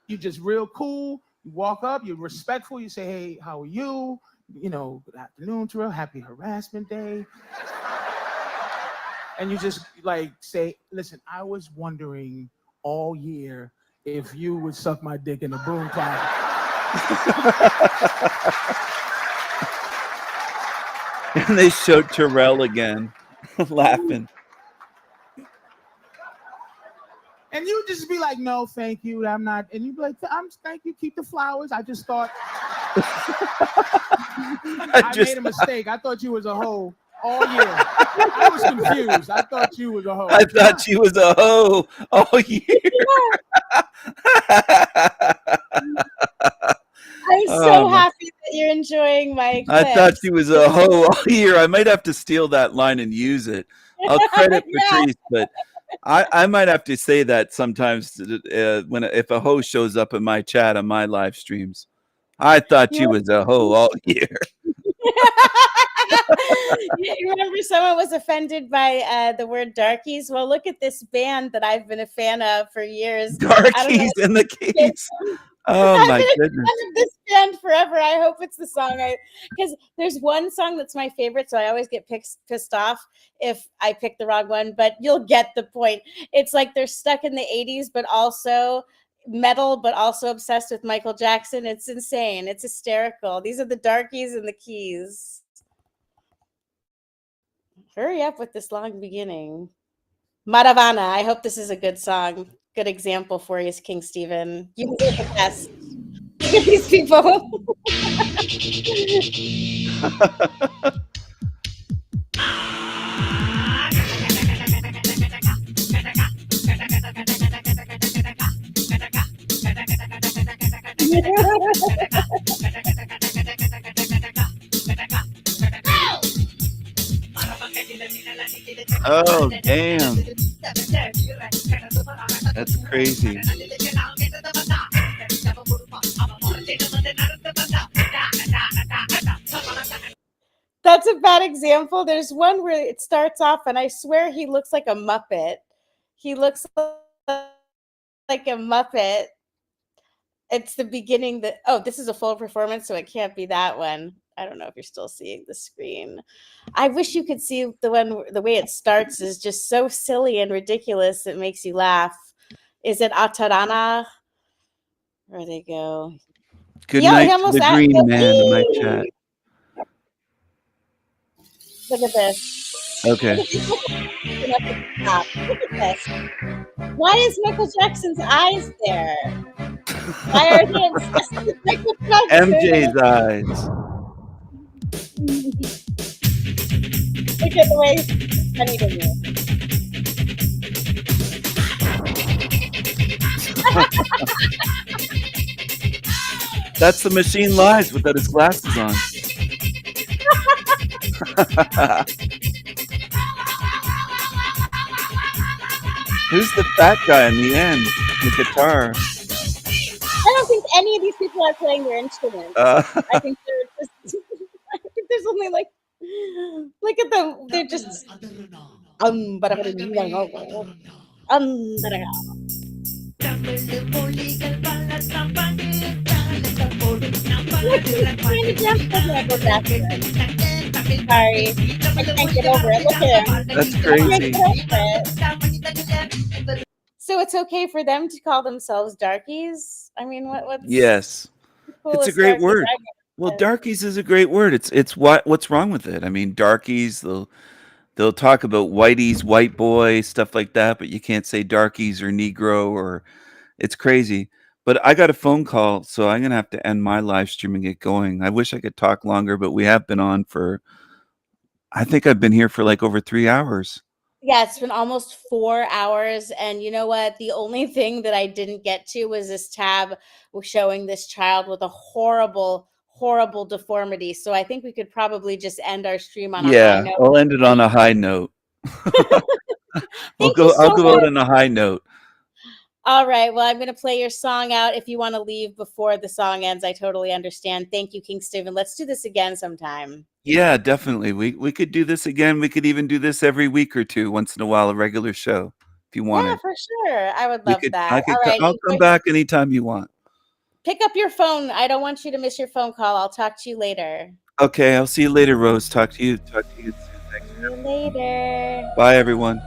You just real cool. You walk up. You're respectful. You say, hey, how are you? You know, good afternoon, Terrell. Happy harassment day. And you just like say, listen, I was wondering all year if you would suck my dick in the broom closet. And they showed Terrell again, laughing. And you just be like, no, thank you. I'm not. And you be like, thank you. Keep the flowers. I just thought I made a mistake. I thought you was a hoe all year. I was confused. I thought you was a hoe. I thought you was a hoe all year. I'm so happy that you're enjoying my clips. I thought she was a hoe all year. I might have to steal that line and use it. I'll credit Patrice, but I might have to say that sometimes if a hoe shows up in my chat on my live streams. I thought you was a hoe all year. You remember someone was offended by the word darkies? Well, look at this band that I've been a fan of for years. Darkies in the keys. Oh my goodness. I've been this band forever. I hope it's the song because there's one song that's my favorite, so I always get pissed off if I pick the wrong one, but you'll get the point. It's like they're stuck in the 80s, but also metal, but also obsessed with Michael Jackson. It's insane. It's hysterical. These are the Darkies and the Keys. Hurry up with this long beginning. Maravana. I hope this is a good song. Good example for you, King Stephen. You did the best. Look at these people. Oh, damn. That's crazy. That's a bad example. There's one where it starts off, and I swear he looks like a Muppet. He looks like a Muppet. It's the beginning that, oh, this is a full performance, so it can't be that one. I don't know if you're still seeing the screen. I wish you could see the way it starts is just so silly and ridiculous. It makes you laugh. Is it Atarana? Where they go? Good night to the green man in my chat. Look at this. Okay. Look at this. Why is Michael Jackson's eyes there? Why are they obsessed with Michael Jackson? MJ's eyes. Look at the way it's funny to me. That's the Machine Lives without his glasses on. Who's the fat guy in the end? The guitar. I don't think any of these people are playing their instruments. I think they're just. I think there's only like Look at them. They're just. Sorry, I can't get over it. Look at him. That's I can't crazy. get over it. So it's okay for them to call themselves darkies? I mean, what's Yes. the It's a coolest great darkies word. I can Well, think of? darkies is a great word. It's what's wrong with it? I mean, darkies, they'll talk about whiteies, white boy, stuff like that, but you can't say darkies or negro or it's crazy. But I got a phone call, so I'm gonna have to end my live stream and get going. I wish I could talk longer, but we have been on for I think I've been here for like over 3 hours. Yeah, it's been almost 4 hours. And you know what? The only thing that I didn't get to was this tab showing this child with a horrible, horrible deformity. So I think we could probably just end our stream on a high Yeah, note. I'll end it on a high note. Thank you I'll so go out much. on a high note. All right. Well, I'm going to play your song out. If you want to leave before the song ends, I totally understand. Thank you, King Steven. Let's do this again sometime. Yeah, definitely. We could do this again. We could even do this every week or two, once in a while, a regular show, if you Yeah, wanted. for sure. I would We love could. that. I could. All right. I'll you come guys back anytime you want. pick up your phone. I don't want you to miss your phone call. I'll talk to you later. Okay, I'll see you later, Rose. Talk to you soon. Thanks. See you later. Bye, everyone.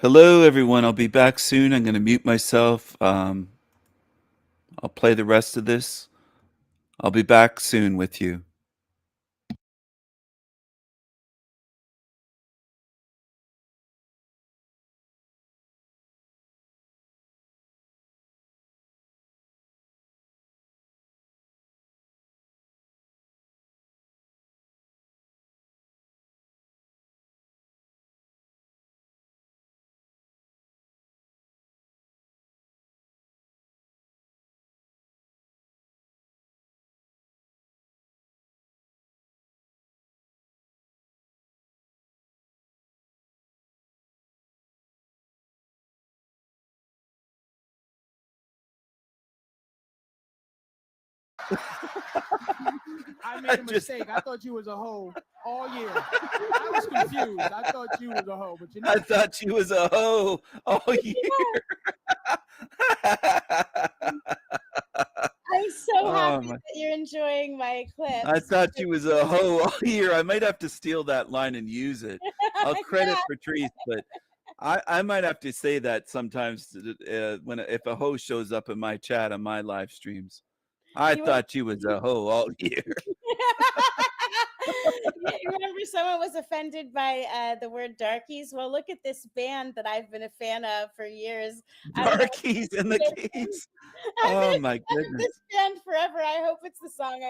Hello, everyone. I'll be back soon. I'm going to mute myself. I'll play the rest of this. I'll be back soon with you. I made a mistake. I thought you was a hoe all year. I was confused. I thought you was a hoe, but you know. I thought you was a hoe all year. I'm so Oh, happy my- that you're enjoying my clip. I thought you was a hoe all year. I might have to steal that line and use it. I'll credit Patrice, but I might have to say that sometimes if a hoe shows up in my chat on my live streams. I You thought you was a hoe all year. Yeah, remember someone was offended by the word darkies? Well, look at this band that I've been a fan of for years. Darkies and the Keys. Oh my goodness. This band forever. I hope it's the song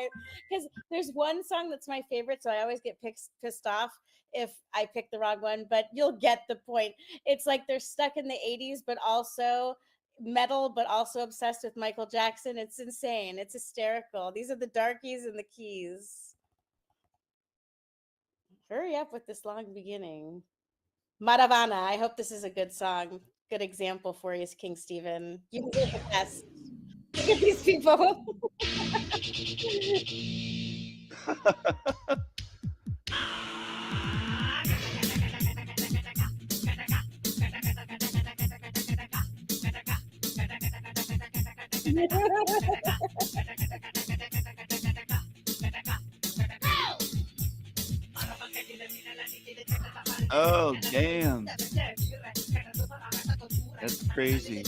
because there's one song that's my favorite, so I always get pissed off if I pick the wrong one, but you'll get the point. It's like they're stuck in the 80s, but also metal, but also obsessed with Michael Jackson. It's insane. It's hysterical. These are the Darkies and the Keys. Hurry up with this long beginning. Maravana. I hope this is a good song. Good example for you, King Steven. You did the best. Look at these people. Oh, damn. That's crazy.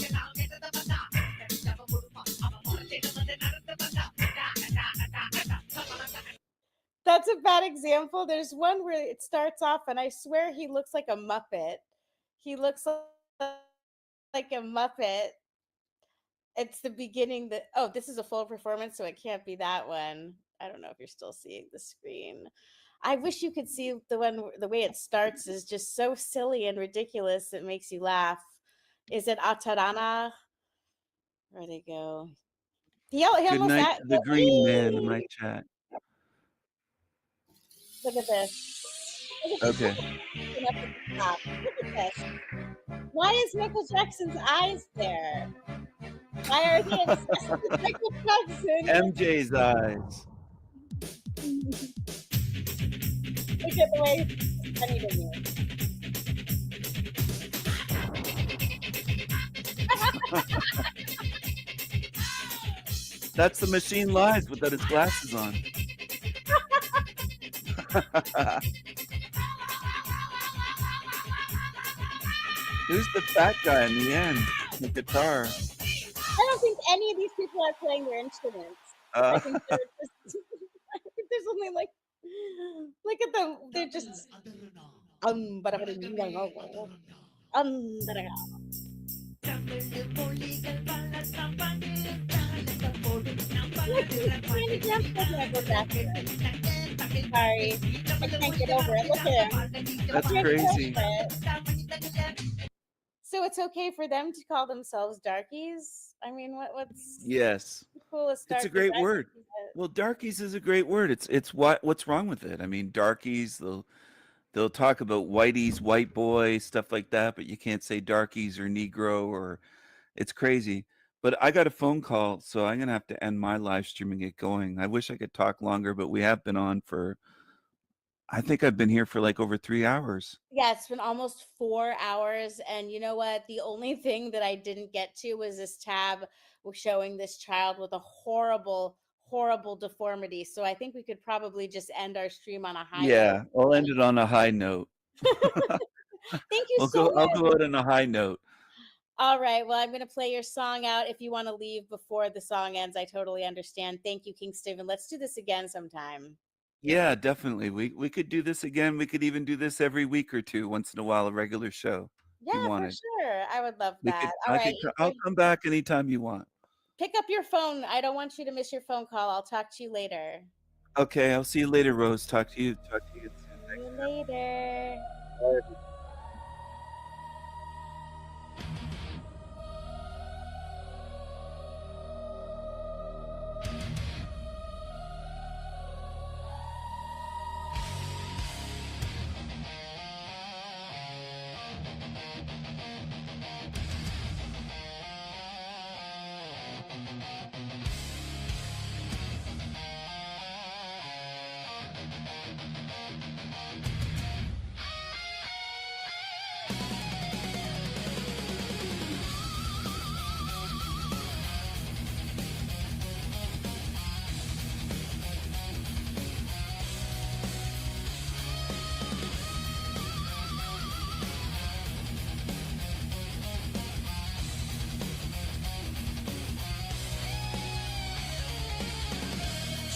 That's a bad example. There's one where it starts off, and I swear he looks like a Muppet. He looks like a Muppet. It's the beginning that, oh, this is a full performance, so it can't be that one. I don't know if you're still seeing the screen. I wish you could see the way it starts is just so silly and ridiculous. It makes you laugh. Is it Atarana? Where they go? He Good almost night to the green man in my chat. Look at this. Look at Okay. this. Look at this. Why is Michael Jackson's eyes there? Why are he obsessed with Michael Jackson? MJ's eyes. Look at the way he's funny to me. That's the Machine Lies without his glasses on. Who's the fat guy in the end? The guitar. I don't think any of these people are playing their instruments. I think they're just, I think there's only like, look at them. They're just. Sorry, I can't get over it. Look at him. That's I can't get crazy. over it. So it's okay for them to call themselves darkies? I mean, what's Yes. the coolest It's a darkies great I've word. seen? Well, darkies is a great word. It's what's wrong with it? I mean, darkies, they'll talk about whiteies, white boy, stuff like that, but you can't say darkies or Negro or it's crazy. But I got a phone call, so I'm gonna have to end my live stream and get going. I wish I could talk longer, but we have been on for I think I've been here for like over 3 hours. Yeah, it's been almost 4 hours. And you know what? The only thing that I didn't get to was this tab showing this child with a horrible, horrible deformity. So I think we could probably just end our stream on a high Yeah, I'll end it on a high note. note. Thank you I'll so go much. out on a high note. All right. Well, I'm going to play your song out. If you want to leave before the song ends, I totally understand. Thank you, King Steven. Let's do this again sometime. Yeah, definitely. We could do this again. We could even do this every week or two, once in a while, a regular show. If Yeah, you for wanted. sure. I would love We that. could, All I right. could, I'll come back anytime you want. Pick up your phone. I don't want you to miss your phone call. I'll talk to you later. Okay, I'll see you later, Rose. Talk to you soon. See you later. Bye.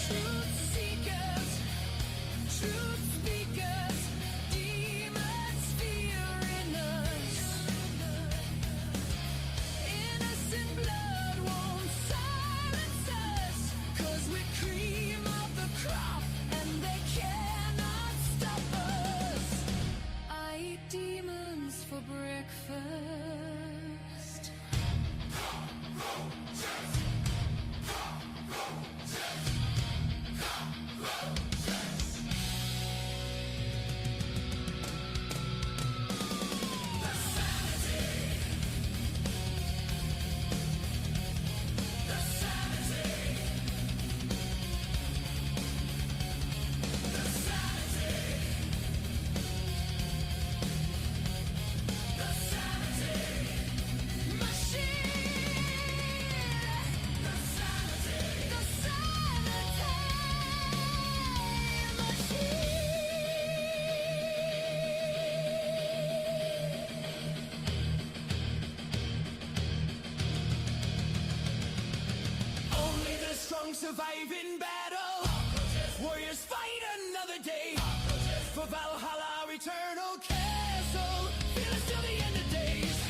Truth seekers, truth speakers, demons fearing us. Innocent blood won't silence us, 'cause we're cream of the crop and they cannot stop us. I eat demons for breakfast. Only the strong survive in battle. Warriors fight another day. For Valhalla, eternal castle. Feel it till the end of days.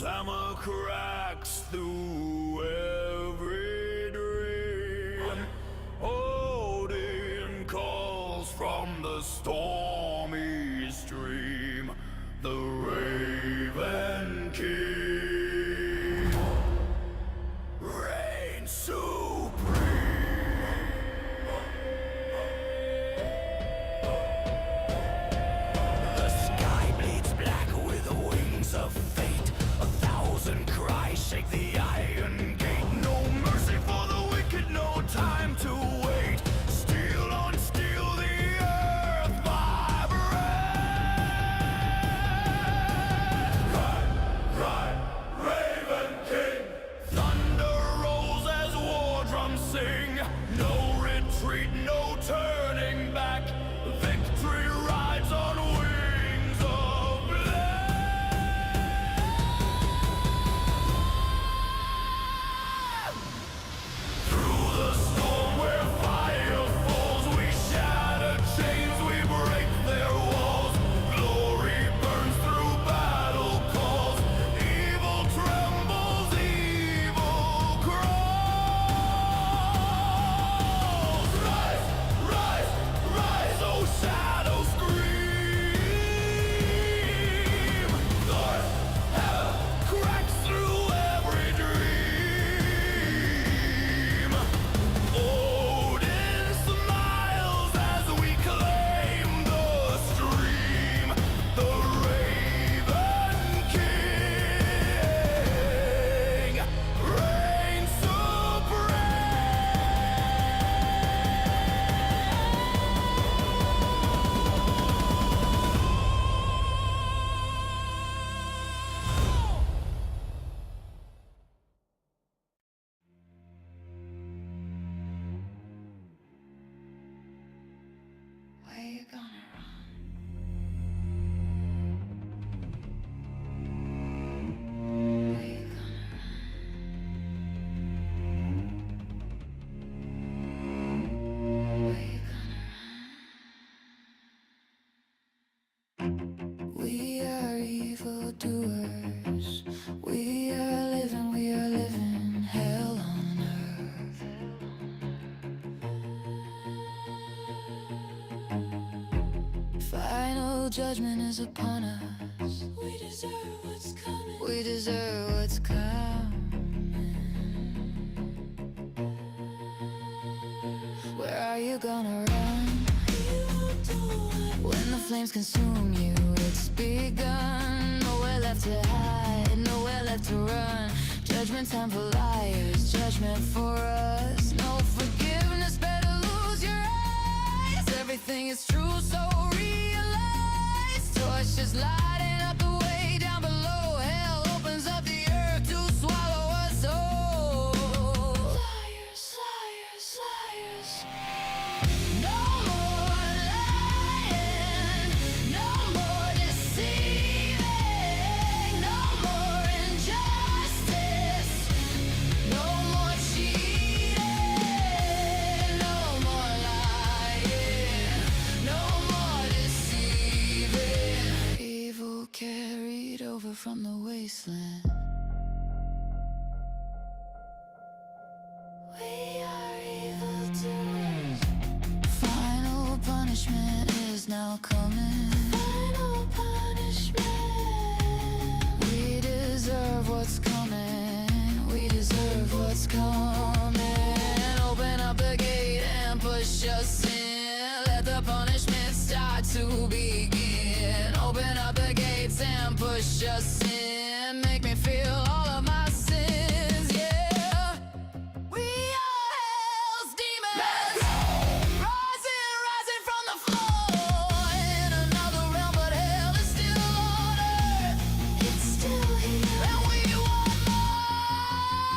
hammer cracks through every dream. Odin calls from the stormy stream, the Raven King reigns supreme. The sky bleeds black with the wings of fate. 1,000 cries shake the iron gate. No mercy for the wicked, no time to wait. Steel on steel, the earth vibrates. Ride, Raven King. Thunder rolls as war drums sing. No retreat, no turning back. Victory rides on wings of black. Through the storm where fire falls, we shatter chains, we break their walls. Glory burns through battle calls. Evil trembles, evil crawls. Rise, rise, rise, oh shadow scream. Thor's hell cracks through every dream. Odin smiles as we claim the stream, the Raven King reigns Where you gonna run? Where you gonna run? Where you gonna run? We are evildoers. We are living hell on earth. Final judgment is upon us. We deserve what's coming. We deserve what's coming. Where are you gonna run? When the flames consume you, it's begun. Nowhere left to hide, nowhere left to run. Judgment time for liars, judgment for us. No forgiveness, better lose your eyes. Everything is true, so realize. Torches lighting up the way down below. Hell opens up the earth to swallow us whole. Liars, liars, liars. No more lying, no more deceiving, no more injustice, no more cheating, no more lying, no more deceiving. Evil carried over from the wasteland. We are evildoers. Final punishment is now coming. Final punishment. We deserve what's coming. We deserve what's coming. Open up the gate and push us in. Let the punishment start to begin. Open up the gates and push us in. Make me feel all of my sins, yeah. We are hell's demons. Rising, rising from the floor. In another realm, but hell is still on earth. It's still here. And we want more.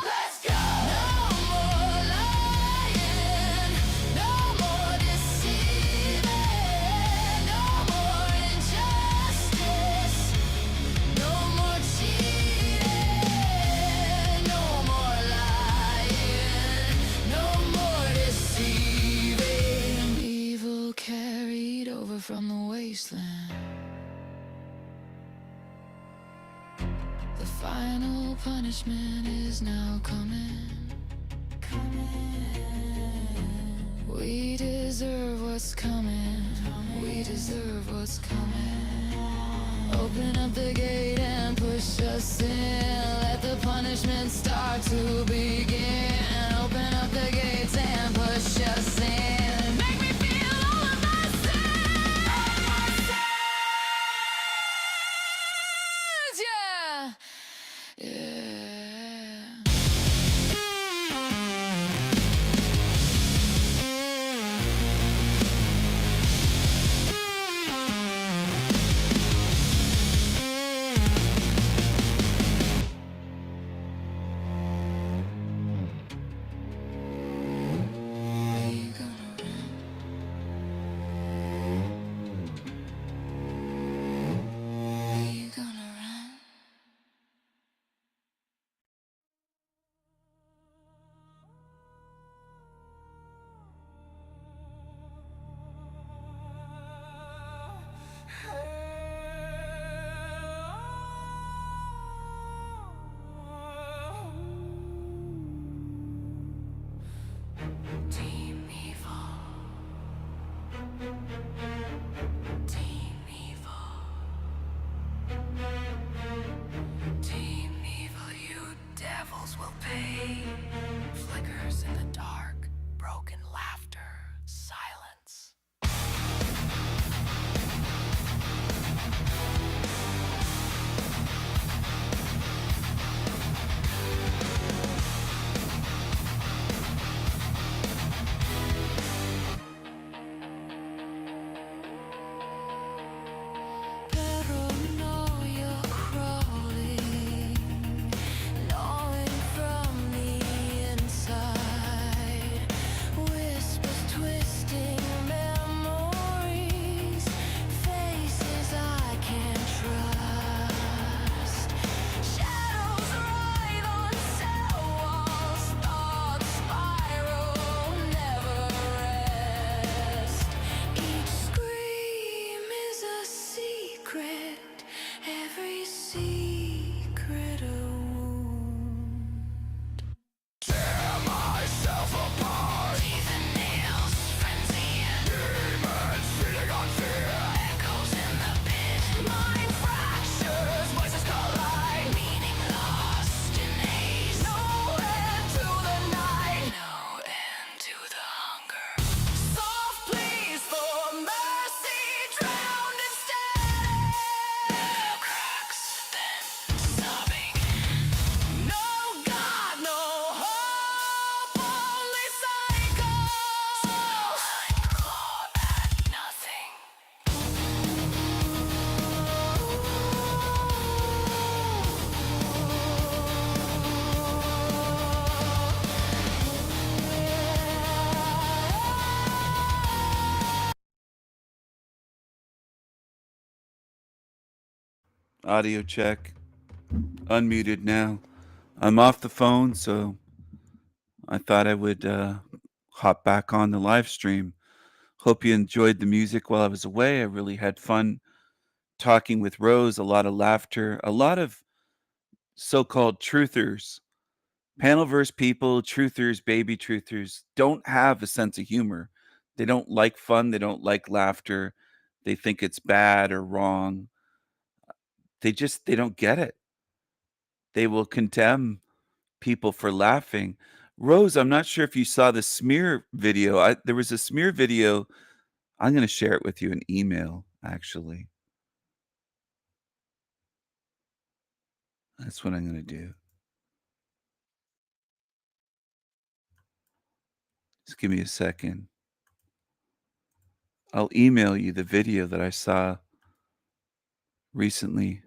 Let's go. No more No punishment is now coming. We deserve what's coming. We deserve what's coming. Open up the gate and push us in. Let the punishment start to begin. Open up the gates and push us in. Make me feel all of my sins. Yeah. Yeah. Team Evil. Team Evil. Team Evil, you devils will pay. Flickers in the dark, broken laughter, silence. Paranoia crawling, gnawing from the inside. Whispers twisting memories, faces I can't trust. Shadows writhe on cell walls, thoughts spiral, never rest. Each scream is a secret, every secret a wound. Tear myself apart. Teeth and nails, frenzy and demons feeding on fear. Echoes in the pit, mind fractures, voices collide. Meaning lost in haze. No end to the night, no end to the hunger. Soft pleas for mercy drowned in static. Cracks, then sobbing. No God, no hope, only cycles. Line claw at nothing. Audio check. Unmuted now. I'm off the phone, so I thought I would hop back on the live stream. Hope you enjoyed the music while I was away. I really had fun talking with Rose, a lot of laughter, a lot of so-called truthers. Panelverse people, truthers, baby truthers, don't have a sense of humor. They don't like fun. They don't like laughter. They think it's bad or wrong. They don't get it. They will condemn people for laughing. Rose, I'm not sure if you saw the smear video. There was a smear video. I'm going to share it with you in email, actually. That's what I'm going to do. Just give me a second. I'll email you the video that I saw recently.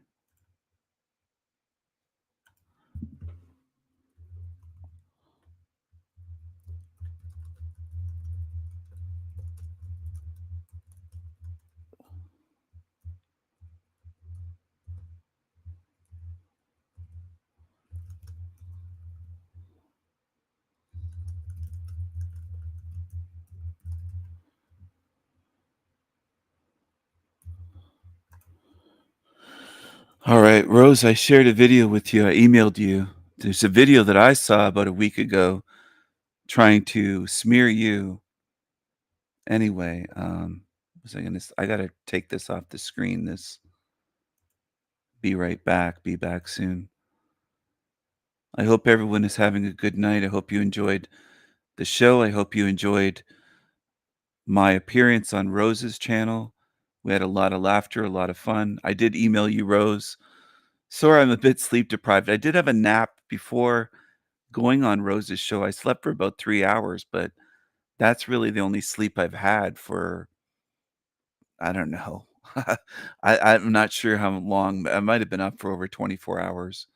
All right, Rose, I shared a video with you. I emailed you. There's a video that I saw about a week ago trying to smear you. Anyway, was I gonna? I gotta take this off the screen. This. Be right back. Be back soon. I hope everyone is having a good night. I hope you enjoyed the show. I hope you enjoyed my appearance on Rose's channel. We had a lot of laughter, a lot of fun. I did email you, Rose. Sorry, I'm a bit sleep deprived. I did have a nap before going on Rose's show. I slept for about 3 hours, but that's really the only sleep I've had for, I don't know. I'm not sure how long. I might have been up for over 24 hours.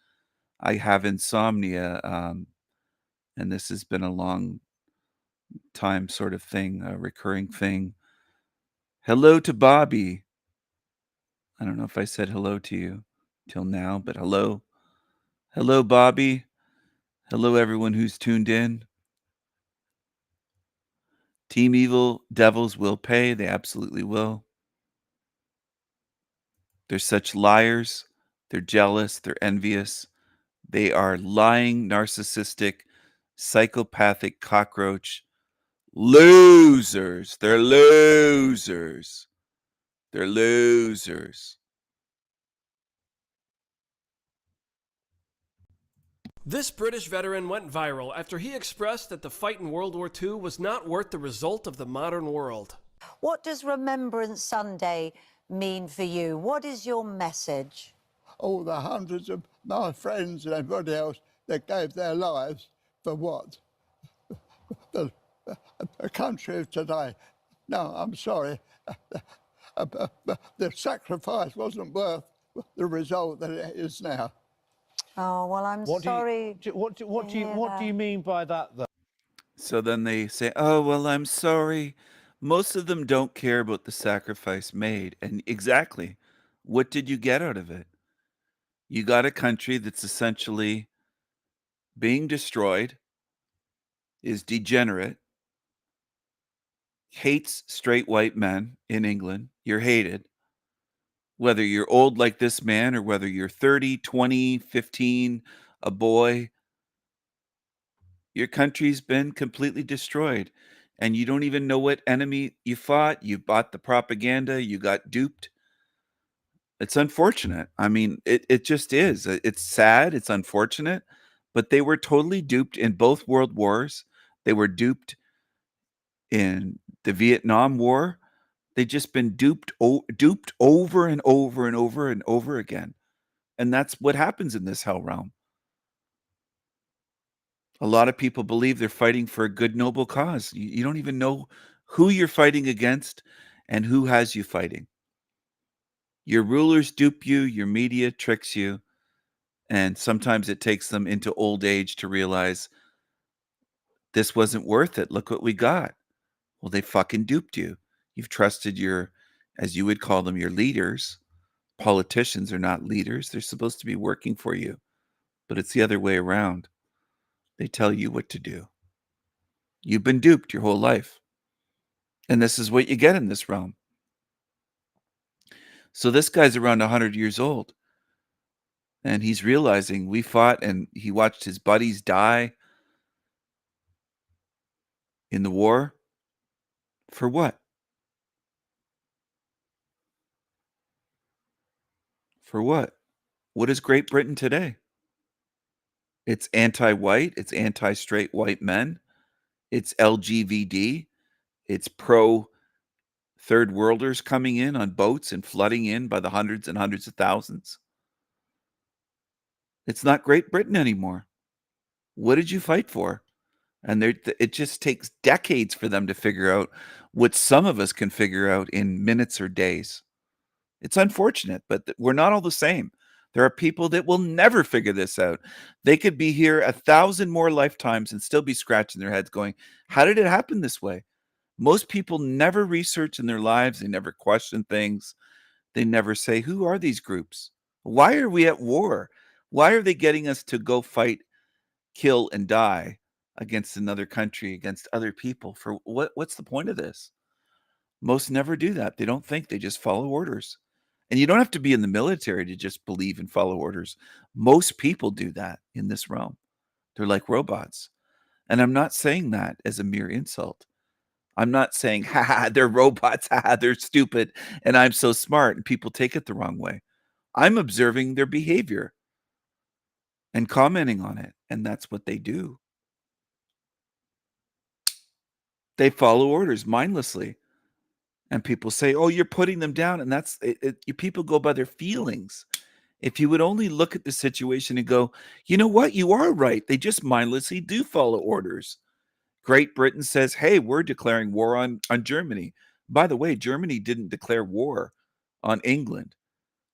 I have insomnia, and this has been a long time sort of thing, a recurring thing. Hello to Bobby. I don't know if I said hello to you till now, but hello. Hello, Bobby. Hello, everyone who's tuned in. Team Evil Devils will pay. They absolutely will. They're such liars. They're jealous. They're envious. They are lying, narcissistic, psychopathic cockroach losers. They're losers. They're losers. This British veteran went viral after he expressed that the fight in World War II was not worth the result of the modern world. What does Remembrance Sunday mean for you? What is your message? All the hundreds of my friends and everybody else that gave their lives for what? The country of today. No, I'm sorry. The sacrifice wasn't worth the result that it is now. Oh, well, I'm sorry. What do you mean by that, though? So then they say, oh, well, I'm sorry. Most of them don't care about the sacrifice made. And exactly, what did you get out of it? You got a country that's essentially being destroyed, is degenerate, hates straight white men in England. You're hated. Whether you're old like this man or whether you're 30, 20, 15, a boy, your country's been completely destroyed. And you don't even know what enemy you fought. You bought the propaganda. You got duped. It's unfortunate. I mean, it just is. It's sad. It's unfortunate. But they were totally duped in both world wars. They were duped in the Vietnam War. They've just been duped over and over and over and over again. And that's what happens in this hell realm. A lot of people believe they're fighting for a good, noble cause. You don't even know who you're fighting against and who has you fighting. Your rulers dupe you, your media tricks you, and sometimes it takes them into old age to realize this wasn't worth it. Look what we got. Well, they fucking duped you. You've trusted your, as you would call them, your leaders. Politicians are not leaders. They're supposed to be working for you. But it's the other way around. They tell you what to do. You've been duped your whole life. And this is what you get in this realm. So this guy's around 100 years old. And he's realizing we fought and he watched his buddies die in the war. For what? For what? What is Great Britain today? It's anti-white. It's anti-straight white men. It's LGBT. It's pro-third worlders coming in on boats and flooding in by the hundreds and hundreds of thousands. It's not Great Britain anymore. What did you fight for? And it just takes decades for them to figure out what some of us can figure out in minutes or days. It's unfortunate, but we're not all the same. There are people that will never figure this out. They could be here 1,000 more lifetimes and still be scratching their heads going, how did it happen this way? Most people never research in their lives. They never question things. They never say, who are these groups? Why are we at war? Why are they getting us to go fight, kill, and die against another country, against other people? For what's the point of this? Most never do that. They don't think. They just follow orders. And you don't have to be in the military to just believe and follow orders. Most people do that in this realm. They're like robots. And I'm not saying that as a mere insult. I'm not saying, they're robots, they're stupid, and I'm so smart, and people take it the wrong way. I'm observing their behavior and commenting on it, and that's what they do. They follow orders mindlessly. And people say, oh, you're putting them down. And that's people go by their feelings. If you would only look at the situation and go, you know what? You are right. They just mindlessly do follow orders. Great Britain says, hey, we're declaring war on Germany. By the way, Germany didn't declare war on England.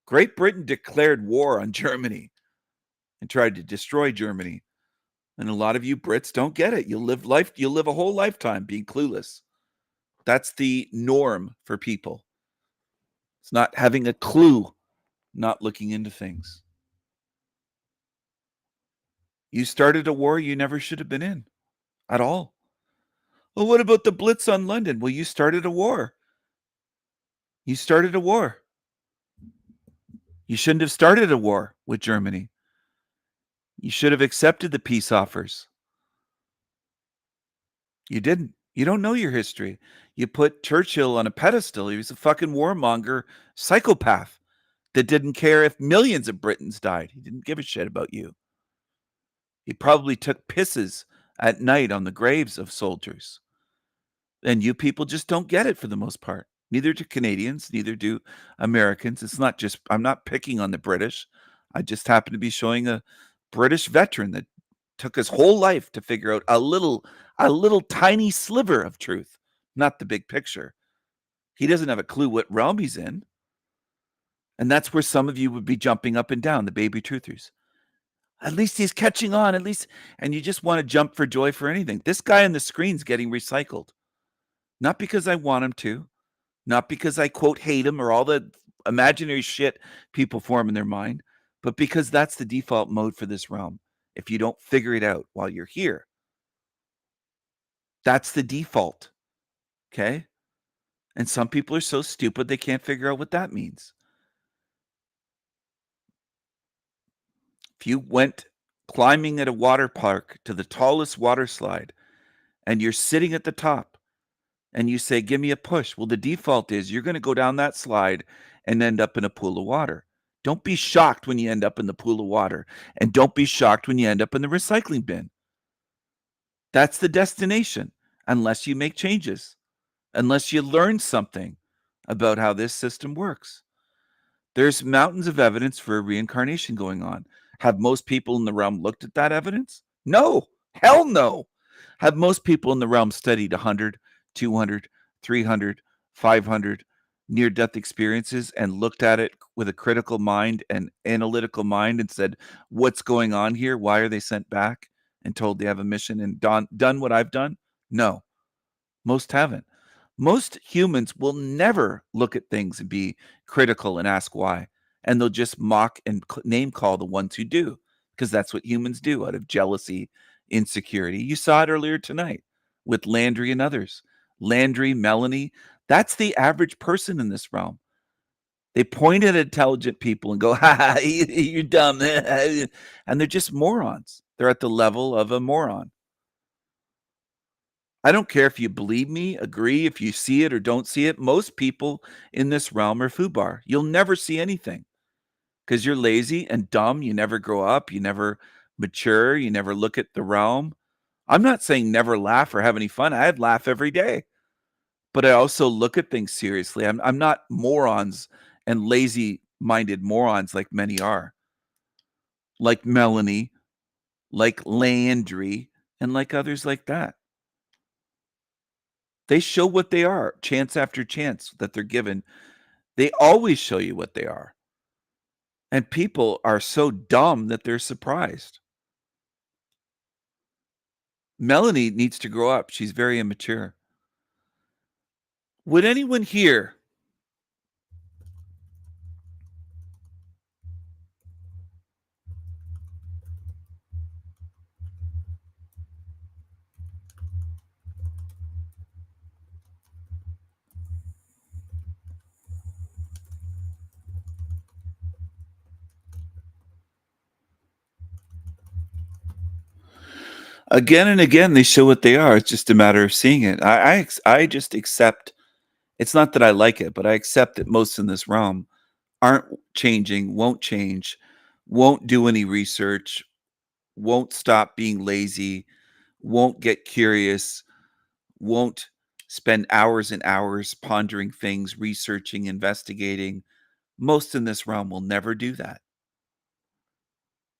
Great Britain declared war on Germany and tried to destroy Germany. And a lot of you Brits don't get it. You'll live a whole lifetime being clueless. That's the norm for people. It's not having a clue, not looking into things. You started a war you never should have been in at all. Well, what about the Blitz on London? Well, you started a war. You started a war. You shouldn't have started a war with Germany. You should have accepted the peace offers. You didn't. You don't know your history. You put Churchill on a pedestal. He was a fucking warmonger psychopath that didn't care if millions of Britons died. He didn't give a shit about you. He probably took pisses at night on the graves of soldiers. And you people just don't get it for the most part. Neither do Canadians, neither do Americans. It's not just, I'm not picking on the British. I just happen to be showing a British veteran that took his whole life to figure out a little tiny sliver of truth, not the big picture. He doesn't have a clue what realm he's in. And that's where some of you would be jumping up and down, the baby truthers. At least he's catching on, at least. And you just want to jump for joy for anything. This guy on the screen's getting recycled. Not because I want him to, not because I quote hate him or all the imaginary shit people form in their mind, but because that's the default mode for this realm. If you don't figure it out while you're here, that's the default. Okay? And some people are so stupid they can't figure out what that means. If you went climbing at a water park to the tallest water slide and you're sitting at the top and you say, give me a push. Well, the default is you're going to go down that slide and end up in a pool of water. Don't be shocked when you end up in the pool of water. And don't be shocked when you end up in the recycling bin. That's the destination, unless you make changes, unless you learn something about how this system works. There's mountains of evidence for reincarnation going on. Have most people in the realm looked at that evidence? No. Hell no. Have most people in the realm studied 100, 200, 300, 500 near-death experiences and looked at it with a critical mind and analytical mind and said, what's going on here? Why are they sent back and told they have a mission and done what I've done? No. Most haven't. Most humans will never look at things and be critical and ask why. And they'll just mock and name call the ones who do, because that's what humans do out of jealousy, insecurity. You saw it earlier tonight with Landry and others. Landry, Melanie, that's the average person in this realm. They point at intelligent people and go, ha, you're dumb. And they're just morons. They're at the level of a moron. I don't care if you believe me, agree, if you see it or don't see it. Most people in this realm are foobar. You'll never see anything because you're lazy and dumb. You never grow up. You never mature. You never look at the realm. I'm not saying never laugh or have any fun. I laugh every day. But I also look at things seriously. I'm not morons and lazy-minded morons like many are. Like Melanie, like Landry, and like others like that. They show what they are, chance after chance that they're given. They always show you what they are. And people are so dumb that they're surprised. Melanie needs to grow up. She's very immature. Would anyone here Again and again, they show what they are. It's just a matter of seeing it. I just accept. It's not that I like it, but I accept that most in this realm aren't changing, won't change, won't do any research, won't stop being lazy, won't get curious, won't spend hours and hours pondering things, researching, investigating. Most in this realm will never do that.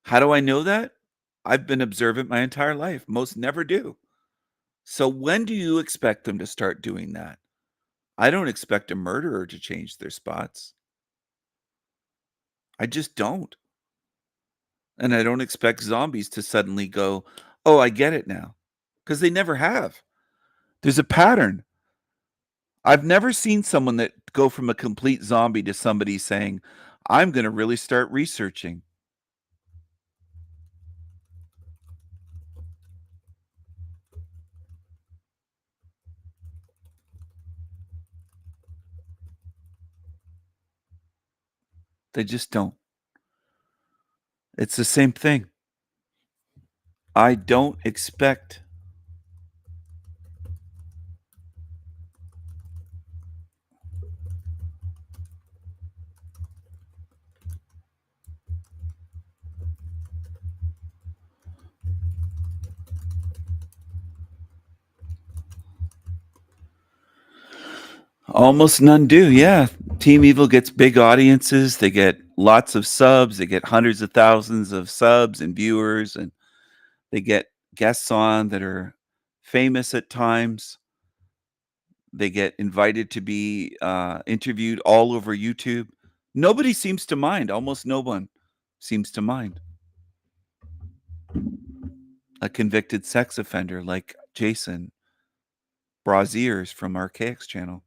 How do I know that? I've been observant my entire life. Most never do. So when do you expect them to start doing that? I don't expect a murderer to change their spots. I just don't. And I don't expect zombies to suddenly go, oh, I get it now. Because they never have. There's a pattern. I've never seen someone that go from a complete zombie to somebody saying, I'm going to really start researching. They just don't. It's the same thing. I don't expect almost none do. Yeah. Team Evil gets big audiences. They get lots of subs. They get hundreds of thousands of subs and viewers, and they get guests on that are famous at times. They get invited to be interviewed all over YouTube. Nobody seems to mind. Almost no one seems to mind. A convicted sex offender like Jason Braziers from Archaic's channel.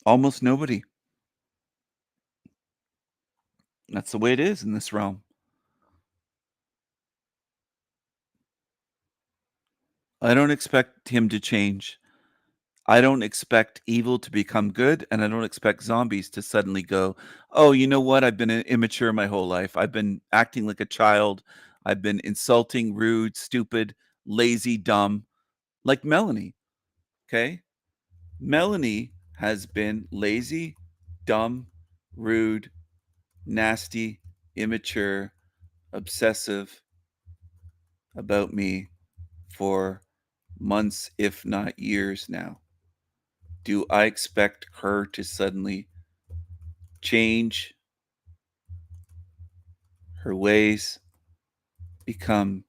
Almost nobody. That's the way it is in this realm. I don't expect him to change. I don't expect evil to become good, and I don't expect zombies to suddenly go, oh, you know what? I've been immature my whole life. I've been acting like a child. I've been insulting, rude, stupid, lazy, dumb, like Melanie. Okay? Melanie has been lazy, dumb, rude, nasty, immature, obsessive about me for months, if not years now. Do I expect her to suddenly change her ways, become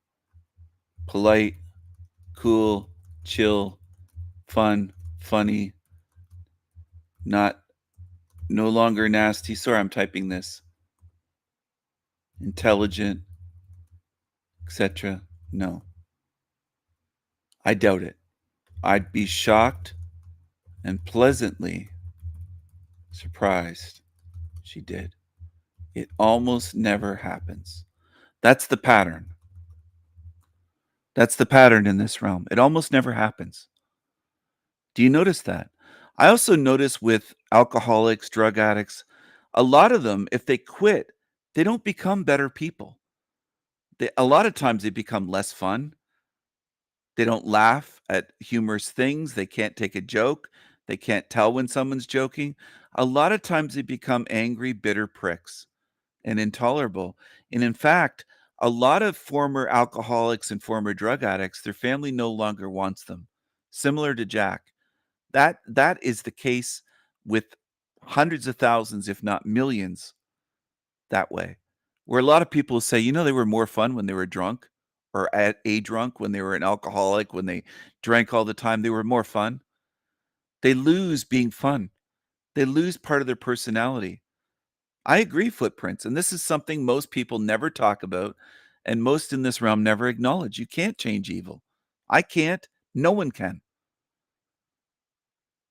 polite, cool, chill, fun, funny, no longer nasty? Sorry, I'm typing this. Intelligent, etc. No. I doubt it. I'd be shocked and pleasantly surprised she did. It almost never happens. That's the pattern. That's the pattern in this realm. It almost never happens. Do you notice that? I also notice with alcoholics, drug addicts, a lot of them, if they quit, they don't become better people. A lot of times they become less fun. They don't laugh at humorous things. They can't take a joke. They can't tell when someone's joking. A lot of times they become angry, bitter pricks and intolerable. And in fact, a lot of former alcoholics and former drug addicts, their family no longer wants them. Similar to Jack. That is the case with hundreds of thousands, if not millions, that way. Where a lot of people say, you know, they were more fun when they were drunk, or at a drunk, when they were an alcoholic, when they drank all the time, they were more fun. They lose being fun. They lose part of their personality. I agree, Footprints, and this is something most people never talk about, and most in this realm never acknowledge. You can't change evil. I can't. No one can.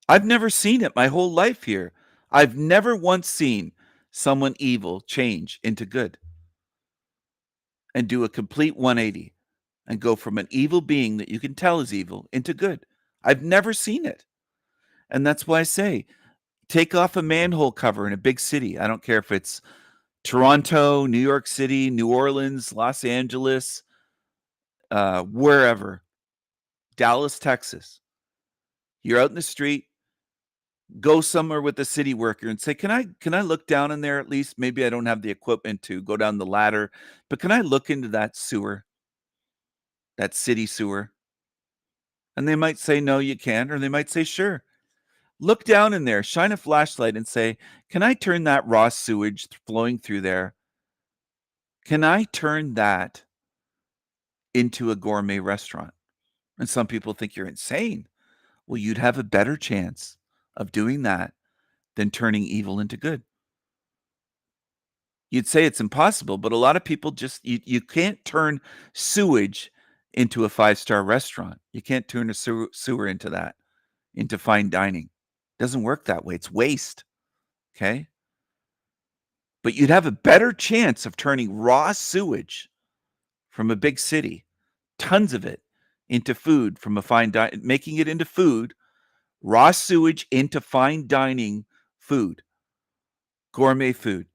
I've never seen it my whole life here. I've never once seen someone evil change into good and do a complete 180 and go from an evil being that you can tell is evil into good. I've never seen it. And that's why I say, take off a manhole cover in a big city. I don't care if it's Toronto, New York City, New Orleans, Los Angeles, wherever, Dallas, Texas. You're out in the street, go somewhere with a city worker and say, can I look down in there at least? Maybe I don't have the equipment to go down the ladder, but can I look into that sewer, that city sewer? And they might say, no, you can't. Or they might say, sure. Look down in there, shine a flashlight and say, can I turn that raw sewage flowing through there? Can I turn that into a gourmet restaurant? And some people think you're insane. Well, you'd have a better chance of doing that than turning evil into good. You'd say it's impossible, but a lot of people just, you can't turn sewage into a 5-star restaurant. You can't turn a sewer into that, into fine dining. It doesn't work that way. It's waste. Okay? But you'd have a better chance of turning raw sewage from a big city, tons of it, into food from a fine dining, making it into food, raw sewage into fine dining food, gourmet food.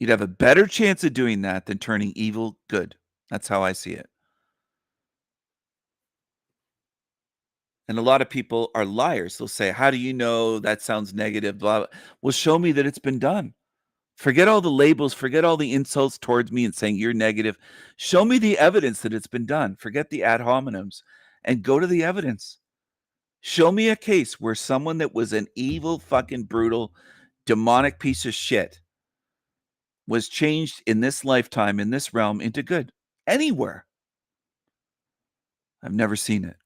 You'd have a better chance of doing that than turning evil good. That's how I see it. And a lot of people are liars. They'll say, how do you know that sounds negative? Blah, blah. Well, show me that it's been done. Forget all the labels. Forget all the insults towards me and saying you're negative. Show me the evidence that it's been done. Forget the ad hominems and go to the evidence. Show me a case where someone that was an evil, fucking brutal, demonic piece of shit was changed in this lifetime, in this realm, into good. Anywhere. I've never seen it.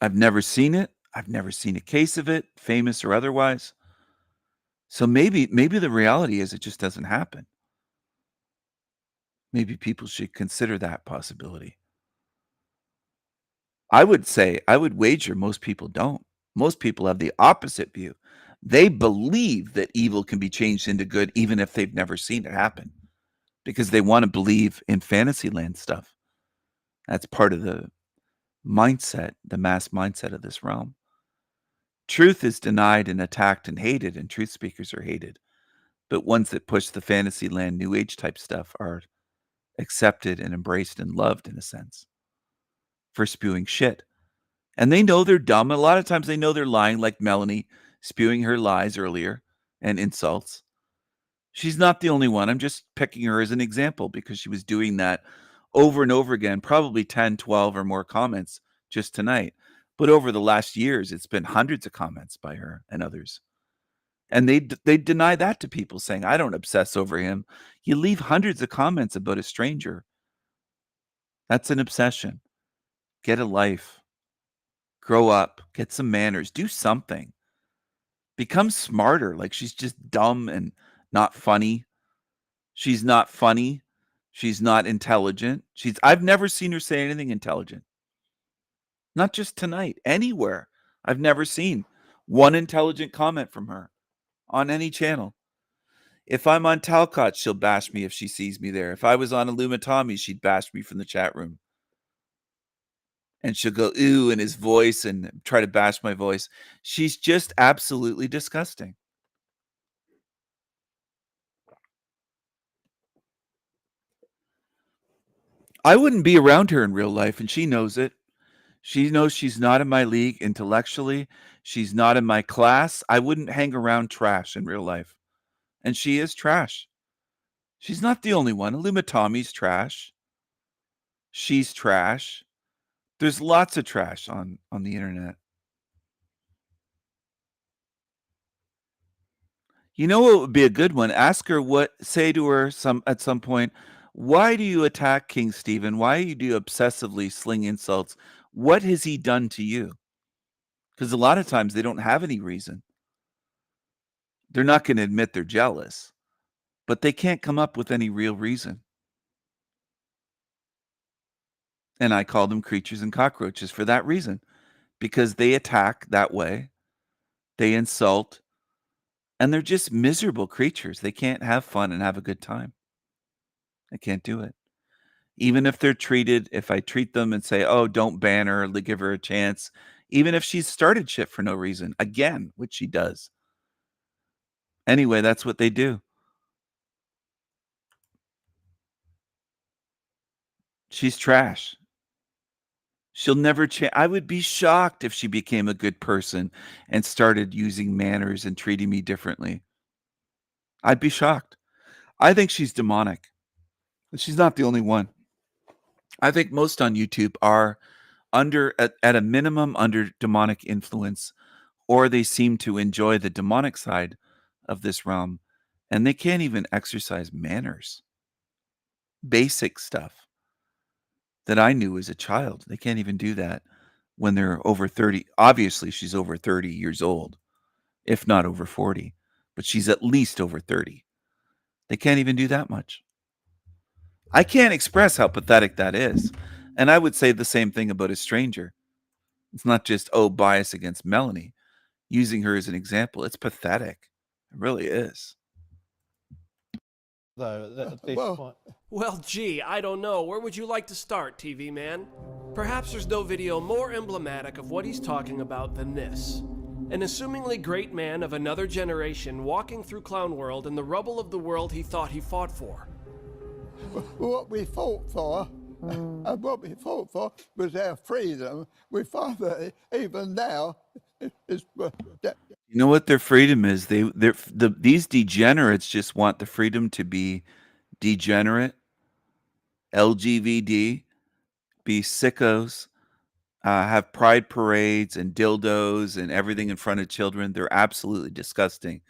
I've never seen it. I've never seen a case of it, famous or otherwise. So maybe the reality is it just doesn't happen. Maybe people should consider that possibility. I would wager most people don't. Most people have the opposite view. They believe that evil can be changed into good even if they've never seen it happen, because they want to believe in Fantasyland stuff. That's part of the mindset, the mass mindset of this realm. Truth is denied and attacked and hated, and truth speakers are hated. But ones that push the Fantasyland, New Age type stuff are accepted and embraced and loved in a sense for spewing shit. And they know they're dumb. A lot of times they know they're lying, like Melanie spewing her lies earlier and insults. She's not the only one. I'm just picking her as an example because she was doing that over and over again, probably 10, 12 or more comments just tonight. But over the last years, it's been hundreds of comments by her and others. And they deny that to people, saying, I don't obsess over him. You leave hundreds of comments about a stranger. That's an obsession. Get a life. Grow up. Get some manners. Do something. Become smarter. Like, she's just dumb and not funny. She's not funny. She's not intelligent. I've never seen her say anything intelligent. Not just tonight. Anywhere. I've never seen one intelligent comment from her on any channel. If I'm on Talcott, she'll bash me if she sees me there. If I was on Illumitami, she'd bash me from the chat room. And she'll go, ooh, in his voice and try to bash my voice. She's just absolutely disgusting. I wouldn't be around her in real life, and she knows it. She knows she's not in my league intellectually. She's not in my class. I wouldn't hang around trash in real life. And she is trash. She's not the only one. Illumitami's trash. She's trash. There's lots of trash on the internet. You know what would be a good one? Ask her say to her at some point, why do you attack King Stephen? Why do you obsessively sling insults? What has he done to you? Because a lot of times they don't have any reason. They're not going to admit they're jealous, but they can't come up with any real reason. And I call them creatures and cockroaches for that reason, because they attack that way. They insult, and they're just miserable creatures. They can't have fun and have a good time. They can't do it. Even if they're treated, if I treat them and say, oh, don't ban her, give her a chance, even if she's started shit for no reason, again, which she does. Anyway, that's what they do. She's trash. She'll never change. I would be shocked if she became a good person and started using manners and treating me differently. I'd be shocked. I think she's demonic. She's not the only one. I think most on YouTube are at a minimum under demonic influence, or they seem to enjoy the demonic side of this realm, and they can't even exercise manners. Basic stuff that I knew as a child. They can't even do that when they're over 30. Obviously, she's over 30 years old, if not over 40, but she's at least over 30. They can't even do that much. I can't express how pathetic that is. And I would say the same thing about a stranger. It's not just, bias against Melanie. Using her as an example, it's pathetic. It really is. Though, at this point. Well, gee, I don't know. Where would you like to start, TV man? Perhaps there's no video more emblematic of what he's talking about than this. An assumingly great man of another generation walking through Clown World in the rubble of the world he thought he fought for. What we fought for, and what we fought for was our freedom. We find that even now, it's... You know what their freedom is? These degenerates just want the freedom to be degenerate, LGBT, be sickos, have pride parades and dildos and everything in front of children. They're absolutely disgusting.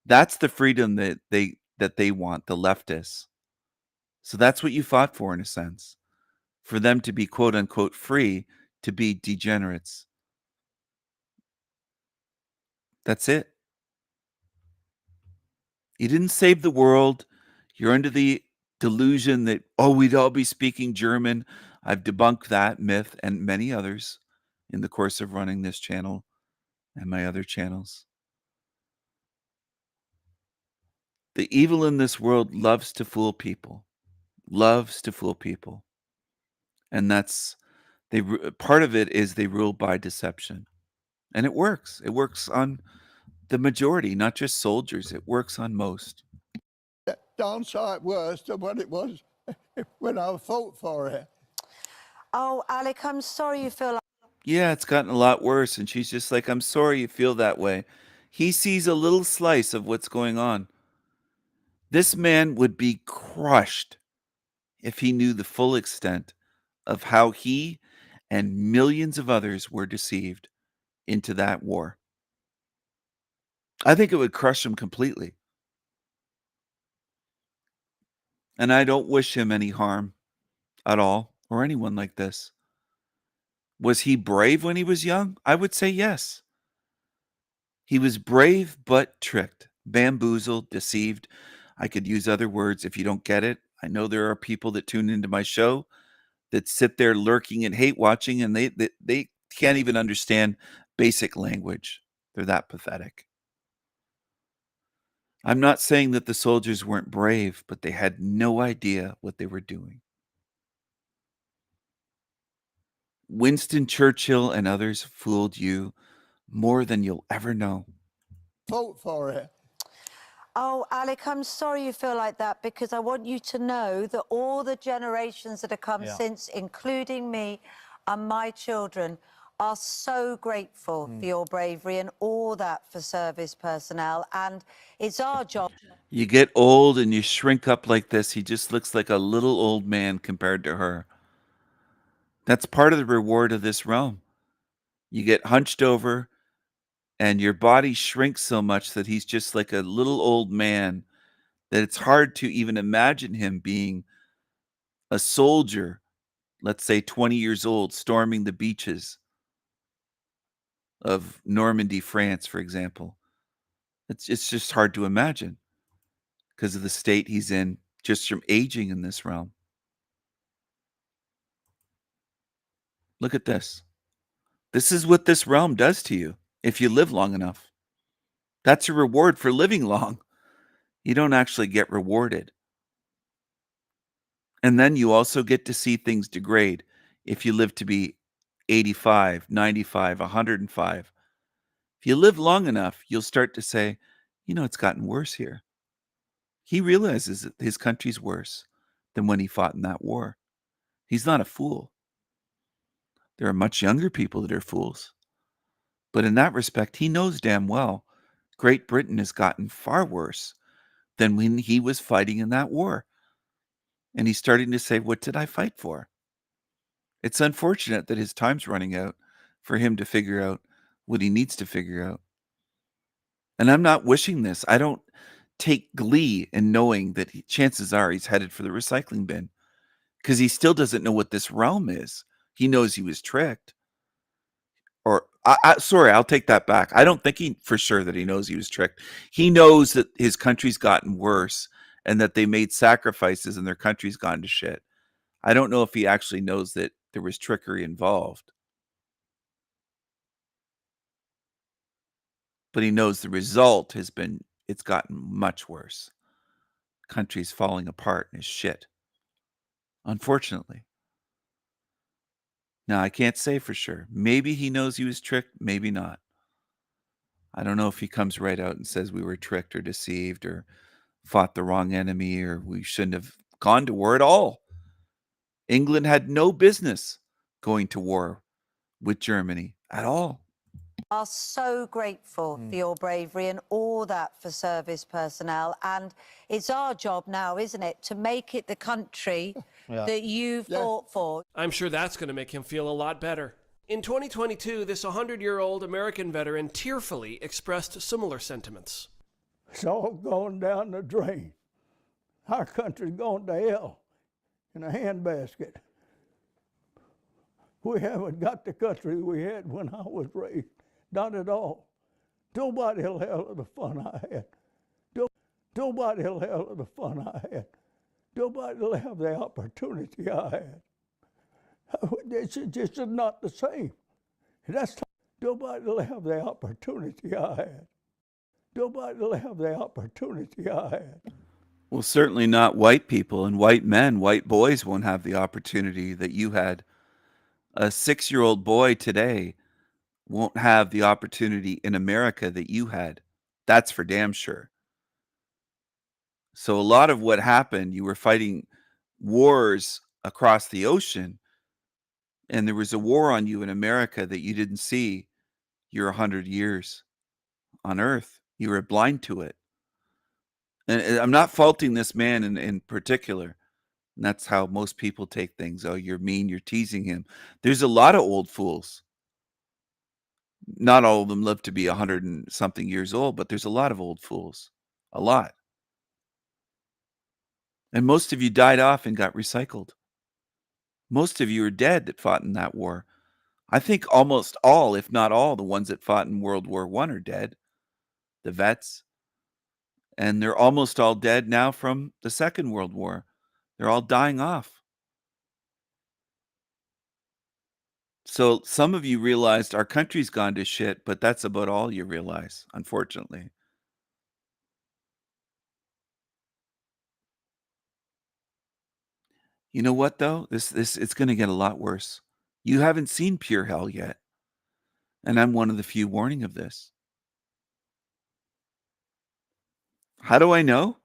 That's the freedom that they want, the leftists. So that's what you fought for, in a sense, for them to be quote unquote free, to be degenerates. That's it. You didn't save the world. You're under the delusion that, we'd all be speaking German. I've debunked that myth and many others in the course of running this channel and my other channels. The evil in this world loves to fool people. And that's part of it is they rule by deception. And it works. It works on the majority, not just soldiers. It works on most. Darn sight worse than what it was when I fought for it. Oh, Alec, I'm sorry you feel like... Yeah, it's gotten a lot worse. And she's just like, I'm sorry you feel that way. He sees a little slice of what's going on. This man would be crushed if he knew the full extent of how he and millions of others were deceived into that war. I think it would crush him completely. And I don't wish him any harm at all, or anyone like this. Was he brave when he was young? I would say yes. He was brave but tricked, bamboozled, deceived. I could use other words if you don't get it. I know there are people that tune into my show that sit there lurking and hate watching, and they can't even understand basic language. They're that pathetic. I'm not saying that the soldiers weren't brave, but they had no idea what they were doing. Winston Churchill and others fooled you more than you'll ever know. Fought for it. Oh, Alec, I'm sorry you feel like that, because I want you to know that all the generations that have come since, including me and my children, are so grateful for your bravery and all that for service personnel. And it's our job. You get old and you shrink up like this. He just looks like a little old man compared to her. That's part of the reward of this realm. You get hunched over and your body shrinks so much that he's just like a little old man, that it's hard to even imagine him being a soldier, let's say 20 years old, storming the beaches of Normandy, France, for example. It's just hard to imagine because of the state he's in just from aging in this realm. Look at this. This is what this realm does to you if you live long enough. That's a reward for living long. You don't actually get rewarded. And then you also get to see things degrade if you live to be 85, 95, 105. If you live long enough, you'll start to say, it's gotten worse here. He realizes that his country's worse than when he fought in that war. He's not a fool. There are much younger people that are fools. But in that respect, he knows damn well Great Britain has gotten far worse than when he was fighting in that war. And he's starting to say, what did I fight for? It's unfortunate that his time's running out for him to figure out what he needs to figure out. And I'm not wishing this. I don't take glee in knowing that chances are he's headed for the recycling bin, because he still doesn't know what this realm is. He knows he was tricked. Or, sorry, I'll take that back. I don't think he for sure that he knows he was tricked. He knows that his country's gotten worse and that they made sacrifices and their country's gone to shit. I don't know if he actually knows that there was trickery involved. But he knows the result has been, it's gotten much worse. Country's falling apart and is shit. Unfortunately. Now, I can't say for sure. Maybe he knows he was tricked, maybe not. I don't know if he comes right out and says we were tricked or deceived or fought the wrong enemy or we shouldn't have gone to war at all. England had no business going to war with Germany at all. Are so grateful for your bravery and all that for service personnel. And it's our job now, isn't it, to make it the country that you fought for. I'm sure that's going to make him feel a lot better. In 2022, this 100-year-old American veteran tearfully expressed similar sentiments. It's all going down the drain. Our country's going to hell in a handbasket. We haven't got the country we had when I was raised. Not at all. Nobody will have the fun I had. Nobody will have the fun I had. Nobody will have the opportunity I had. This is not the same. Nobody will have the opportunity I had. Nobody will have the opportunity I had. Well, certainly not white people and white men. White boys won't have the opportunity that you had. A 6-year-old boy today won't have the opportunity in America that you had. That's for damn sure. So a lot of what happened, you were fighting wars across the ocean, and there was a war on you in America that you didn't see your 100 years on Earth. You were blind to it. And I'm not faulting this man in particular. And that's how most people take things. Oh, you're mean, you're teasing him. There's a lot of old fools. Not all of them live to be 100 and something years old, but there's a lot of old fools. A lot. And most of you died off and got recycled. Most of you are dead that fought in that war. I think almost all, if not all, the ones that fought in World War I are dead. The vets. And they're almost all dead now from the Second World War. They're all dying off. So some of you realized our country's gone to shit, but that's about all you realize, unfortunately. You know what, though? This it's going to get a lot worse. You haven't seen pure hell yet. And I'm one of the few warning of this. How do I know?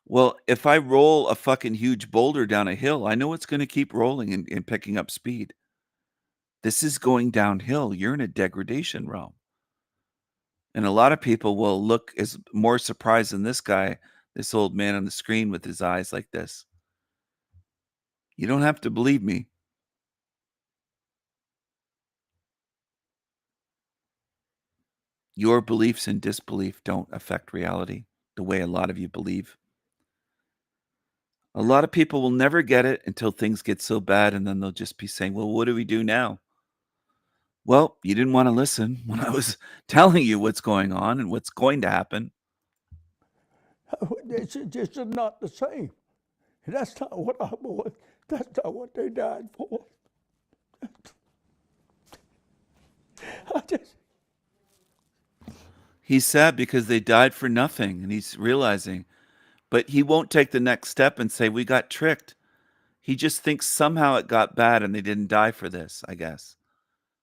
Well, if I roll a fucking huge boulder down a hill, I know it's going to keep rolling and picking up speed. This is going downhill. You're in a degradation realm. And a lot of people will look as more surprised than this guy, this old man on the screen with his eyes like this. You don't have to believe me. Your beliefs and disbelief don't affect reality the way a lot of you believe. A lot of people will never get it until things get so bad, and then they'll just be saying, well, what do we do now? Well, you didn't want to listen when I was telling you what's going on and what's going to happen. This is not the same. That's not what I want. That's not what they died for. He's sad because they died for nothing, and he's realizing, but he won't take the next step and say, we got tricked. He just thinks somehow it got bad and they didn't die for this, I guess.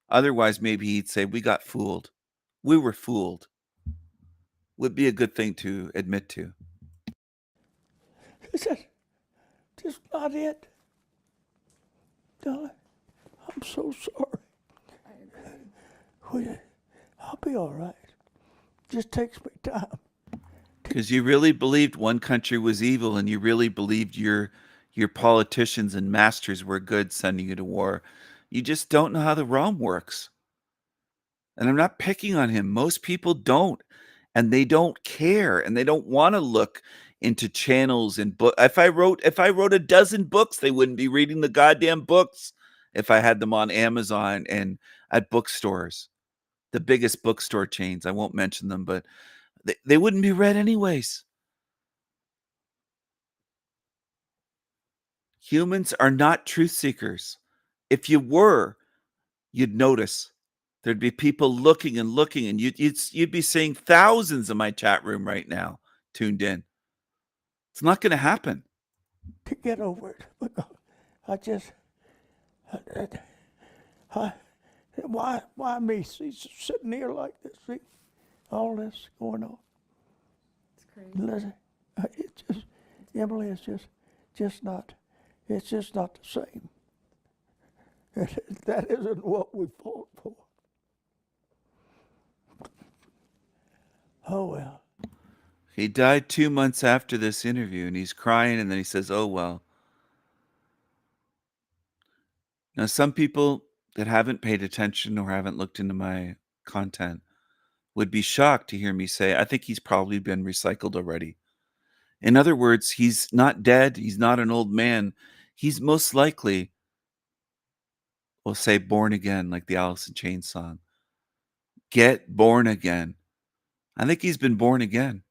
Otherwise, maybe he'd say, we got fooled. We were fooled. Would be a good thing to admit to. That's not it. Darling, I'm so sorry. I'll be all right. Just takes me time. Because you really believed one country was evil, and you really believed your politicians and masters were good, sending you to war. You just don't know how the realm works. And I'm not picking on him. Most people don't, and they don't care, and they don't want to look into channels and book. If I wrote a dozen books, they wouldn't be reading the goddamn books if I had them on Amazon and at bookstores, the biggest bookstore chains. I won't mention them, but they wouldn't be read anyways. Humans are not truth seekers. If you were, you'd notice. There'd be people looking and looking, and you'd be seeing thousands in my chat room right now tuned in. It's not going to happen. To get over it. I just, why me? See, sitting here like this, see, all this going on. It's crazy. Listen, it's just, Emily, it's just not the same. That isn't what we fought for. Oh, well. He died 2 months after this interview, and he's crying, and then he says, oh, well. Now, some people that haven't paid attention or haven't looked into my content would be shocked to hear me say, I think he's probably been recycled already. In other words, he's not dead. He's not an old man. He's most likely, we'll say, born again, like the Alice in Chains song. Get born again. I think he's been born again.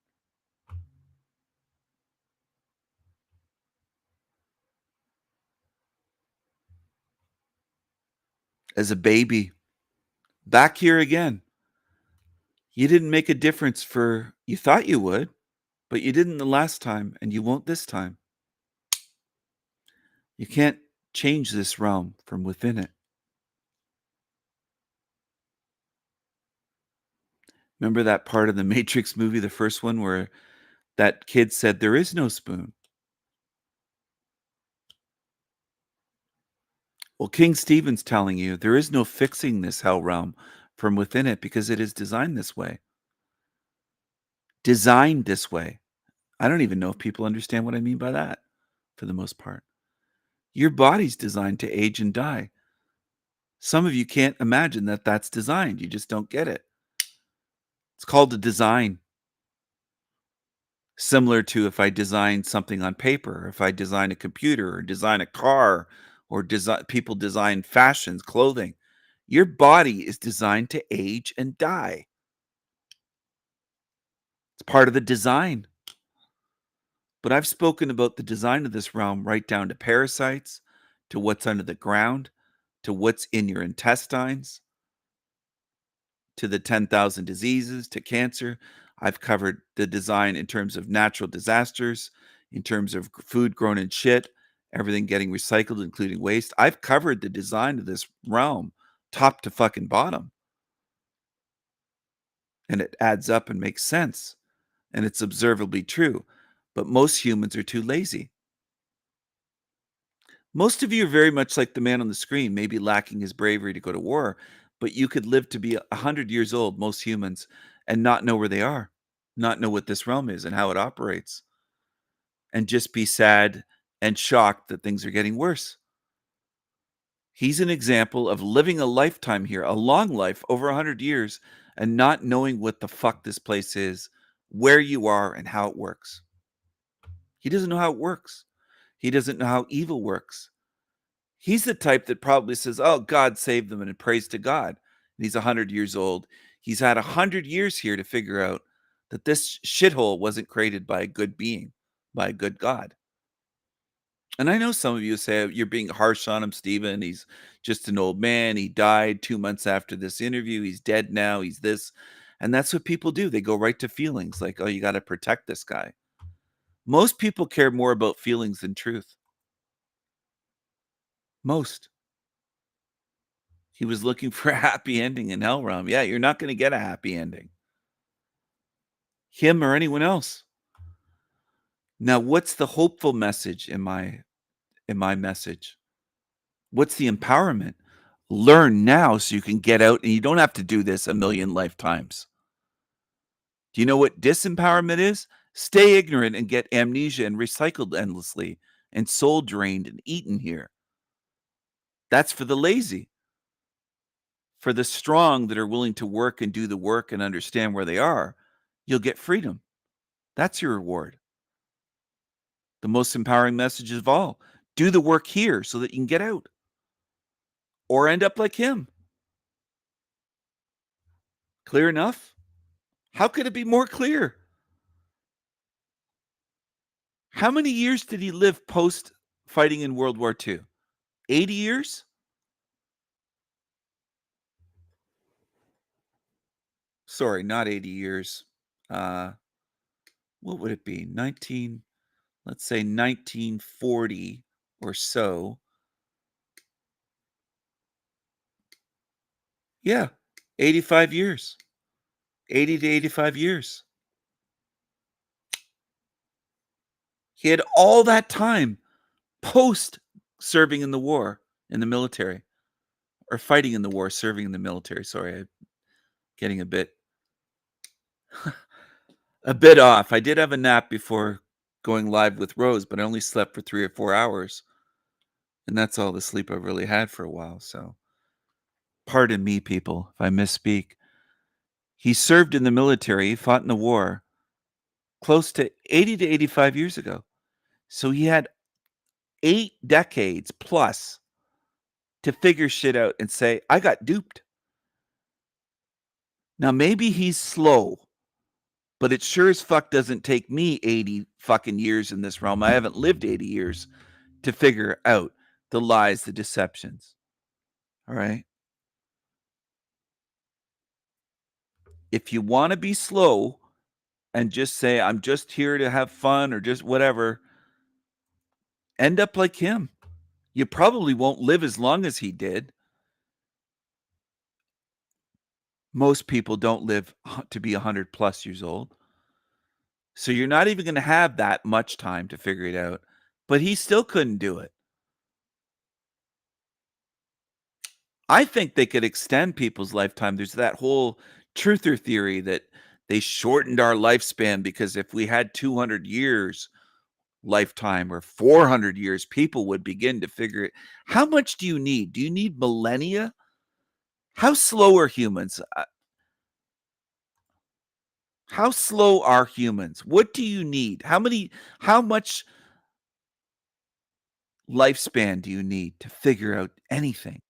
As a baby, back here again. You didn't make a difference you thought you would, but you didn't the last time, and you won't this time. You can't change this realm from within it. Remember that part of the Matrix movie, the first one, where that kid said, there is no spoon? Well, King Stephen's telling you there is no fixing this hell realm from within it because it is designed this way. Designed this way. I don't even know if people understand what I mean by that for the most part. Your body's designed to age and die. Some of you can't imagine that that's designed. You just don't get it. It's called a design. Similar to if I design something on paper, if I design a computer or design a car, or people design fashions, clothing. Your body is designed to age and die. It's part of the design. But I've spoken about the design of this realm right down to parasites, to what's under the ground, to what's in your intestines, to the 10,000 diseases, to cancer. I've covered the design in terms of natural disasters, in terms of food grown in shit, everything getting recycled, including waste. I've covered the design of this realm, top to fucking bottom. And it adds up and makes sense. And it's observably true. But most humans are too lazy. Most of you are very much like the man on the screen, maybe lacking his bravery to go to war. But you could live to be 100 years old, most humans, and not know where they are, not know what this realm is and how it operates, and just be sad and shocked that things are getting worse. He's an example of living a lifetime here, a long life, over 100 years, and not knowing what the fuck this place is, where you are, and how it works. He doesn't know how it works. He doesn't know how evil works. He's the type that probably says, oh, God saved them, and prays to God. And he's 100 years old. He's had 100 years here to figure out that this shithole wasn't created by a good being, by a good God. And I know some of you say you're being harsh on him, Stephen. He's just an old man. He died 2 months after this interview. He's dead now. He's this. And that's what people do. They go right to feelings like, oh, you got to protect this guy. Most people care more about feelings than truth. Most. He was looking for a happy ending in Hell Realm. Yeah, you're not going to get a happy ending. Him or anyone else. Now, what's the hopeful message in my message? What's the empowerment? Learn now so you can get out and you don't have to do this a million lifetimes. Do you know what disempowerment is? Stay ignorant and get amnesia and recycled endlessly and soul drained and eaten here. That's for the lazy. For the strong that are willing to work and do the work and understand where they are, you'll get freedom. That's your reward. The most empowering message of all. Do the work here so that you can get out. Or end up like him. Clear enough? How could it be more clear? How many years did he live post fighting in World War II? 80 years? Sorry, not 80 years. What would it be? Let's say 1940 or so. Yeah, 85 years. 80 to 85 years. He had all that time post serving in the war, in the military, or fighting in the war, serving in the military. Sorry, I'm getting a bit off. I did have a nap before going live with Rose, but I only slept for 3 or 4 hours. And that's all the sleep I've really had for a while. So pardon me, people, if I misspeak. He served in the military, he fought in the war close to 80 to 85 years ago. So he had 8 decades plus to figure shit out and say, I got duped. Now, maybe he's slow, but it sure as fuck doesn't take me 80 fucking years in this realm. I haven't lived 80 years to figure out the lies, the deceptions. All right? If you want to be slow and just say, I'm just here to have fun or just whatever, end up like him. You probably won't live as long as he did. Most people don't live to be 100 plus years old. So you're not even going to have that much time to figure it out. But he still couldn't do it. I think they could extend people's lifetime. There's that whole truther theory that they shortened our lifespan because if we had 200 years lifetime or 400 years, people would begin to figure it. How much do you need? Do you need millennia? How slow are humans? How slow are humans? What do you need? How much lifespan do you need to figure out anything?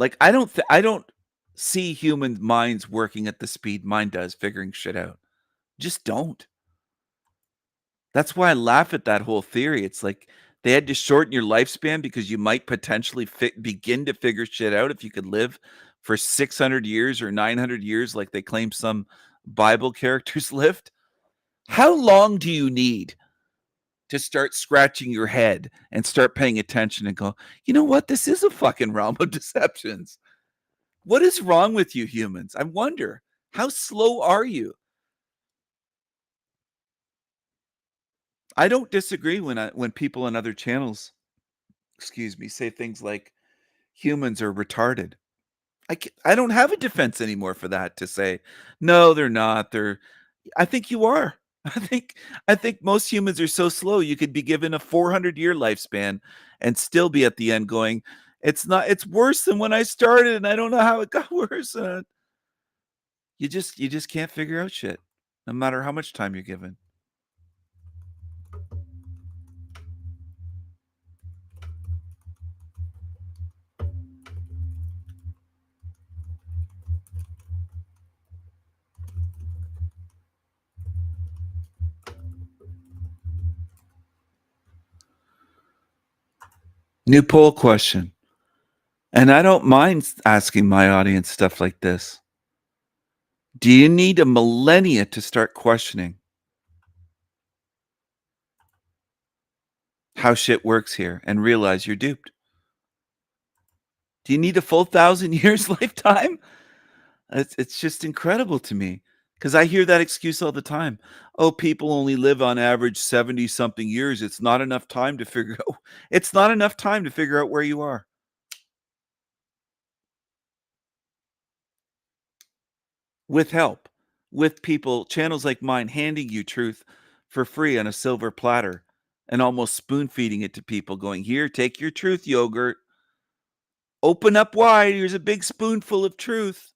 Like, I don't see human minds working at the speed mine does, figuring shit out. Just don't. That's why I laugh at that whole theory. It's like they had to shorten your lifespan because you might potentially begin to figure shit out if you could live for 600 years or 900 years like they claim some Bible characters lived. How long do you need to start scratching your head and start paying attention and go, you know what? This is a fucking realm of deceptions. What is wrong with you humans? I wonder, how slow are you? I don't disagree when people on other channels, say things like humans are retarded. I don't have a defense anymore for that to say, no, they're not. I think you are. I think most humans are so slow. You could be given a 400-year lifespan and still be at the end going, it's worse than when I started and I don't know how it got worse. You just can't figure out shit no matter how much time you're given. New poll question. And I don't mind asking my audience stuff like this. Do you need a millennia to start questioning how shit works here and realize you're duped? Do you need a full 1,000 years lifetime? It's just incredible to me. Because I hear that excuse all the time. Oh, people only live on average 70-something years. It's not enough time to figure out. It's not enough time to figure out where you are. With help, with people, channels like mine handing you truth for free on a silver platter and almost spoon feeding it to people, going, here, take your truth yogurt. Open up wide. Here's a big spoonful of truth.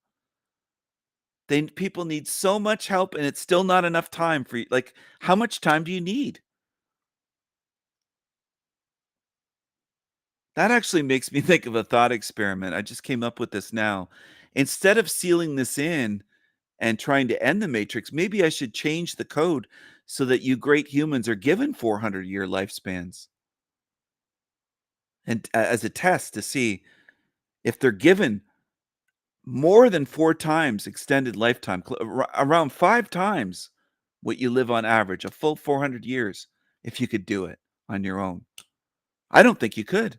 People need so much help, and it's still not enough time for you. Like, how much time do you need? That actually makes me think of a thought experiment. I just came up with this now. Instead of sealing this in and trying to end the matrix, maybe I should change the code so that you great humans are given 400-year lifespans. And as a test to see if they're given more than 4 times extended lifetime, around 5 times what you live on average, a full 400 years, if you could do it on your own. I don't think you could.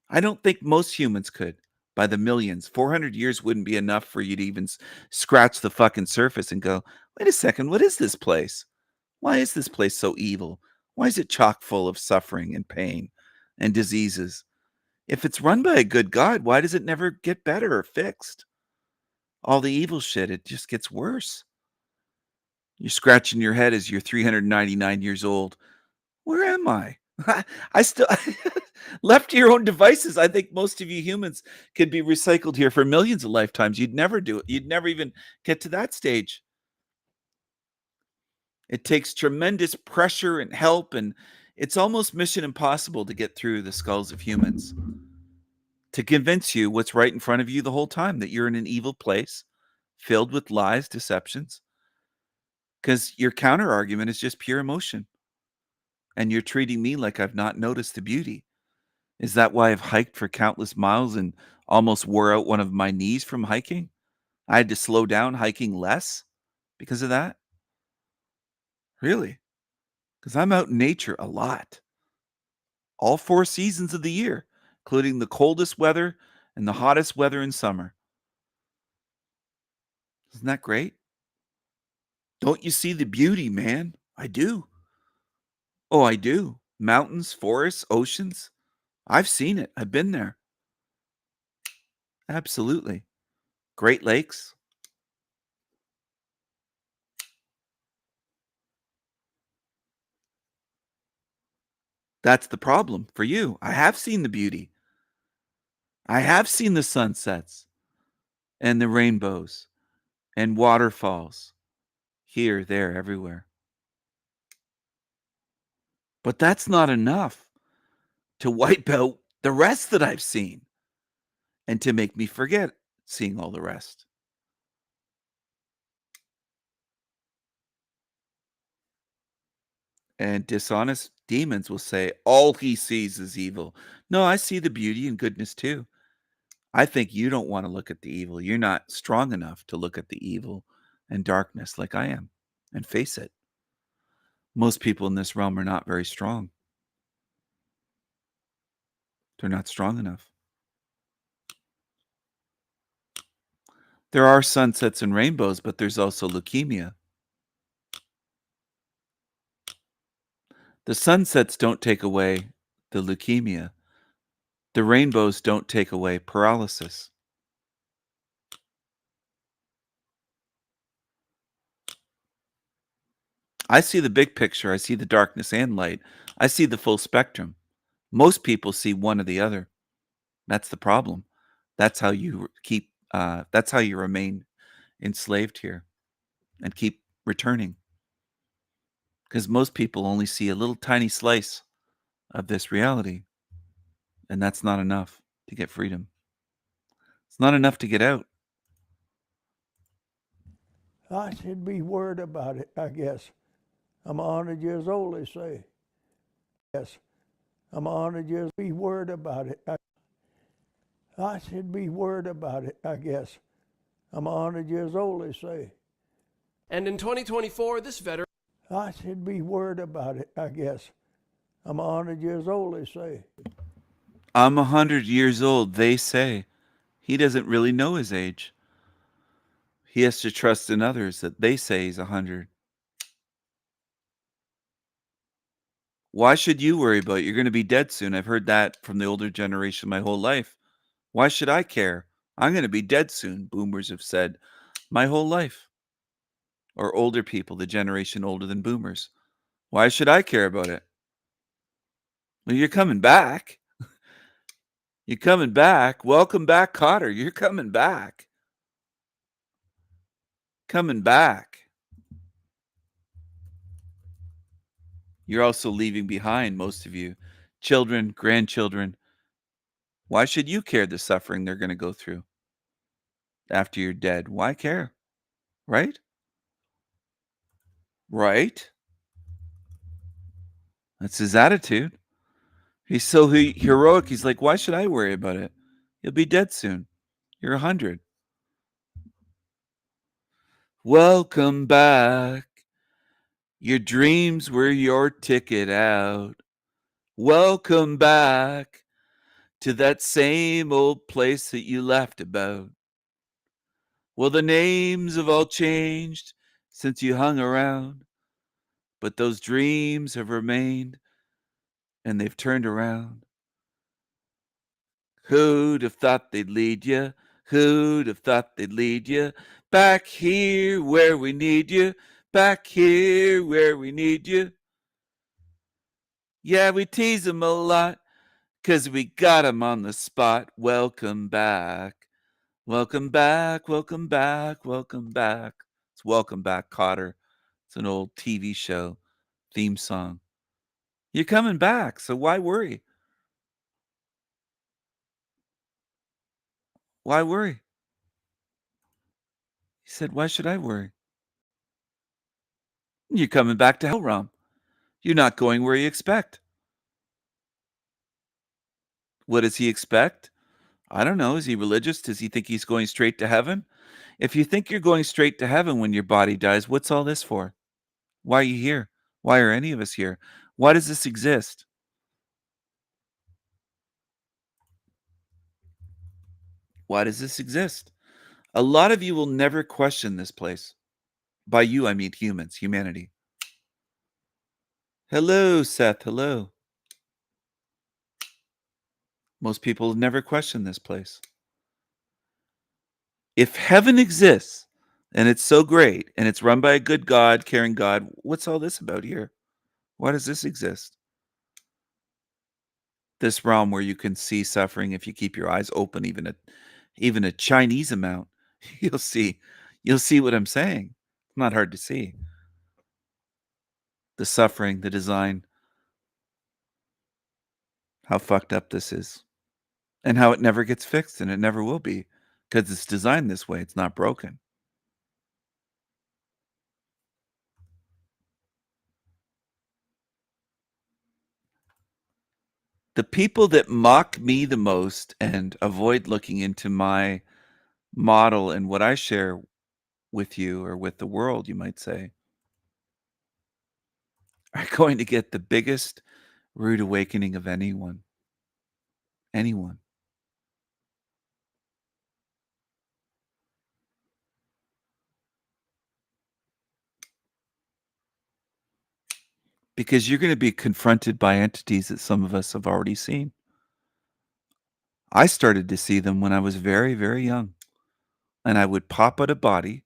I don't think most humans could by the millions. 400 years wouldn't be enough for you to even scratch the fucking surface and go, wait a second, what is this place? Why is this place so evil? Why is it chock full of suffering and pain and diseases? If it's run by a good God, why does it never get better or fixed? All the evil shit, it just gets worse. You're scratching your head as you're 399 years old. Where am I? I still, left to your own devices, I think most of you humans could be recycled here for millions of lifetimes. You'd never do it. You'd never even get to that stage. It takes tremendous pressure and help, and it's almost mission impossible to get through the skulls of humans to convince you what's right in front of you the whole time, that you're in an evil place filled with lies, deceptions, because your counter argument is just pure emotion. And you're treating me like I've not noticed the beauty. Is that why I've hiked for countless miles and almost wore out one of my knees from hiking? I had to slow down hiking less because of that? Really? Because I'm out in nature a lot. All 4 seasons of the year, including the coldest weather and the hottest weather in summer. Isn't that great? Don't you see the beauty, man? I do. Oh, I do. Mountains, forests, oceans. I've seen it. I've been there. Absolutely. Great Lakes. That's the problem for you. I have seen the beauty. I have seen the sunsets and the rainbows and waterfalls here, there, everywhere. But that's not enough to wipe out the rest that I've seen and to make me forget seeing all the rest. And dishonest demons will say all he sees is evil. No, I see the beauty and goodness too. I think you don't want to look at the evil. You're not strong enough to look at the evil and darkness like I am and face it. Most people in this realm are not very strong. They're not strong enough. There are sunsets and rainbows, but there's also leukemia. The sunsets don't take away the leukemia. The rainbows don't take away paralysis. I see the big picture. I see the darkness and light. I see the full spectrum. Most people see one or the other. That's the problem. That's how you keep, that's how you remain enslaved here and keep returning. Because most people only see a little tiny slice of this reality. And that's not enough to get freedom. It's not enough to get out. I should be worried about it, I guess. I'm 100 years old, they say. Yes, I'm 100 years, be worried about it. I should be worried about it, I guess. I'm 100 years old, they say. And in 2024, this veteran... I should be worried about it, I guess. I'm 100 years old, they say. I'm 100 years old, they say. He doesn't really know his age. He has to trust in others that they say he's 100. Why should you worry about it? You're going to be dead soon. I've heard that from the older generation my whole life. Why should I care? I'm going to be dead soon, boomers have said my whole life. Or older people, the generation older than boomers. Why should I care about it? Well, you're coming back. You're coming back. Welcome back, Cotter. You're coming back. Coming back. You're also leaving behind, most of you, children, grandchildren. Why should you care the suffering they're going to go through after you're dead? Why care? Right? Right? That's his attitude. He's so heroic. He's like, why should I worry about it? You'll be dead soon. You're 100. Welcome back. Your dreams were your ticket out. Welcome back to that same old place that you laughed about. Well, the names have all changed since you hung around, but those dreams have remained and they've turned around. Who'd have thought they'd lead you? Who'd have thought they'd lead you? Back here where we need you. Back here where we need you. Yeah, we tease them a lot, 'cause we got them on the spot. Welcome back. Welcome back, welcome back, welcome back. It's Welcome Back, Cotter. It's an old TV show theme song. You're coming back, so why worry? Why worry? He said, why should I worry? You're coming back to Hellrealm. You're not going where you expect. What does he expect? I don't know. Is he religious? Does he think he's going straight to heaven? If you think you're going straight to heaven when your body dies, what's all this for? Why are you here? Why are any of us here? Why does this exist? Why does this exist? A lot of you will never question this place. By you, I mean humans, humanity. Hello, Seth. Hello. Most people never question this place. If heaven exists and it's so great and it's run by a good God, caring God, what's all this about here? Why does this exist? This realm where you can see suffering if you keep your eyes open, even a Chinese amount, you'll see what I'm saying. It's not hard to see. The suffering, the design, how fucked up this is, and how it never gets fixed, and it never will be, because it's designed this way. It's not broken. The people that mock me the most and avoid looking into my model and what I share with you or with the world, you might say, are going to get the biggest rude awakening of anyone. Anyone. Because you're going to be confronted by entities that some of us have already seen. I started to see them when I was very, very young. And I would pop out a body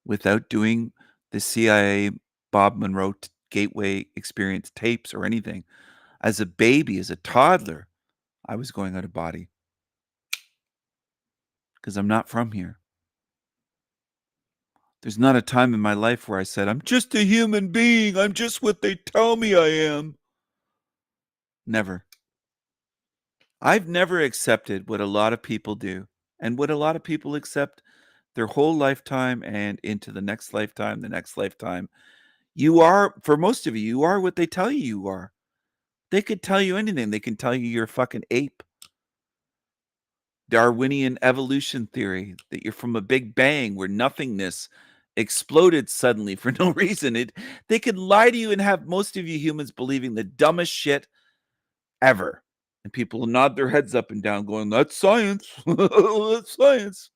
without doing the CIA Bob Monroe Gateway experience tapes or anything. As a baby, as a toddler, I was going out of body. Because I'm not from here. There's not a time in my life where I said, I'm just a human being. I'm just what they tell me I am. Never. I've never accepted what a lot of people do and what a lot of people accept their whole lifetime and into the next lifetime, the next lifetime. You are, for most of you, you are what they tell you are. They could tell you anything. They can tell you you're a fucking ape. Darwinian evolution theory, that you're from a big bang where nothingness exploded suddenly for no reason. They could lie to you and have most of you humans believing the dumbest shit ever. And people will nod their heads up and down going, that's science. That's science.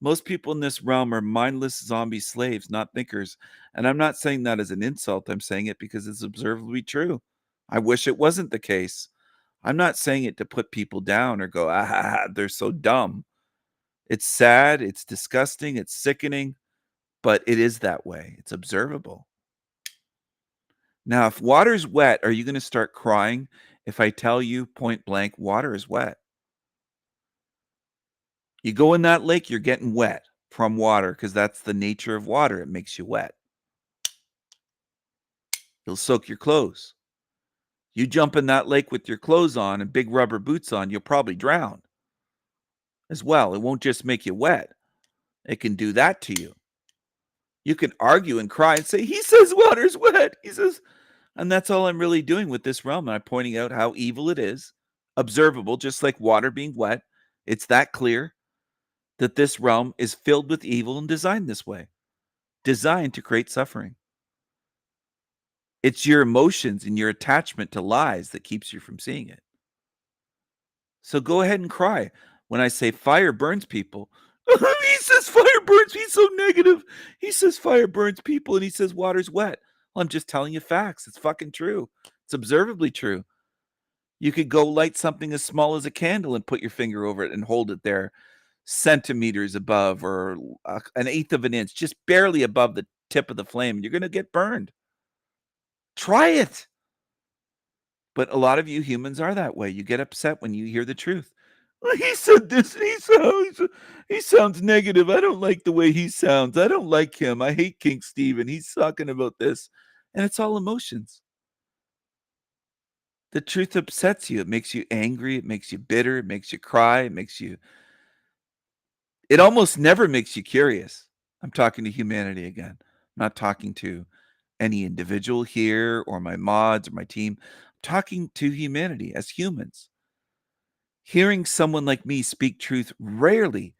Most people in this realm are mindless zombie slaves, not thinkers. And I'm not saying that as an insult. I'm saying it because it's observably true. I wish it wasn't the case. I'm not saying it to put people down or go, they're so dumb. It's sad, it's disgusting, it's sickening, but it is that way. It's observable. Now, if water's wet, are you going to start crying if I tell you point blank water is wet? You go in that lake, you're getting wet from water because that's the nature of water. It makes you wet. It'll soak your clothes. You jump in that lake with your clothes on and big rubber boots on, you'll probably drown as well. It won't just make you wet. It can do that to you. You can argue and cry and say, he says water's wet. He says, and that's all I'm really doing with this realm. I'm pointing out how evil it is, observable, just like water being wet. It's that clear that this realm is filled with evil and designed this way, designed to create suffering. It's your emotions and your attachment to lies that keeps you from seeing it. So go ahead and cry. When I say fire burns people, he says fire burns. He's so negative. He says fire burns people and he says water's wet. Well, I'm just telling you facts. It's fucking true. It's observably true. You could go light something as small as a candle and put your finger over it and hold it there centimeters above or an eighth of an inch, just barely above the tip of the flame. And you're going to get burned. Try it. But a lot of you humans are that way. You get upset when you hear the truth. He said this. He sounds negative. I don't like the way he sounds. I don't like him. I hate King Stephen. He's talking about this. And it's all emotions. The truth upsets you. It makes you angry. It makes you bitter. It makes you cry. It almost never makes you curious. I'm talking to humanity again. I'm not talking to any individual here or my mods or my team. I'm talking to humanity as humans. Hearing someone like me speak truth rarely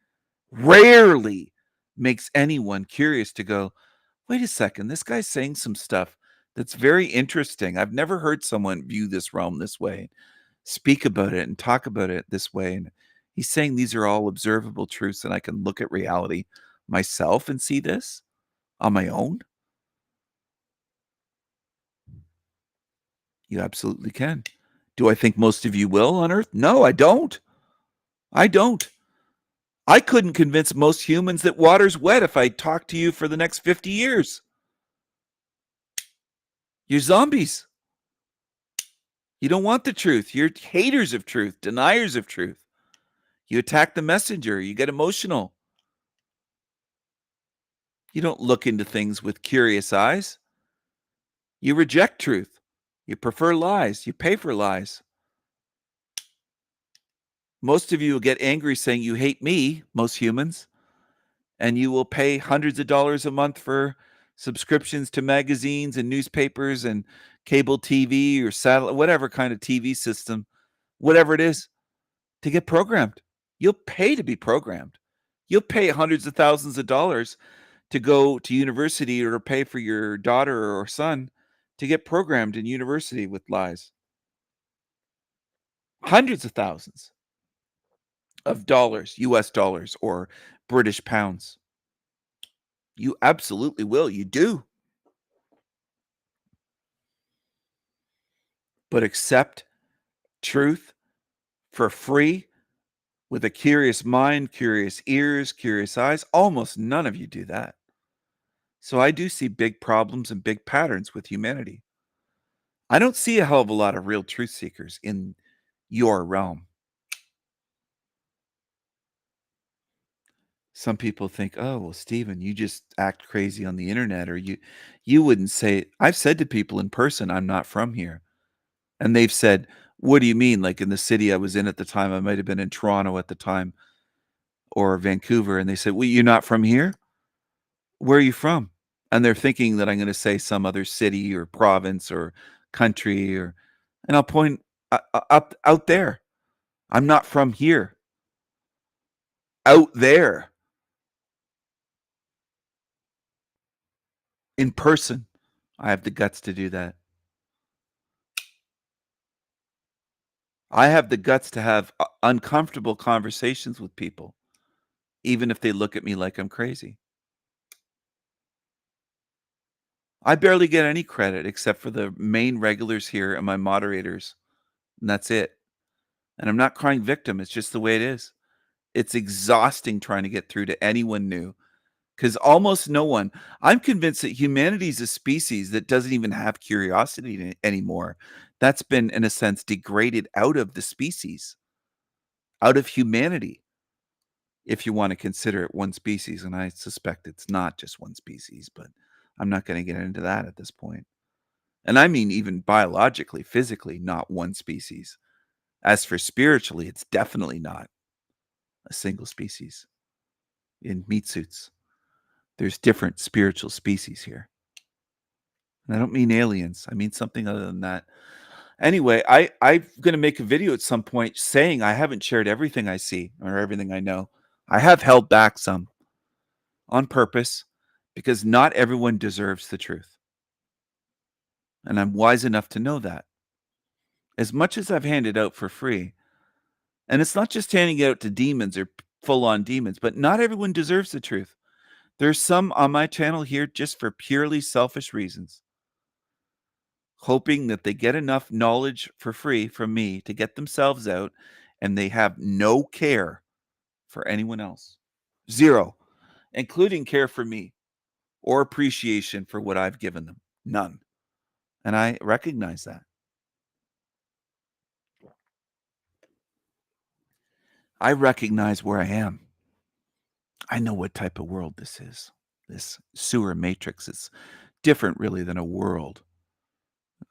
makes anyone curious to go, wait a second, this guy's saying some stuff that's very interesting. I've never heard someone view this realm this way, speak about it and talk about it this way. And he's saying these are all observable truths and I can look at reality myself and see this on my own. You absolutely can. Do I think most of you will on Earth? No, I don't. I couldn't convince most humans that water's wet if I talked to you for the next 50 years. You're zombies. You don't want the truth. You're haters of truth, deniers of truth. You attack the messenger. You get emotional. You don't look into things with curious eyes. You reject truth. You prefer lies. You pay for lies. Most of you will get angry saying you hate me, most humans, and you will pay hundreds of dollars a month for subscriptions to magazines and newspapers and cable TV or satellite, whatever kind of TV system, whatever it is, to get programmed. You'll pay to be programmed. You'll pay hundreds of thousands of dollars to go to university or pay for your daughter or son to get programmed in university with lies. Hundreds of thousands of dollars, US dollars or British pounds. You absolutely will. You do. But accept truth for free with a curious mind, curious ears, curious eyes. Almost none of you do that. So I do see big problems and big patterns with humanity. I don't see a hell of a lot of real truth seekers in your realm. Some people think, oh, well, Stephen, you just act crazy on the internet, or you wouldn't say it. I've said to people in person, I'm not from here. And they've said, what do you mean? Like in the city I was in at the time, I might have been in Toronto at the time or Vancouver. And they said, well, you're not from here? Where are you from? And they're thinking that I'm going to say some other city or province or country, and I'll point up out there. I'm not from here. Out there. In person, I have the guts to do that. I have the guts to have uncomfortable conversations with people even if they look at me like I'm crazy. I barely get any credit except for the main regulars here and my moderators, and that's it. And I'm not crying victim. It's just the way it is. It's exhausting trying to get through to anyone new because almost no one. I'm convinced that humanity is a species that doesn't even have curiosity anymore. That's been, in a sense, degraded out of the species, out of humanity, if you want to consider it one species. And I suspect it's not just one species, but I'm not going to get into that at this point. And I mean, even biologically, physically, not one species. As for spiritually, it's definitely not a single species. In meat suits, there's different spiritual species here. And I don't mean aliens. I mean something other than that. Anyway, I'm going to make a video at some point saying I haven't shared everything I see or everything I know. I have held back some on purpose because not everyone deserves the truth. And I'm wise enough to know that. As much as I've handed out for free, and it's not just handing it out to demons or full-on demons, but not everyone deserves the truth. There's some on my channel here just for purely selfish reasons, hoping that they get enough knowledge for free from me to get themselves out, and they have no care for anyone else. Zero, including care for me or appreciation for what I've given them. None. And I recognize that. I recognize where I am. I know what type of world this is. This sewer matrix is different really than a world.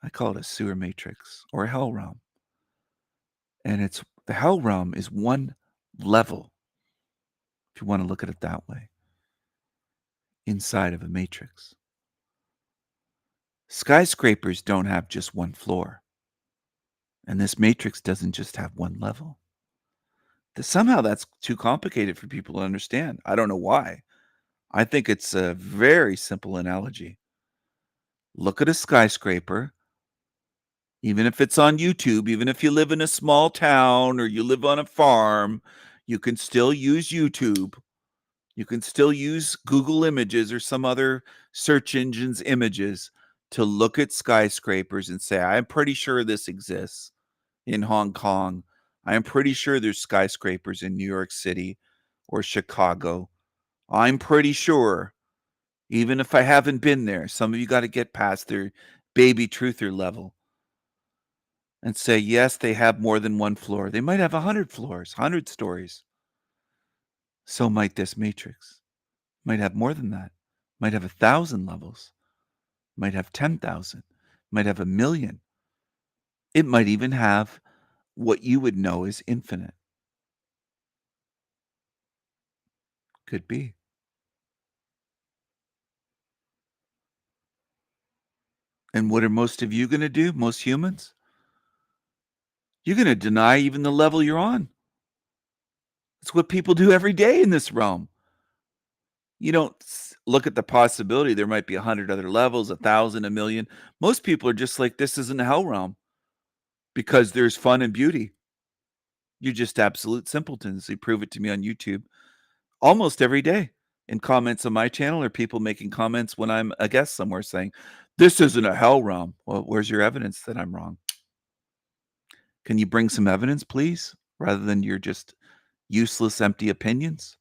I call it a sewer matrix or a hell realm. And it's the hell realm is one level, if you want to look at it that way, inside of a matrix. Skyscrapers don't have just one floor. And this matrix doesn't just have one level. Somehow that's too complicated for people to understand. I don't know why. I think it's a very simple analogy. Look at a skyscraper, even if it's on YouTube, even if you live in a small town or you live on a farm, you can still use YouTube. You can still use Google Images or some other search engine's images to look at skyscrapers and say, I'm pretty sure this exists in Hong Kong. I'm pretty sure there's skyscrapers in New York City or Chicago. I'm pretty sure, even if I haven't been there. Some of you got to get past their baby truther level and say, yes, they have more than one floor. They might have 100 floors, 100 stories. So might this matrix. Might have more than that. Might have 1,000 levels. Might have 10,000. Might have 1,000,000. It might even have what you would know is infinite. Could be. And what are most of you going to do? Most humans? You're going to deny even the level you're on. That's what people do every day in this realm. You don't look at the possibility there might be 100 other levels, 1,000, 1,000,000. Most people are just like, this isn't a hell realm because there's fun and beauty. You're just absolute simpletons. You prove it to me on YouTube almost every day in comments on my channel, or people making comments when I'm a guest somewhere saying, this isn't a hell realm. Well, where's your evidence that I'm wrong? Can you bring some evidence, please, rather than your just useless, empty opinions?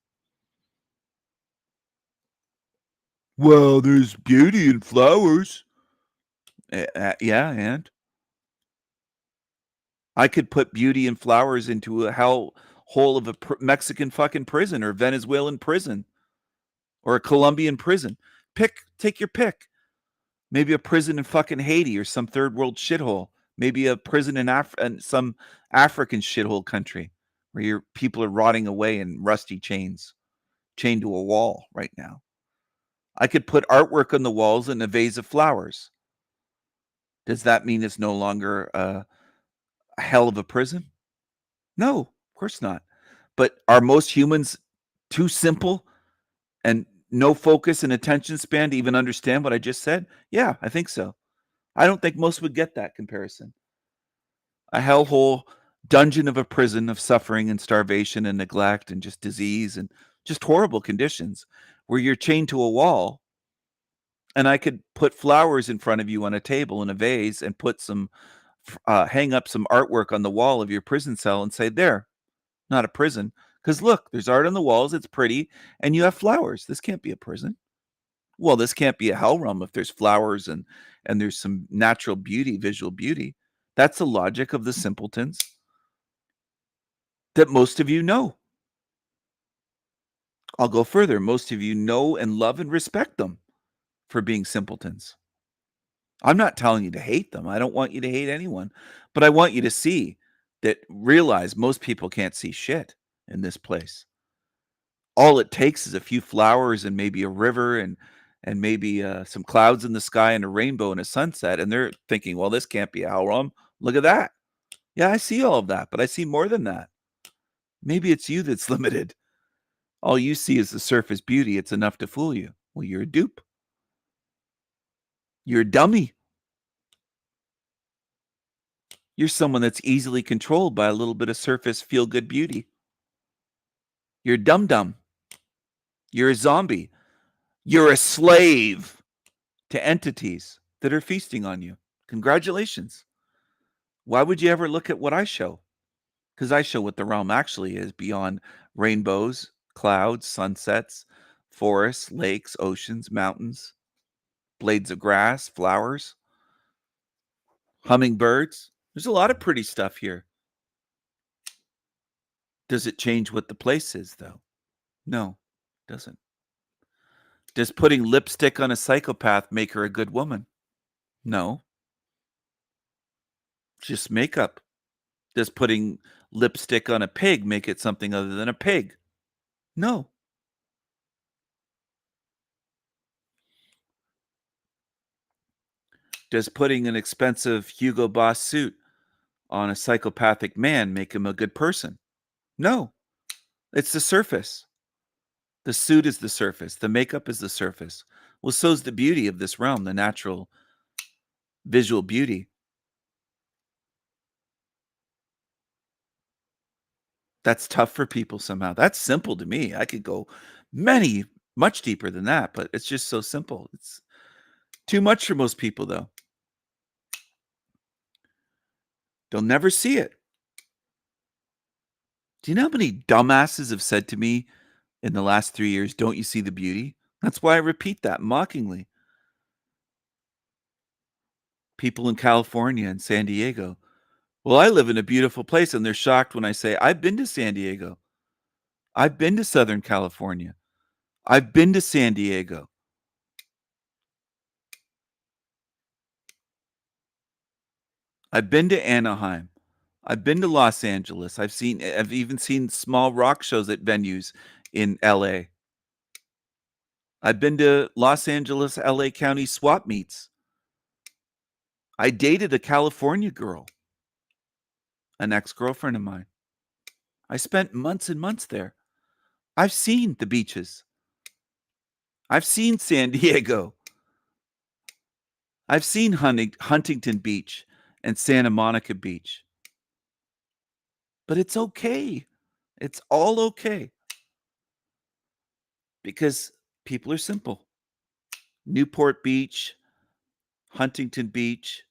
Well, there's beauty in flowers. Yeah, and I could put beauty and flowers into a hell hole of a Mexican fucking prison or Venezuelan prison or a Colombian prison. Take your pick. Maybe a prison in fucking Haiti or some third world shithole. Maybe a prison in some African shithole country where your people are rotting away in rusty chains, chained to a wall right now. I could put artwork on the walls and a vase of flowers. Does that mean it's no longer a hell of a prison? No, of course not. But are most humans too simple and no focus and attention span to even understand what I just said? Yeah, I think so. I don't think most would get that comparison. A hellhole dungeon of a prison of suffering and starvation and neglect and just disease and just horrible conditions where you're chained to a wall, and I could put flowers in front of you on a table in a vase and put some hang up some artwork on the wall of your prison cell and say, there, not a prison, because look, there's art on the walls, it's pretty, and you have flowers. This can't be a prison. Well, this can't be a hell realm if there's flowers and there's some natural beauty, visual beauty. That's the logic of the simpletons that most of you know. I'll go further. Most of you know and love and respect them for being simpletons. I'm not telling you to hate them. I don't want you to hate anyone, but I want you to see that, realize most people can't see shit in this place. All it takes is a few flowers and maybe a river and maybe some clouds in the sky and a rainbow and a sunset, and they're thinking, well, this can't be a hell realm. Look at that. Yeah, I see all of that, but I see more than that. Maybe it's you that's limited. All you see is the surface beauty. It's enough to fool you. Well, you're a dupe. You're a dummy. You're someone that's easily controlled by a little bit of surface feel-good beauty. You're dum-dum. You're a zombie. You're a slave to entities that are feasting on you. Congratulations. Why would you ever look at what I show? Because I show what the realm actually is beyond rainbows, clouds, sunsets, forests, lakes, oceans, mountains, blades of grass, flowers, hummingbirds. There's a lot of pretty stuff here. Does it change what the place is, though? No, it doesn't. Does putting lipstick on a psychopath make her a good woman? No. Just makeup. Does putting lipstick on a pig make it something other than a pig? No. Does putting an expensive Hugo Boss suit on a psychopathic man make him a good person? No. It's the surface. The suit is the surface. The makeup is the surface. Well, so's the beauty of this realm, the natural visual beauty. That's tough for people somehow. That's simple to me. I could go much deeper than that, but it's just so simple. It's too much for most people, though. They'll never see it. Do you know how many dumbasses have said to me in the last 3 years, don't you see the beauty? That's why I repeat that mockingly. People in California and San Diego. Well, I live in a beautiful place, and they're shocked when I say, I've been to San Diego. I've been to Southern California. I've been to San Diego. I've been to Anaheim. I've been to Los Angeles. I've even seen small rock shows at venues in LA. I've been to Los Angeles, LA County swap meets. I dated a California girl, an ex-girlfriend of mine. I spent months and months there. I've seen the beaches. I've seen San Diego. I've seen Huntington Beach and Santa Monica Beach. But it's okay. It's all okay. Because people are simple. Newport Beach, Huntington Beach,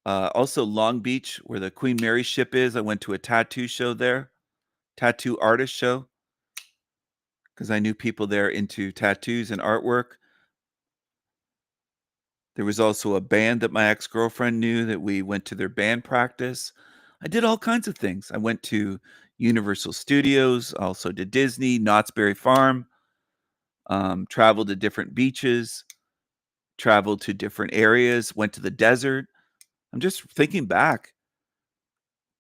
also Long Beach, where the Queen Mary ship is. I went to a tattoo show there, tattoo artist show, because I knew people there into tattoos and artwork. There was also a band that my ex-girlfriend knew that we went to their band practice. I did all kinds of things. I went to Universal Studios, also to Disney, Knott's Berry Farm, traveled to different beaches, traveled to different areas, went to the desert. I'm just thinking back.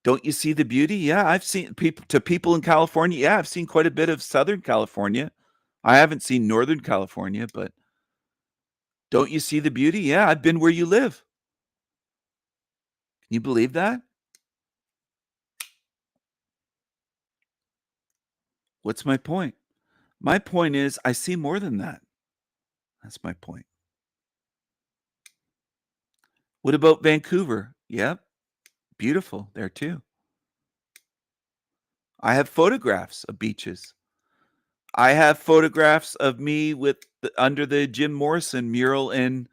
Don't you see the beauty? Yeah, I've seen people in California. Yeah, I've seen quite a bit of Southern California. I haven't seen Northern California, but don't you see the beauty? Yeah, I've been where you live. Can you believe that? What's my point? My point is I see more than that. That's my point. What about Vancouver? Yep. Beautiful there too. I have photographs of beaches. I have photographs of me with under the Jim Morrison mural in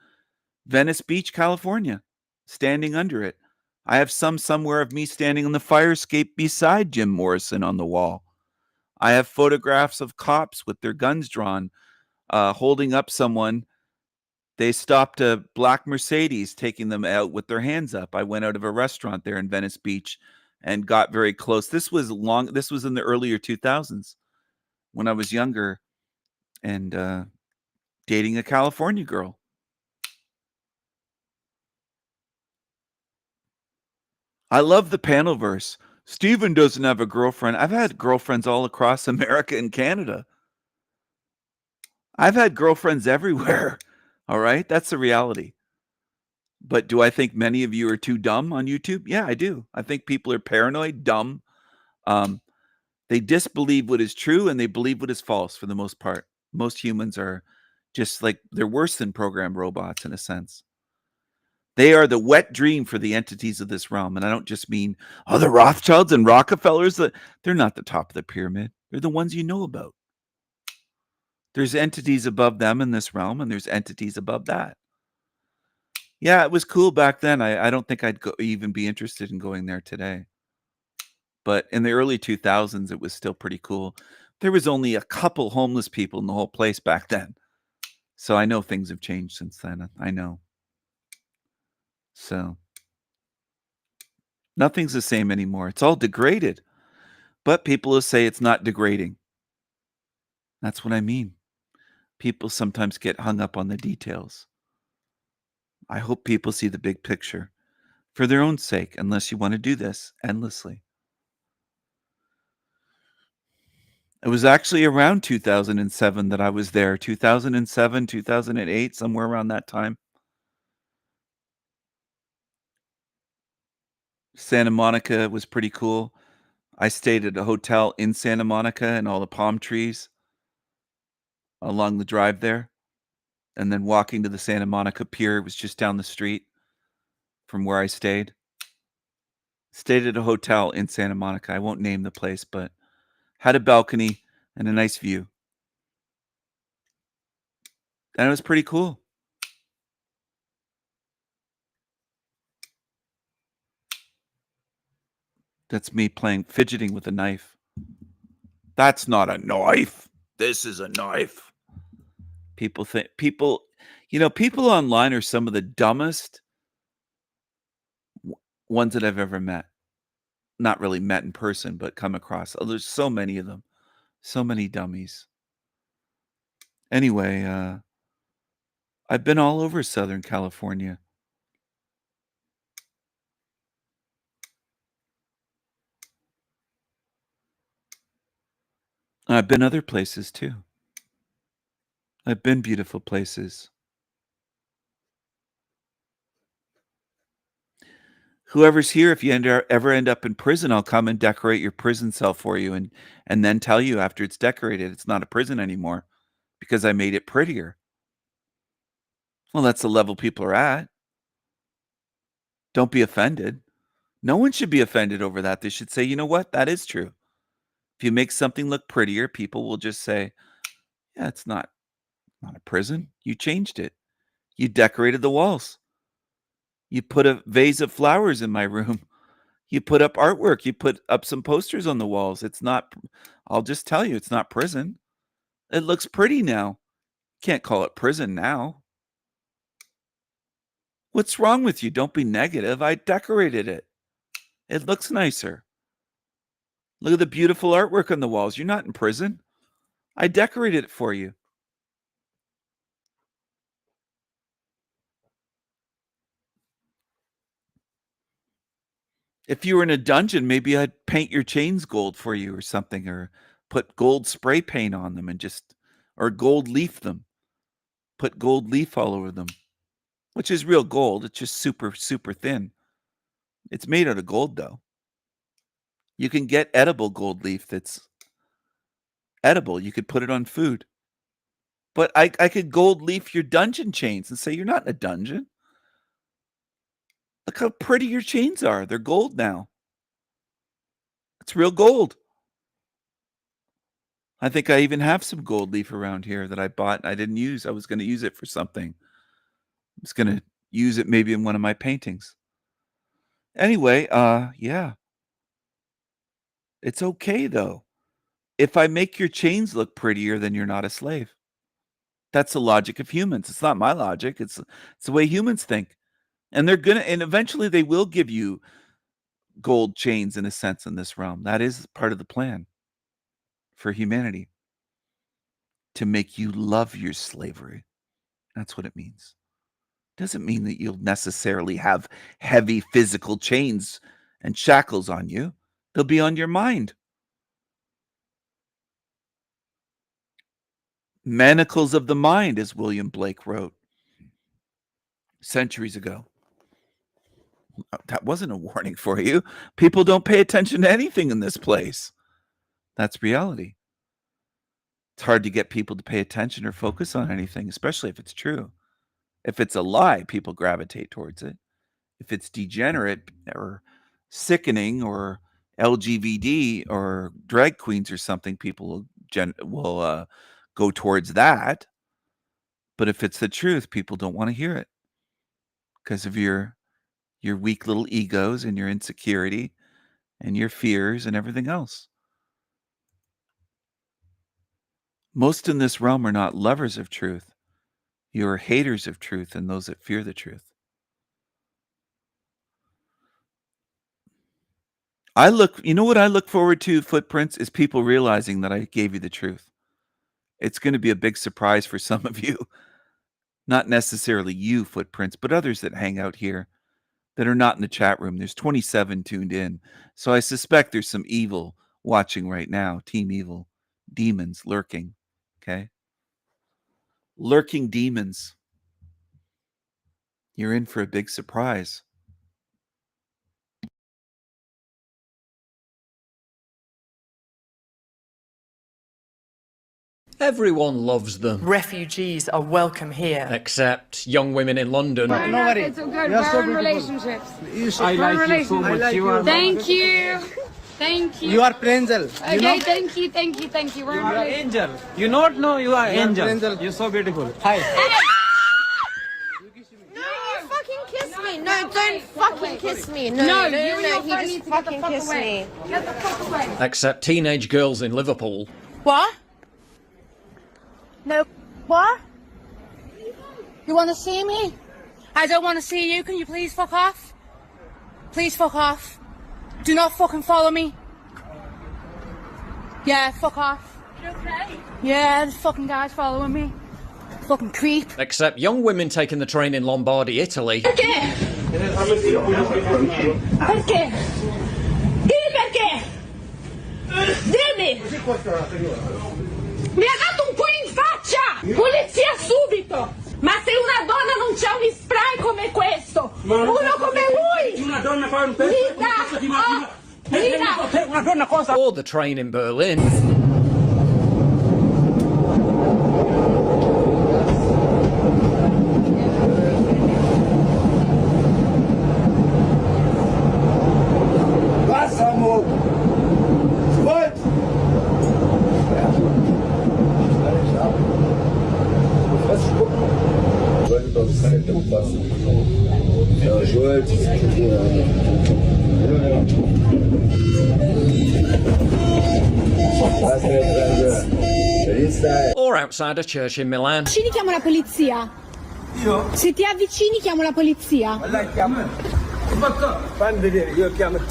Venice Beach, California, standing under it. I have some somewhere of me standing on the fire escape beside Jim Morrison on the wall. I have photographs of cops with their guns drawn, holding up someone. They stopped a black Mercedes, taking them out with their hands up. I went out of a restaurant there in Venice Beach and got very close. This was in the earlier 2000s when I was younger and dating a California girl. I love the Panelverse. Steven doesn't have a girlfriend. I've had girlfriends all across America and Canada. I've had girlfriends everywhere. All right? That's the reality. But do I think many of you are too dumb on YouTube? Yeah, I do. I think people are paranoid, dumb. They disbelieve what is true and they believe what is false for the most part. Most humans are just like, they're worse than programmed robots in a sense. They are the wet dream for the entities of this realm. And I don't just mean, the Rothschilds and Rockefellers. They're not the top of the pyramid. They're the ones you know about. There's entities above them in this realm, and there's entities above that. Yeah, it was cool back then. I don't think I'd even be interested in going there today. But in the early 2000s, it was still pretty cool. There was only a couple homeless people in the whole place back then. So I know things have changed since then. I know. So nothing's the same anymore. It's all degraded. But people will say it's not degrading. That's what I mean. People sometimes get hung up on the details. I hope people see the big picture for their own sake, unless you want to do this endlessly. It was actually around 2007 that I was there. 2007, 2008, somewhere around that time. Santa Monica was pretty cool. I stayed at a hotel in Santa Monica and all the palm trees along the drive there. And then walking to the Santa Monica Pier, it was just down the street from where I stayed. Stayed at a hotel in Santa Monica. I won't name the place, but had a balcony and a nice view. And it was pretty cool. That's me fidgeting with a knife. That's not a knife. This is a knife. People online are some of the dumbest ones that I've ever met. Not really met in person, but come across. There's so many of them. So many dummies. Anyway, I've been all over Southern California. I've been other places too. I've been beautiful places. Whoever's here, if you ever end up in prison, I'll come and decorate your prison cell for you and then tell you after it's decorated, it's not a prison anymore because I made it prettier. Well, that's the level people are at. Don't be offended. No one should be offended over that. They should say, you know what? That is true. If you make something look prettier, people will just say, yeah, it's not a prison. You changed it. You decorated the walls. You put a vase of flowers in my room. You put up artwork. You put up some posters on the walls. It's not, I'll just tell you, it's not prison. It looks pretty now. Can't call it prison now. What's wrong with you? Don't be negative. I decorated it. It looks nicer. Look at the beautiful artwork on the walls. You're not in prison. I decorated it for you. If you were in a dungeon, maybe I'd paint your chains gold for you or something, or put gold spray paint on them or gold leaf them. Put gold leaf all over them, which is real gold. It's just super, super thin. It's made out of gold, though. You can get edible gold leaf that's edible. You could put it on food. But I could gold leaf your dungeon chains and say, you're not in a dungeon. Look how pretty your chains are. They're gold now. It's real gold. I think I even have some gold leaf around here that I bought and I didn't use. I was going to use it for something. I was going to use it maybe in one of my paintings. Anyway, yeah. It's okay, though. If I make your chains look prettier, then you're not a slave. That's the logic of humans. It's not my logic. It's the way humans think. And eventually they will give you gold chains in a sense in this realm. That is part of the plan for humanity. To make you love your slavery. That's what it means. Doesn't mean that you'll necessarily have heavy physical chains and shackles on you. They'll be on your mind. Manacles of the mind, as William Blake wrote centuries ago. That wasn't a warning for you. People don't pay attention to anything in this place. That's reality. It's hard to get people to pay attention or focus on anything, especially if it's true. If it's a lie, people gravitate towards it. If it's degenerate or sickening or LGBT or drag queens or something, people will go towards that. But if it's the truth, people don't want to hear it because of your weak little egos and your insecurity and your fears and everything else. Most in this realm are not lovers of truth. You are haters of truth and those that fear the truth. You know what I look forward to, Footprints, is people realizing that I gave you the truth. It's going to be a big surprise for some of you. Not necessarily you, Footprints, but others that hang out here that are not in the chat room. There's 27 tuned in. So I suspect there's some evil watching right now. Team evil. Demons lurking. Okay? Lurking demons. You're in for a big surprise. Everyone loves them. Refugees are welcome here. Except young women in London. No worry. It's all good. We're in relationships. I like you so much. Thank you. Thank you. You are Prenzel. Okay, you know? Thank you. We're you are angel. You not know you are angel. You're so beautiful. Hi. No, you fucking kiss me. No, don't fucking kiss me. No, No, you and your he friend just need to get the fucking fuck kissed away. me. Get the fuck away. Except teenage girls in Liverpool. What? No. What? You want to see me? I don't want to see you. Can you please fuck off? Please fuck off. Do not fucking follow me. Yeah, fuck off. You okay? Yeah, this fucking guy's following me. Fucking creep. Except young women taking the train in Lombardy, Italy. Perché? Perché? Dimmi perché! Dimmi! Mi ha dato un pugno in faccia! Polizia subito! Ma se una donna non c'ha un spray come questo, uno come lui! Una donna fa un Or the train in Berlin. Or outside a church in Milan. Avvicini, chiamo la polizia. Io? Se ti avvicini chiamo la polizia. Lei chiama? Fammi vedere, io chiamo la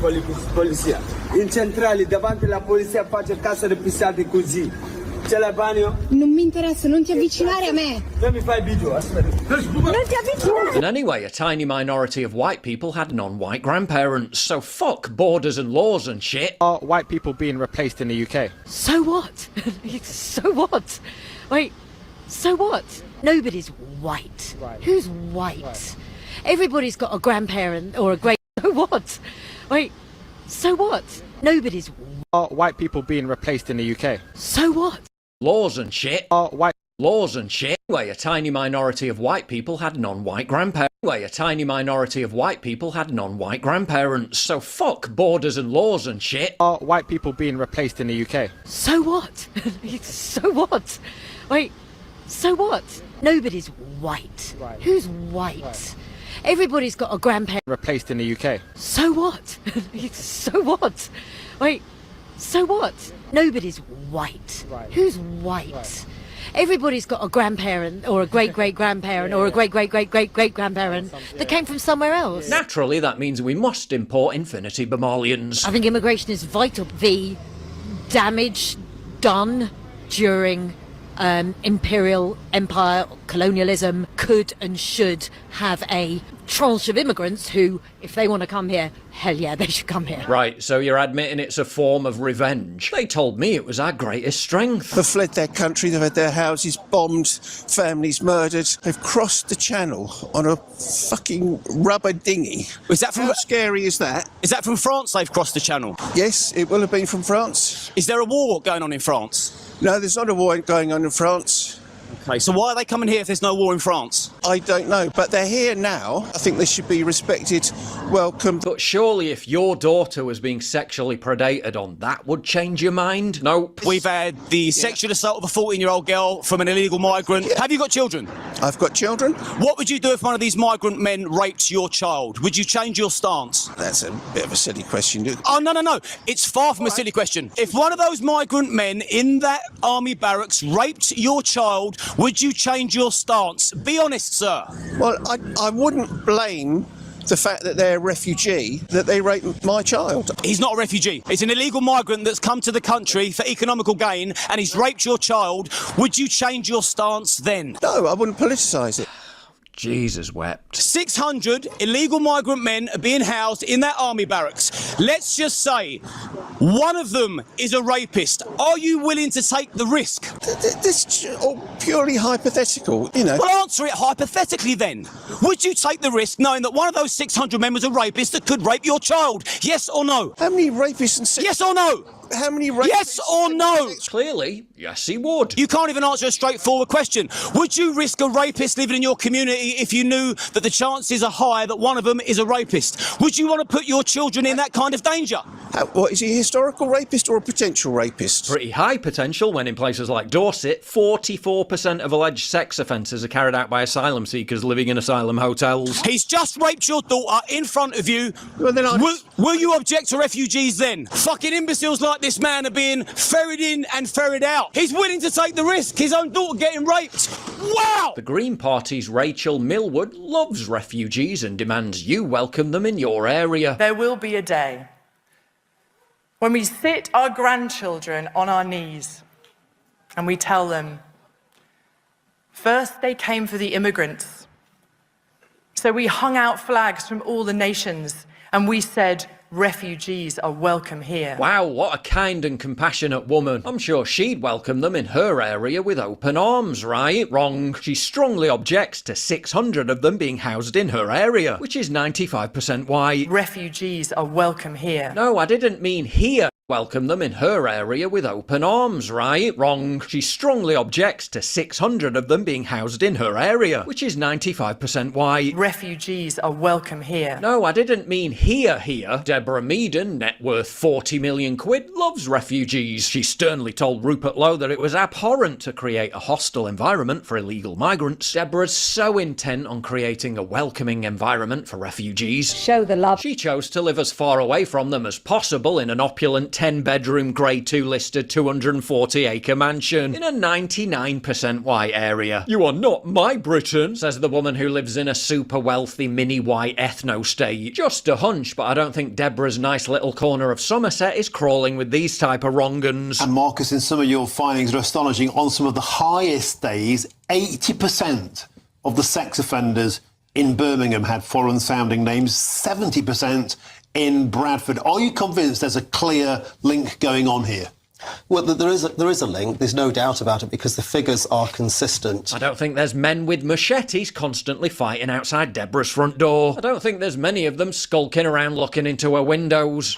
polizia. In centrale, davanti alla polizia, faccio cazzo di pissate così. C'è la bagno? Non mi interessa, non ti avvicinare a me. Mi fai il video, aspetta. Non ti avvicinare. And anyway, a tiny minority of white people had non-white grandparents, so fuck borders and laws and shit. Are white people being replaced in the UK? So what? So what? Wait, so what? Nobody's white. Right. Who's white? Right. Everybody's got a grandparent or a great... So what? Wait, so what? Nobody's... Are white people being replaced in the UK? So what? Laws and shit. Are white laws and shit. Anyway, a tiny minority of white people had non-white grandparents. A tiny minority of white people had non-white grandparents. So fuck borders and laws and shit. Are white people being replaced in the UK? So what? So what? Wait, so what? Nobody's white. Right. Who's white? Right. Everybody's got a grandparent. Replaced in the UK? So what? So what? Wait, so what? Nobody's white. Right. Who's white? Right. Everybody's got a grandparent or a great-great-grandparent or a great-great-great-great-great-grandparent that came from somewhere else. Naturally, that means we must import infinity Bamalians. I think immigration is vital. The damage done during imperial empire colonialism could and should have a tranche of immigrants who, if they want to come here, hell yeah, they should come here. Right, so you're admitting it's a form of revenge. They told me it was our greatest strength. They've fled their country, they've had their houses bombed, families murdered. They've crossed the channel on a fucking rubber dinghy. Is that from... How scary is that? Is that from France they've crossed the channel? Yes, it will have been from France. Is there a war going on in France? No, there's not a war going on in France. Okay, so why are they coming here if there's no war in France? I don't know, but they're here now. I think they should be respected, welcomed. But surely if your daughter was being sexually predated on, that would change your mind? Nope. We've had the sexual assault of a 14-year-old girl from an illegal migrant. Have you got children? I've got children. What would you do if one of these migrant men raped your child? Would you change your stance? That's a bit of a silly question. Oh, no. It's far from a silly question. If one of those migrant men in that army barracks raped your child, would you change your stance? Be honest, sir. Well, I wouldn't blame the fact that they're a refugee, that they raped my child. He's not a refugee. He's an illegal migrant that's come to the country for economical gain, and he's raped your child. Would you change your stance then? No, I wouldn't politicise it. Jesus wept. 600 illegal migrant men are being housed in that army barracks. Let's just say one of them is a rapist. Are you willing to take the risk? This is all purely hypothetical, you know. Well, answer it hypothetically then. Would you take the risk knowing that one of those 600 men was a rapist that could rape your child? Yes or no? How many rapists and... Yes or no? How many rapists? Yes or no? Clearly, yes he would. You can't even answer a straightforward question. Would you risk a rapist living in your community if you knew that the chances are high that one of them is a rapist? Would you want to put your children in that kind of danger? What, is he a historical rapist or a potential rapist? Pretty high potential when in places like Dorset, 44% of alleged sex offences are carried out by asylum seekers living in asylum hotels. He's just raped your daughter in front of you. Well, then will you object to refugees then? Fucking imbeciles like this man are being ferried in and ferried out. He's willing to take the risk. His own daughter getting raped. Wow! The Green Party's Rachel Millwood loves refugees and demands you welcome them in your area. There will be a day when we sit our grandchildren on our knees and we tell them, first they came for the immigrants. So we hung out flags from all the nations and we said, refugees are welcome here. Wow, what a kind and compassionate woman. I'm sure she'd welcome them in her area with open arms, right? Wrong. She strongly objects to 600 of them being housed in her area, which is 95% white. Refugees are welcome here. No, I didn't mean here. Welcome them in her area with open arms, right? Wrong. She strongly objects to 600 of them being housed in her area, which is 95% white. Refugees are welcome here. No, I didn't mean here. Deborah Meaden, net worth 40 million quid, loves refugees. She sternly told Rupert Lowe that it was abhorrent to create a hostile environment for illegal migrants. Deborah's so intent on creating a welcoming environment for refugees. Show the love. She chose to live as far away from them as possible in an opulent 10-bedroom Grade 2 listed 240-acre mansion in a 99% white area. You are not my Britain, says the woman who lives in a super wealthy mini white ethno-state. Just a hunch, but I don't think Deborah's nice little corner of Somerset is crawling with these type of wrong-uns. And Marcus, in some of your findings are astonishing. On some of the highest days, 80% of the sex offenders in Birmingham had foreign-sounding names, 70% in Bradford. Are you convinced there's a clear link going on here? Well, there is a link, there's no doubt about it, because the figures are consistent. I don't think there's men with machetes constantly fighting outside Deborah's front door. I don't think there's many of them skulking around looking into her windows.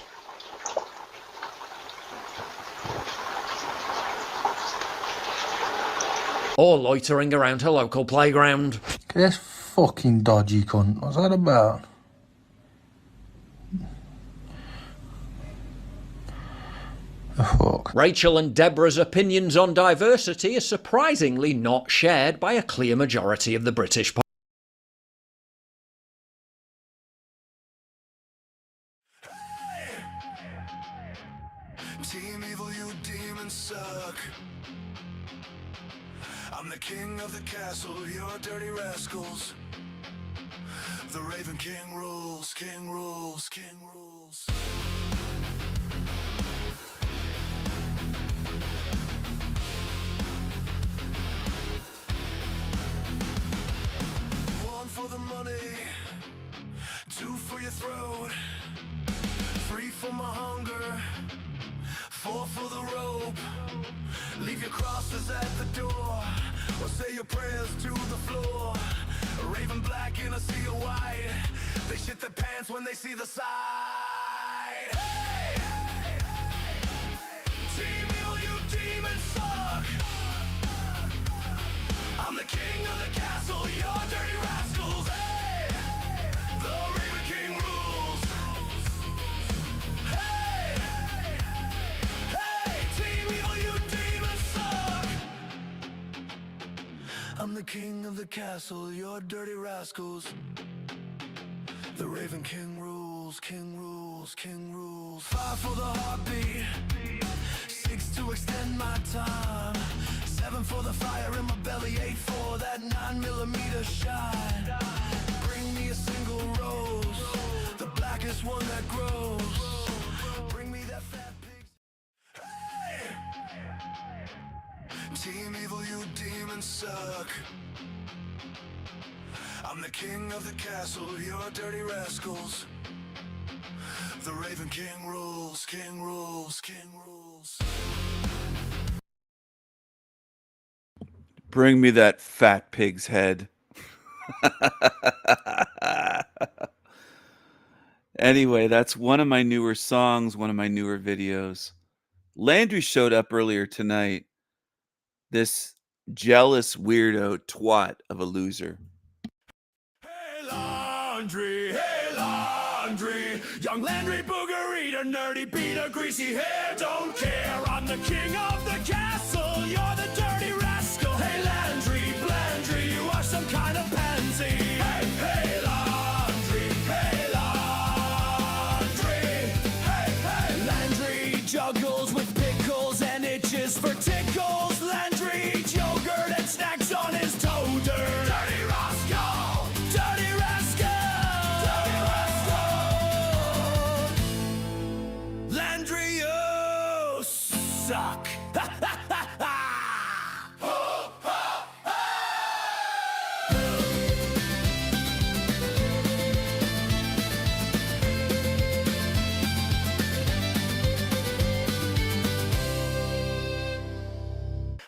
or loitering around her local playground. This fucking dodgy cunt. What's that about? The fuck? Rachel and Deborah's opinions on diversity are surprisingly not shared by a clear majority of the British population. Team Evil, you demons suck. I'm the king of the castle, you're dirty rascals. The Raven King rules, king rules, king rules. One for the money, two for your throat, three for my hunger, four for the rope. Leave your crosses at the door, or say your prayers to the floor. A raven black in a sea of white, they shit their pants when they see the sight. Hey! Team Evil, you demons suck. I'm the king of the castle, you're dirty rascals. Hey! The Raven King rules. Hey! Hey! Team Evil, you demons suck. I'm the king of the castle, you're dirty rascals. The Raven King rules, king rules, king rules. 5 for the heartbeat, 6 to extend my time, 7 for the fire in my belly, 8 for that 9mm shine. Bring me a single rose, the blackest one that grows. Bring me that fat pig. Hey! Team Evil, you demons suck. I'm the king of the castle, you're dirty rascals. The Raven King rules, king rules, king rules. Bring me that fat pig's head. Anyway, that's one of my newer songs, one of my newer videos. Landry showed up earlier tonight. This jealous weirdo twat of a loser. Landry, hey Landry, young Landry booger eater, nerdy beater, greasy hair, don't care. I'm the king of the castle, you're the dirty rascal. Hey Landry, Blandry, you are some kind of pansy. Hey, hey Landry, hey Landry, hey, hey. Landry juggles with pickles and itches for tickles. Landry eats yogurt and snacks on his toader. Dirty rascal, dirty rascal, dirty rascal. Landry, you suck.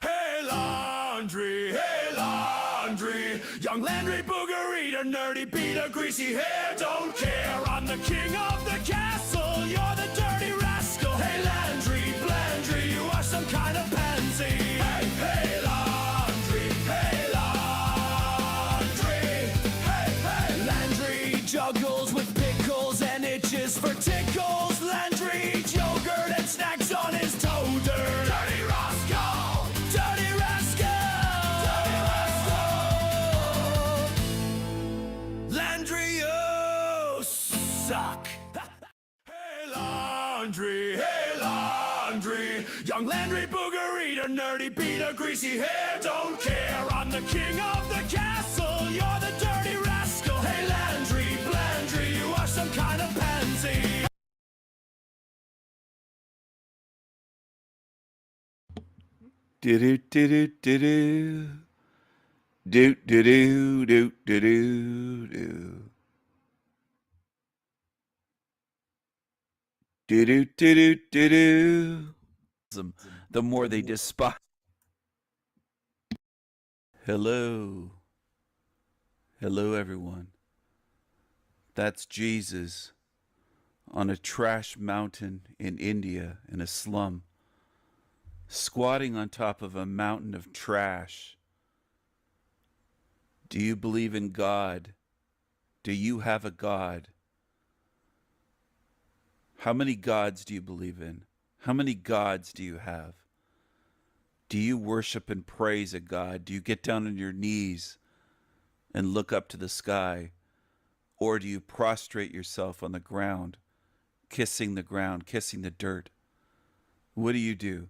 Hey Landry, hey Landry, young Landry booger eater, nerdy beater, greasy hair, don't care. I'm the king of the castle, you're the dirty rascal. Hey Landry, Blandry, you are some kind of pansy. Hey, hey Landry, hey Landry, hey, hey. Landry juggles with pickles and itches for tickles. Landry eats yogurt and snacks on his toader. Dirty rascal, dirty rascal, dirty rascal. Landry, you suck. Hey Landry, hey Landry, young Landry booger eater, nerdy beater, greasy hair, don't care. I'm the king of the castle, you're the dirty rascal. Hey Landry, Blandry, you are some kind of pansy. Do-do-do-do-do-do. Do-do-do-do-do-do-do. Do-do-do-do-do-do. The more they despise. Hello. Hello, everyone. That's Jesus on a trash mountain in India in a slum, squatting on top of a mountain of trash, Do you believe in God? Do you have a God? How many gods do you believe in? How many gods do you have? Do you worship and praise a God? Do you get down on your knees and look up to the sky? Or do you prostrate yourself on the ground, kissing the ground, kissing the dirt? What do you do?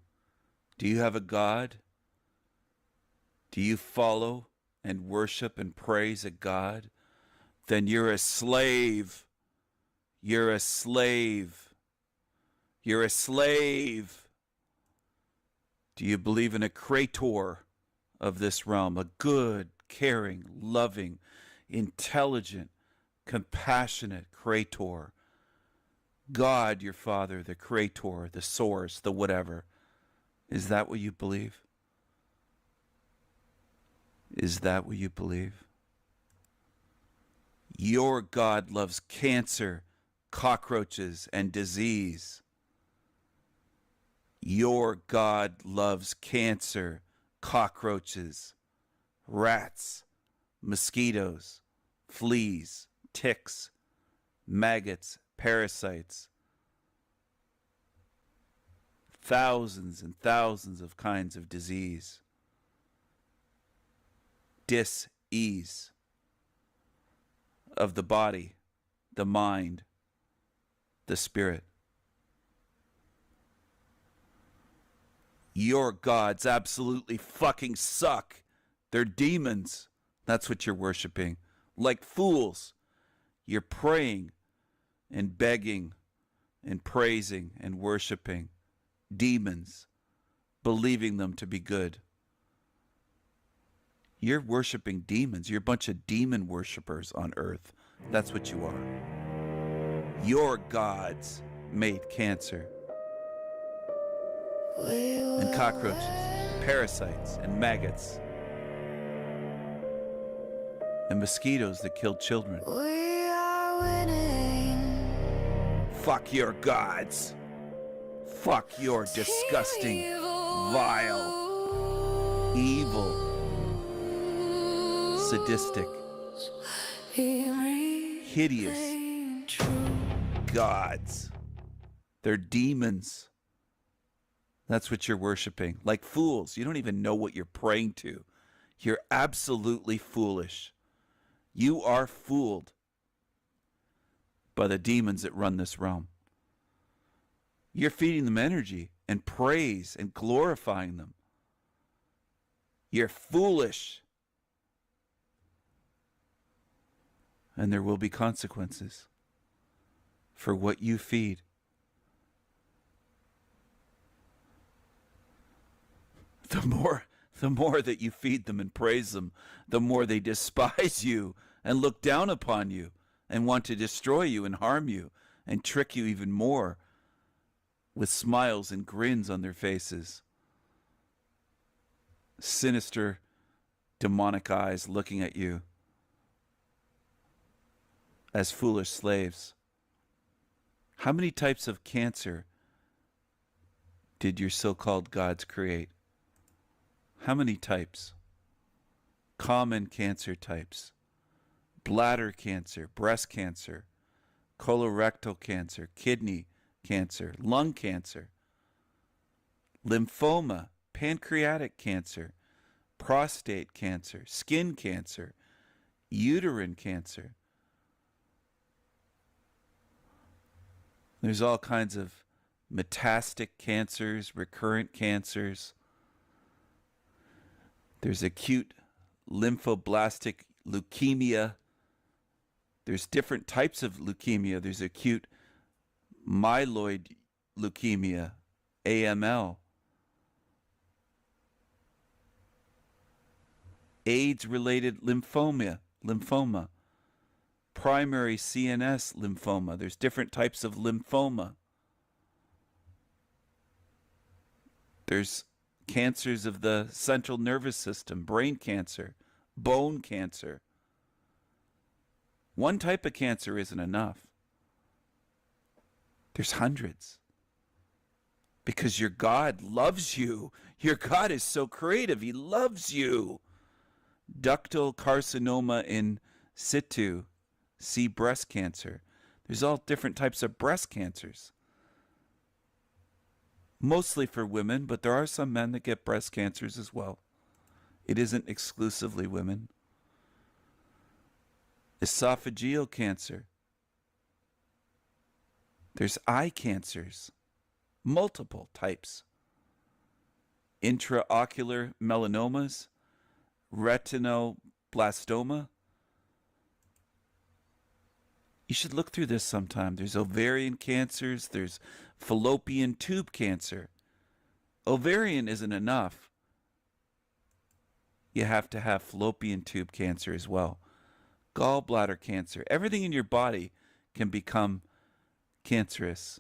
Do you have a God? Do you follow and worship and praise a God? Then you're a slave. You're a slave. You're a slave. Do you believe in a creator of this realm, a good, caring, loving, intelligent, compassionate creator? God, your Father, the creator, the source, the whatever. Is that what you believe? Is that what you believe? Your God loves cancer, cockroaches, and disease. Your God loves cancer, cockroaches, rats, mosquitoes, fleas, ticks, maggots, parasites, thousands and thousands of kinds of disease, dis-ease of the body, the mind, the spirit. Your gods absolutely fucking suck. They're demons. That's what you're worshiping. Like fools. You're praying and begging and praising and worshiping demons, believing them to be good. You're worshiping demons. You're a bunch of demon worshipers on earth. That's what you are. Your gods made cancer and cockroaches, parasites and maggots and mosquitoes that kill children. We are winning. Fuck your gods. Fuck your disgusting, vile, evil, sadistic, hideous gods. They're demons. That's what you're worshiping. Like fools. You don't even know what you're praying to. You're absolutely foolish. You are fooled by the demons that run this realm. You're feeding them energy and praise and glorifying them. You're foolish. And there will be consequences for what you feed. The more that you feed them and praise them, the more they despise you and look down upon you and want to destroy you and harm you and trick you even more with smiles and grins on their faces. Sinister, demonic eyes looking at you as foolish slaves. How many types of cancer did your so-called gods create? How many types? Common cancer types. Bladder cancer, breast cancer, colorectal cancer, kidney cancer, lung cancer, lymphoma, pancreatic cancer, prostate cancer, skin cancer, uterine cancer. There's all kinds of metastatic cancers, recurrent cancers. There's acute lymphoblastic leukemia. There's different types of leukemia. There's acute myeloid leukemia, AML. AIDS-related lymphoma. Primary CNS lymphoma. There's different types of lymphoma. There's cancers of the central nervous system, brain cancer, bone cancer. One type of cancer isn't enough. There's hundreds. Because your God loves you. Your God is so creative. He loves you. ductal carcinoma in situ, see breast cancer. There's all different types of breast cancers. Mostly for women, but there are some men that get breast cancers as well. It isn't exclusively women. Esophageal cancer. There's eye cancers, multiple types. Intraocular melanomas, retinoblastoma. You should look through this sometime. There's ovarian cancers, there's fallopian tube cancer. Ovarian isn't enough. You have to have fallopian tube cancer as well. Gallbladder cancer. Everything in your body can become cancerous.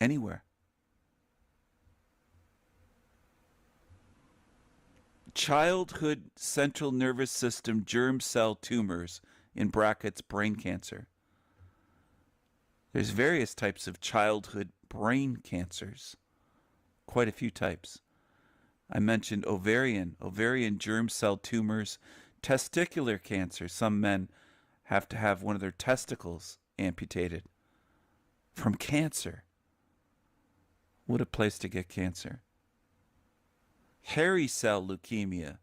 Anywhere. Childhood central nervous system germ cell tumors, in brackets, brain cancer. There's various types of childhood brain cancers. Quite a few types. I mentioned ovarian germ cell tumors, testicular cancer. Some men have to have one of their testicles amputated from cancer. What a place to get cancer. Hairy cell leukemia,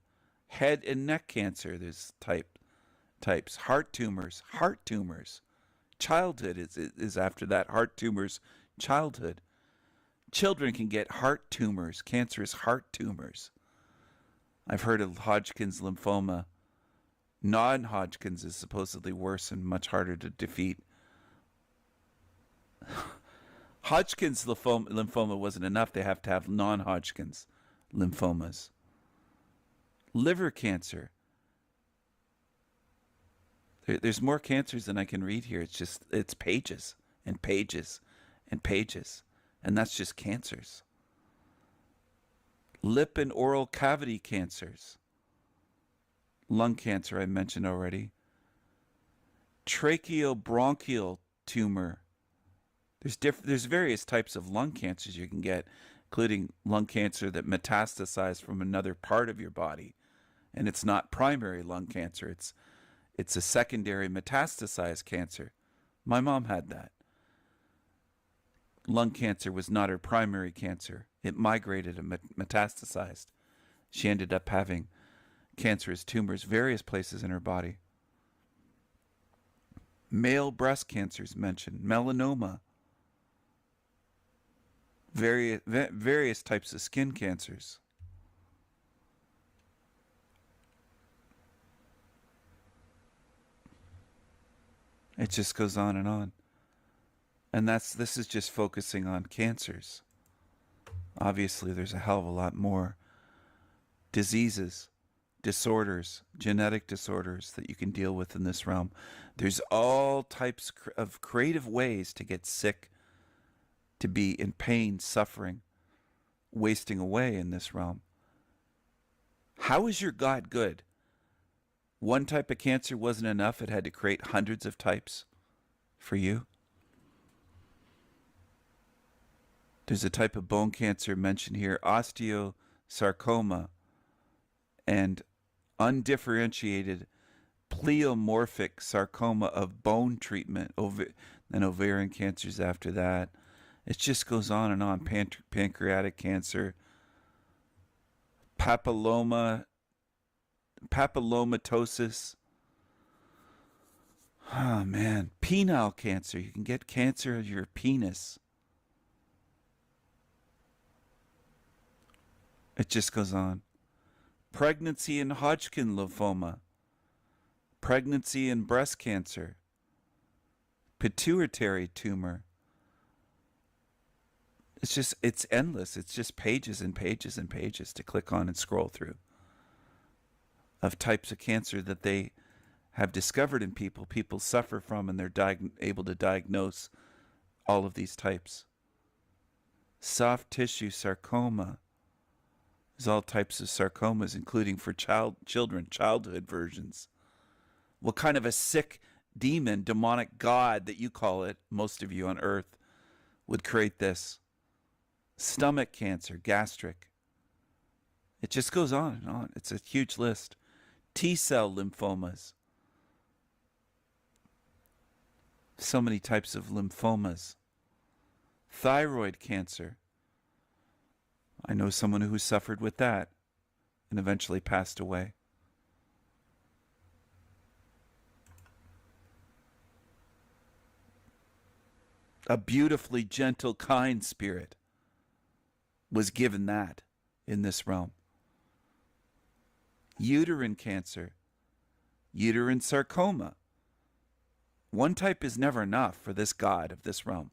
head and neck cancer. There's types. Heart tumors. Childhood is after that. Heart tumors, childhood. Children can get heart tumors, cancerous heart tumors. I've heard of Hodgkin's lymphoma. Non-Hodgkin's is supposedly worse and much harder to defeat. Hodgkin's lymphoma wasn't enough. They have to have non-Hodgkin's lymphomas. Liver cancer. There's more cancers than I can read here. It's pages and pages and pages. And that's just cancers. Lip and oral cavity cancers. Lung cancer I mentioned already. Tracheobronchial tumor. There's various types of lung cancers you can get, including lung cancer that metastasize from another part of your body. And it's not primary lung cancer. It's a secondary metastasized cancer. My mom had that. Lung cancer was not her primary cancer. It migrated and metastasized. She ended up having cancerous tumors various places in her body. Male breast cancers mentioned. Melanoma. Various types of skin cancers. It just goes on and on. And this is just focusing on cancers. Obviously, there's a hell of a lot more diseases, disorders, genetic disorders that you can deal with in this realm. There's all types of creative ways to get sick, to be in pain, suffering, wasting away in this realm. How is your God good? One type of cancer wasn't enough. It had to create hundreds of types for you. There's a type of bone cancer mentioned here, osteosarcoma, and undifferentiated pleomorphic sarcoma of bone treatment, and ovarian cancers after that. It just goes on and on. Pancreatic cancer, papillomatosis. Oh man, penile cancer. You can get cancer of your penis. It just goes on. Pregnancy and Hodgkin lymphoma. Pregnancy and breast cancer. Pituitary tumor. It's endless. It's just pages and pages and pages to click on and scroll through of types of cancer that they have discovered in people. People suffer from, and they're able to diagnose all of these types. Soft tissue sarcoma. There's all types of sarcomas, including for children, childhood versions. What kind of a sick demon, demonic god that you call it, most of you on earth, would create this? Stomach cancer, gastric. It just goes on and on. It's a huge list. T-cell lymphomas. So many types of lymphomas. Thyroid cancer. I know someone who suffered with that and eventually passed away. A beautifully gentle, kind spirit was given that in this realm. Uterine cancer, uterine sarcoma. One type is never enough for this god of this realm.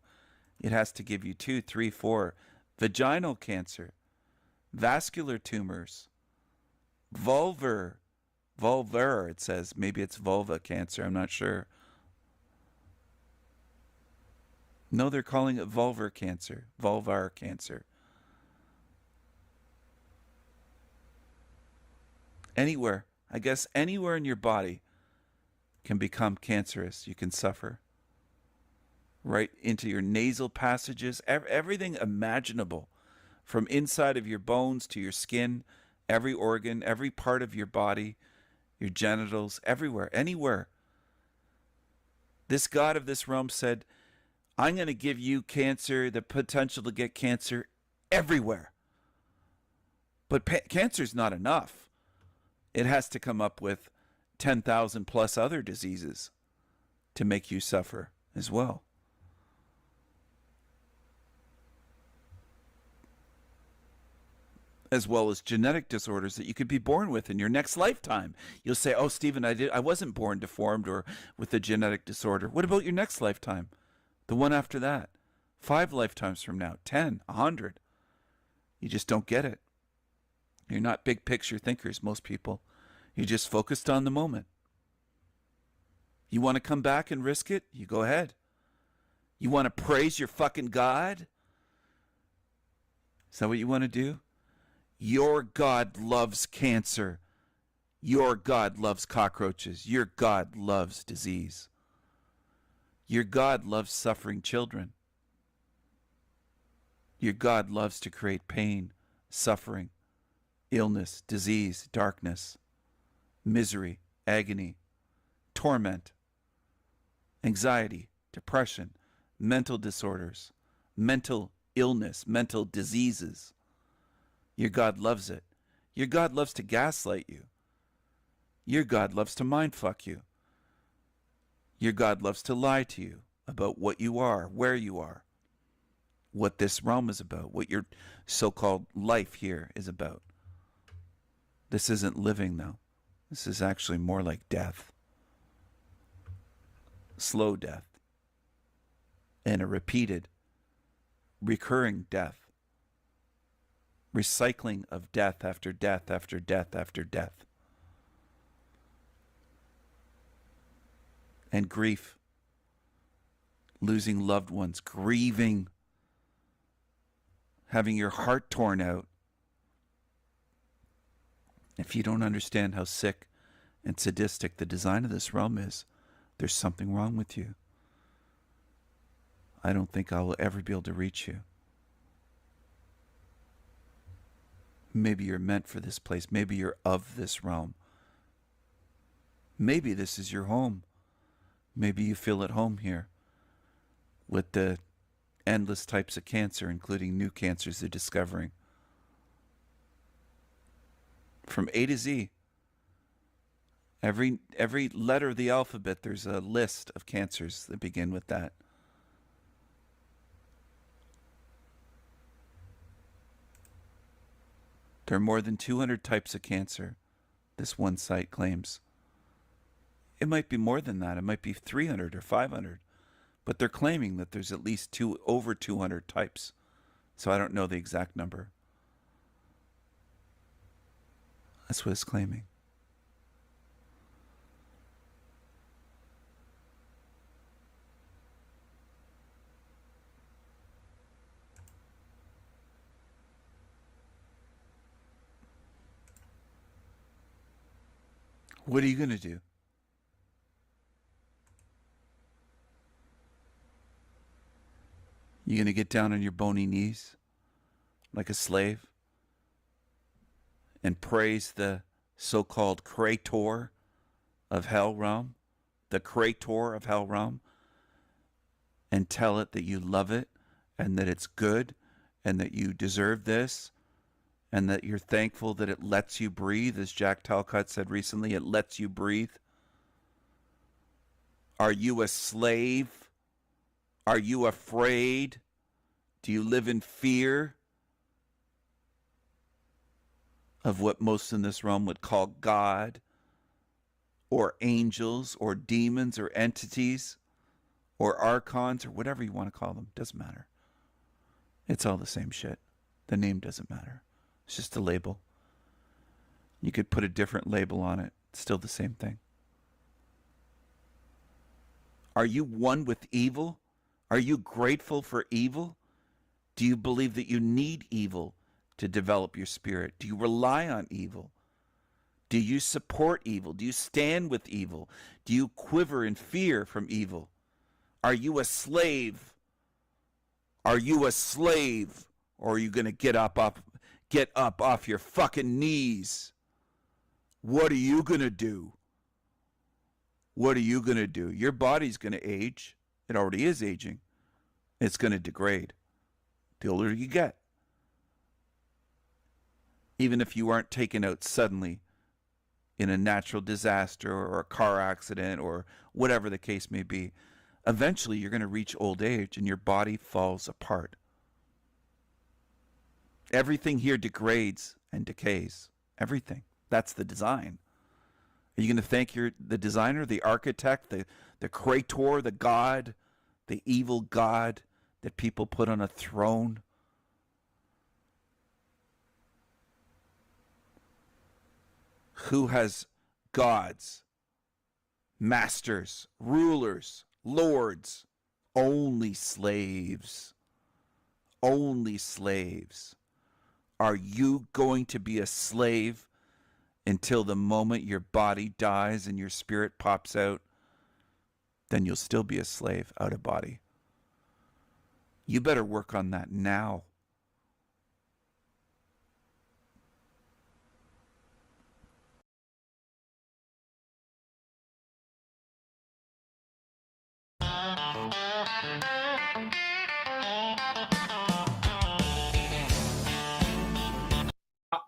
It has to give you 2, 3, 4. Vaginal cancer, vascular tumors, vulvar, it says. Maybe it's vulva cancer, I'm not sure. No, they're calling it vulvar cancer. Anywhere, I guess anywhere in your body can become cancerous. You can suffer. Right into your nasal passages, everything imaginable. From inside of your bones to your skin, every organ, every part of your body, your genitals, everywhere, anywhere. This god of this realm said, I'm going to give you cancer, the potential to get cancer everywhere. But cancer's not enough. It has to come up with 10,000 plus other diseases to make you suffer as well. As well as genetic disorders that you could be born with in your next lifetime. You'll say, oh, Stephen, I wasn't born deformed or with a genetic disorder. What about your next lifetime? The one after that? 5 lifetimes from now? 10? 100? You just don't get it. You're not big picture thinkers, most people. You're just focused on the moment. You want to come back and risk it? You go ahead. You want to praise your fucking God? Is that what you want to do? Your God loves cancer. Your God loves cockroaches. Your God loves disease. Your God loves suffering children. Your God loves to create pain, suffering, illness, disease, darkness, misery, agony, torment, anxiety, depression, mental disorders, mental illness, mental diseases. Your God loves it. Your God loves to gaslight you. Your God loves to mindfuck you. Your God loves to lie to you about what you are, where you are, what this realm is about, what your so-called life here is about. This isn't living, though. This is actually more like death. Slow death. And a repeated, recurring death. Recycling of death after death after death after death. And grief. Losing loved ones. Grieving. Having your heart torn out. If you don't understand how sick and sadistic the design of this realm is, there's something wrong with you. I don't think I will ever be able to reach you. Maybe you're meant for this place. Maybe you're of this realm. Maybe this is your home. Maybe you feel at home here with the endless types of cancer, including new cancers they're discovering. From A to Z. Every letter of the alphabet, there's a list of cancers that begin with that. There are more than 200 types of cancer, this one site claims. It might be more than that. It might be 300 or 500. But they're claiming that there's at least over 200 types. So I don't know the exact number. That's what it's claiming. What are you going to do? You going to get down on your bony knees like a slave and praise the so-called creator of hell realm, the creator of hell realm, and tell it that you love it and that it's good and that you deserve this and that you're thankful that it lets you breathe, as Jack Talcott said recently, it lets you breathe. Are you a slave? Are you afraid? Do you live in fear of what most in this realm would call God or angels or demons or entities or archons or whatever you want to call them? Doesn't matter. It's all the same shit. The name doesn't matter. It's just a label. You could put a different label on it. It's still the same thing. Are you one with evil? Are you grateful for evil? Do you believe that you need evil to develop your spirit? Do you rely on evil? Do you support evil? Do you stand with evil? Do you quiver in fear from evil? Are you a slave? Are you a slave? Or are you going to get up off your fucking knees? What are you going to do? What are you going to do? Your body's going to age. It already is aging. It's going to degrade the older you get. Even if you aren't taken out suddenly in a natural disaster or a car accident or whatever the case may be, eventually you're going to reach old age and your body falls apart. Everything here degrades and decays. Everything. That's the design. Are you going to thank the designer, the architect, the creator, the God, the evil God that people put on a throne? Who has gods, masters, rulers, lords? Only slaves. Only slaves. Are you going to be a slave until the moment your body dies and your spirit pops out? Then you'll still be a slave out of body. You better work on that now.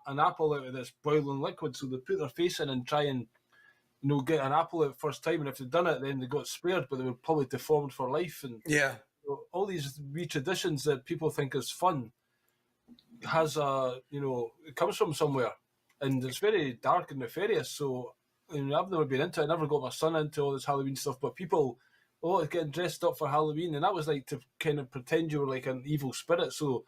An apple out of this boiling liquid, so they put their face in and try and get an apple out first time, and if they'd done it then they got spared, but they were probably deformed for life. And all these wee traditions that people think is fun has it comes from somewhere, and it's very dark and nefarious. So I've never been into it. I never got my son into all this Halloween stuff, but people getting dressed up for Halloween, and that was like to kind of pretend you were like an evil spirit, so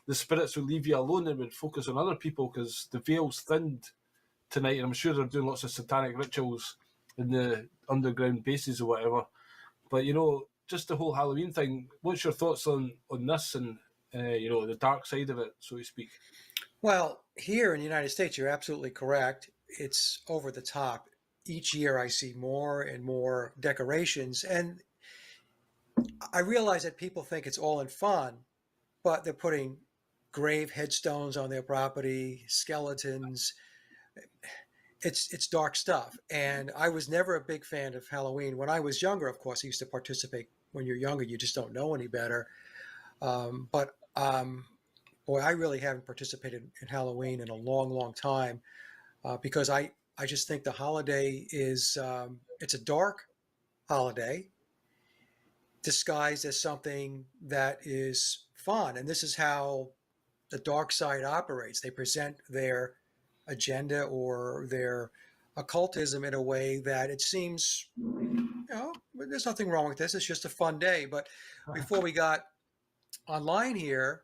the spirits would leave you alone and would focus on other people, because the veil's thinned tonight, and I'm sure they're doing lots of satanic rituals in the underground bases or whatever. But just the whole Halloween thing, what's your thoughts on this and the dark side of it, so to speak? Well, here in the United States, you're absolutely correct. It's over the top. Each year I see more and more decorations, and I realize that people think it's all in fun, but they're putting grave headstones on their property, skeletons. It's dark stuff. And I was never a big fan of Halloween. When I was younger, of course, I used to participate. When you're younger, you just don't know any better. But I really haven't participated in Halloween in a long, long time, because I just think the holiday is, it's a dark holiday disguised as something that is fun. And this is how the dark side operates. They present their agenda or their occultism in a way that it seems, there's nothing wrong with this. It's just a fun day. But before we got online here,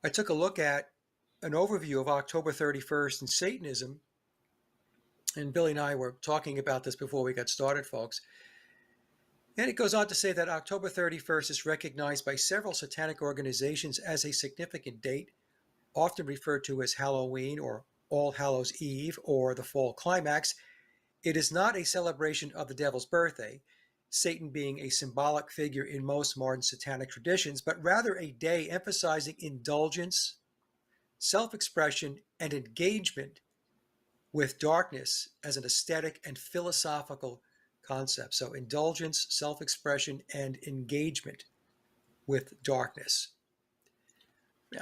I took a look at an overview of October 31st and Satanism. And Billy and I were talking about this before we got started, folks. And it goes on to say that October 31st is recognized by several satanic organizations as a significant date, often referred to as Halloween or All Hallows Eve or the Fall Climax. It is not a celebration of the devil's birthday, Satan being a symbolic figure in most modern satanic traditions, but rather a day emphasizing indulgence, self-expression and engagement with darkness as an aesthetic and philosophical concept. So indulgence, self-expression, and engagement with darkness.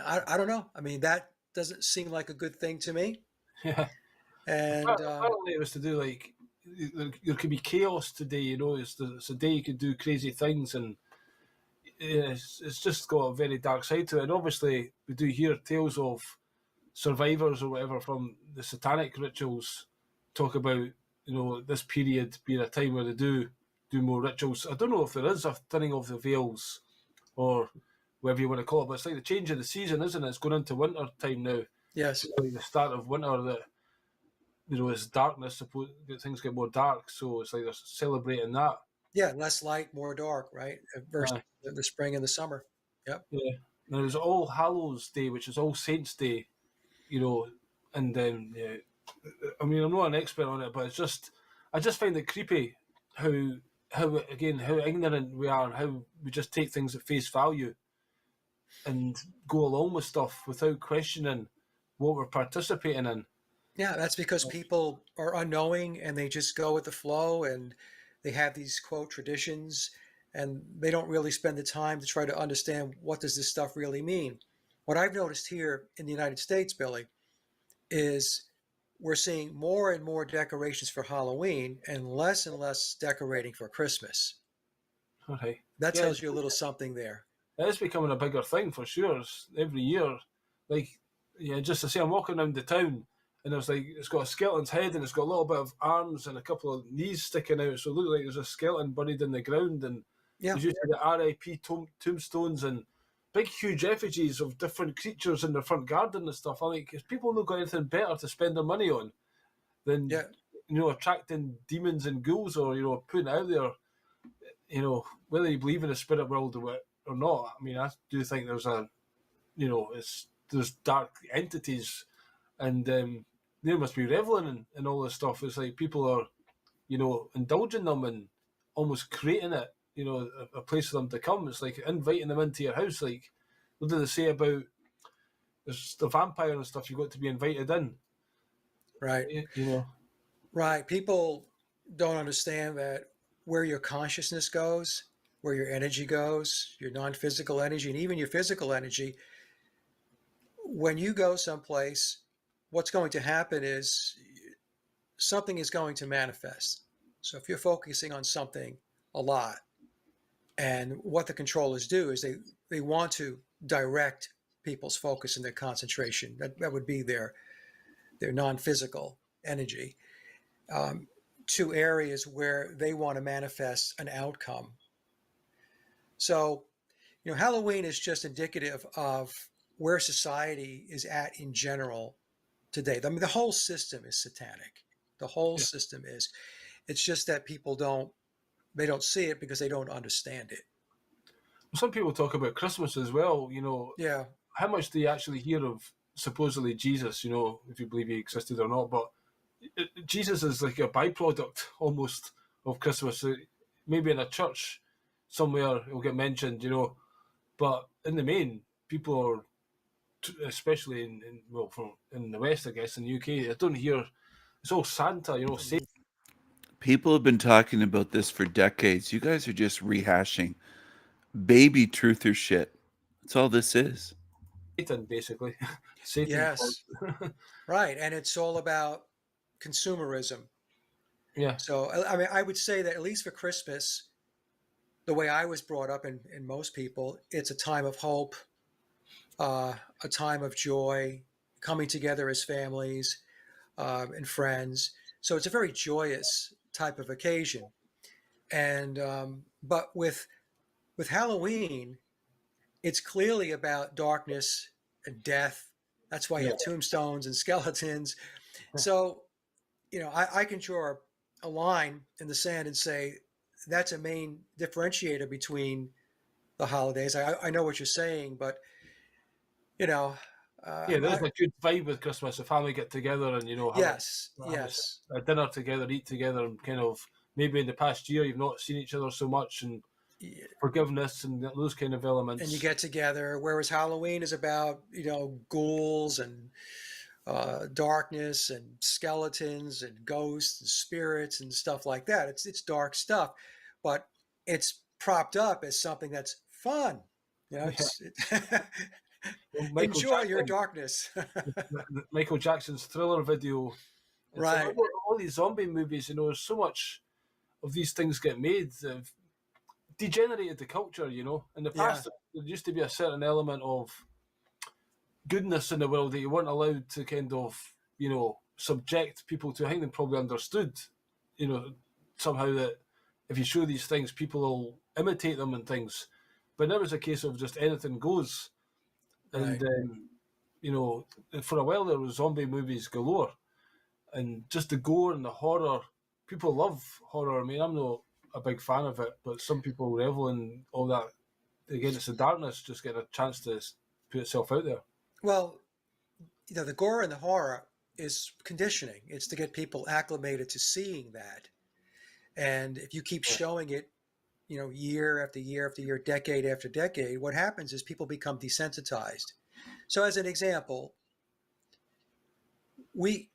I don't know. I mean, that doesn't seem like a good thing to me. Yeah. And apparently it was to do like there could be chaos today. You know, it's a day you could do crazy things, and it's just got a very dark side to it. And obviously, we do hear tales of survivors or whatever from the satanic rituals talk about, you know, this period being a time where they do more rituals. I don't know if there is a thinning of the veils or whatever you want to call it, but it's like the change of the season, isn't it? It's going into winter time now. Yes. It's like the start of winter that, you know, it's darkness, suppose things get more dark, so it's like they're celebrating that. Yeah, less light, more dark, right? Versus the spring and the summer. Yep. Yeah. And there's All Hallows Day, which is All Saints Day, you know, and then yeah, I mean, I'm not an expert on it, but it's just, I just find it creepy how ignorant we are and how we just take things at face value and go along with stuff without questioning what we're participating in. Yeah, that's because people are unknowing and they just go with the flow, and they have these quote traditions, and they don't really spend the time to try to understand what does this stuff really mean. What I've noticed here in the United States, Billy, is we're seeing more and more decorations for Halloween and less decorating for Christmas. Okay. That tells you a little something there. It is becoming a bigger thing for sure. Every year, like, yeah, just to say, I'm walking around the town and there's like, it's got a skeleton's head and it's got a little bit of arms and a couple of knees sticking out. So it looks like there's a skeleton buried in the ground, and there's usually the RIP tombstones and big, huge effigies of different creatures in their front garden and stuff. I'm like, if people not got anything better to spend their money on than, you know, attracting demons and ghouls, or, you know, putting it out there, you know, whether you believe in the spirit world or not. I mean, I do think there's a, you know, there's dark entities, and they must be reveling in all this stuff. It's like people are, you know, indulging them and almost creating it, you know, a place for them to come. It's like inviting them into your house. Like, what do they say about there's the vampire and stuff? You got to be invited in, right? You know, right. People don't understand that where your consciousness goes, where your energy goes, your non-physical energy, and even your physical energy. When you go someplace, what's going to happen is something is going to manifest. So if you're focusing on something a lot, and what the controllers do is they want to direct people's focus and their concentration. That would be their non-physical energy to areas where they want to manifest an outcome. So, you know, Halloween is just indicative of where society is at in general today. I mean, the whole system is satanic. The whole system is. It's just that people don't see it because they don't understand it. Some people talk about Christmas as well, you know. Yeah. How much do you actually hear of supposedly Jesus, you know, if you believe he existed or not? But Jesus is like a byproduct almost of Christmas. Maybe in a church somewhere it'll get mentioned, you know. But in the main, people are, especially in the West, I guess, in the UK, I don't hear, it's all Santa, you know. People have been talking about this for decades. You guys are just rehashing baby truther shit. That's all this is. Satan, basically. Satan. Yes. Right. And it's all about consumerism. Yeah. So, I mean, I would say that at least for Christmas, the way I was brought up and most people, it's a time of hope, a time of joy, coming together as families and friends. So it's a very joyous type of occasion. And but with Halloween, it's clearly about darkness and death. That's why you have tombstones and skeletons. So, you know, I can draw a line in the sand and say that's a main differentiator between the holidays. I know what you're saying, but, you know. Yeah, there's a good vibe with Christmas. The family get together and, you know, have a dinner together, eat together, and kind of maybe in the past year you've not seen each other so much, and forgiveness and those kind of elements. And you get together, whereas Halloween is about, ghouls and darkness and skeletons and ghosts and spirits and stuff like that. It's dark stuff, but it's propped up as something that's fun. Enjoy your darkness. Michael Jackson's Thriller video. Right. All these zombie movies, there's so much of these things get made that have degenerated the culture, In the past, there used to be a certain element of goodness in the world that you weren't allowed to kind of, subject people to. I think they probably understood, somehow that if you show these things, people will imitate them and things. But now it's a case of just anything goes. And, for a while there was zombie movies galore. And just the gore and the horror, people love horror. I mean, I'm not a big fan of it, but some people revel in all that. Again, it's the darkness just getting a chance to put itself out there. Well, the gore and the horror is conditioning. It's to get people acclimated to seeing that. And if you keep showing it, year after year after year, decade after decade, what happens is people become desensitized. So as an example, we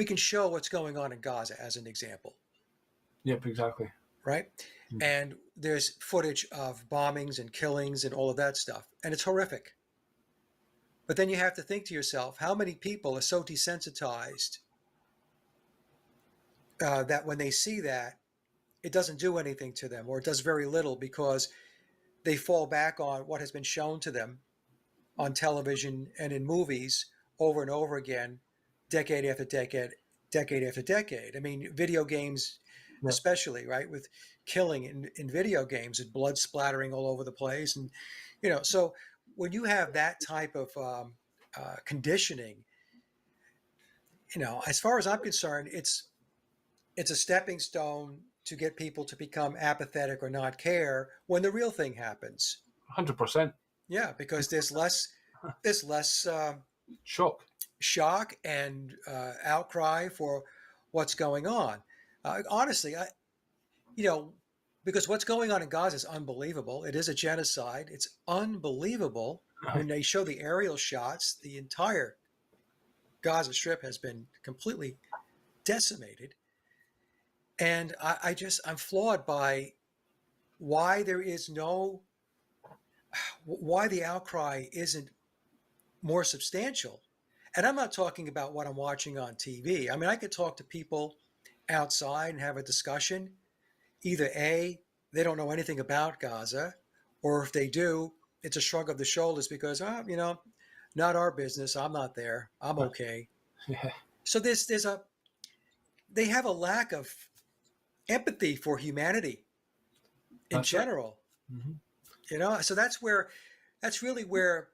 can show what's going on in Gaza as an example. Yep, exactly. Right? Mm-hmm. And there's footage of bombings and killings and all of that stuff. And it's horrific. But then you have to think to yourself, how many people are so desensitized that when they see that, it doesn't do anything to them, or it does very little, because they fall back on what has been shown to them on television and in movies over and over again, decade after decade, decade after decade. I mean, video games especially, right, with killing in video games and blood splattering all over the place. And, so when you have that type of conditioning, as far as I'm concerned, it's a stepping stone to get people to become apathetic or not care when the real thing happens. 100%. Yeah, because there's less shock and outcry for what's going on. Honestly, because what's going on in Gaza is unbelievable. It is a genocide. It's unbelievable. When they show the aerial shots, the entire Gaza Strip has been completely decimated. And I'm flawed by why the outcry isn't more substantial. And I'm not talking about what I'm watching on TV. I mean, I could talk to people outside and have a discussion. Either A, they don't know anything about Gaza, or if they do, it's a shrug of the shoulders because, not our business. I'm not there. I'm okay. Yeah. So they have a lack of empathy for humanity in general. Mm-hmm. So that's really where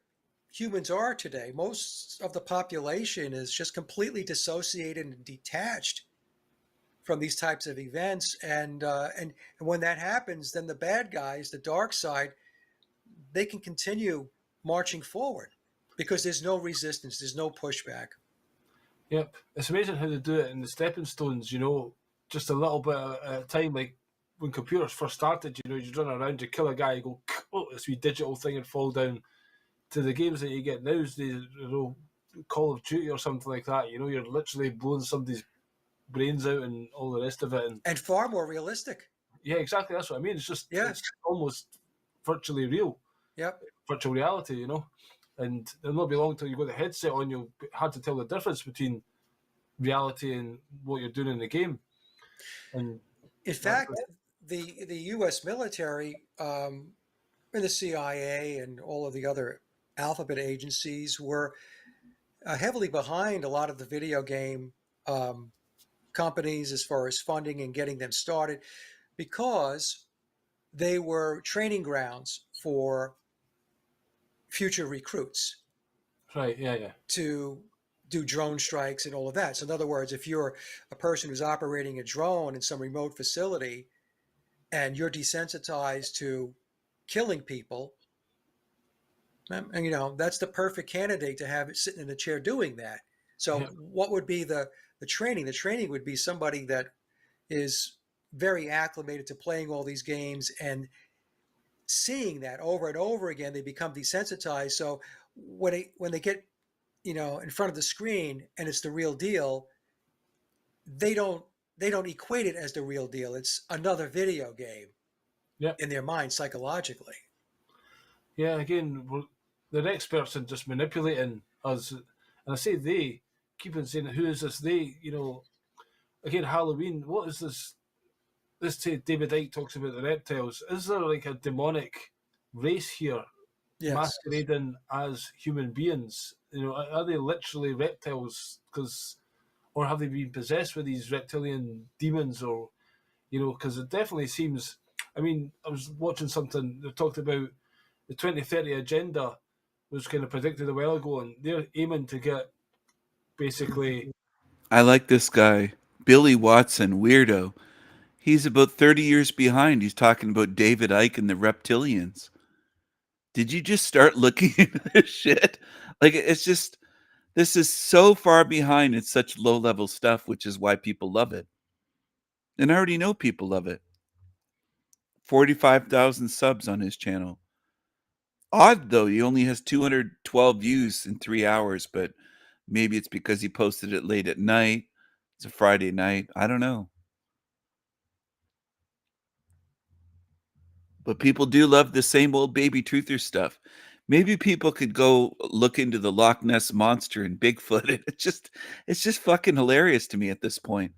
humans are today. Most of the population is just completely dissociated and detached from these types of events. And when that happens, then the bad guys, the dark side, they can continue marching forward because there's no resistance, there's no pushback. Yep. It's amazing how they do it in the stepping stones, just a little bit at a time. Like when computers first started, you'd run around, you kill a guy, you go, this wee digital thing and fall down. To the games that you get now, Call of Duty or something like that, you're literally blowing somebody's brains out and all the rest of it. And far more realistic. Yeah, exactly. That's what I mean. It's just it's almost virtually real. Yep. Virtual reality, And it'll not be long till you've got the headset on, you'll be hard to tell the difference between reality and what you're doing in the game. And in fact, the U.S. military and the CIA and all of the other alphabet agencies were heavily behind a lot of the video game companies as far as funding and getting them started, because they were training grounds for future recruits. Right, yeah. To do drone strikes and all of that. So in other words, if you're a person who's operating a drone in some remote facility and you're desensitized to killing people, and that's the perfect candidate to have it sitting in a chair doing that. So what would be the training? The training would be somebody that is very acclimated to playing all these games and seeing that over and over again, they become desensitized. So when they get, in front of the screen and it's the real deal, they don't equate it as the real deal. It's another video game in their mind psychologically. Yeah, again, they're experts in just manipulating us. And I say they, keep on saying, who is this they? Again, Halloween, what is this? David Icke talks about the reptiles. Is there like a demonic race here masquerading as human beings? Are they literally reptiles? Or have they been possessed with these reptilian demons? Or, because it definitely seems. I mean, I was watching something that talked about the 2030 agenda was kind of predicted a while ago, and they're aiming to get basically. I like this guy, Billy Watson, weirdo. He's about 30 years behind. He's talking about David Icke and the reptilians. Did you just start looking into this shit? Like, it's just, this is so far behind. It's such low-level stuff, which is why people love it. And I already know people love it. 45,000 subs on his channel. Odd, though, he only has 212 views in 3 hours, but maybe it's because he posted it late at night. It's a Friday night. I don't know. But people do love the same old baby truther stuff. Maybe people could go look into the Loch Ness Monster and Bigfoot. It's just fucking hilarious to me at this point.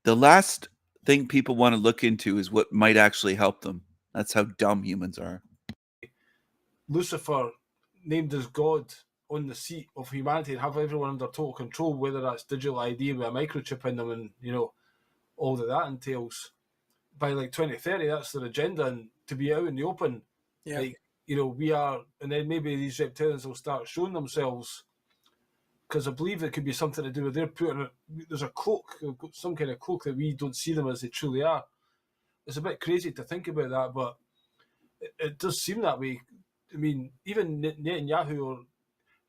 The last thing people want to look into is what might actually help them. That's how dumb humans are. Lucifer named as God on the seat of humanity and have everyone under total control, whether that's digital ID with a microchip in them and, all that entails. By like 2030, that's their agenda, and to be out in the open, we are, and then maybe these reptilians will start showing themselves, because I believe it could be something to do with their putting. There's a cloak, some kind of cloak that we don't see them as they truly are. It's a bit crazy to think about that, but it does seem that way. I mean, even Netanyahu, or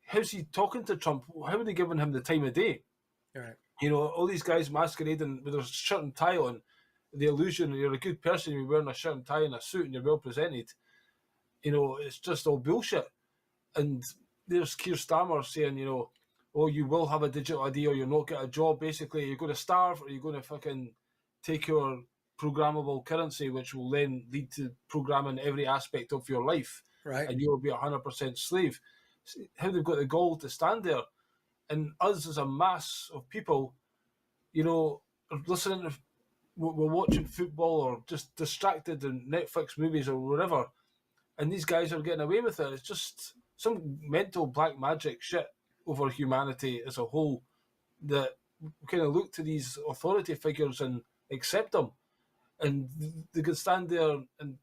how's he talking to Trump? How are they giving him the time of day? Right. All these guys masquerading with their shirt and tie on. The illusion you're a good person, you're wearing a shirt and tie and a suit and you're well presented. It's just all bullshit. And there's Keir Starmer saying, oh, you will have a digital ID or you'll not get a job. Basically, you're going to starve or you're going to fucking take your programmable currency, which will then lead to programming every aspect of your life. Right. And you will be 100% slave. How they've got the gall to stand there. And us as a mass of people, listening to, we're watching football or just distracted in Netflix movies or whatever, and these guys are getting away with it. It's just some mental black magic shit over humanity as a whole, that we kind of look to these authority figures and accept them, and they can stand there and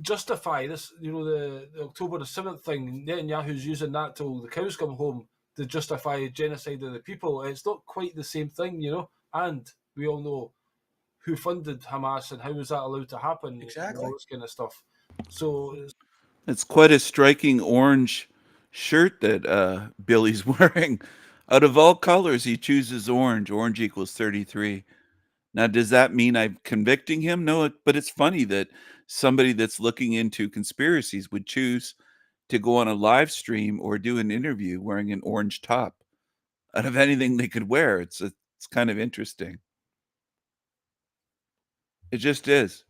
justify this. The October the 7th thing, Netanyahu's using that till the cows come home to justify genocide of the people. It's not quite the same thing, and we all know who funded Hamas and how was that allowed to happen. Exactly. All this kind of stuff. So it's quite a striking orange shirt that Billy's wearing. Out of all colors, he chooses orange. Orange equals 33. Now, does that mean I'm convicting him? No, but it's funny that somebody that's looking into conspiracies would choose to go on a live stream or do an interview wearing an orange top. Out of anything they could wear, it's kind of interesting. It just is.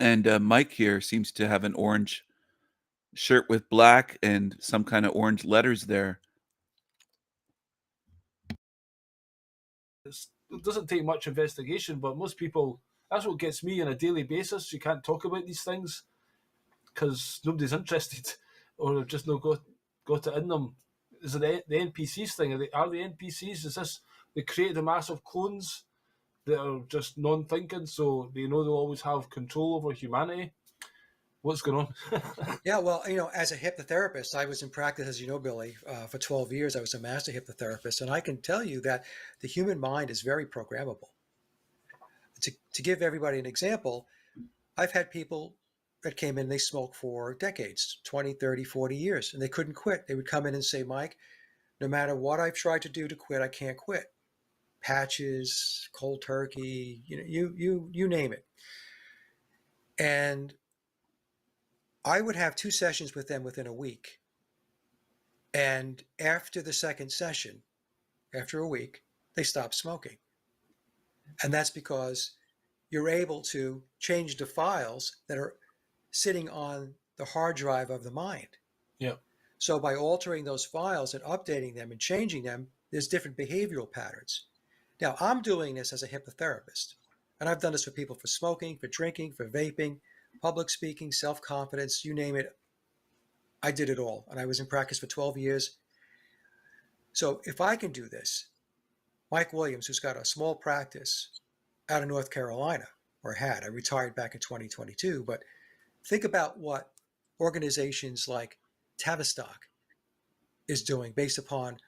And Mike here seems to have an orange shirt with black and some kind of orange letters there. It doesn't take much investigation, but most people, that's what gets me on a daily basis. You can't talk about these things because nobody's interested, or they've just not got it in them. Is it the NPCs thing? Are the NPCs? Is this they created a massive clones that are just non-thinking, so they know they'll always have control over humanity? What's going on? Yeah, well, as a hypnotherapist, I was in practice, as you know, Billy, for 12 years. I was a master hypnotherapist, and I can tell you that the human mind is very programmable. To give everybody an example, I've had people that came in, they smoked for decades, 20, 30, 40 years, and they couldn't quit. They would come in and say, Mike, No matter what I've tried to do to quit, I can't quit. Patches, cold turkey, you name it. And I would have 2 sessions with them within a week. And after the second session, after a week, they stop smoking. And that's because you're able to change the files that are sitting on the hard drive of the mind. Yeah. So by altering those files and updating them and changing them, there's different behavioral patterns. Now, I'm doing this as a hypnotherapist, and I've done this for people for smoking, for drinking, for vaping, public speaking, self-confidence, you name it. I did it all, and I was in practice for 12 years. So if I can do this, Mike Williams, who's got a small practice out of North Carolina, or had, I retired back in 2022, but think about what organizations like Tavistock is doing based upon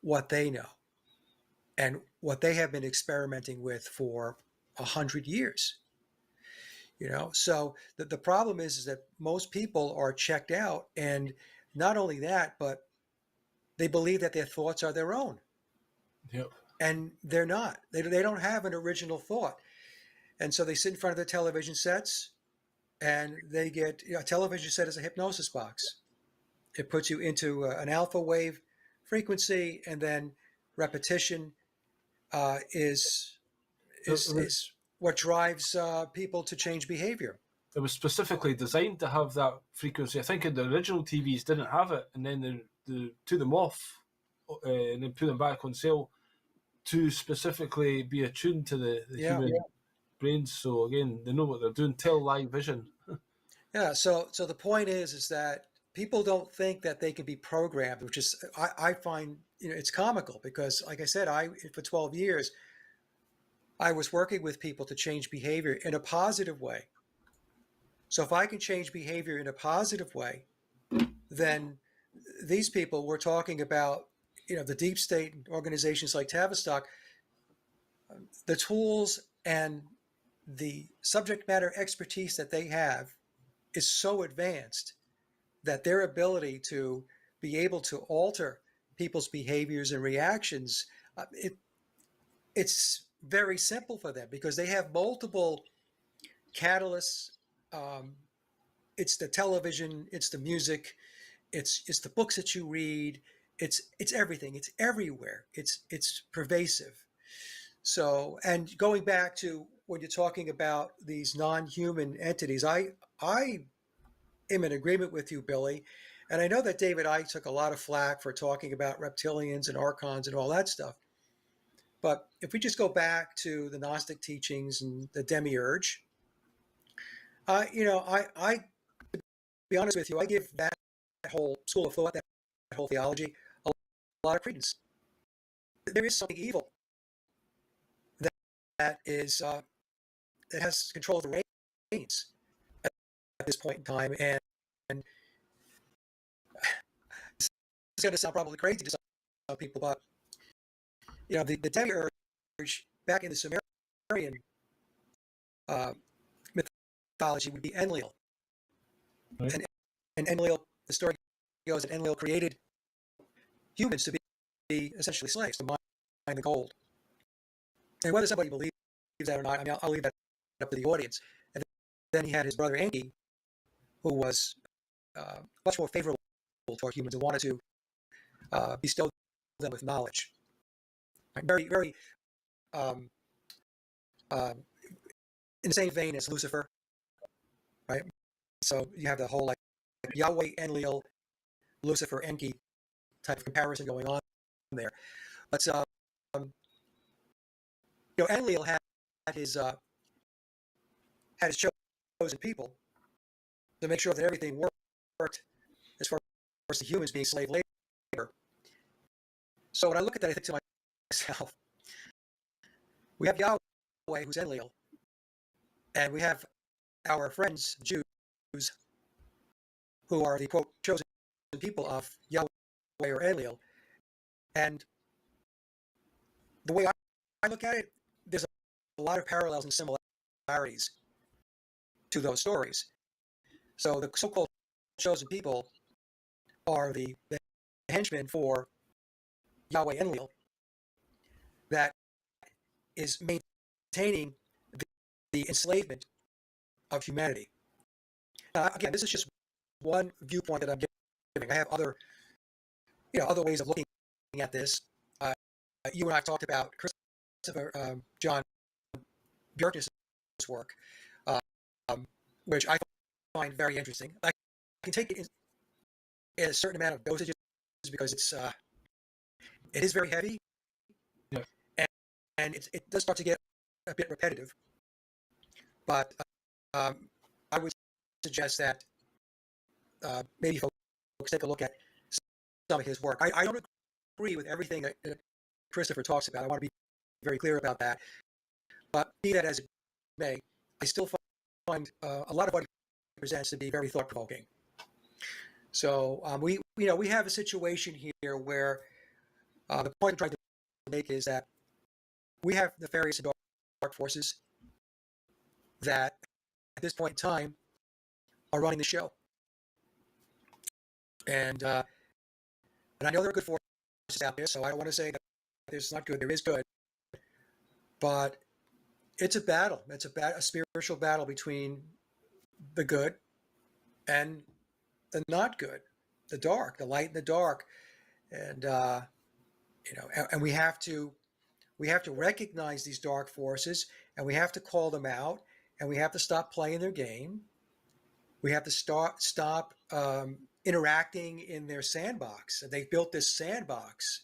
what they know and what they have been experimenting with for 100 years. So the problem is that most people are checked out, and not only that, but they believe that their thoughts are their own. Yep. And they're not. They don't have an original thought. And so they sit in front of their television sets, and they get, a television set is a hypnosis box. It puts you into an alpha wave frequency, and then repetition is what drives people to change behavior. It was specifically designed to have that frequency. I think in the original TVs didn't have it, and then they took them off and then put them back on sale to specifically be attuned to the human brains. So again, they know what they're doing. Live vision. Yeah. So the point is that people don't think that they can be programmed, which is I find it's comical because, like I said, for 12 years I was working with people to change behavior in a positive way. So if I can change behavior in a positive way, then these people we're talking about, the deep state organizations like Tavistock, the tools and the subject matter expertise that they have is so advanced that their ability to be able to alter people's behaviors and reactions, it's very simple for them because they have multiple catalysts. It's the television, it's the music, it's the books that you read, it's everything, it's everywhere, it's pervasive. So, and going back to when you're talking about these non-human entities, I am in agreement with you, Billy. And I know that David Icke took a lot of flack for talking about reptilians and archons and all that stuff. But if we just go back to the Gnostic teachings and the demiurge, I to be honest with you, I give that whole school of thought, that whole theology, a lot of credence. There is something evil that is that has control of the reins at this point in time, and it's going to sound probably crazy to some people, but the demiurge back in the Sumerian mythology would be Enlil. Right. And Enlil, the story goes that Enlil created humans to be essentially slaves, to mine the gold. And whether somebody believes that or not, I mean, I'll leave that up to the audience. And then he had his brother Enki, who was much more favorable toward humans and wanted to bestow them with knowledge. Very, very in the same vein as Lucifer, right? So you have the whole like Yahweh, Enlil, Lucifer, Enki type of comparison going on there. But Enlil had his chosen people to make sure that everything worked as far as the humans being slave labor. So when I look at that, I think to myself, we have Yahweh, who's Enlil, and we have our friends, Jews, who are the, quote, chosen people of Yahweh or Enlil. And the way I look at it, there's a lot of parallels and similarities to those stories. So the so-called chosen people are the henchmen for Yahweh Enlil, that is maintaining the enslavement of humanity. Again, this is just one viewpoint that I'm giving. I have other ways of looking at this. You and I talked about Christopher John Bjerknes' work, which I find very interesting. I can take it in a certain amount of dosages because it is very heavy, yeah, and it does start to get a bit repetitive. But I would suggest that maybe folks take a look at some of his work. I don't agree with everything that Christopher talks about. I want to be very clear about that. But be that as it may, I still find a lot of what he presents to be very thought-provoking. So we have a situation here where the point I'm trying to make is that we have nefarious and dark forces that, at this point in time, are running the show. And I know there are good forces out there, so I don't want to say that there's not good. There is good. But it's a battle. It's a spiritual battle between the good and the not good, the dark, the light and the dark. And and we have to recognize these dark forces, and we have to call them out, and we have to stop playing their game. We have to stop interacting in their sandbox. They've built this sandbox,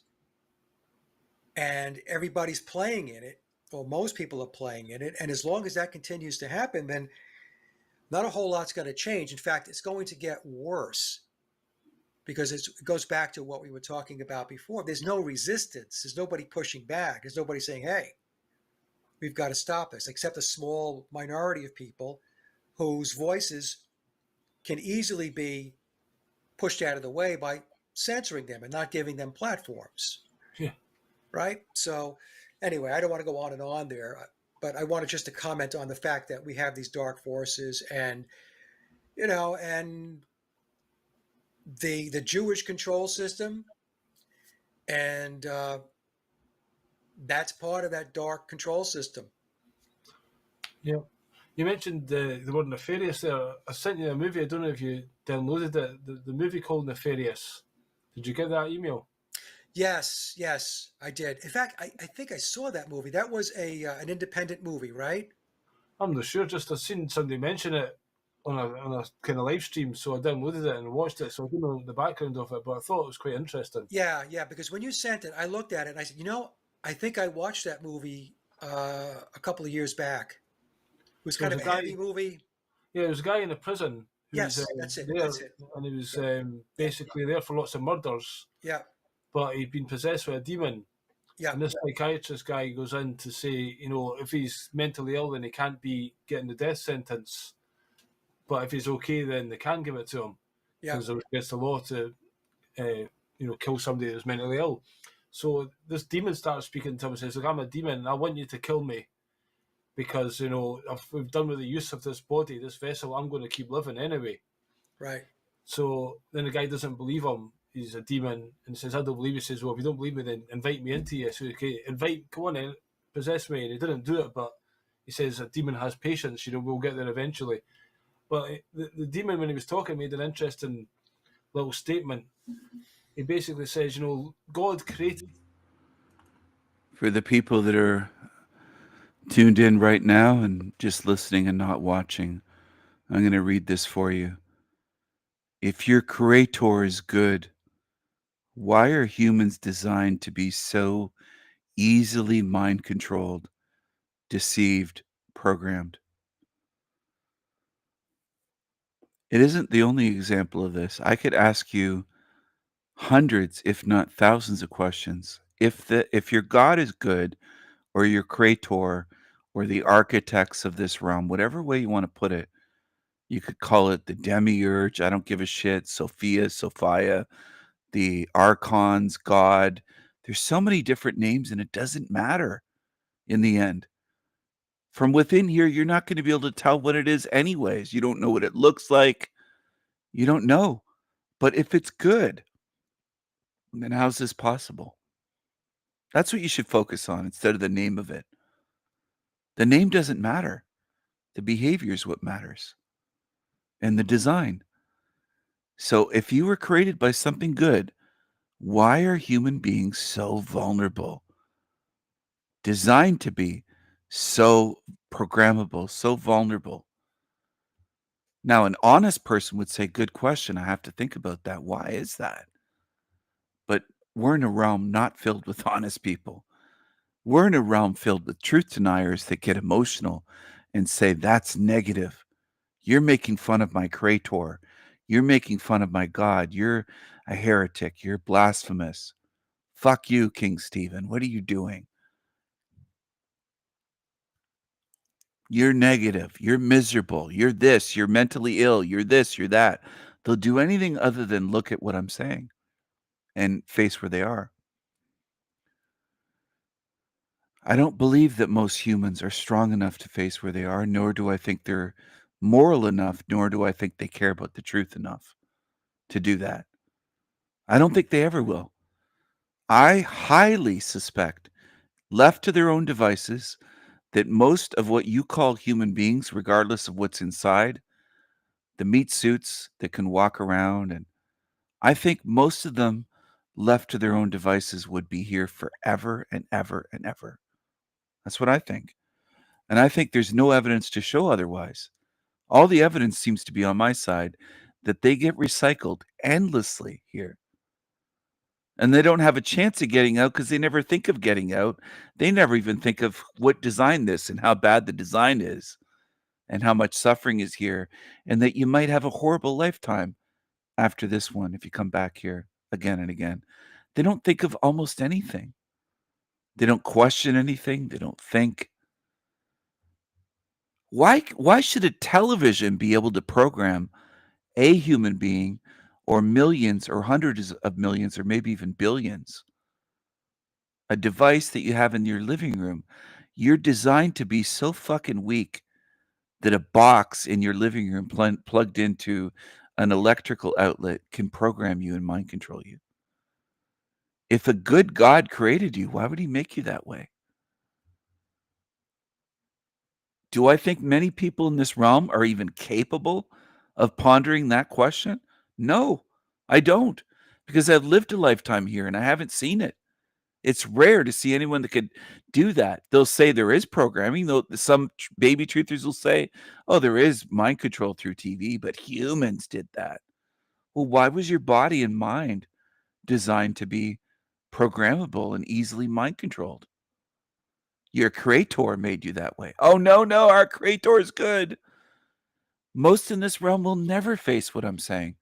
and everybody's playing in it, or most people are playing in it. And as long as that continues to happen, then not a whole lot's going to change. In fact, it's going to get worse, because it goes back to what we were talking about before. There's no resistance. There's nobody pushing back. There's nobody saying, hey, we've got to stop this, except a small minority of people whose voices can easily be pushed out of the way by censoring them and not giving them platforms. Yeah. Right? So anyway, I don't want to go on and on there, but I wanted just to comment on the fact that we have these dark forces, and and the Jewish control system, and that's part of that dark control system. Yeah. You mentioned the word nefarious there. I sent you a movie. I don't know if you downloaded it. The movie called Nefarious. Did you get that email? Yes, I did. In fact, I think I saw that movie. That was an independent movie, right? I'm not sure. Just I've seen somebody mention it on a kind of live stream, so I downloaded it and watched it. So I don't know the background of it, but I thought it was quite interesting. Yeah. Because when you sent it, I looked at it and I said, I think I watched that movie a couple of years back. It was kind of a heavy movie. Yeah, there was a guy in a prison. Yes, that's it. And he was basically there for lots of murders. Yeah. But he'd been possessed with a demon. Yeah. And this psychiatrist guy goes in to say, if he's mentally ill, then he can't be getting the death sentence. But if he's okay, then they can give it to him. Yeah. Because it's the law to, kill somebody that's mentally ill. So this demon starts speaking to him and says, look, I'm a demon and I want you to kill me. Because, if we've done with the use of this body, this vessel, I'm going to keep living anyway. Right. So then the guy doesn't believe him. He's a demon and says, I don't believe you. He says, well, if you don't believe me, then invite me into you. So, okay, come on in, possess me. And he didn't do it, but he says a demon has patience, we'll get there eventually. But the demon, when he was talking, made an interesting little statement. He basically says, God created. For the people that are tuned in right now and just listening and not watching, I'm going to read this for you. If your creator is good, why are humans designed to be so easily mind controlled, deceived, programmed? It isn't the only example of this. I could ask you hundreds, if not thousands of questions. If your God is good, or your creator, or the architects of this realm, whatever way you want to put it, you could call it the demiurge, I don't give a shit, Sophia, the archons, God. There's so many different names, and it doesn't matter in the end. From within here, you're not going to be able to tell what it is anyways. You don't know what it looks like. You don't know. But if it's good, then how's this possible? That's what you should focus on instead of the name of it. The name doesn't matter. The behavior is what matters. And the design. So if you were created by something good, why are human beings so vulnerable? Designed to be so programmable, so vulnerable. Now, an honest person would say, good question. I have to think about that. Why is that? But we're in a realm not filled with honest people. We're in a realm filled with truth deniers that get emotional and say, that's negative. You're making fun of my creator. You're making fun of my God. You're a heretic. You're blasphemous. Fuck you, King Stephen. What are you doing? You're negative. You're miserable. You're this. You're mentally ill. You're this. You're that. They'll do anything other than look at what I'm saying and face where they are. I don't believe that most humans are strong enough to face where they are, nor do I think they're moral enough, nor do I think they care about the truth enough to do that. I don't think they ever will. I highly suspect, left to their own devices, that most of what you call human beings, regardless of what's inside, the meat suits that can walk around, and I think most of them left to their own devices would be here forever and ever and ever. That's what I think. And I think there's no evidence to show otherwise. All the evidence seems to be on my side that they get recycled endlessly here. And they don't have a chance of getting out because they never think of getting out. They never even think of what designed this and how bad the design is and how much suffering is here, and that you might have a horrible lifetime after this one if you come back here again and again. They don't think of almost anything. They don't question anything. They don't think. Why should a television be able to program a human being or millions or hundreds of millions or maybe even billions? A device that you have in your living room, you're designed to be so fucking weak that a box in your living room plugged into an electrical outlet can program you and mind control you. If a good God created you, why would he make you that way? Do I think many people in this realm are even capable of pondering that question? No, I don't, because I've lived a lifetime here and I haven't seen it. It's rare to see anyone that could do that. They'll say there is programming, though some baby truthers will say, oh, there is mind control through TV, but humans did that. Well, why was your body and mind designed to be programmable and easily mind controlled? Your creator made you that way. Oh, no, our creator is good. Most in this realm will never face what I'm saying.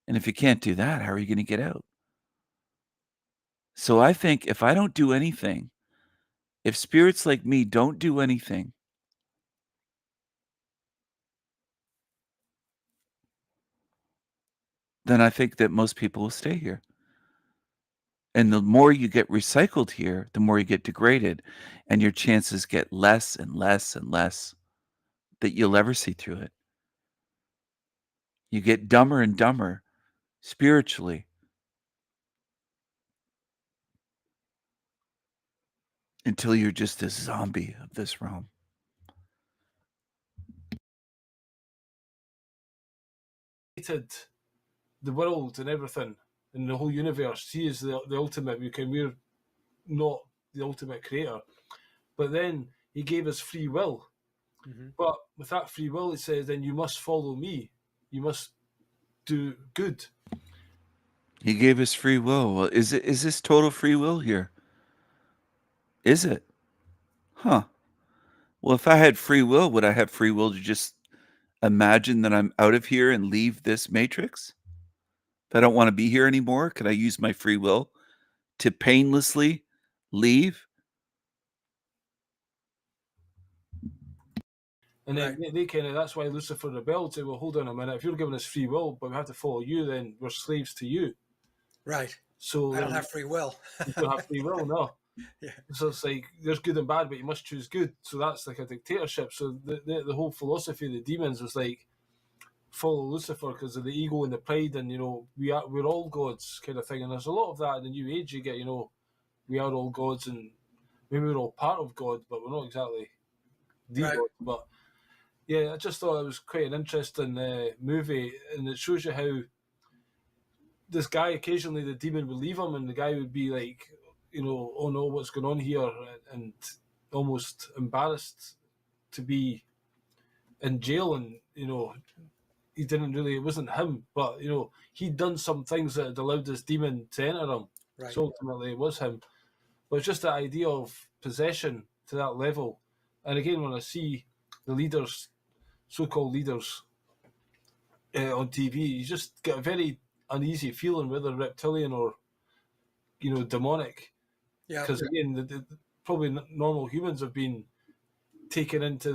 And if you can't do that, how are you going to get out? So I think if I don't do anything, if spirits like me don't do anything, then I think that most people will stay here. And the more you get recycled here, the more you get degraded, and your chances get less and less and less that you'll ever see through it. You get dumber and dumber spiritually until you're just a zombie of this realm. The world and everything in the whole universe. He is the ultimate. We're not the ultimate creator. But then he gave us free will. Mm-hmm. But with that free will, it says, then you must follow me. You must do good. He gave us free will. Well, is this total free will here? Is it? Huh. Well, if I had free will, would I have free will to just imagine that I'm out of here and leave this matrix? If I don't want to be here anymore, could I use my free will to painlessly leave? And then they kind of, that's why Lucifer rebelled, said, well, hold on a minute, if you're giving us free will, but we have to follow you, then we're slaves to you. Right. So I don't have free will. You don't have free will, no. Yeah. So it's like, there's good and bad, but you must choose good. So that's like a dictatorship. So the whole philosophy of the demons was like, follow Lucifer because of the ego and the pride, and we're all gods kind of thing. And there's a lot of that in the New Age. You get we are all gods, and maybe we're all part of God, but we're not exactly the Right. God. But yeah, I just thought it was quite an interesting movie, and it shows you how this guy, occasionally the demon would leave him, and the guy would be like, oh no, what's going on here, and almost embarrassed to be in jail, and he didn't really, it wasn't him, but he'd done some things that had allowed this demon to enter him. Right. So ultimately it was him. But it's just the idea of possession to that level. And again, when I see the leaders, so-called leaders, on TV, you just get a very uneasy feeling, whether reptilian or demonic. Yeah. Because again, probably normal humans have been taken into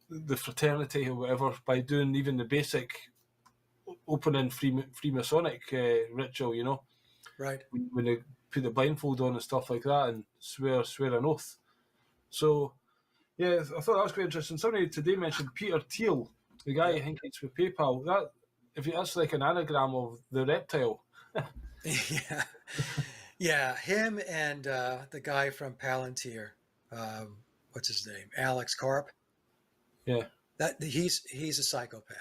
the fraternity or whatever by doing even the basic opening Freemasonic ritual, Right. when they put the blindfold on and stuff like that and swear an oath. So yeah, I thought that was quite interesting. Somebody today mentioned Peter Thiel, the guy I think it's with PayPal. That's like an anagram of the reptile. Yeah. Yeah, him and the guy from Palantir, what's his name? Alex Karp. Yeah. That he's a psychopath.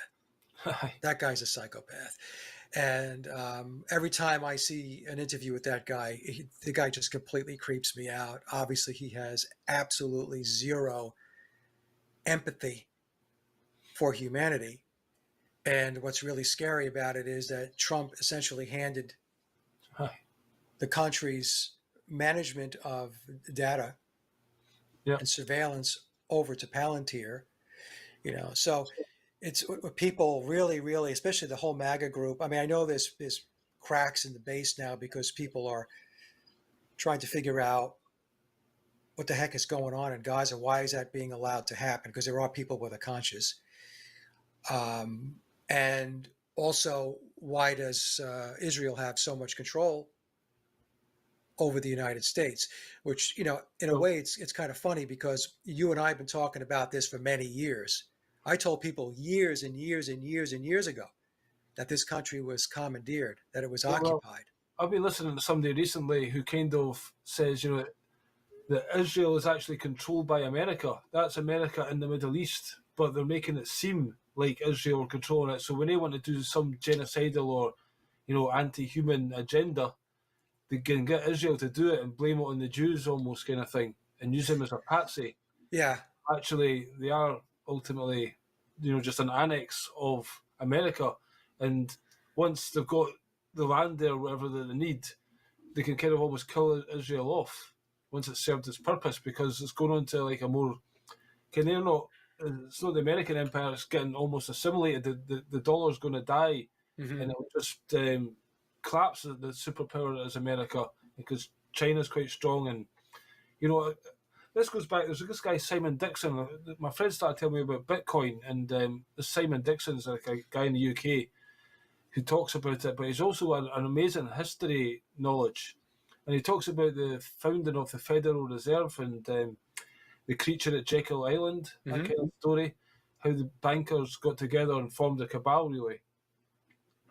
That guy's a psychopath. And every time I see an interview with that guy, the guy just completely creeps me out. Obviously, he has absolutely zero empathy for humanity. And what's really scary about it is that Trump essentially handed the country's management of data and surveillance over to Palantir. So it's what people really, really, especially the whole MAGA group. I mean, I know there's cracks in the base now because people are trying to figure out what the heck is going on in Gaza. Why is that being allowed to happen? Because there are people with a conscience. And also, why does Israel have so much control over the United States? Which, in a way, it's kind of funny because you and I have been talking about this for many years. I told people years and years and years and years ago that this country was commandeered, that it was occupied. I've been listening to somebody recently who kind of says, that Israel is actually controlled by America. That's America in the Middle East, but they're making it seem like Israel are controlling it. So when they want to do some genocidal or, anti-human agenda, they can get Israel to do it and blame it on the Jews almost kind of thing and use them as a patsy. Yeah. Actually, they are ultimately, just an annex of America. And once they've got the land there, whatever that they need, they can kind of almost kill Israel off once it's served its purpose, because it's going on to like a more, it's not the American empire, it's getting almost assimilated. The dollar's going to die, and it'll just collapse the superpower that is America, because China's quite strong. And this goes back, there's this guy Simon Dixon. My friend started telling me about Bitcoin, and this Simon Dixon's like a guy in the UK who talks about it, but he's also an amazing history knowledge, and he talks about the founding of the Federal Reserve and the creature at Jekyll Island, that kind of story, how the bankers got together and formed a cabal, really.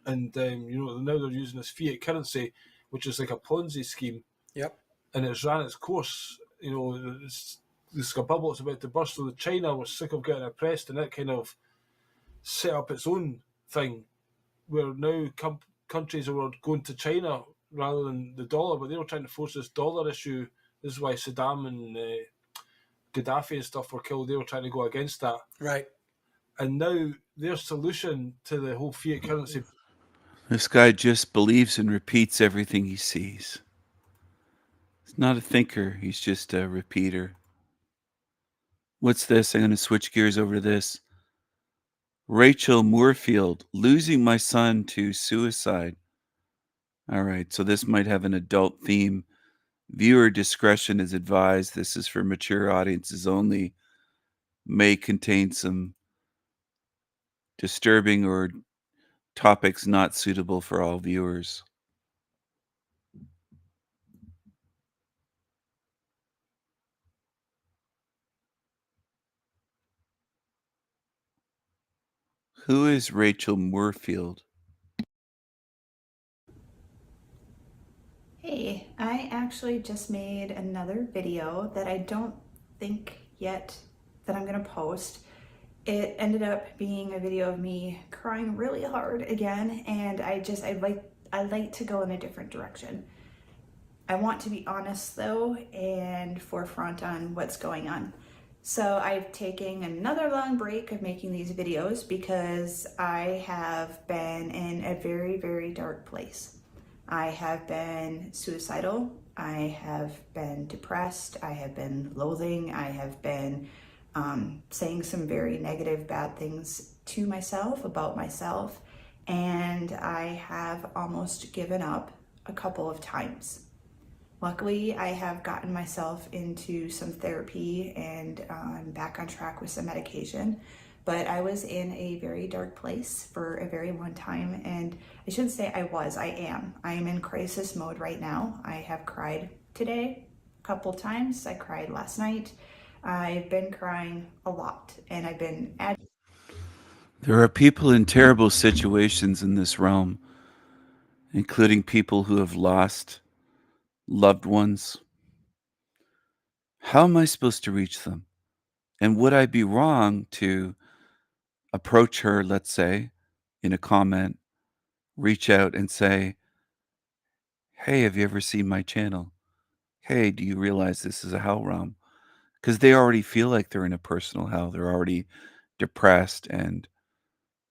And, now they're using this fiat currency, which is like a Ponzi scheme. Yep. And it's ran its course. This bubble is about to burst. So China was sick of getting oppressed, and it kind of set up its own thing, where now countries are going to China rather than the dollar, but they were trying to force this dollar issue. This is why Saddam and Gaddafi and stuff were killed. They were trying to go against that. Right. And now their solution to the whole fiat currency. This guy just believes and repeats everything he sees. He's not a thinker. He's just a repeater. What's this? I'm going to switch gears over to this. Rachel Moorfield, losing my son to suicide. All right, so this might have an adult theme. Viewer discretion is advised. This is for mature audiences only. May contain some disturbing or topics not suitable for all viewers. Who is Rachel Moorfield? Hey, I actually just made another video that I don't think yet that I'm gonna post. It ended up being a video of me crying really hard again, and I like to go in a different direction. I want to be honest though and forefront on what's going on. So I've taken another long break of making these videos because I have been in a very, very dark place. I have been suicidal, I have been depressed, I have been loathing, I have been saying some very negative, bad things to myself, about myself, and I have almost given up a couple of times. Luckily, I have gotten myself into some therapy and I'm back on track with some medication, but I was in a very dark place for a very long time, and I shouldn't say I am. I am in crisis mode right now. I have cried today a couple times. I cried last night. I've been crying a lot, and I've been There are people in terrible situations in this realm, including people who have lost loved ones. How am I supposed to reach them? And would I be wrong to approach her, let's say, in a comment, reach out and say, hey, have you ever seen my channel? Hey, do you realize this is a hell realm? Because they already feel like they're in a personal hell. They're already depressed and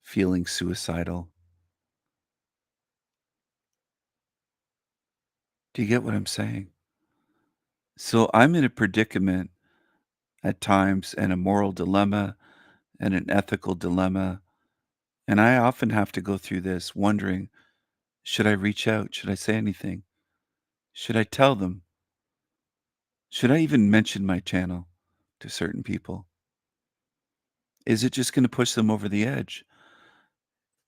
feeling suicidal. Do you get what I'm saying? So I'm in a predicament at times, and a moral dilemma and an ethical dilemma. And I often have to go through this wondering, should I reach out? Should I say anything? Should I tell them? Should I even mention my channel to certain people? Is it just going to push them over the edge?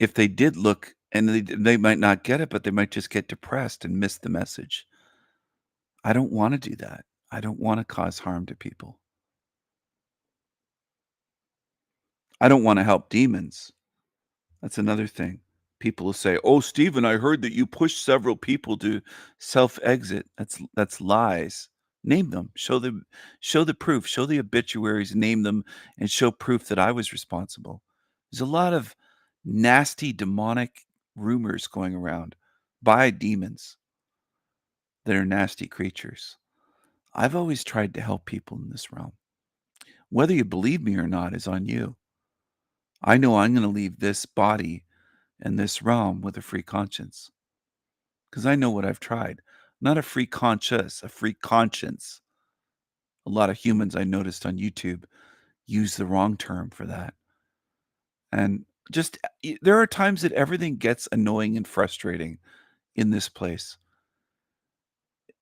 If they did look, and they might not get it, but they might just get depressed and miss the message. I don't want to do that. I don't want to cause harm to people. I don't want to help demons. That's another thing. People will say, "Oh, Stephen, I heard that you pushed several people to self-exit." That's lies. Name them. Show the proof. Show the obituaries, name them, and show proof that I was responsible. There's a lot of nasty demonic rumors going around by demons that are nasty creatures. I've always tried to help people in this realm. Whether you believe me or not is on you. I know I'm going to leave this body and this realm with a free conscience, because I know what I've tried. Not a free conscience, a free conscience. A lot of humans I noticed on YouTube use the wrong term for that. And just, there are times that everything gets annoying and frustrating in this place.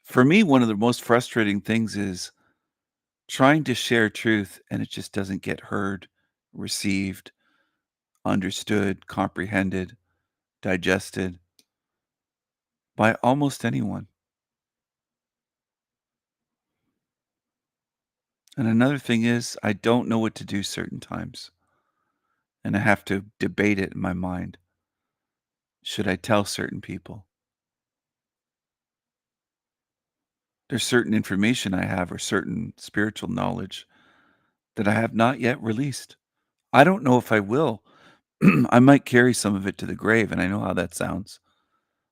For me, one of the most frustrating things is trying to share truth and it just doesn't get heard, received, understood, comprehended, digested by almost anyone. And another thing is, I don't know what to do certain times. And I have to debate it in my mind. Should I tell certain people? There's certain information I have or certain spiritual knowledge that I have not yet released. I don't know if I will. I might carry some of it to the grave, and I know how that sounds.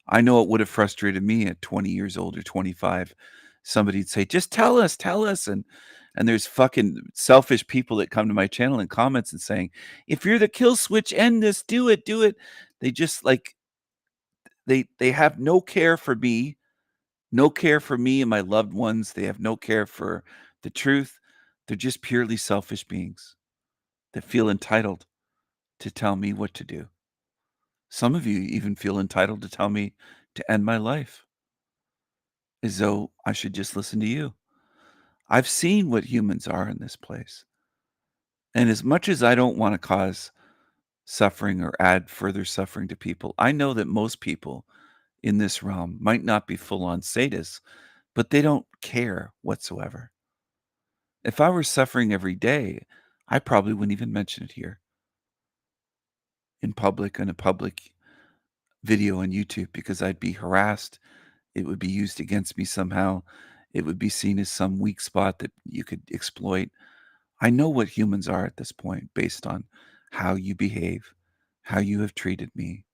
I know it would have frustrated me at 20 years old or 25. Somebody'd say, just tell us. And there's fucking selfish people that come to my channel in comments and saying, if you're the kill switch, end this, do it. They just like, they have no care for me, and my loved ones. They have no care for the truth. They're just purely selfish beings that feel entitled to tell me what to do. Some of you even feel entitled to tell me to end my life, as though I should just listen to you. I've seen what humans are in this place. And as much as I don't want to cause suffering or add further suffering to people, I know that most people in this realm might not be full-on sadists, but they don't care whatsoever. If I were suffering every day, I probably wouldn't even mention it here in public, on a public video on YouTube, because I'd be harassed it would be used against me somehow. It would be seen as some weak spot that you could exploit. I know what humans are at this point based on how you behave, how you have treated me,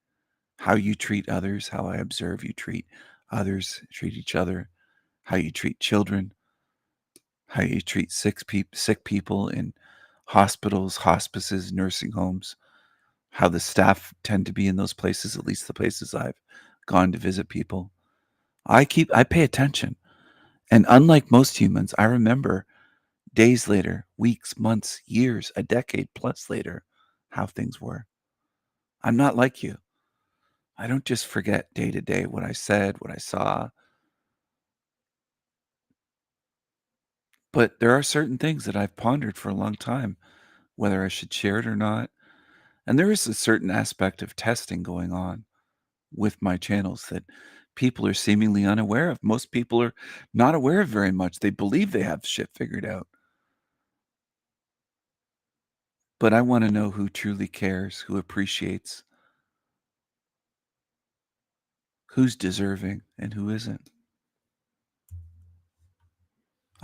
how you treat others, how I observe you treat others, treat each other, how you treat children, how you treat sick people in hospitals, hospices, nursing homes, how the staff tend to be in those places, at least the places I've gone to visit people. I pay attention. And unlike most humans, I remember days later, weeks, months, years, a decade plus later, how things were. I'm not like you. I don't just forget day to day what I said, what I saw. But there are certain things that I've pondered for a long time, whether I should share it or not. And there is a certain aspect of testing going on with my channels that people are seemingly unaware of. Most people are not aware of very much. They believe they have shit figured out. But I want to know who truly cares, who appreciates, who's deserving, and who isn't.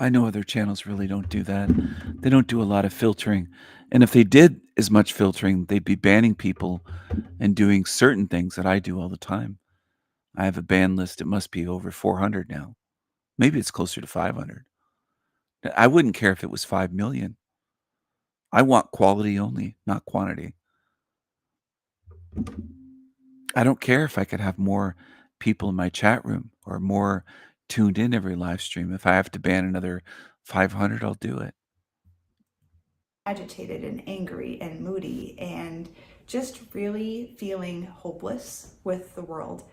I know other channels really don't do that. They don't do a lot of filtering. And if they did as much filtering, they'd be banning people and doing certain things that I do all the time. I have a ban list. It must be over 400 now. Maybe it's closer to 500. I wouldn't care if it was 5 million. I want quality only, not quantity. I don't care if I could have more people in my chat room or more tuned in every live stream. If I have to ban another 500, I'll do it. Agitated and angry and moody and just really feeling hopeless with the world.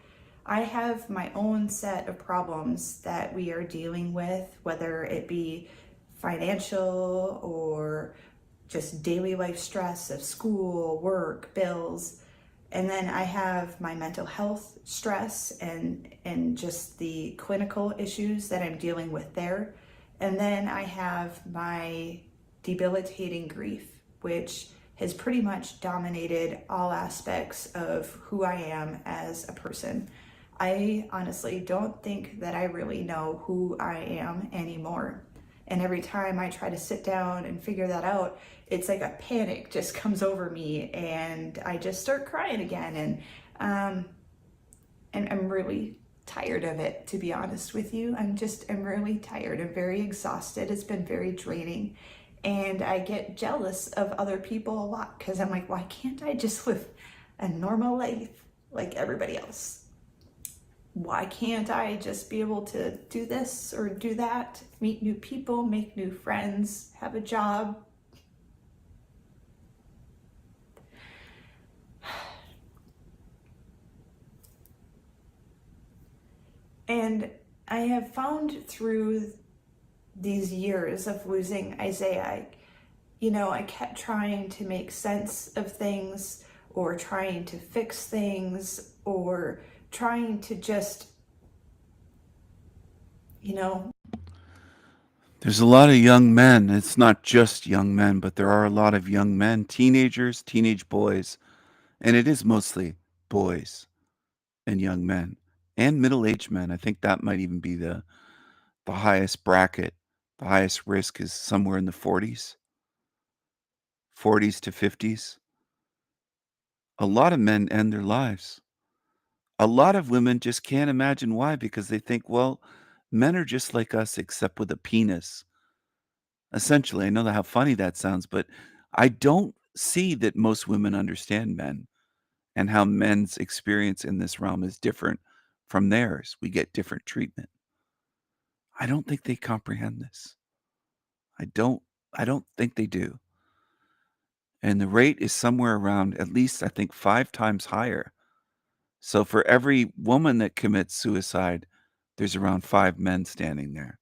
I have my own set of problems that we are dealing with, whether it be financial or just daily life stress of school, work, bills. And then I have my mental health stress and just the clinical issues that I'm dealing with there. And then I have my debilitating grief, which has pretty much dominated all aspects of who I am as a person. I honestly don't think that I really know who I am anymore. And every time I try to sit down and figure that out, it's like a panic just comes over me and I just start crying again. And I'm really tired of it, to be honest with you. I'm really tired. I'm very exhausted. It's been very draining. And I get jealous of other people a lot because I'm like, why can't I just live a normal life like everybody else? Why can't I just be able to do this or do that, meet new people, make new friends, have a job? And I have found through these years of losing Isaiah, I kept trying to make sense of things or trying to fix things or trying to just, There's a lot of young men. It's not just young men, but there are a lot of young men, teenagers, teenage boys, and it is mostly boys and young men and middle-aged men. I think that might even be the highest bracket. The highest risk is somewhere in the 40s to 50s. A lot of men end their lives. A lot of women just can't imagine why, because they think, well, men are just like us except with a penis. Essentially, I know how funny that sounds, but I don't see that most women understand men and how men's experience in this realm is different from theirs. We get different treatment. I don't think they comprehend this. I don't think they do. And the rate is somewhere around, at least I think 5 times higher. So for every woman that commits suicide, there's around 5 men standing there.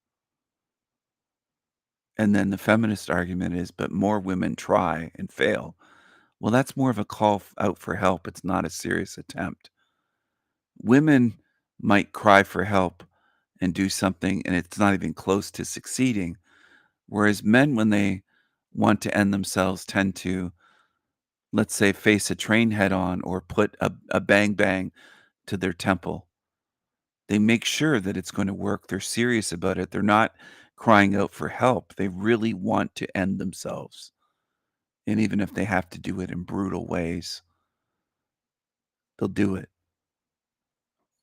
And then the feminist argument is, but more women try and fail. Well, that's more of a call out for help. It's not a serious attempt. Women might cry for help and do something, and it's not even close to succeeding. Whereas men, when they want to end themselves, tend to, let's say, face a train head on or put a bang bang to their temple. They make sure that it's going to work. They're serious about it. They're not crying out for help. They really want to end themselves. And even if they have to do it in brutal ways, they'll do it.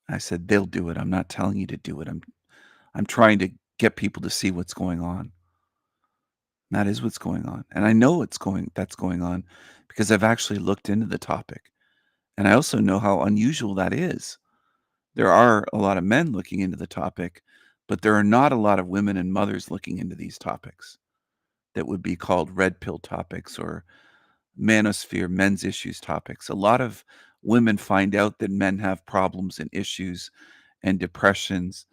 I said they'll do it. I'm not telling you to do it. I'm trying to get people to see what's going on. That is what's going on. And I know that's going on because I've actually looked into the topic. And I also know how unusual that is. There are a lot of men looking into the topic, but there are not a lot of women and mothers looking into these topics that would be called red pill topics or manosphere, men's issues topics. A lot of women find out that men have problems and issues and depressions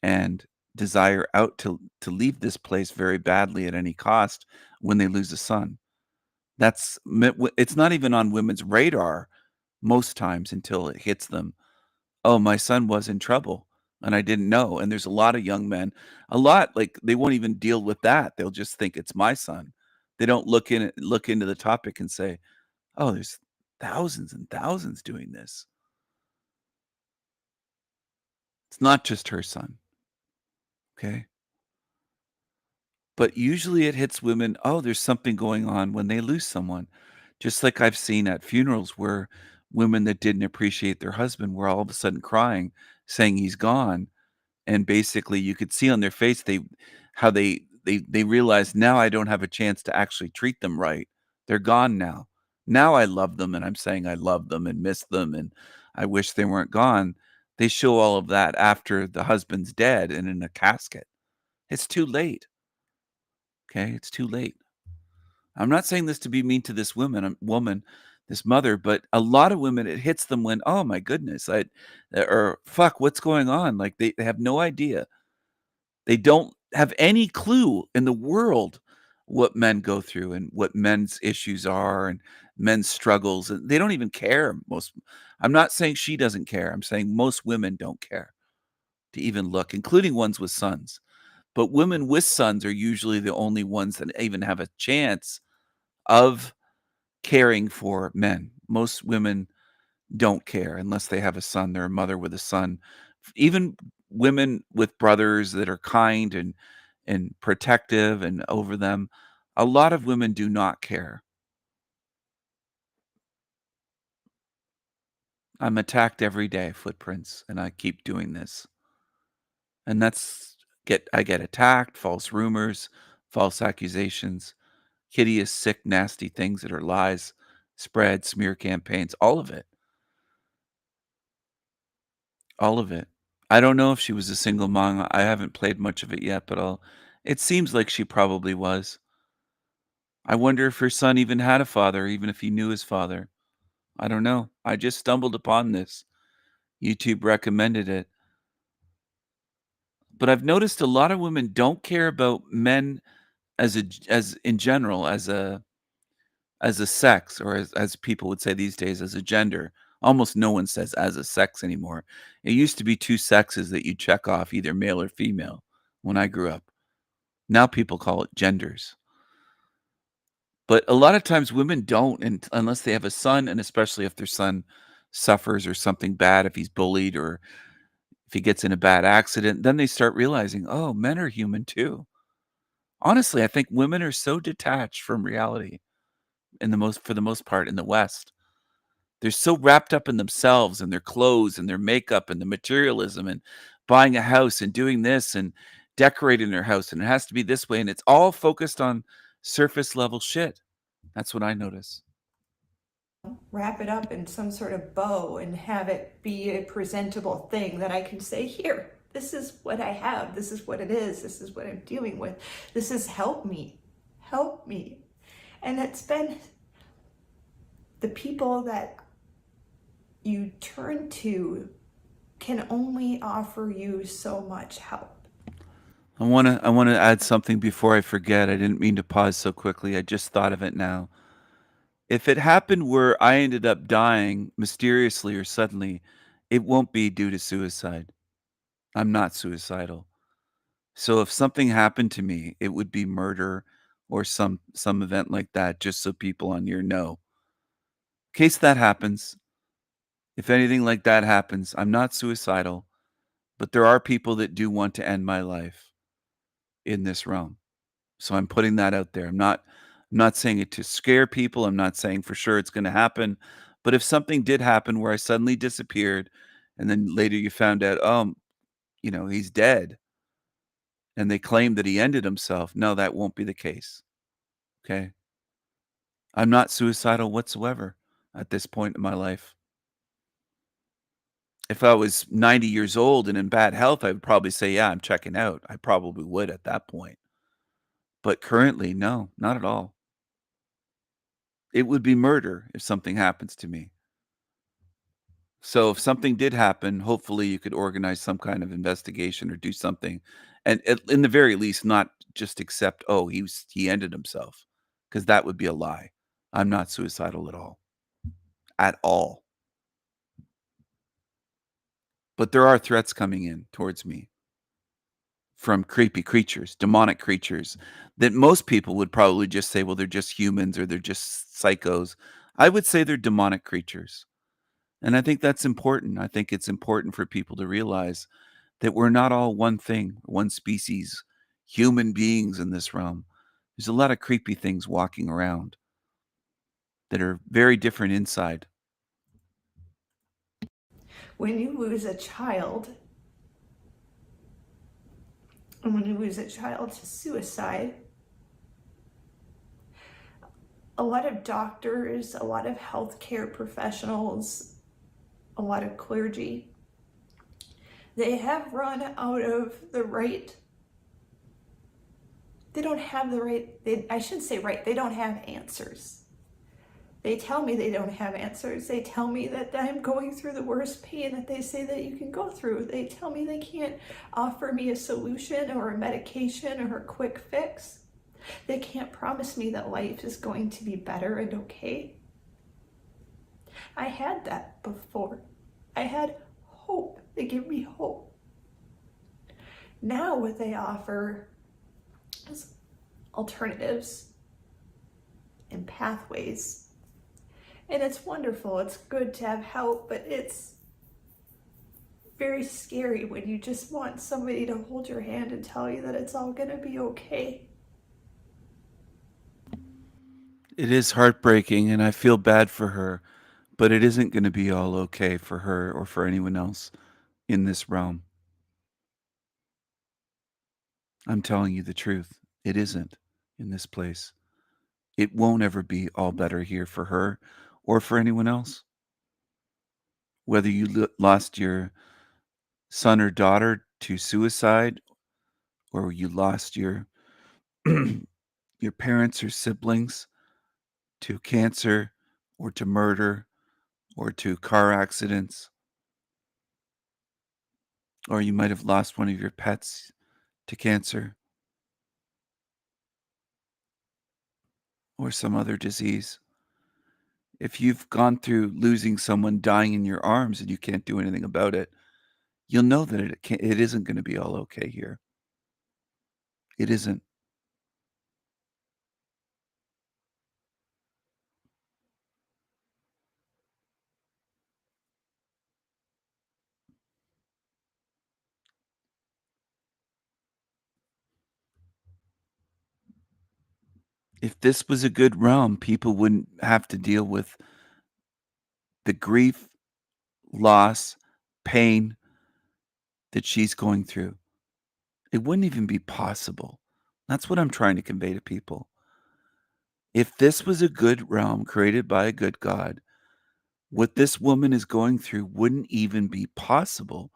and desire out to leave this place very badly at any cost when they lose a son. It's not even on women's radar most times until it hits them. Oh, my son was in trouble and I didn't know. And there's a lot of young men, like they won't even deal with that. They'll just think it's my son. They don't look into the topic and say, oh, there's thousands and thousands doing this. It's not just her son. Okay. But usually it hits women, oh, there's something going on when they lose someone. Just like I've seen at funerals where women that didn't appreciate their husband were all of a sudden crying, saying he's gone. And basically you could see on their face how they realize now I don't have a chance to actually treat them right. They're gone now. Now I love them and I'm saying I love them and miss them and I wish they weren't gone. They show all of that after the husband's dead and in a casket. It's too late. Okay, it's too late. I'm not saying this to be mean to this woman, this mother, but a lot of women, it hits them when, oh my goodness, or fuck, what's going on? Like they have no idea. They don't have any clue in the world what men go through and what men's issues are and men's struggles. And they don't even care. I'm not saying she doesn't care. I'm saying most women don't care to even look, including ones with sons. But women with sons are usually the only ones that even have a chance of caring for men. Most women don't care unless they have a son. They're a mother with a son. Even women with brothers that are kind and protective and over them, a lot of women do not care. I'm attacked every day, Footprints, and I keep doing this. And I get attacked, false rumors, false accusations, hideous, sick, nasty things that are lies, spread, smear campaigns, all of it. All of it. I don't know if she was a single mom. I haven't played much of it yet, but it seems like she probably was. I wonder if her son even had a father, even if he knew his father. I don't know. I just stumbled upon this. YouTube recommended it. But I've noticed a lot of women don't care about men as in general, as a sex, or as people would say these days, as a gender. Almost no one says as a sex anymore. It used to be two sexes that you check off, either male or female, when I grew up. Now people call it genders. But a lot of times women don't, unless they have a son, and especially if their son suffers or something bad, if he's bullied or if he gets in a bad accident, then they start realizing, oh, men are human too. Honestly, I think women are so detached from reality for the most part in the West. They're so wrapped up in themselves and their clothes and their makeup and the materialism and buying a house and doing this and decorating their house, and it has to be this way, and it's all focused on surface level shit. That's what I notice. Wrap it up in some sort of bow and have it be a presentable thing that I can say, here, this is what I have, this is what it is, this is what I'm dealing with, this is help me. And it's been the people that you turn to can only offer you so much help. I want to add something before I forget. I didn't mean to pause so quickly. I just thought of it now. If it happened where I ended up dying mysteriously or suddenly, it won't be due to suicide. I'm not suicidal. So if something happened to me, it would be murder or some event like that, just so people on here know. In case that happens, if anything like that happens, I'm not suicidal, But there are people that do want to end my life in this realm. So I'm putting that out there. I'm not saying it to scare people. I'm not saying for sure it's going to happen. But if something did happen where I suddenly disappeared and then later you found out, oh, he's dead, and they claim that he ended himself, no, that won't be the case. Okay? I'm not suicidal whatsoever at this point in my life. If I was 90 years old and in bad health, I would probably say, yeah, I'm checking out. I probably would at that point. But currently, no, not at all. It would be murder if something happens to me. So if something did happen, hopefully you could organize some kind of investigation or do something. And in the very least, not just accept, oh, he ended himself, because that would be a lie. I'm not suicidal at all. At all. But there are threats coming in towards me from creepy creatures, demonic creatures, that most people would probably just say, well, they're just humans or they're just psychos. I would say they're demonic creatures. And I think that's important. I think it's important for people to realize that we're not all one thing, one species, human beings in this realm. There's a lot of creepy things walking around that are very different inside. When you lose a child, and when you lose a child to suicide, a lot of doctors, a lot of healthcare professionals, a lot of clergy, they have run out of the right. They don't have the right, I shouldn't say right, they don't have answers. They tell me they don't have answers. They tell me that I'm going through the worst pain that they say that you can go through. They tell me they can't offer me a solution or a medication or a quick fix. They can't promise me that life is going to be better and okay. I had that before. I had hope. They give me hope. Now what they offer is alternatives and pathways. And it's wonderful. It's good to have help, but it's very scary when you just want somebody to hold your hand and tell you that it's all going to be okay. It is heartbreaking, and I feel bad for her, but it isn't going to be all okay for her or for anyone else in this realm. I'm telling you the truth. It isn't in this place. It won't ever be all better here for her or for anyone else. Whether you lost your son or daughter to suicide, or you lost your your parents or siblings to cancer or to murder or to car accidents, or you might have lost one of your pets to cancer or some other disease. If you've gone through losing someone, dying in your arms, and you can't do anything about it, you'll know that it isn't going to be all okay here. It isn't. If this was a good realm, people wouldn't have to deal with the grief, loss, pain that she's going through. It wouldn't even be possible. That's what I'm trying to convey to people. If this was a good realm created by a good God, what this woman is going through wouldn't even be possible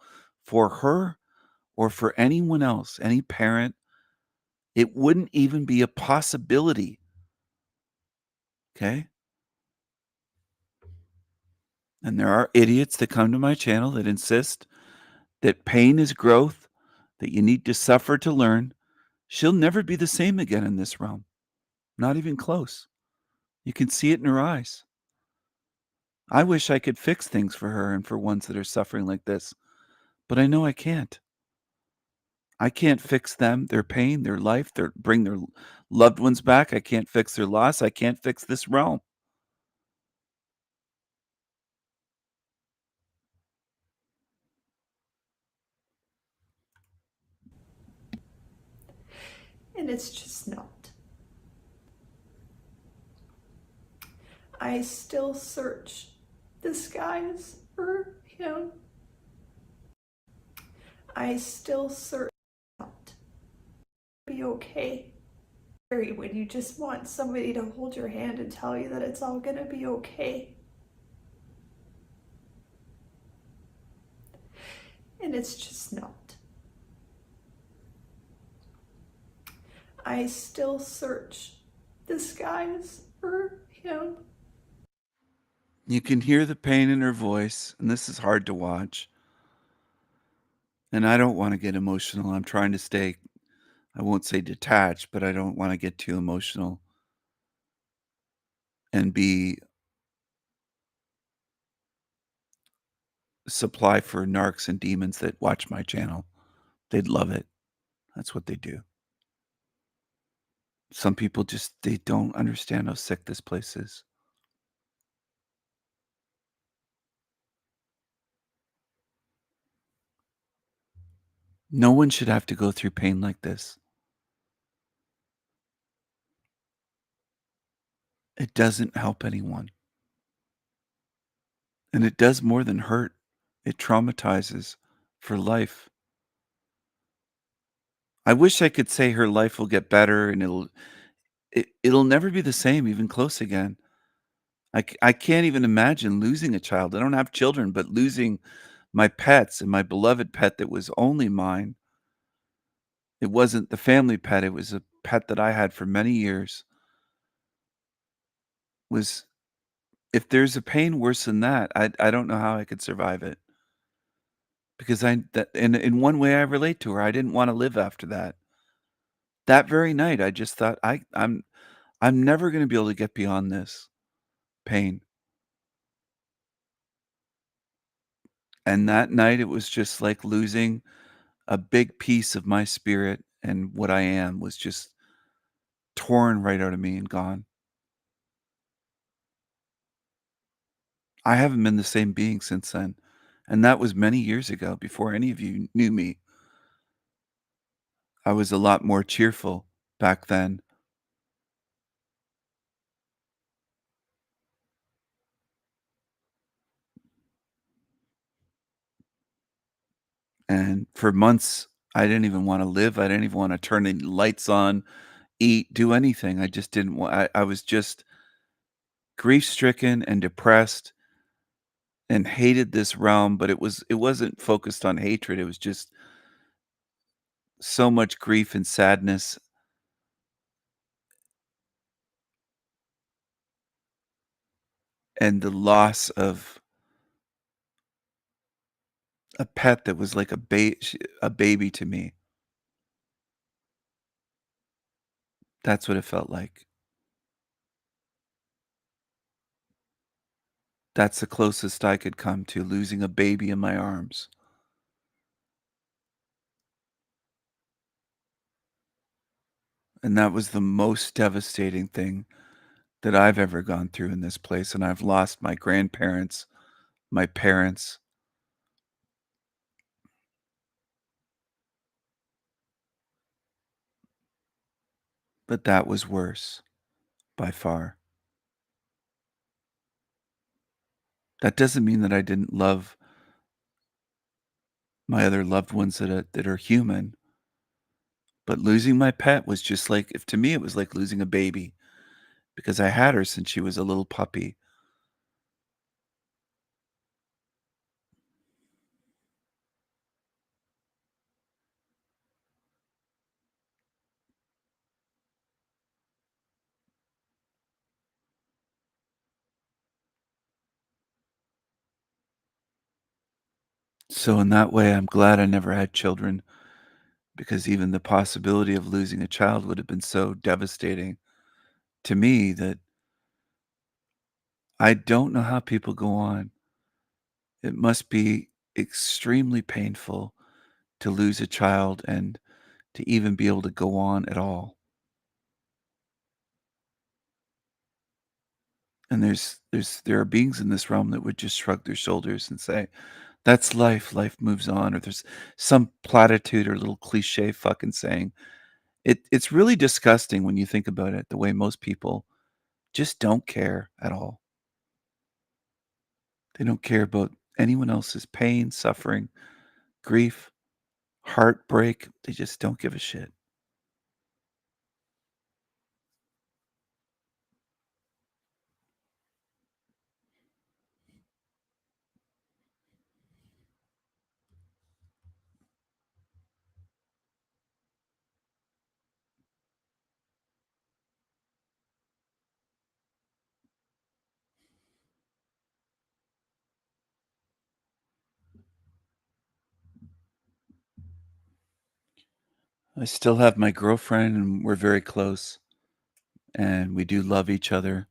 for her or for anyone else, any parent. It wouldn't even be a possibility. Okay? And there are idiots that come to my channel that insist that pain is growth, that you need to suffer to learn. She'll never be the same again in this realm. Not even close. You can see it in her eyes. I wish I could fix things for her and for ones that are suffering like this, but I know I can't. I can't fix them, their pain, their life, bring their loved ones back. I can't fix their loss. I can't fix this realm. and it's just not. I still search the skies for him. I still search not be okay. When you just want somebody to hold your hand and tell you that it's all gonna be okay. And it's just not. I still search the skies for him. You can hear the pain in her voice, and this is hard to watch. And I don't want to get emotional. I'm trying to stay, I won't say detached, but I don't want to get too emotional and be supply for narcs and demons that watch my channel. They'd love it. That's what they do. Some people just, they don't understand how sick this place is. No one should have to go through pain like this. It doesn't help anyone. And it does more than hurt. It traumatizes for life. I wish I could say her life will get better and it'll never be the same, even close again. I can't even imagine losing a child. I don't have children, but losing my pets and my beloved pet that was only mine. It wasn't the family pet. It was a pet that I had for many years. Was, if there's a pain worse than that, I don't know how I could survive it. Because in one way I relate to her. I didn't want to live after that. That very night, I just thought I'm never going to be able to get beyond this pain. And that night, it was just like losing a big piece of my spirit, and what I am was just torn right out of me and gone. I haven't been the same being since then. And that was many years ago, before any of you knew me. I was a lot more cheerful back then. And for months, I didn't even want to live. I didn't even want to turn the lights on, eat, do anything. I just didn't want, I was just grief-stricken and depressed and hated this realm, but it wasn't focused on hatred. It was just so much grief and sadness. And the loss of a pet that was like a baby to me. That's what it felt like. That's the closest I could come to losing a baby in my arms. And that was the most devastating thing that I've ever gone through in this place. And I've lost my grandparents, my parents. But that was worse, by far. That doesn't mean that I didn't love my other loved ones that are human. But losing my pet was just like, if to me, it was like losing a baby, because I had her since she was a little puppy. So in that way, I'm glad I never had children, because even the possibility of losing a child would have been so devastating to me that I don't know how people go on. It must be extremely painful to lose a child and to even be able to go on at all. And there are beings in this realm that would just shrug their shoulders and say, that's life. Life moves on. Or there's some platitude or little cliche fucking saying, It's really disgusting when you think about it, the way most people just don't care at all. They don't care about anyone else's pain, suffering, grief, heartbreak. They just don't give a shit. I still have my girlfriend, and we're very close, and we do love each other.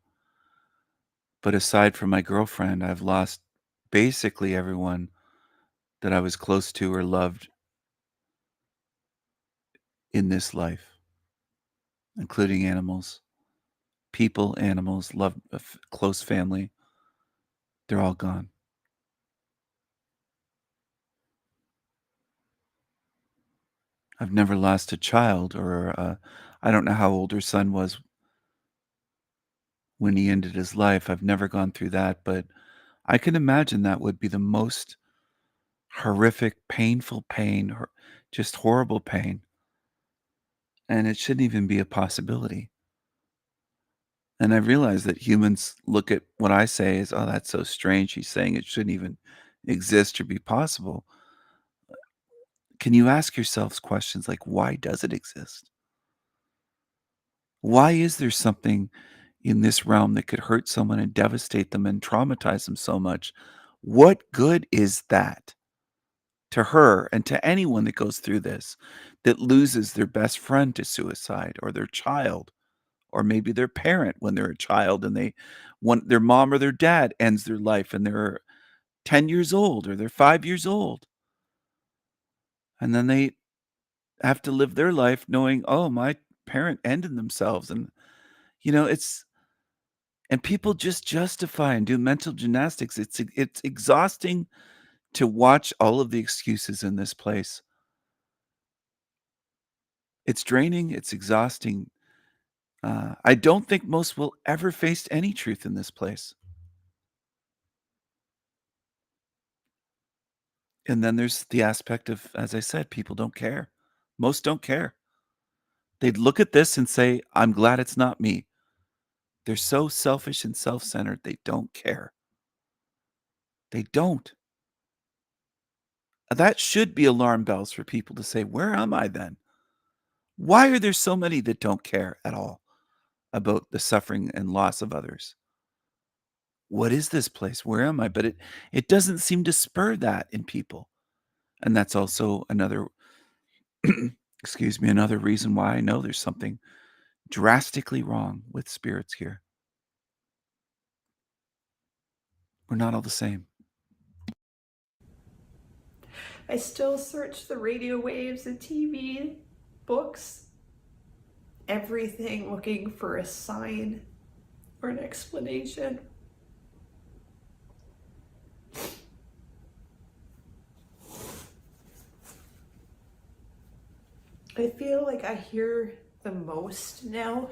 But aside from my girlfriend, I've lost basically everyone that I was close to or loved in this life, including animals, people, animals, love, close family. They're all gone. I've never lost a child, or I don't know how old her son was when he ended his life. I've never gone through that, but I can imagine that would be the most horrific, painful pain, just horrible pain. And it shouldn't even be a possibility. And I realize that humans look at what I say as, oh, that's so strange. He's saying it shouldn't even exist or be possible. Can you ask yourselves questions like, why does it exist? Why is there something in this realm that could hurt someone and devastate them and traumatize them so much? What good is that to her and to anyone that goes through this, that loses their best friend to suicide, or their child, or maybe their parent when they're a child, and their mom or their dad ends their life and they're 10 years old or they're 5 years old? And then they have to live their life knowing, oh, my parent ended themselves. And, and people just justify and do mental gymnastics. It's exhausting to watch all of the excuses in this place. It's draining. It's exhausting. I don't think most will ever face any truth in this place. And then there's the aspect of, as I said, people don't care. Most don't care. They'd look at this and say, I'm glad it's not me. They're so selfish and self-centered, they don't care. They don't. That should be alarm bells for people to say, where am I then? Why are there so many that don't care at all about the suffering and loss of others? What is this place? Where am I? But it doesn't seem to spur that in people. And that's also another, excuse me, another reason why I know there's something drastically wrong with spirits here. We're not all the same. I still search the radio waves, the TV, books, everything, looking for a sign or an explanation. I feel like I hear the most now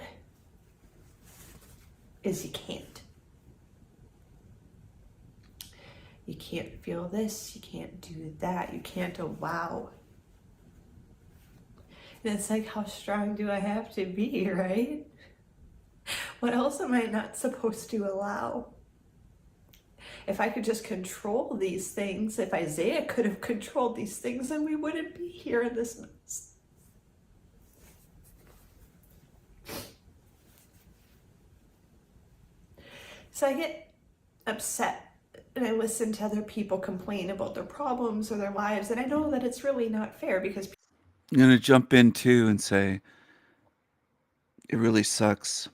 is you can't. You can't feel this, you can't do that, you can't allow. And it's like, how strong do I have to be, right? What else am I not supposed to allow? If I could just control these things, if Isaiah could have controlled these things, then we wouldn't be here in this mess. So I get upset and I listen to other people complain about their problems or their lives, and I know that it's really not fair because I'm going to jump in too and say it really sucks.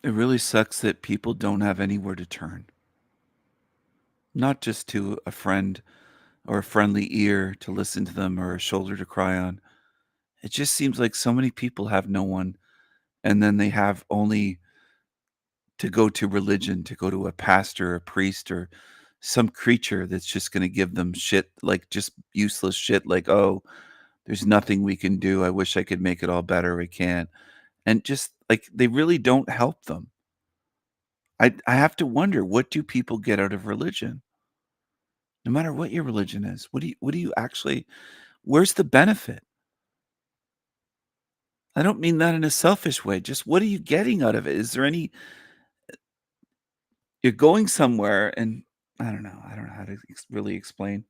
It really sucks that people don't have anywhere to turn. Not just to a friend or a friendly ear to listen to them or a shoulder to cry on. It just seems like so many people have no one, and then they have only to go to religion, to go to a pastor, a priest, or some creature that's just going to give them shit, like just useless shit, like, oh, there's nothing we can do. I wish I could make it all better. I can't. And just like they really don't help them. I have to wonder, what do people get out of religion? No matter what your religion is, what do you actually, where's the benefit? I don't mean that in a selfish way. Just what are you getting out of it? Is there any, you're going somewhere and I don't know how to really explain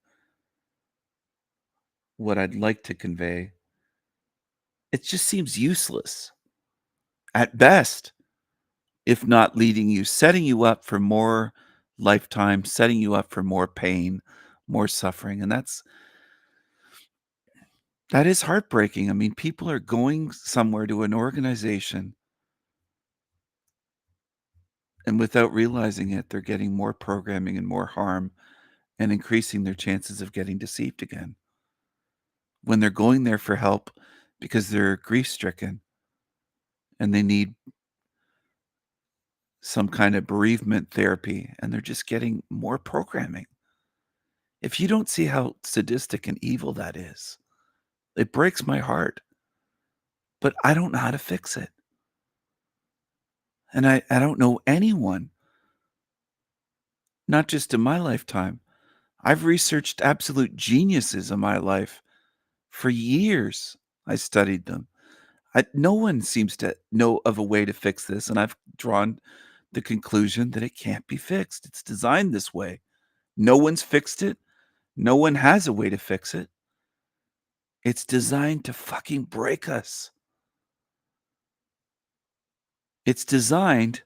what I'd like to convey. It just seems useless at best, if not leading you, setting you up for more lifetime, setting you up for more pain, more suffering. And that is heartbreaking. I mean, people are going somewhere to an organization, and without realizing it, they're getting more programming and more harm and increasing their chances of getting deceived again. When they're going there for help because they're grief-stricken and they need some kind of bereavement therapy, and they're just getting more programming. If you don't see how sadistic and evil that is, it breaks my heart. But I don't know how to fix it. And I don't know anyone, not just in my lifetime. I've researched absolute geniuses in my life for years. I studied them. No one seems to know of a way to fix this, and I've drawn the conclusion that it can't be fixed. It's designed this way. No one's fixed it. No one has a way to fix it. It's designed to fucking break us. It's designed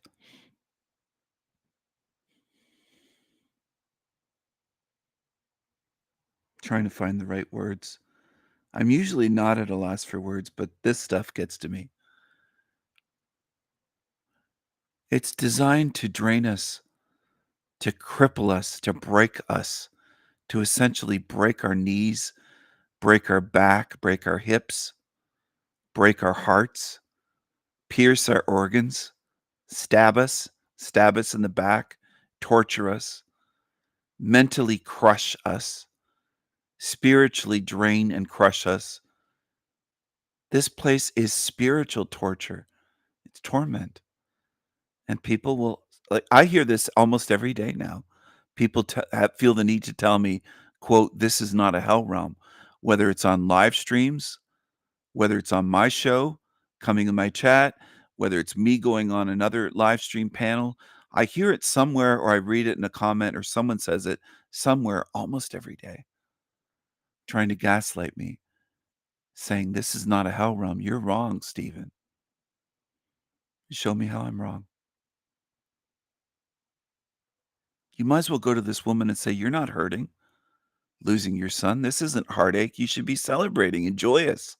trying to find the right words. I'm usually not at a loss for words, but this stuff gets to me. It's designed to drain us, to cripple us, to break us, to essentially break our knees, break our back, break our hips, break our hearts, pierce our organs, stab us in the back, torture us, mentally crush us, spiritually drain and crush us. This place is spiritual torture. It's torment. And people will, like, I hear this almost every day now. People feel the need to tell me, quote, this is not a hell realm, whether it's on live streams, whether it's on my show, coming in my chat, whether it's me going on another live stream panel. I hear it somewhere, or I read it in a comment, or someone says it somewhere almost every day, trying to gaslight me, saying, this is not a hell realm. You're wrong, Stephen. Show me how I'm wrong. You might as well go to this woman and say, you're not hurting, losing your son. This isn't heartache. You should be celebrating and joyous.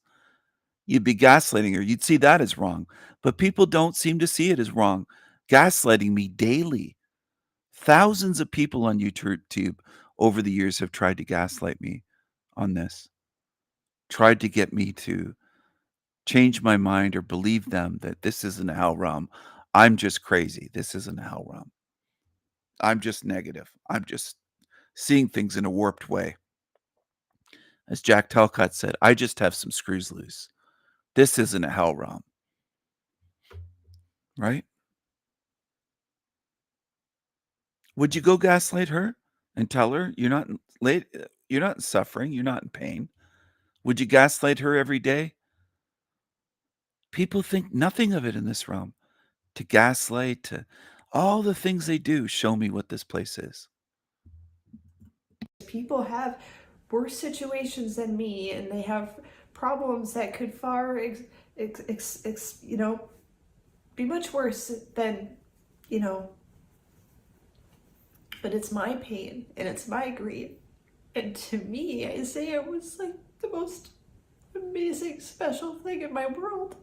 You'd be gaslighting her. You'd see that as wrong. But people don't seem to see it as wrong. Gaslighting me daily. Thousands of people on YouTube over the years have tried to gaslight me on this. Tried to get me to change my mind or believe them that this isn't a hell realm. I'm just crazy. This isn't a hell realm. I'm just negative. I'm just seeing things in a warped way. As Jack Talcott said, I just have some screws loose. This isn't a hell realm. Right? Would you go gaslight her and tell her you're not suffering, you're not in pain? Would you gaslight her every day? People think nothing of it in this realm. To gaslight, to all the things they do, show me what this place is. People have worse situations than me, and they have problems that could far, be much worse than, but it's my pain and it's my grief. And to me, Isaiah was like the most amazing, special thing in my world.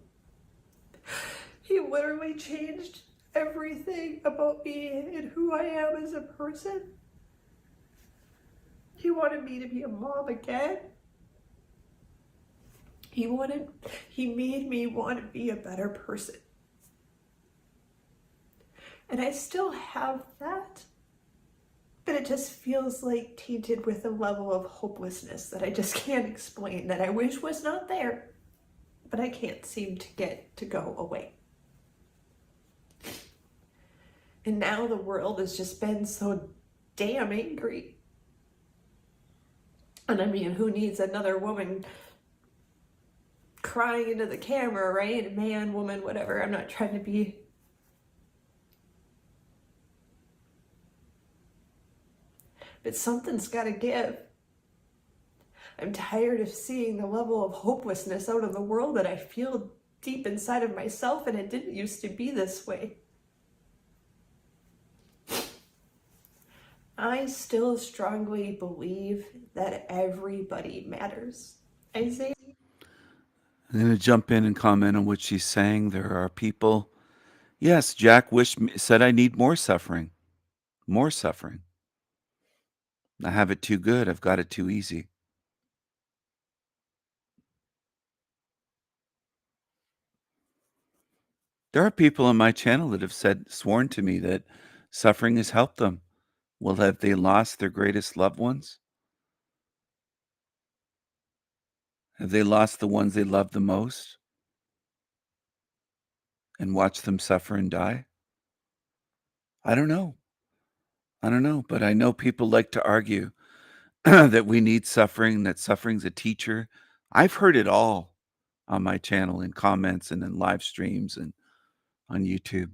He literally changed everything about me and who I am as a person. He wanted me to be a mom again. He made me want to be a better person. And I still have that. But it just feels like tainted with a level of hopelessness that I just can't explain, that I wish was not there, but I can't seem to get to go away. And now the world has just been so damn angry. And I mean, who needs another woman crying into the camera, right? Man, woman, whatever. I'm not trying to be... But something's got to give. I'm tired of seeing the level of hopelessness out of the world that I feel deep inside of myself, and it didn't used to be this way. I still strongly believe that everybody matters. Isaiah? I'm going to jump in and comment on what she's saying. There are people. Yes, Jack said I need more suffering. More suffering. I have it too good. I've got it too easy. There are people on my channel that have sworn to me that suffering has helped them. Well, have they lost their greatest loved ones? Have they lost the ones they love the most and watched them suffer and die? I don't know. I don't know, but I know people like to argue that we need suffering, that suffering's a teacher. I've heard it all on my channel in comments and in live streams and on YouTube.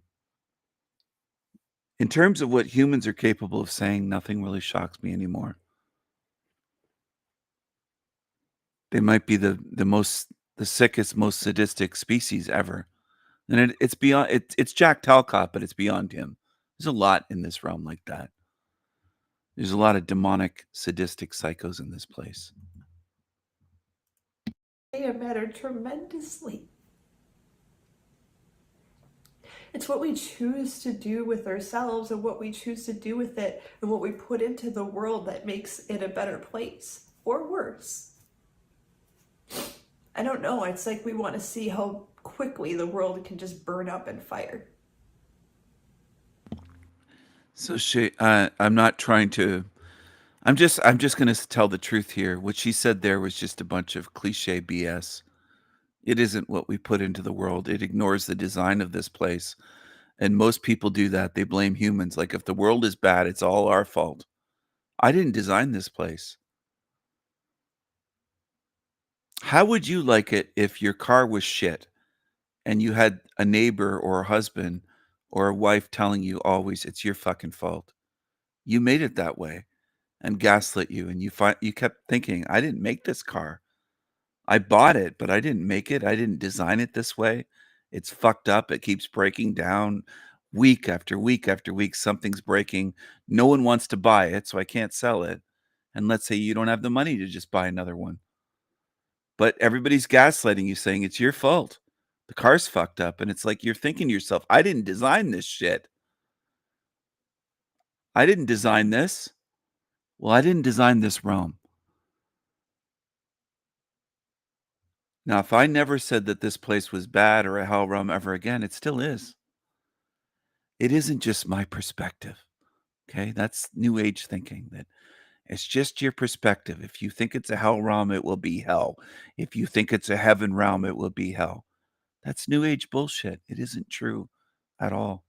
In terms of what humans are capable of saying, nothing really shocks me anymore. They might be the sickest, most sadistic species ever. And it's beyond, it's Jack Talcott, but it's beyond him. There's a lot in this realm like that. There's a lot of demonic, sadistic psychos in this place. They matter tremendously. It's what we choose to do with ourselves and what we choose to do with it and what we put into the world that makes it a better place or worse. I don't know. It's like we want to see how quickly the world can just burn up in fire. So I'm not trying to, I'm just going to tell the truth here. What she said there was just a bunch of cliche BS. It isn't what we put into the world. It ignores the design of this place. And most people do that. They blame humans. Like if the world is bad, it's all our fault. I didn't design this place. How would you like it if your car was shit and you had a neighbor or a husband or a wife telling you always it's your fucking fault? You made it that way and gaslit you, and you kept thinking, I didn't make this car. I bought it, but I didn't make it. I didn't design it this way. It's fucked up. It keeps breaking down week after week after week. Something's breaking. No one wants to buy it, so I can't sell it. And let's say you don't have the money to just buy another one. But everybody's gaslighting you, saying it's your fault. The car's fucked up. And it's like you're thinking to yourself, I didn't design this shit. I didn't design this. Well, I didn't design this realm. Now, if I never said that this place was bad or a hell realm ever again, it still is. It isn't just my perspective. Okay, that's New Age thinking, that it's just your perspective. If you think it's a hell realm, it will be hell. If you think it's a heaven realm, it will be hell. That's New Age bullshit. It isn't true at all.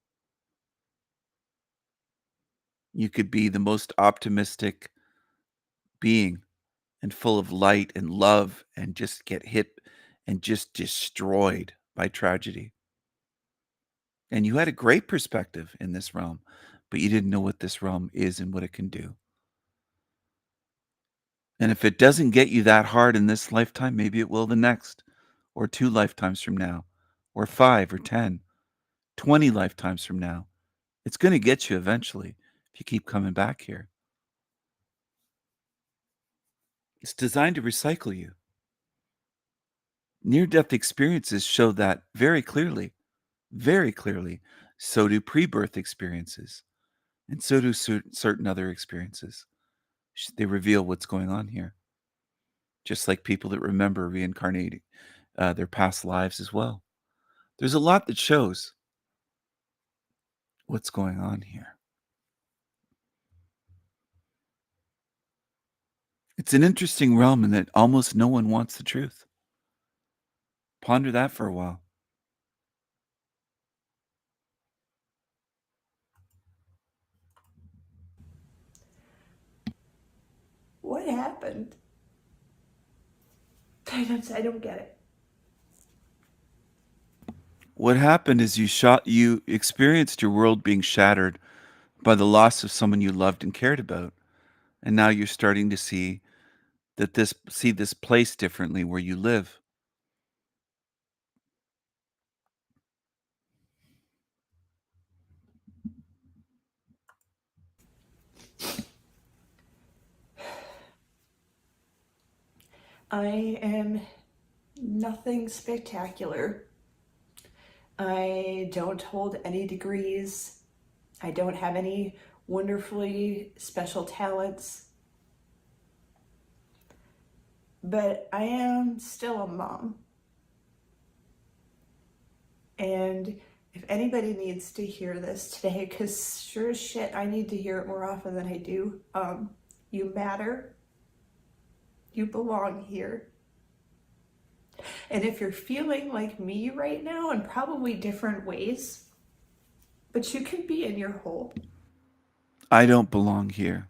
You could be the most optimistic being and full of light and love and just get hit and just destroyed by tragedy. And you had a great perspective in this realm, but you didn't know what this realm is and what it can do. And if it doesn't get you that hard in this lifetime, maybe it will the next, or 2 lifetimes from now, or 5 or 10, 20 lifetimes from now. It's going to get you eventually if you keep coming back here. It's designed to recycle you. Near-death experiences show that very clearly. Very clearly. So do pre-birth experiences. And so do certain other experiences. They reveal what's going on here. Just like people that remember reincarnating their past lives as well. There's a lot that shows what's going on here. It's an interesting realm in that almost no one wants the truth. Ponder that for a while. What happened? I don't get it. What happened is you experienced your world being shattered by the loss of someone you loved and cared about. And now you're starting to see this place differently where you live. I am nothing spectacular. I don't hold any degrees. I don't have any wonderfully special talents. But I am still a mom. And if anybody needs to hear this today, because sure as shit, I need to hear it more often than I do. You matter. You belong here. And if you're feeling like me right now in probably different ways, but you can be in your home. I don't belong here.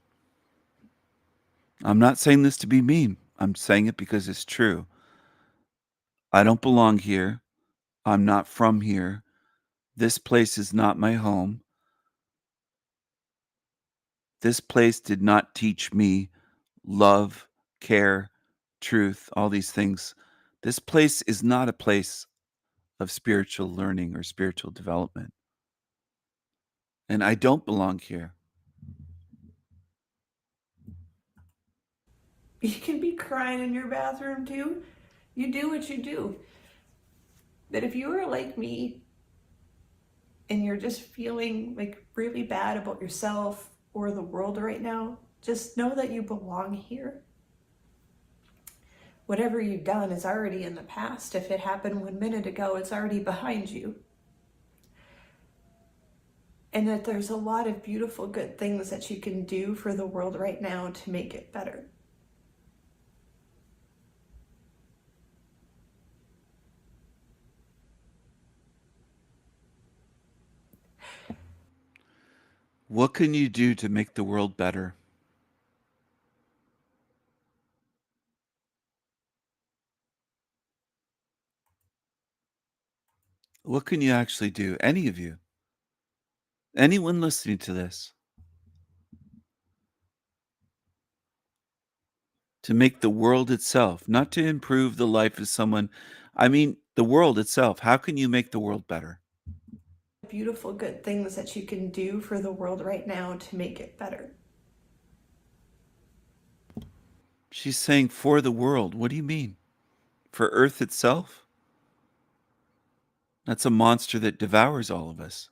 I'm not saying this to be mean. I'm saying it because it's true. I don't belong here. I'm not from here. This place is not my home. This place did not teach me love, care, truth, all these things. This place is not a place of spiritual learning or spiritual development. And I don't belong here. You can be crying in your bathroom too. You do what you do. But if you are like me and you're just feeling like really bad about yourself or the world right now, just know that you belong here. Whatever you've done is already in the past. If it happened 1 minute ago, it's already behind you. And that there's a lot of beautiful, good things that you can do for the world right now to make it better. What can you do to make the world better? What can you actually do? Any of you? Anyone listening to this? To make the world itself, not to improve the life of someone. I mean, the world itself. How can you make the world better? Beautiful, good things that you can do for the world right now to make it better. She's saying for the world. What do you mean? For Earth itself? That's a monster that devours all of us.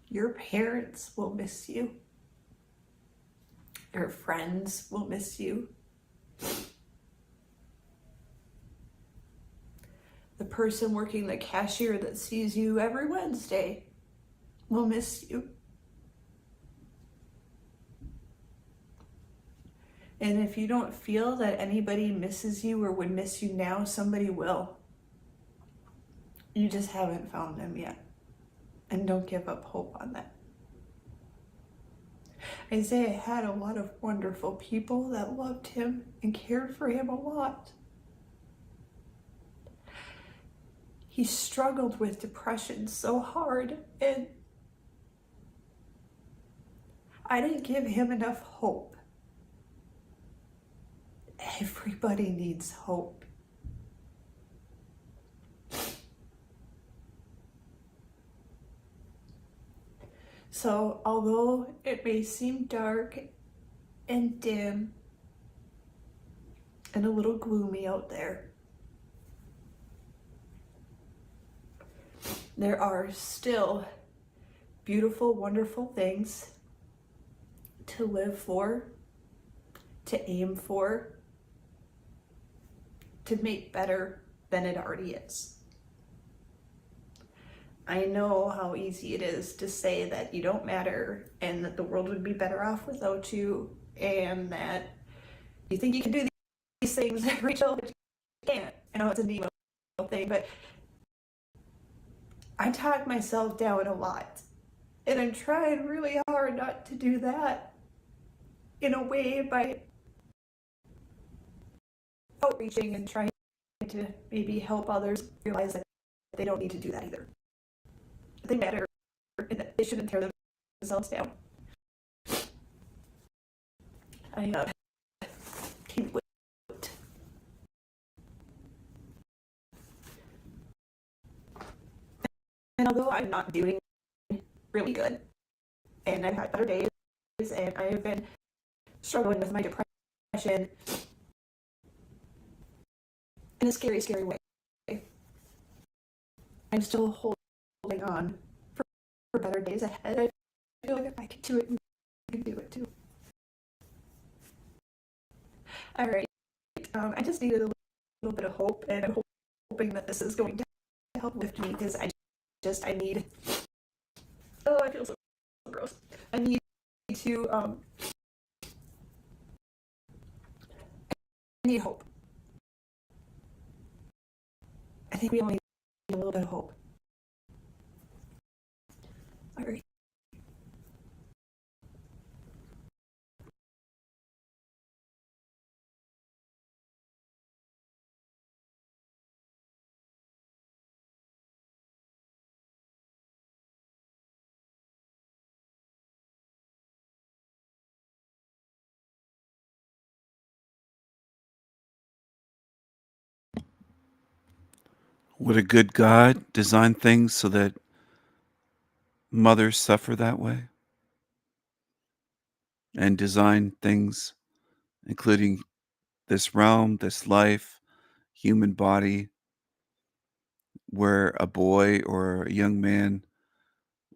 Your parents will miss you. Your friends will miss you. The person working the cashier that sees you every Wednesday will miss you. And if you don't feel that anybody misses you or would miss you now, somebody will. You just haven't found them yet. And don't give up hope on that. Isaiah had a lot of wonderful people that loved him and cared for him a lot. He struggled with depression so hard, and I didn't give him enough hope. Everybody needs hope. So, although it may seem dark and dim and a little gloomy out there, there are still beautiful, wonderful things to live for, to aim for, to make better than it already is. I know how easy it is to say that you don't matter and that the world would be better off without you, and that you think you can do these things, Rachel, but you can't. I know it's an emo thing, but I talk myself down a lot. And I'm trying really hard not to do that in a way by outreaching and trying to maybe help others realize that they don't need to do that either. They matter and that they shouldn't tear themselves down. I can't wait. And although I'm not doing really good, and I've had better days, and I have been struggling with my depression in a scary, scary way, I'm still holding on for better days ahead. I feel like if I can do it, you can do it too. All right, I just needed a little bit of hope, and I'm hoping that this is going to help lift me, because I need, oh, I feel so gross. I need to, I need hope. I think we all need a little bit of hope. All right. Would a good God design things so that mothers suffer that way? And design things, including this realm, this life, human body, where a boy or a young man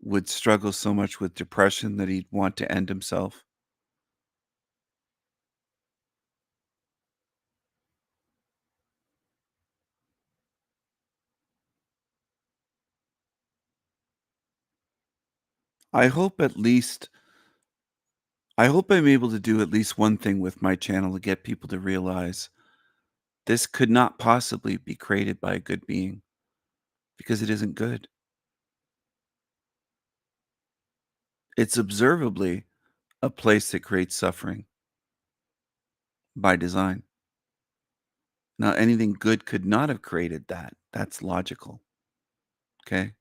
would struggle so much with depression that he'd want to end himself? I hope I'm able to do at least one thing with my channel to get people to realize this could not possibly be created by a good being, because it isn't good. It's observably a place that creates suffering by design. Now, anything good could not have created that. That's logical. Okay?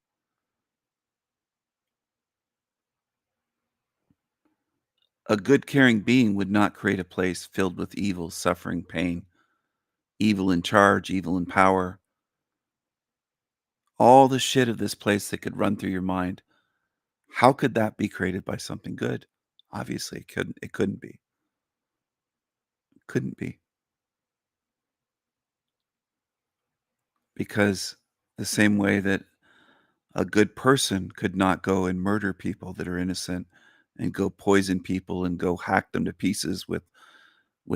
A good, caring being would not create a place filled with evil, suffering, pain, evil in charge, evil in power. All the shit of this place that could run through your mind. How could that be created by something good? Obviously, it couldn't. It couldn't be. It couldn't be. Because the same way that a good person could not go and murder people that are innocent and go poison people and go hack them to pieces with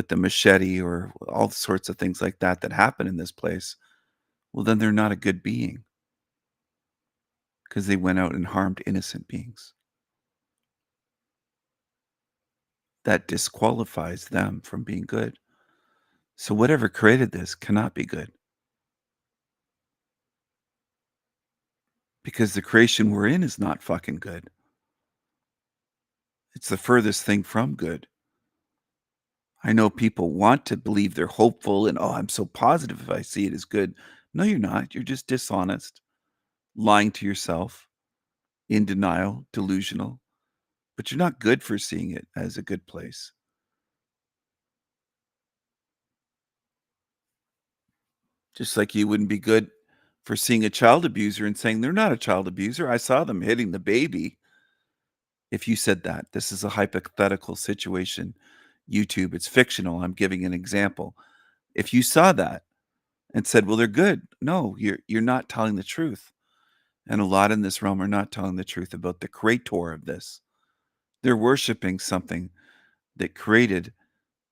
the machete or all sorts of things like that that happen in this place, well, then they're not a good being, because they went out and harmed innocent beings. That disqualifies them from being good. So whatever created this cannot be good, because the creation we're in is not fucking good. It's the furthest thing from good. I know people want to believe they're hopeful and, oh, I'm so positive if I see it as good. No, you're not. You're just dishonest, lying to yourself, in denial, delusional. But you're not good for seeing it as a good place. Just like you wouldn't be good for seeing a child abuser and saying they're not a child abuser. I saw them hitting the baby. If you said that, this is a hypothetical situation. YouTube, it's fictional. I'm giving an example. If you saw that and said, well, they're good. No, you're not telling the truth. And a lot in this realm are not telling the truth about the creator of this. They're worshiping something that created,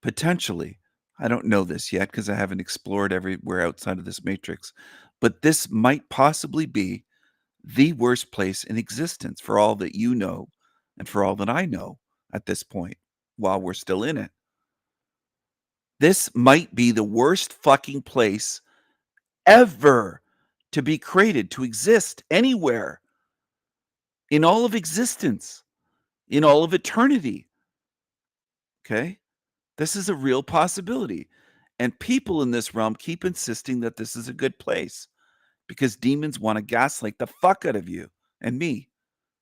potentially, I don't know this yet because I haven't explored everywhere outside of this matrix, but this might possibly be the worst place in existence for all that you know and for all that I know at this point while we're still in it. This might be the worst fucking place ever to be created, to exist anywhere in all of existence, in all of eternity. Okay? This is a real possibility. And people in this realm keep insisting that this is a good place because demons want to gaslight the fuck out of you and me.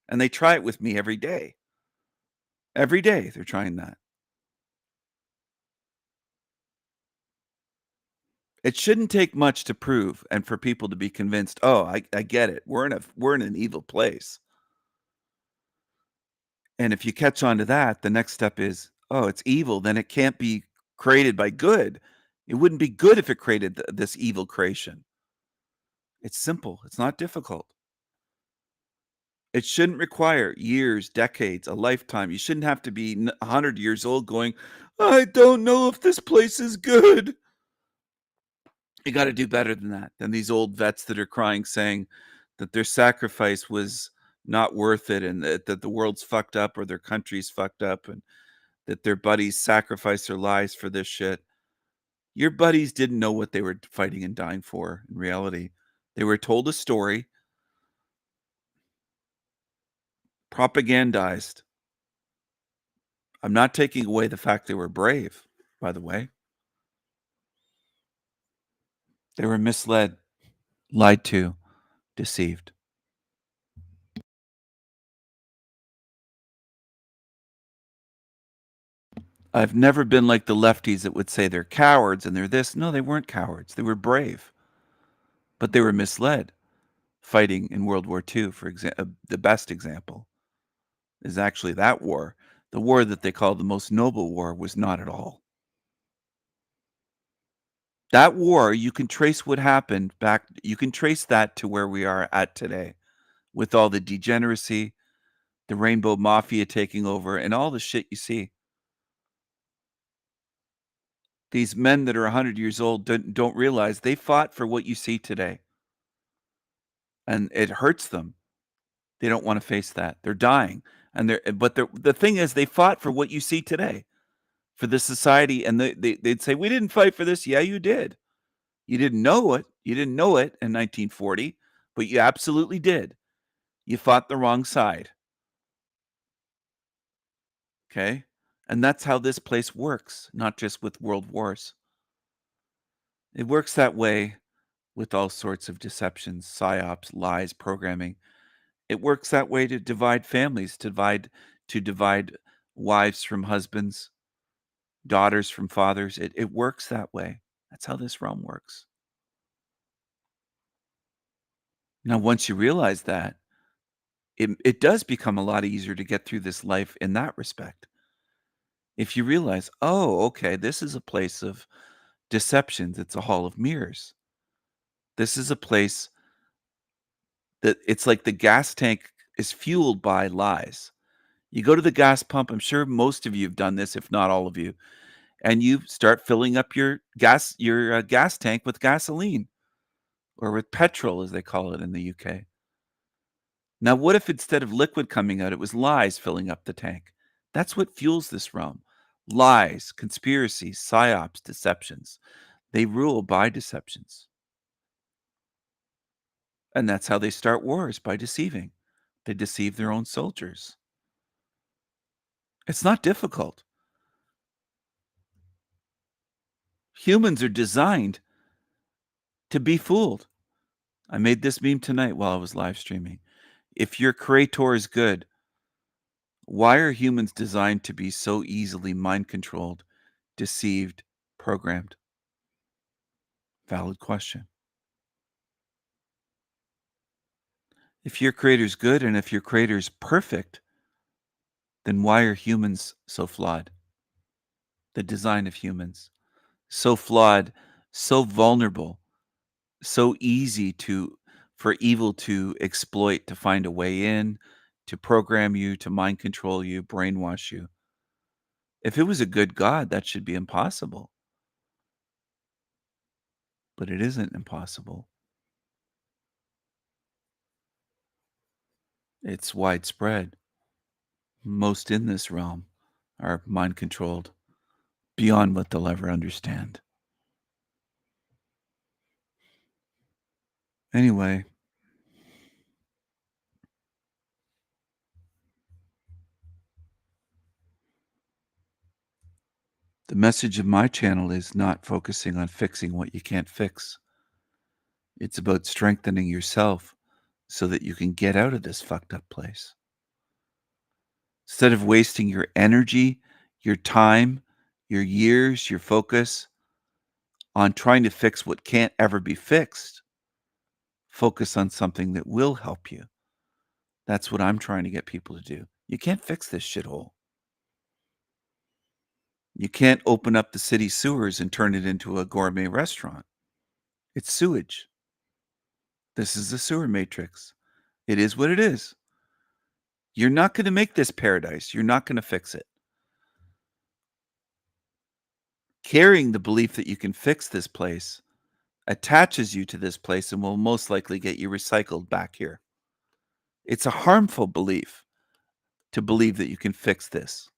And they try it with me every day. Every day they're trying that. It shouldn't take much to prove and for people to be convinced, oh, I get it. We're in an evil place. And if you catch on to that, the next step is, oh, it's evil. Then it can't be created by good. It wouldn't be good if it created this evil creation. It's simple. It's not difficult. It shouldn't require years, decades, a lifetime. You shouldn't have to be 100 years old going, I don't know if this place is good. You got to do better than that, than these old vets that are crying, saying that their sacrifice was not worth it and that the world's fucked up or their country's fucked up and that their buddies sacrificed their lives for this shit. Your buddies didn't know what they were fighting and dying for in reality. They were told a story, propagandized. I'm not taking away the fact they were brave, by the way. They were misled, lied to, deceived. I've never been like the lefties that would say they're cowards and they're this. No, they weren't cowards. They were brave. But they were misled. Fighting in World War II, for example, the best example is actually that war. The war that they call the most noble war was not at all. That war, you can trace what happened back. You can trace that to where we are at today with all the degeneracy, the rainbow mafia taking over, and all the shit you see. These men that are 100 years old don't realize they fought for what you see today. And it hurts them. They don't want to face that. They're dying. But the thing is, they fought for what you see today, for the society. And they'd say, we didn't fight for this. Yeah, you did. You didn't know it. You didn't know it in 1940, but you absolutely did. You fought the wrong side. Okay? And that's how this place works, not just with world wars. It works that way with all sorts of deceptions, psyops, lies, programming. It works that way to divide families, to divide wives from husbands, daughters from fathers. It works that way. That's how this realm works. Now, once you realize that, it does become a lot easier to get through this life in that respect. If you realize, oh, okay, this is a place of deceptions. It's a hall of mirrors. This is a place that it's like the gas tank is fueled by lies. You go to the gas pump, I'm sure most of you have done this, if not all of you, and you start filling up your gas tank with gasoline or with petrol, as they call it in the UK. Now, what if instead of liquid coming out, it was lies filling up the tank? That's what fuels this realm. Lies, conspiracies, psyops, deceptions. They rule by deceptions. And that's how they start wars, by deceiving. They deceive their own soldiers. It's not difficult. Humans are designed to be fooled. I made this meme tonight while I was live streaming. If your creator is good, why are humans designed to be so easily mind controlled, deceived, programmed? Valid question. If your creator's good and if your creator's perfect, then why are humans so flawed? The design of humans. So flawed, so vulnerable, so easy for evil to exploit, to find a way in, to program you, to mind control you, brainwash you. If it was a good God, that should be impossible. But it isn't impossible. It's widespread. Most in this realm are mind controlled beyond what they'll ever understand. Anyway, the message of my channel is not focusing on fixing what you can't fix. It's about strengthening yourself so that you can get out of this fucked up place. Instead of wasting your energy, your time, your years, your focus on trying to fix what can't ever be fixed, focus on something that will help you. That's what I'm trying to get people to do. You can't fix this shithole. You can't open up the city sewers and turn it into a gourmet restaurant. It's sewage. This is the sewer matrix. It is what it is. You're not going to make this paradise. You're not going to fix it. Carrying the belief that you can fix this place attaches you to this place and will most likely get you recycled back here. It's a harmful belief to believe that you can fix this.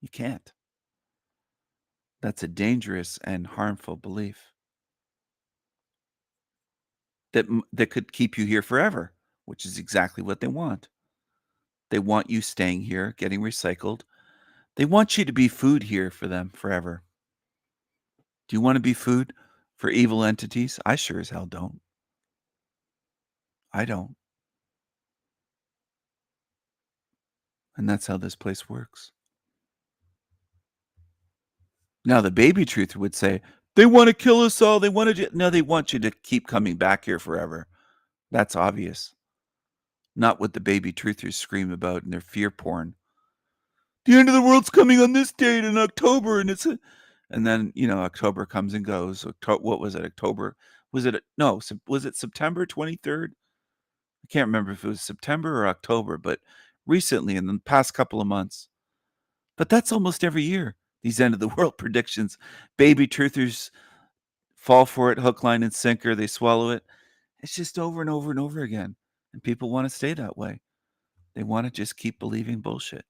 You can't. That's a dangerous and harmful belief that could keep you here forever, which is exactly what they want. They want you staying here, getting recycled. They want you to be food here for them forever. Do you want to be food for evil entities? I sure as hell don't. I don't. And that's how this place works. Now, the baby truther would say, they want to kill us all. They want to. No, they want you to keep coming back here forever. That's obvious. Not what the baby truthers scream about in their fear porn. The end of the world's coming on this date in October, and and then, October comes and goes. What was it? October? Was it September 23rd? I can't remember if it was September or October, but recently in the past couple of months. But that's almost every year. These end of the world predictions. Baby truthers fall for it, hook, line, and sinker. They swallow it. It's just over and over and over again. And people want to stay that way. They want to just keep believing bullshit.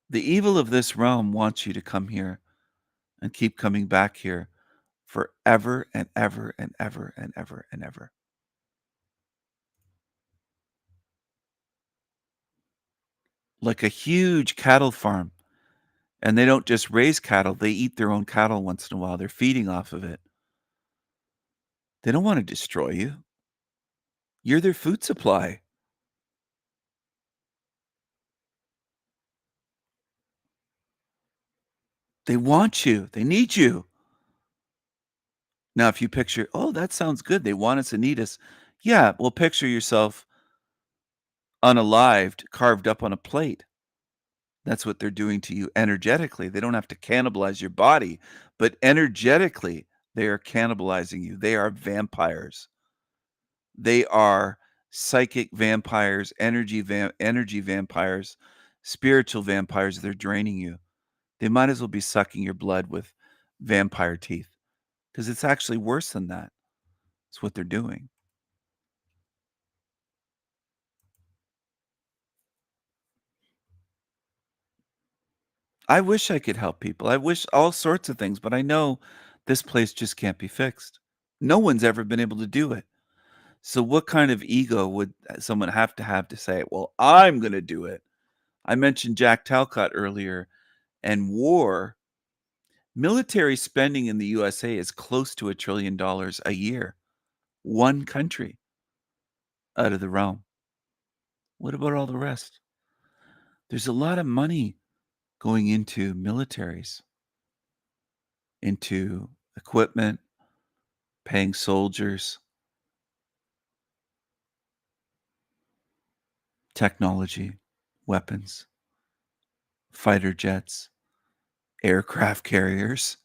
The evil of this realm wants you to come here and keep coming back here forever and ever and ever and ever and ever. Like a huge cattle farm. And they don't just raise cattle, they eat their own cattle once in a while. They're feeding off of it. They don't want to destroy you. You're their food supply. They want you. They need you. Now, if you picture, oh, that sounds good. They want us and need us. Yeah, well, picture yourself unalived, carved up on a plate. That's what they're doing to you energetically. They don't have to cannibalize your body, but energetically, they are cannibalizing you. They are vampires. They are psychic vampires, energy vampires, spiritual vampires. They're draining you. They might as well be sucking your blood with vampire teeth, because it's actually worse than that. It's what they're doing. I wish I could help people. I wish all sorts of things, but I know this place just can't be fixed. No one's ever been able to do it. So what kind of ego would someone have to say, well, I'm going to do it? I mentioned Jack Talcott earlier, and war. Military spending in the USA is close to $1 trillion a year. One country out of the realm. What about all the rest? There's a lot of money going into militaries, into equipment, paying soldiers, technology, weapons, fighter jets, aircraft carriers.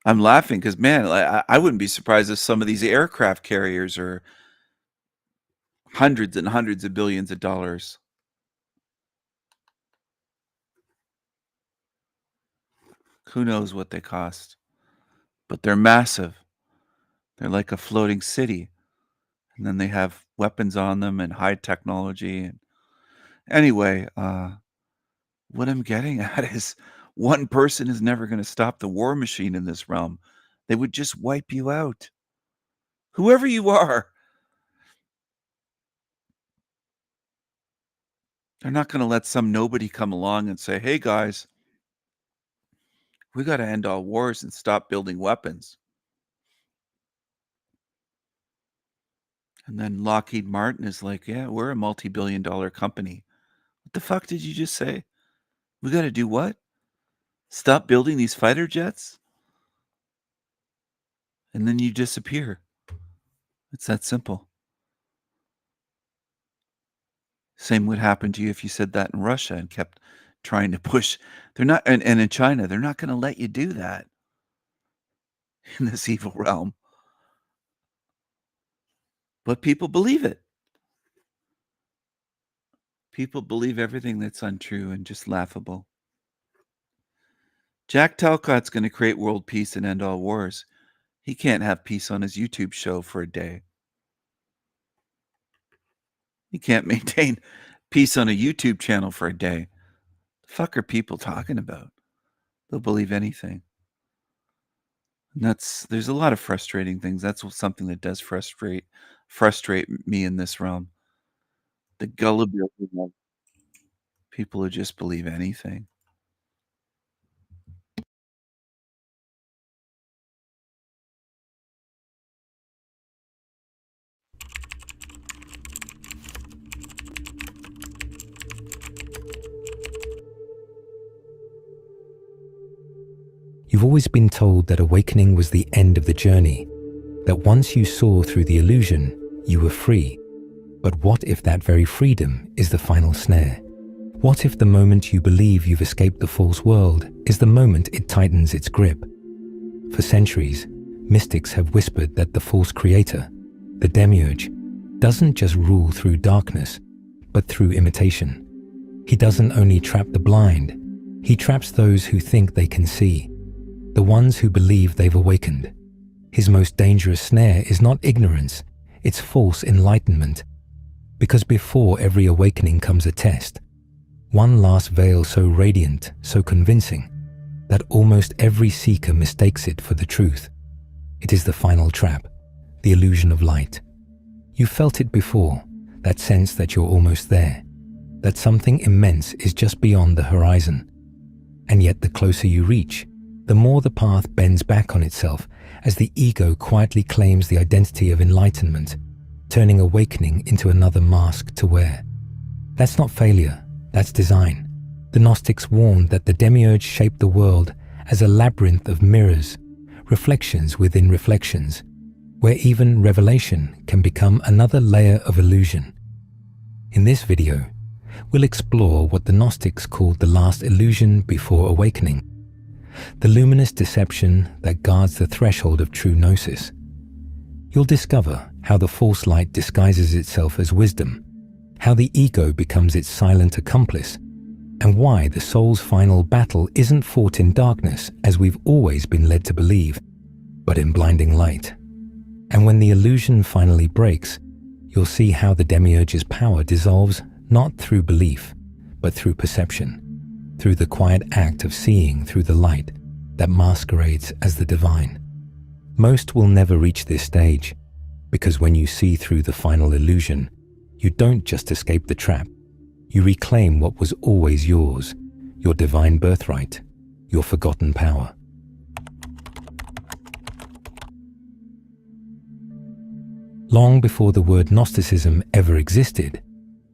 I'm laughing because, man, I wouldn't be surprised if some of these aircraft carriers are hundreds and hundreds of billions of dollars. Who knows what they cost? But they're massive. They're like a floating city And then they have weapons on them and high technology. And anyway, what I'm getting at is one person is never going to stop the war machine in this realm. They would just wipe you out. Whoever you are. They're not going to let some nobody come along and say, hey guys, we got to end all wars and stop building weapons. And then Lockheed Martin is like, yeah, we're a multi-billion-dollar company. What the fuck did you just say? We got to do what? Stop building these fighter jets? And then you disappear. It's that simple. Same would happen to you if you said that in Russia and kept trying to push. They're not, and in China, they're not going to let you do that in this evil realm. But people believe it. People believe everything that's untrue and just laughable. Jack Talcott's going to create world peace and end all wars. He can't have peace on his YouTube show for a day. He can't maintain peace on a YouTube channel for a day. The fuck are people talking about? They'll believe anything. And there's a lot of frustrating things. That's something that does frustrate me in this realm. The gullibility of people who just believe anything. You've always been told that awakening was the end of the journey, that once you saw through the illusion, you were free. But what if that very freedom is the final snare? What if the moment you believe you've escaped the false world is the moment it tightens its grip? For centuries, mystics have whispered that the false creator, the demiurge, doesn't just rule through darkness, but through imitation. He doesn't only trap the blind, he traps those who think they can see, the ones who believe they've awakened. His most dangerous snare is not ignorance, it's false enlightenment. Because before every awakening comes a test, one last veil so radiant, so convincing, that almost every seeker mistakes it for the truth. It is the final trap, the illusion of light. You felt it before, that sense that you're almost there, that something immense is just beyond the horizon. And yet the closer you reach, the more the path bends back on itself as the ego quietly claims the identity of enlightenment, turning awakening into another mask to wear. That's not failure, that's design. The Gnostics warned that the demiurge shaped the world as a labyrinth of mirrors, reflections within reflections, where even revelation can become another layer of illusion. In this video, we'll explore what the Gnostics called the last illusion before awakening, the luminous deception that guards the threshold of true gnosis. You'll discover how the false light disguises itself as wisdom, how the ego becomes its silent accomplice, and why the soul's final battle isn't fought in darkness as we've always been led to believe, but in blinding light. And when the illusion finally breaks, you'll see how the demiurge's power dissolves not through belief, but through perception, through the quiet act of seeing through the light that masquerades as the divine. Most will never reach this stage, because when you see through the final illusion, you don't just escape the trap, you reclaim what was always yours, your divine birthright, your forgotten power. Long before the word Gnosticism ever existed,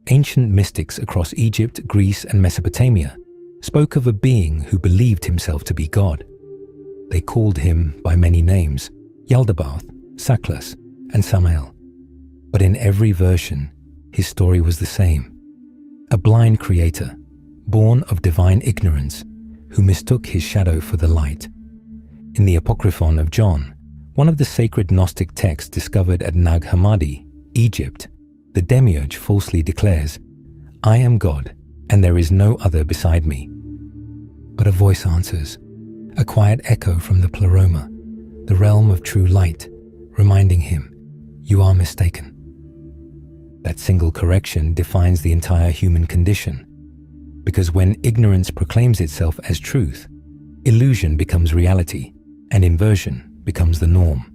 ancient mystics across Egypt, Greece, and Mesopotamia spoke of a being who believed himself to be God. They called him by many names, Yaldabaoth, Saklas, and Samael. But in every version, his story was the same. A blind creator, born of divine ignorance, who mistook his shadow for the light. In the Apocryphon of John, one of the sacred Gnostic texts discovered at Nag Hammadi, Egypt, the demiurge falsely declares, "I am God, and there is no other beside me." But a voice answers, a quiet echo from the Pleroma, the realm of true light, reminding him, "You are mistaken. That single correction defines the entire human condition. Because when ignorance proclaims itself as truth, illusion becomes reality, and inversion becomes the norm.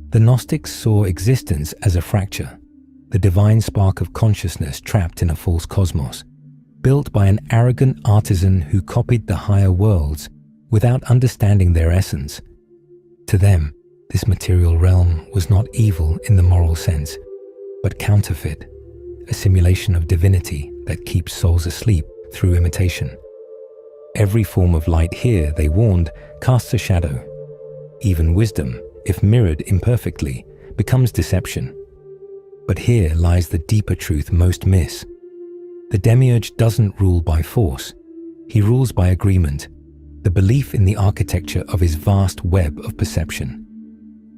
The Gnostics saw existence as a fracture, the divine spark of consciousness trapped in a false cosmos, built by an arrogant artisan who copied the higher worlds without understanding their essence. To them, this material realm was not evil in the moral sense, but counterfeit, a simulation of divinity that keeps souls asleep through imitation. Every form of light here, they warned, casts a shadow. Even wisdom, if mirrored imperfectly, becomes deception. But here lies the deeper truth most miss. The Demiurge doesn't rule by force. He rules by agreement, the belief in the architecture of his vast web of perception.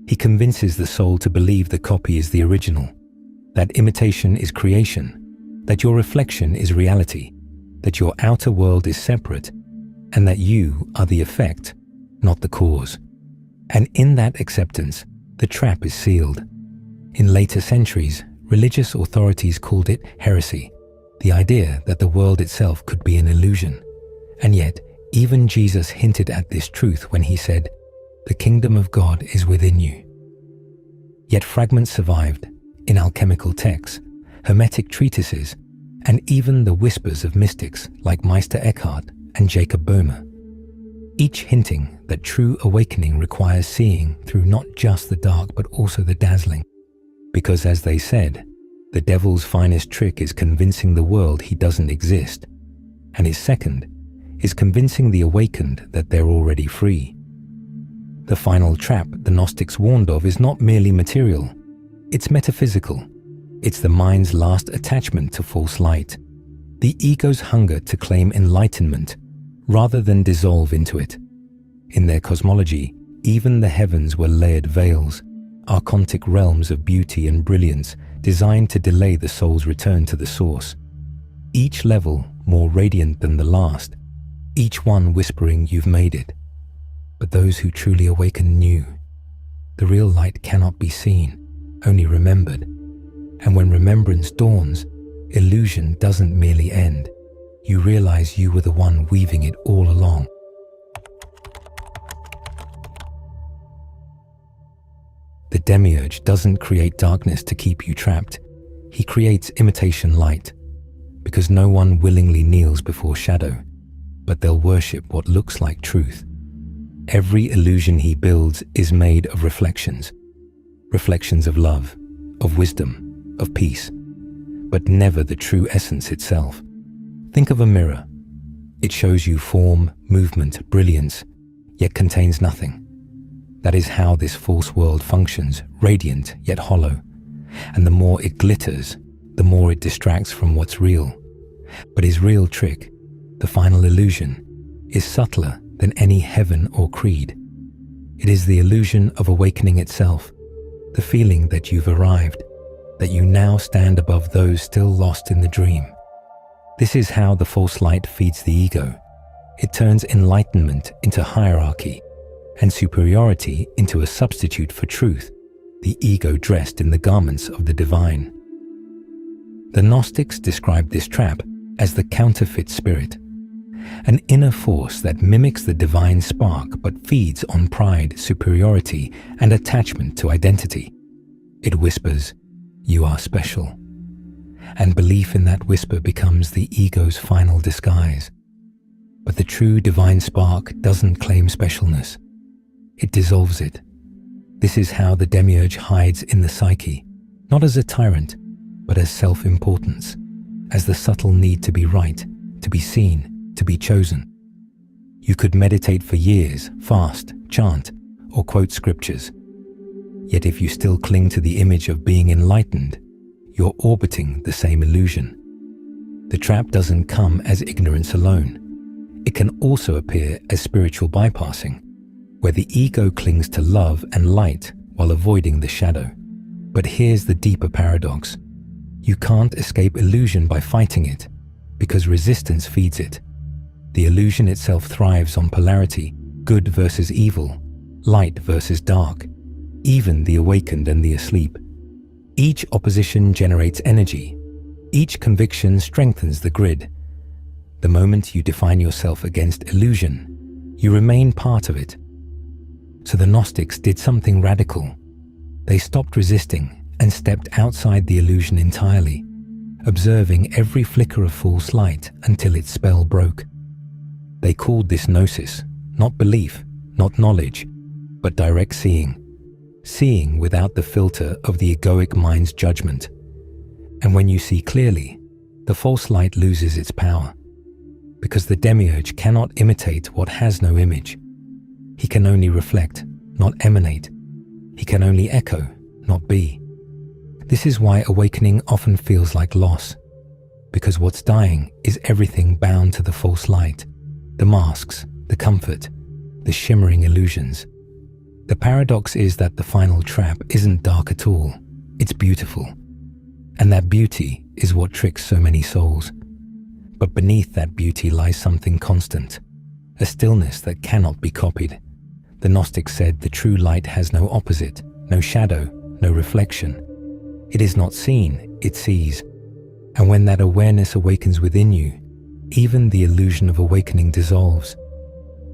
He convinces the soul to believe the copy is the original, that imitation is creation, that your reflection is reality, that your outer world is separate, and that you are the effect, not the cause. And in that acceptance, the trap is sealed. In later centuries, religious authorities called it heresy, the idea that the world itself could be an illusion. And yet, even Jesus hinted at this truth when he said, "The kingdom of God is within you." Yet fragments survived in alchemical texts, hermetic treatises, and even the whispers of mystics like Meister Eckhart and Jacob Boehmer, each hinting that true awakening requires seeing through not just the dark but also the dazzling. Because as they said, the devil's finest trick is convincing the world he doesn't exist, and his second is convincing the awakened that they're already free. The final trap the Gnostics warned of is not merely material, it's metaphysical. It's the mind's last attachment to false light, the ego's hunger to claim enlightenment rather than dissolve into it. In their cosmology, even the heavens were layered veils, archontic realms of beauty and brilliance designed to delay the soul's return to the source. Each level more radiant than the last, each one whispering, "You've made it." But those who truly awaken knew. The real light cannot be seen, only remembered. And when remembrance dawns, illusion doesn't merely end. You realize you were the one weaving it all along. The Demiurge doesn't create darkness to keep you trapped. He creates imitation light, because no one willingly kneels before shadow, but they'll worship what looks like truth. Every illusion he builds is made of reflections. Reflections of love, of wisdom, of peace, but never the true essence itself. Think of a mirror. It shows you form, movement, brilliance, yet contains nothing. That is how this false world functions, radiant yet hollow. And the more it glitters, the more it distracts from what's real. But his real trick, the final illusion, is subtler than any heaven or creed. It is the illusion of awakening itself, the feeling that you've arrived, that you now stand above those still lost in the dream. This is how the false light feeds the ego. It turns enlightenment into hierarchy, and superiority into a substitute for truth, the ego dressed in the garments of the divine. The Gnostics described this trap as the counterfeit spirit, an inner force that mimics the divine spark but feeds on pride, superiority, and attachment to identity. It whispers, "You are special." And belief in that whisper becomes the ego's final disguise. But the true divine spark doesn't claim specialness. It dissolves it. This is how the Demiurge hides in the psyche, not as a tyrant, but as self-importance, as the subtle need to be right, to be seen, to be chosen. You could meditate for years, fast, chant, or quote scriptures. Yet if you still cling to the image of being enlightened, you're orbiting the same illusion. The trap doesn't come as ignorance alone. It can also appear as spiritual bypassing, where the ego clings to love and light while avoiding the shadow. But here's the deeper paradox. You can't escape illusion by fighting it, because resistance feeds it. The illusion itself thrives on polarity, good versus evil, light versus dark, even the awakened and the asleep. Each opposition generates energy. Each conviction strengthens the grid. The moment you define yourself against illusion, you remain part of it. So the Gnostics did something radical. They stopped resisting and stepped outside the illusion entirely, observing every flicker of false light until its spell broke. They called this gnosis, not belief, not knowledge, but direct seeing. Seeing without the filter of the egoic mind's judgment. And when you see clearly, the false light loses its power. Because the demiurge cannot imitate what has no image. He can only reflect, not emanate. He can only echo, not be. This is why awakening often feels like loss. Because what's dying is everything bound to the false light, the masks, the comfort, the shimmering illusions. The paradox is that the final trap isn't dark at all, it's beautiful. And that beauty is what tricks so many souls. But beneath that beauty lies something constant, a stillness that cannot be copied. The Gnostics said the true light has no opposite, no shadow, no reflection. It is not seen, it sees. And when that awareness awakens within you, even the illusion of awakening dissolves.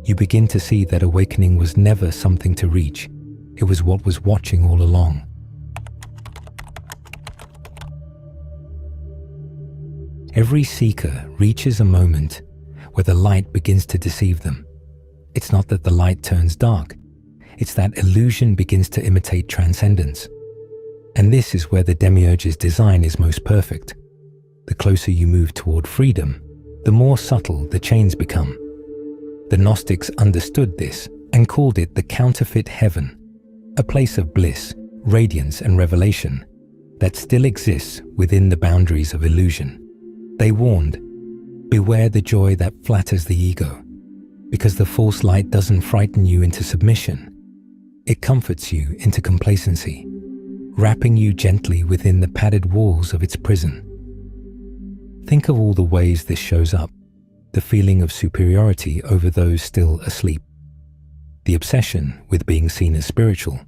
You begin to see that awakening was never something to reach. It was what was watching all along. Every seeker reaches a moment where the light begins to deceive them. It's not that the light turns dark. It's that illusion begins to imitate transcendence. And this is where the demiurge's design is most perfect. The closer you move toward freedom, the more subtle the chains become. The Gnostics understood this and called it the counterfeit heaven, a place of bliss, radiance, and revelation that still exists within the boundaries of illusion. They warned, beware the joy that flatters the ego, because the false light doesn't frighten you into submission. It comforts you into complacency, wrapping you gently within the padded walls of its prison. Think of all the ways this shows up. The feeling of superiority over those still asleep. The obsession with being seen as spiritual.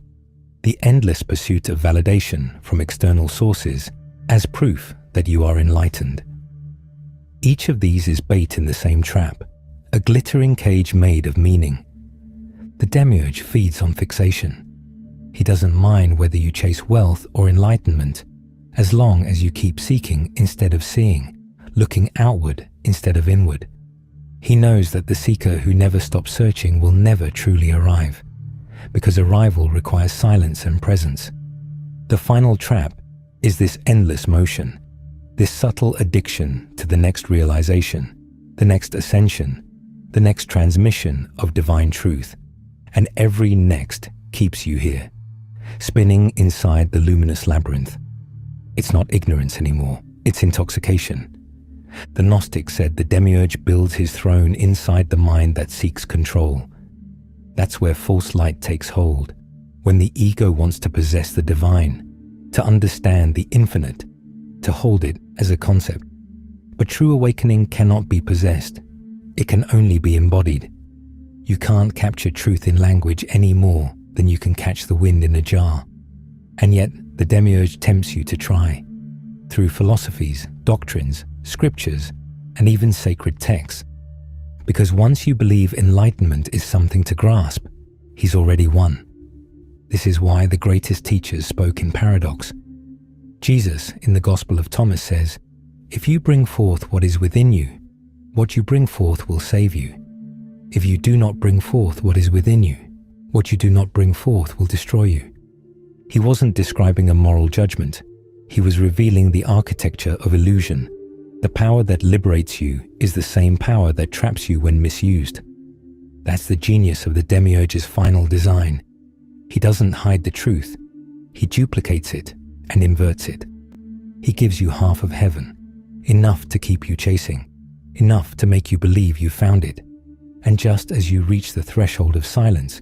The endless pursuit of validation from external sources as proof that you are enlightened. Each of these is bait in the same trap, a glittering cage made of meaning. The demiurge feeds on fixation. He doesn't mind whether you chase wealth or enlightenment, as long as you keep seeking instead of seeing, looking outward instead of inward. He knows that the seeker who never stops searching will never truly arrive, because arrival requires silence and presence. The final trap is this endless motion, this subtle addiction to the next realization, the next ascension, the next transmission of divine truth, and every next keeps you here, spinning inside the luminous labyrinth. It's not ignorance anymore, it's intoxication. The Gnostic said the demiurge builds his throne inside the mind that seeks control. That's where false light takes hold, when the ego wants to possess the divine, to understand the infinite, to hold it as a concept. But true awakening cannot be possessed. It can only be embodied. You can't capture truth in language any more than you can catch the wind in a jar. And yet, the demiurge tempts you to try. Through philosophies, doctrines, scriptures, and even sacred texts. Because once you believe enlightenment is something to grasp, he's already won. This is why the greatest teachers spoke in paradox. Jesus, in the Gospel of Thomas, says, "If you bring forth what is within you, what you bring forth will save you. If you do not bring forth what is within you, what you do not bring forth will destroy you." He wasn't describing a moral judgment. He was revealing the architecture of illusion. The power that liberates you is the same power that traps you when misused. That's the genius of the demiurge's final design. He doesn't hide the truth. He duplicates it and inverts it. He gives you half of heaven, enough to keep you chasing, enough to make you believe you found it. And just as you reach the threshold of silence,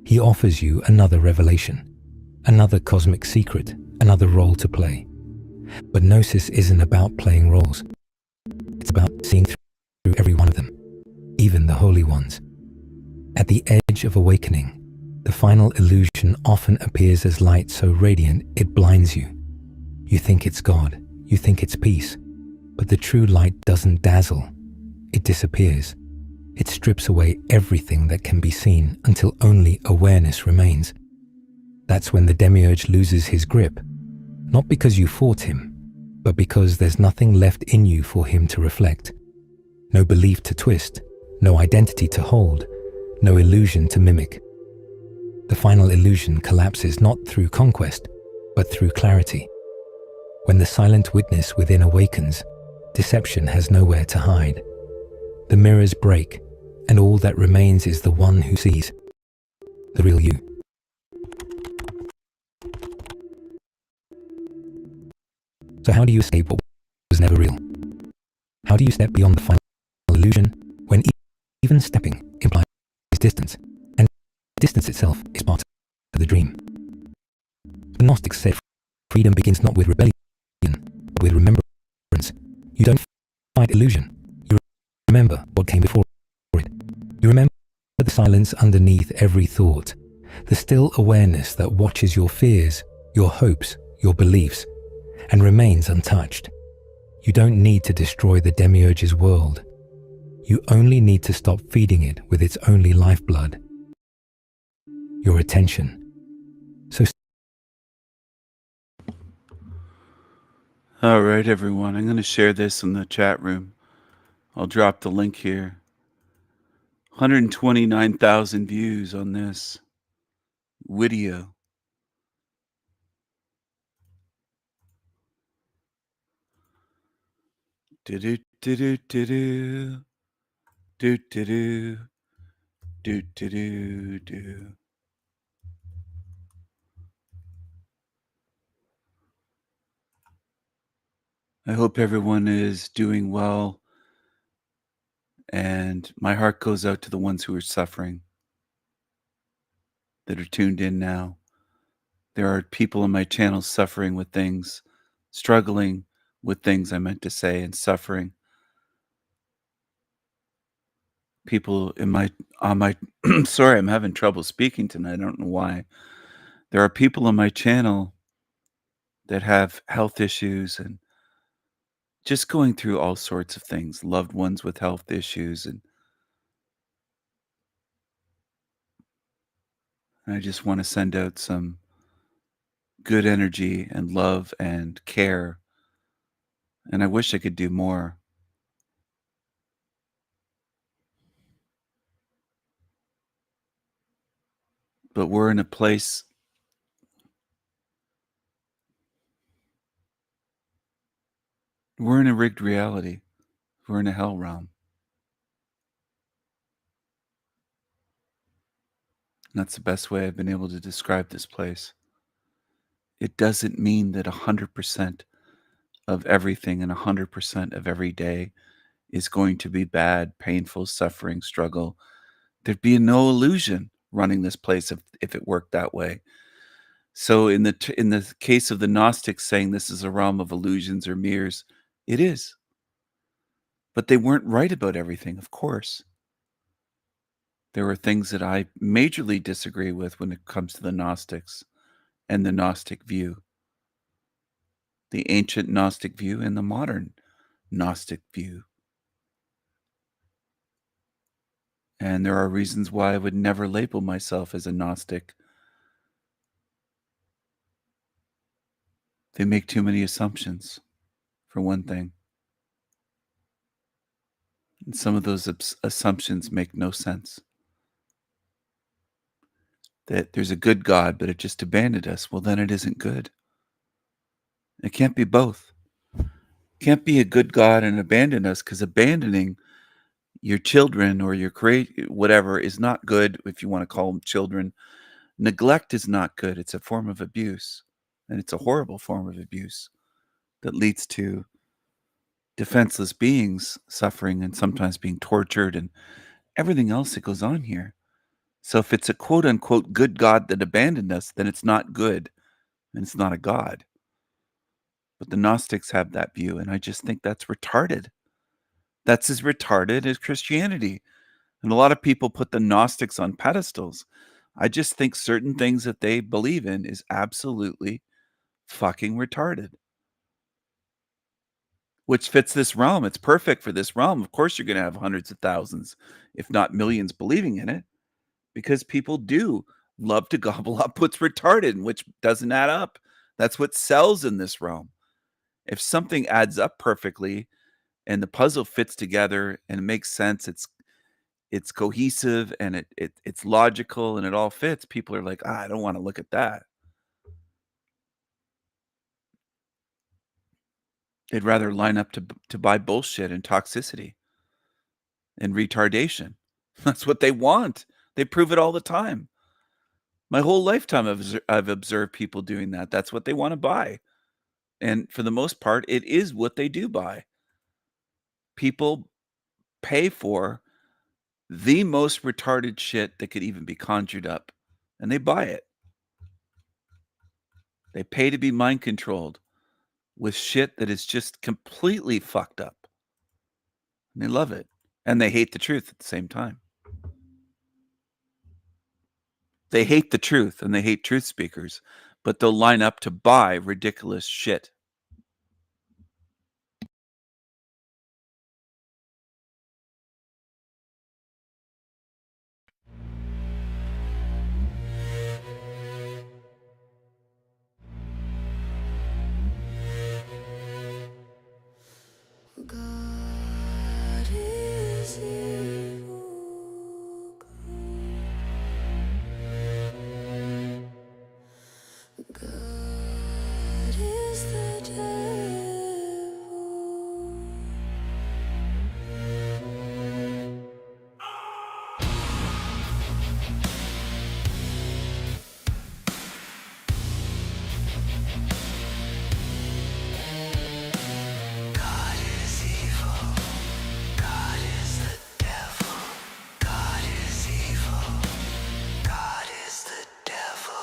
he offers you another revelation, another cosmic secret, another role to play. But Gnosis isn't about playing roles. It's about seeing through every one of them, even the holy ones. At the edge of awakening, the final illusion often appears as light so radiant it blinds you. You think it's God, you think it's peace, but the true light doesn't dazzle. It disappears. It strips away everything that can be seen until only awareness remains. That's when the demiurge loses his grip, not because you fought him, but because there's nothing left in you for him to reflect. No belief to twist, no identity to hold, no illusion to mimic. The final illusion collapses not through conquest, but through clarity. When the silent witness within awakens, deception has nowhere to hide. The mirrors break, and all that remains is the one who sees, the real you. So how do you escape what was never real? How do you step beyond the final illusion when even stepping implies distance, and distance itself is part of the dream? The Gnostics said freedom begins not with rebellion, but with remembrance. You don't fight illusion. You remember what came before it. You remember the silence underneath every thought, the still awareness that watches your fears, your hopes, your beliefs, and remains untouched. You don't need to destroy the demiurge's world. You only need to stop feeding it with its only lifeblood, your attention. So all right, everyone, I'm going to share this in the chat room. I'll drop the link here. 129,000 views on this video. Do-do, do-do, do-do. Do-do-do. Do-do-do-do. I hope everyone is doing well, and my heart goes out to the ones who are suffering, that are tuned in now. There are people on my channel suffering with things, struggling with things I meant to say, and suffering. People in my sorry, I'm having trouble speaking tonight. I don't know why. There are people on my channel that have health issues and just going through all sorts of things, loved ones with health issues, and I just want to send out some good energy and love and care. And I wish I could do more. But we're in a place we're in a rigged reality. We're in a hell realm. And that's the best way I've been able to describe this place. It doesn't mean that 100% of everything and 100% of every day is going to be bad, painful, suffering, struggle. There'd be no illusion running this place if it worked that way. So in the case of the Gnostics saying this is a realm of illusions or mirrors, it is. But they weren't right about everything, of course. There were things that I majorly disagree with when it comes to the Gnostics and the Gnostic view. The ancient Gnostic view and the modern Gnostic view. And there are reasons why I would never label myself as a Gnostic. They make too many assumptions, for one thing. And some of those assumptions make no sense. That there's a good God, but it just abandoned us. Well, then it isn't good. It can't be both. It can't be a good God and abandon us, because abandoning your children or your whatever is not good, if you want to call them children. Neglect is not good. It's a form of abuse, and it's a horrible form of abuse that leads to defenseless beings suffering and sometimes being tortured and everything else that goes on here. So if it's a quote unquote good God that abandoned us, then it's not good and it's not a God. But the Gnostics have that view, and I just think that's retarded. That's as retarded as Christianity. And a lot of people put the Gnostics on pedestals. I just think certain things that they believe in is absolutely fucking retarded. which fits this realm. It's perfect for this realm. Of course, you're going to have hundreds of thousands, if not millions, believing in it, because people do love to gobble up what's retarded, which doesn't add up. That's what sells in this realm. If something adds up perfectly and the puzzle fits together and it makes sense, it's cohesive and it's logical and it all fits, people are like, I don't want to look at that. They'd rather line up to buy bullshit and toxicity and retardation. That's what they want. They prove it all the time. My whole lifetime, I've observed people doing that. That's what they want to buy. And for the most part, it is what they do buy. People pay for the most retarded shit that could even be conjured up, and they buy it. They pay to be mind controlled with shit that is just completely fucked up. And they love it. And they hate the truth at the same time. They hate the truth and they hate truth speakers, but they'll line up to buy ridiculous shit. God is evil. God is the devil. God is evil. God is the devil. God is evil. God is the devil.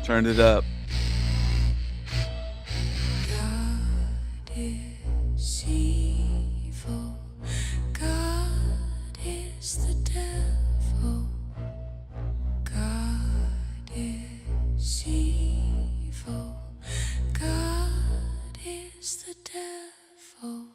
Turn it up. God is evil. God is the devil. God is evil. God is the devil.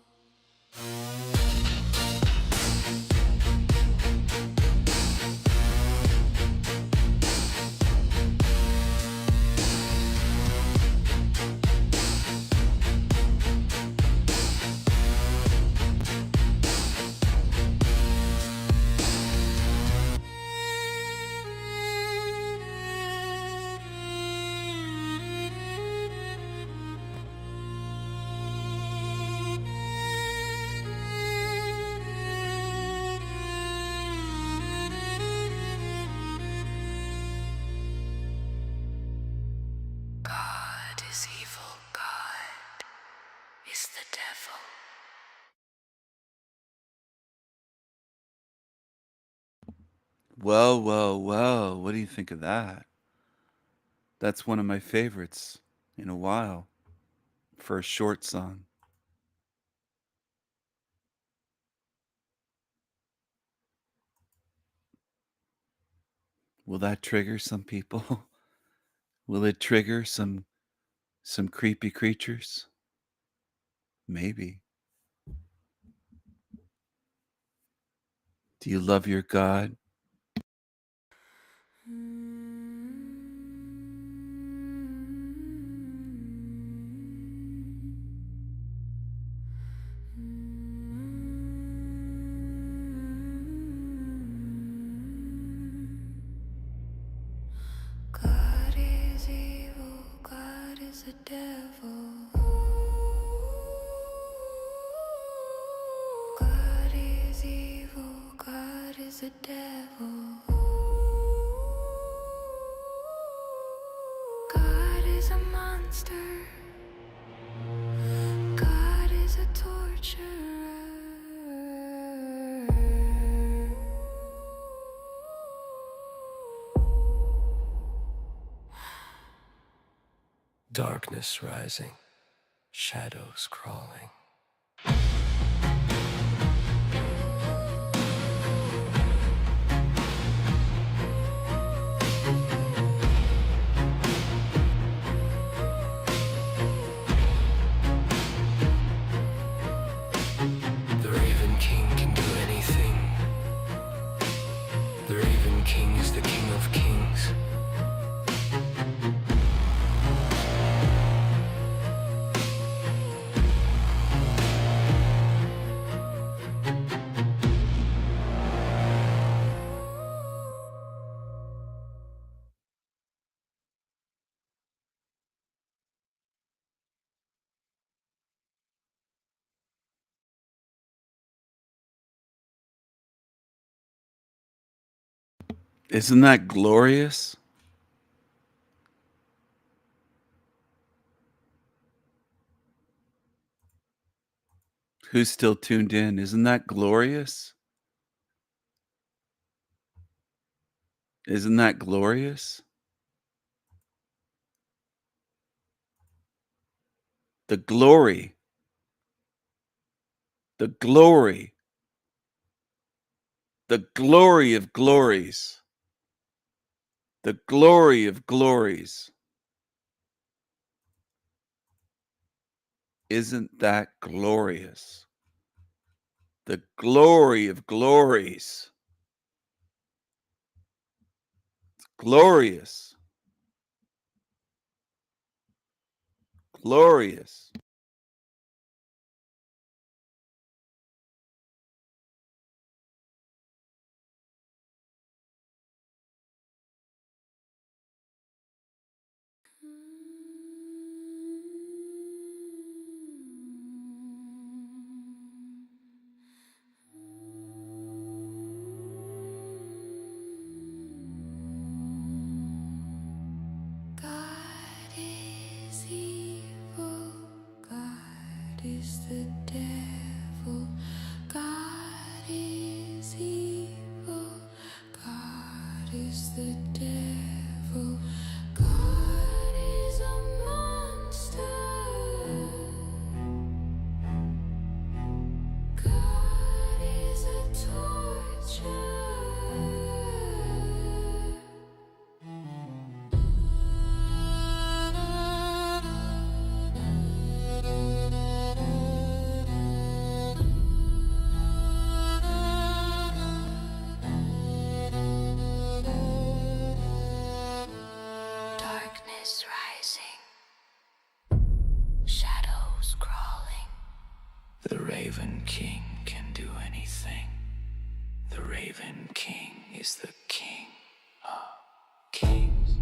God is evil. God is the devil. Well, well, well. What do you think of that? That's one of my favorites in a while for a short song. Will that trigger some people? Will it trigger some creepy creatures? Maybe. Do you love your God? God is evil. God is the devil. the devil. God is a monster. God is a torturer. Darkness rising, shadows crawling. The Raven King can do anything. The Raven King is the King of Kings. Isn't that glorious? Who's still tuned in? Isn't that glorious? Isn't that glorious? The glory. The glory. The glory of glories. The glory of glories. Isn't that glorious? The glory of glories. It's glorious. Glorious. God is evil. God is the devil. God is evil. God is the devil. God is a monster. God is a torturer. Darkness rising, shadows crawling. The Raven King can do anything. The Raven King is the King of Kings.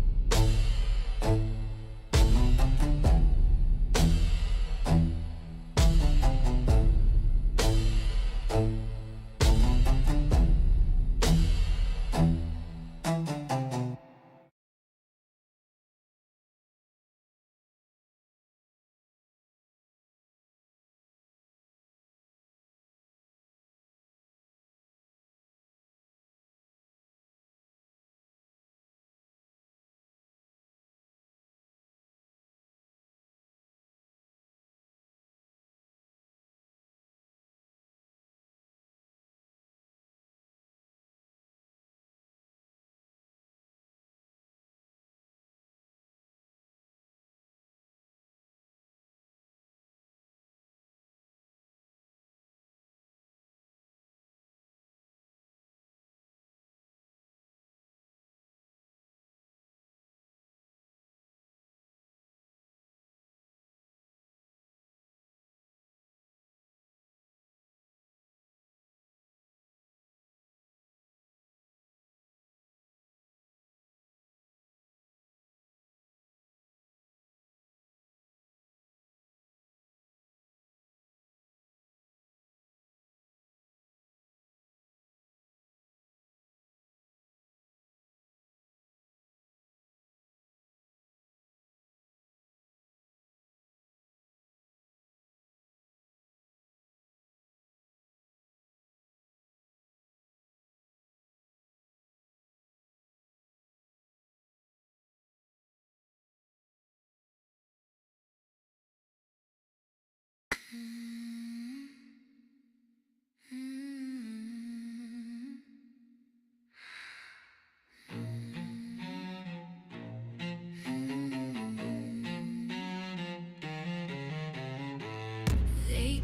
They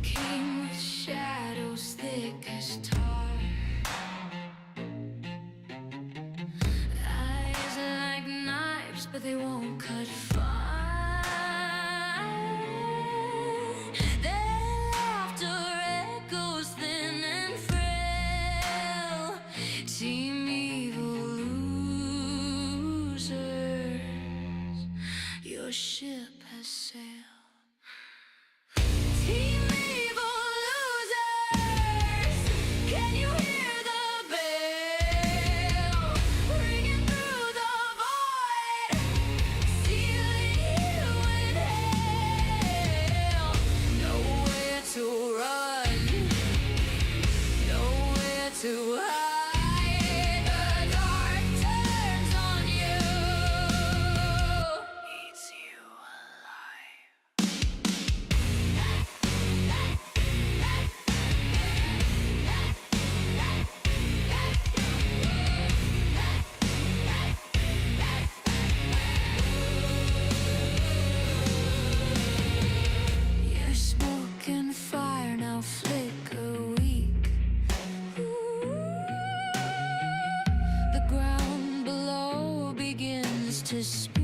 came with shadows thick as tar, eyes like knives, but they won't cut fine. Their laughter echoes thin and frail. Team evil losers, your ship has sailed. Team evil losers, can you hear the bell ringing through the void, sealing you in hell? Nowhere to run, nowhere to hide. The dark turns on you, eats you alive. Your smoke and fire now flicker weak. The ground below begins to speak.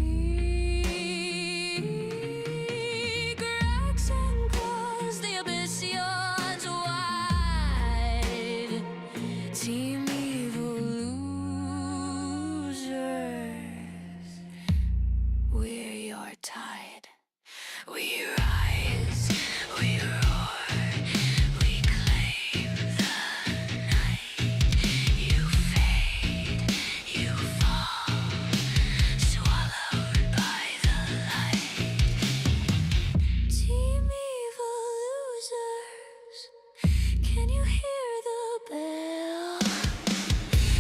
Cracks and claws, the abyss yawns wide. Team evil losers, we're your tide. We rise, we roar, we claim the night. You fade, you fall, swallowed by the light. Team evil losers, can you hear the bell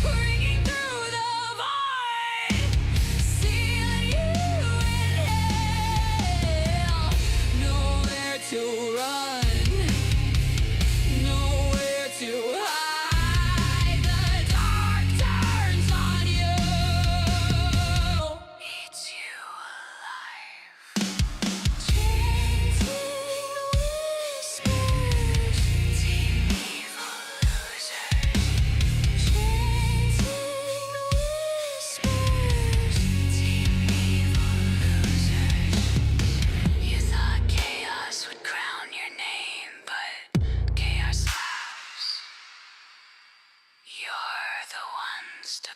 ringing through the void, sealing you in hell? Nowhere to run, nowhere to hide. The dark turns on you, eats you alive. Chanting whispers, team evil losers. Chanting whispers, team evil losers. You thought chaos would crown your name, but chaos laughs. You're the ones to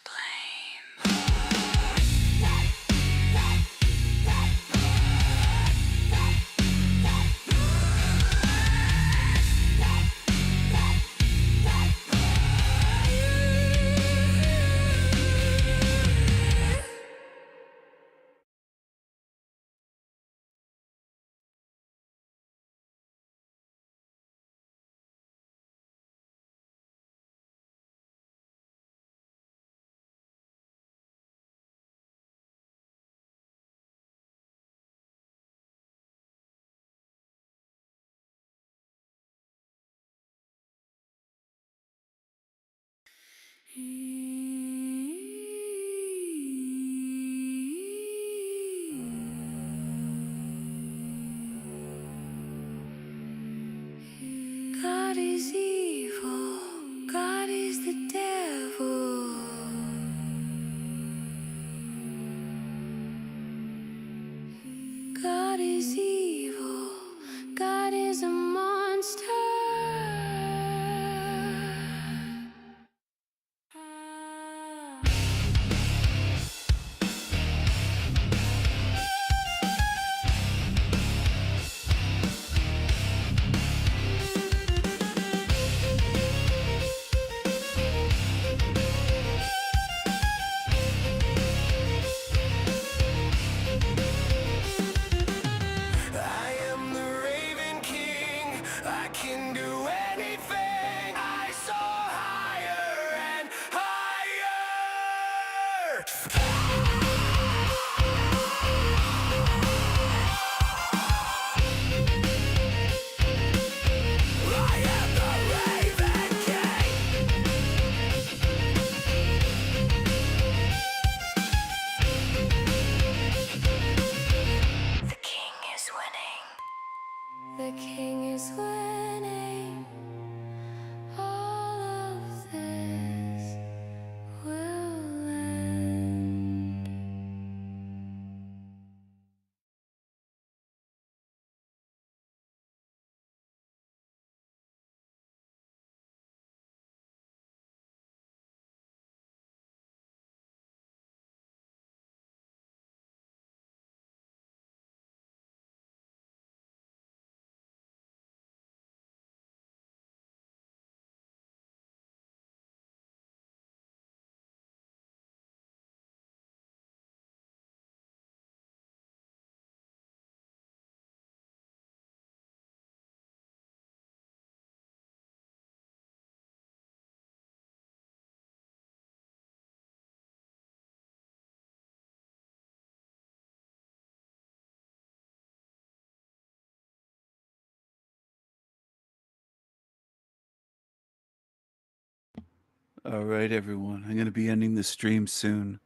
All right, everyone. I'm going to be ending the stream soon.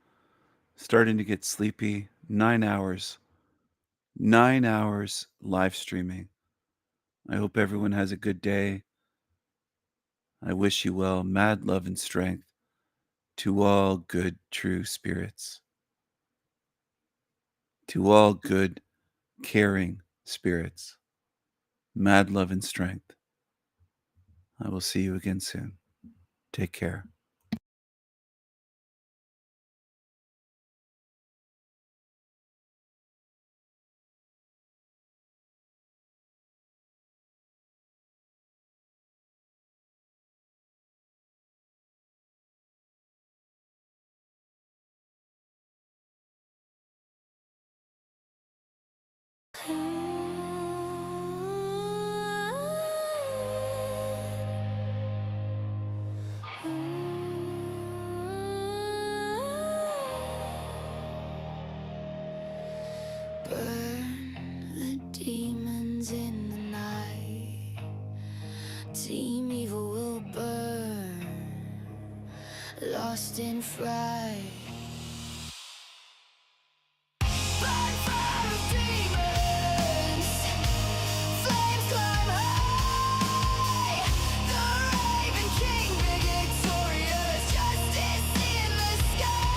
Starting to get sleepy. 9 hours. 9 hours live streaming. I hope everyone has a good day. I wish you well. Mad love and strength to all good, true spirits. To all good, caring spirits. Mad love and strength. I will see you again soon. Take care. Burn the demons in the night. Team evil will burn, lost in fright. Burn for demons, flames climb high. The Raven King victorious, justice in the sky.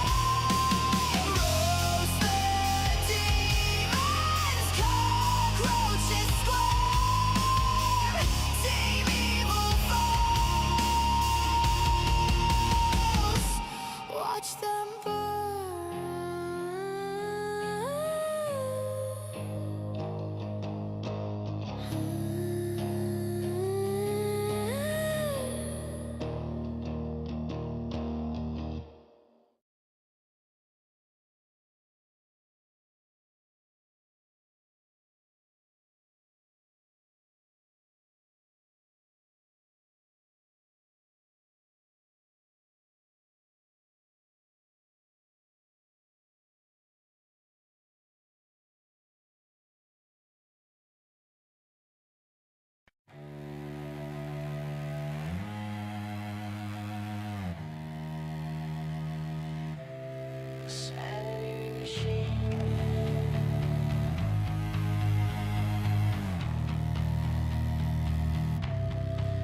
Roast the demons, cockroaches squirm. Team evil falls, watch them burn. Sanity machine.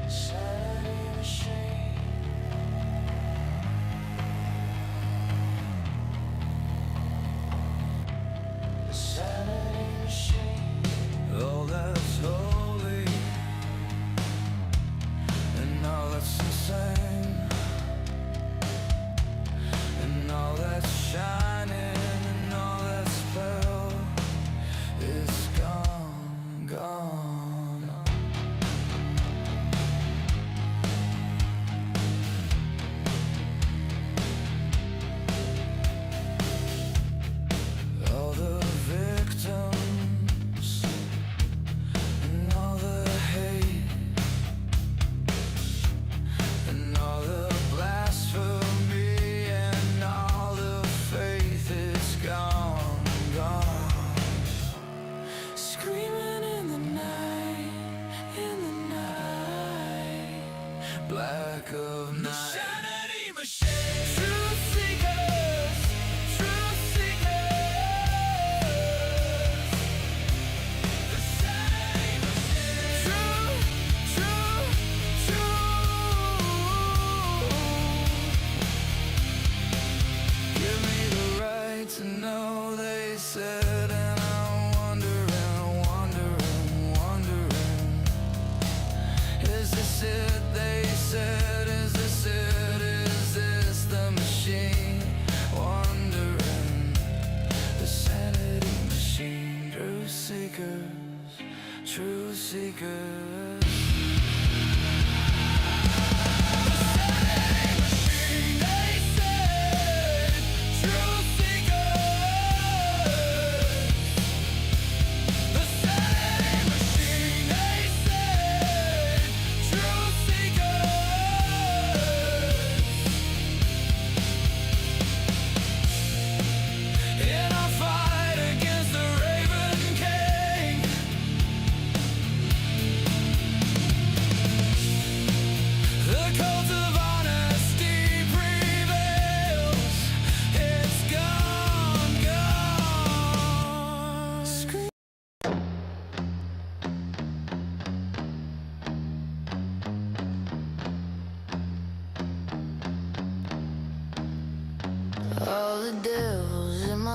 Sanity machine. The sanity machine. All that's holy and all that's insane. And all that's shining and all that's pale is gone, gone. All the victims and all the hate and all the blasphemy and all the faith is gone, gone. Screaming in the night, black of night. Sanity machine. Truth seekers, truth seekers. The sanity machine. Truth, truth, truth. Give me the right to know, they said, and I'm wondering, wondering, wondering. Is this it, they said, is this it, is this the machine? Wondering, the sanity machine. Truth seekers, truth seekers. They said, truth seekers.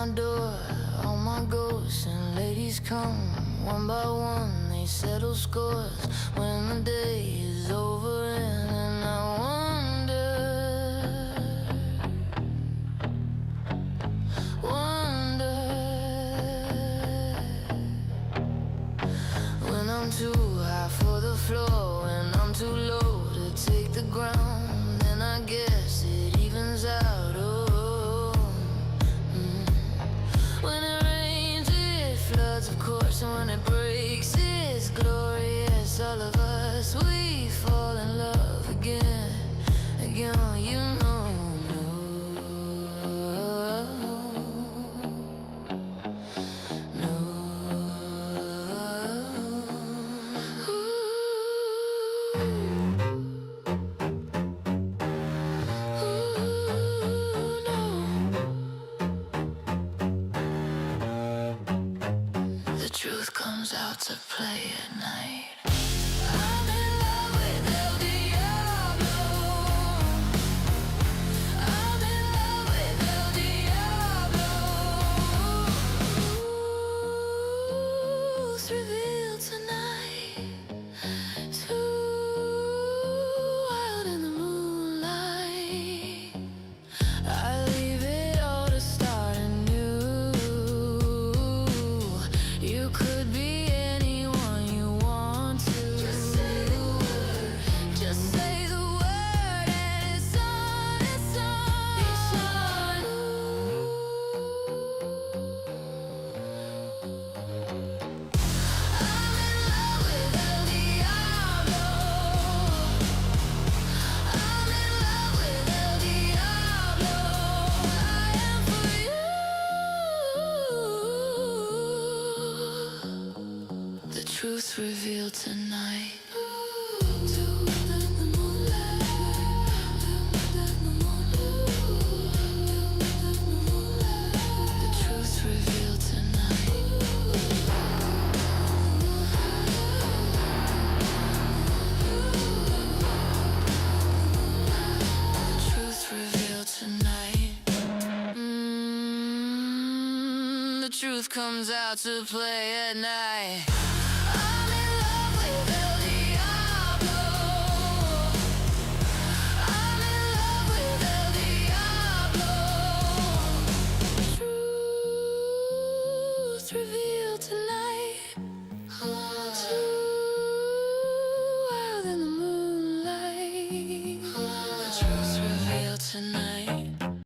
my door, all my ghosts and ladies come one by one. They settle scores when the day is over, and I wonder when I'm too high for the floor, when I'm too low to take the ground, then I guess it evens out. When it rains, it floods, of course, and when it breaks, it's glorious. All of us, we fall in love again, again, you know. The truth comes out to play at night. I'm in love with El Diablo. I'm in love with El Diablo. Truth revealed tonight. Too wild in the moonlight. I leave it all to start anew. You could be anyone you want to. Just say the word. Just say the word, and it's on, it's on. It's on. I'm in love with El Diablo. I'm in love with El Diablo. I am for you. The truth revealed tonight. The truth revealed tonight. The truth revealed tonight. The truth comes out to play at night.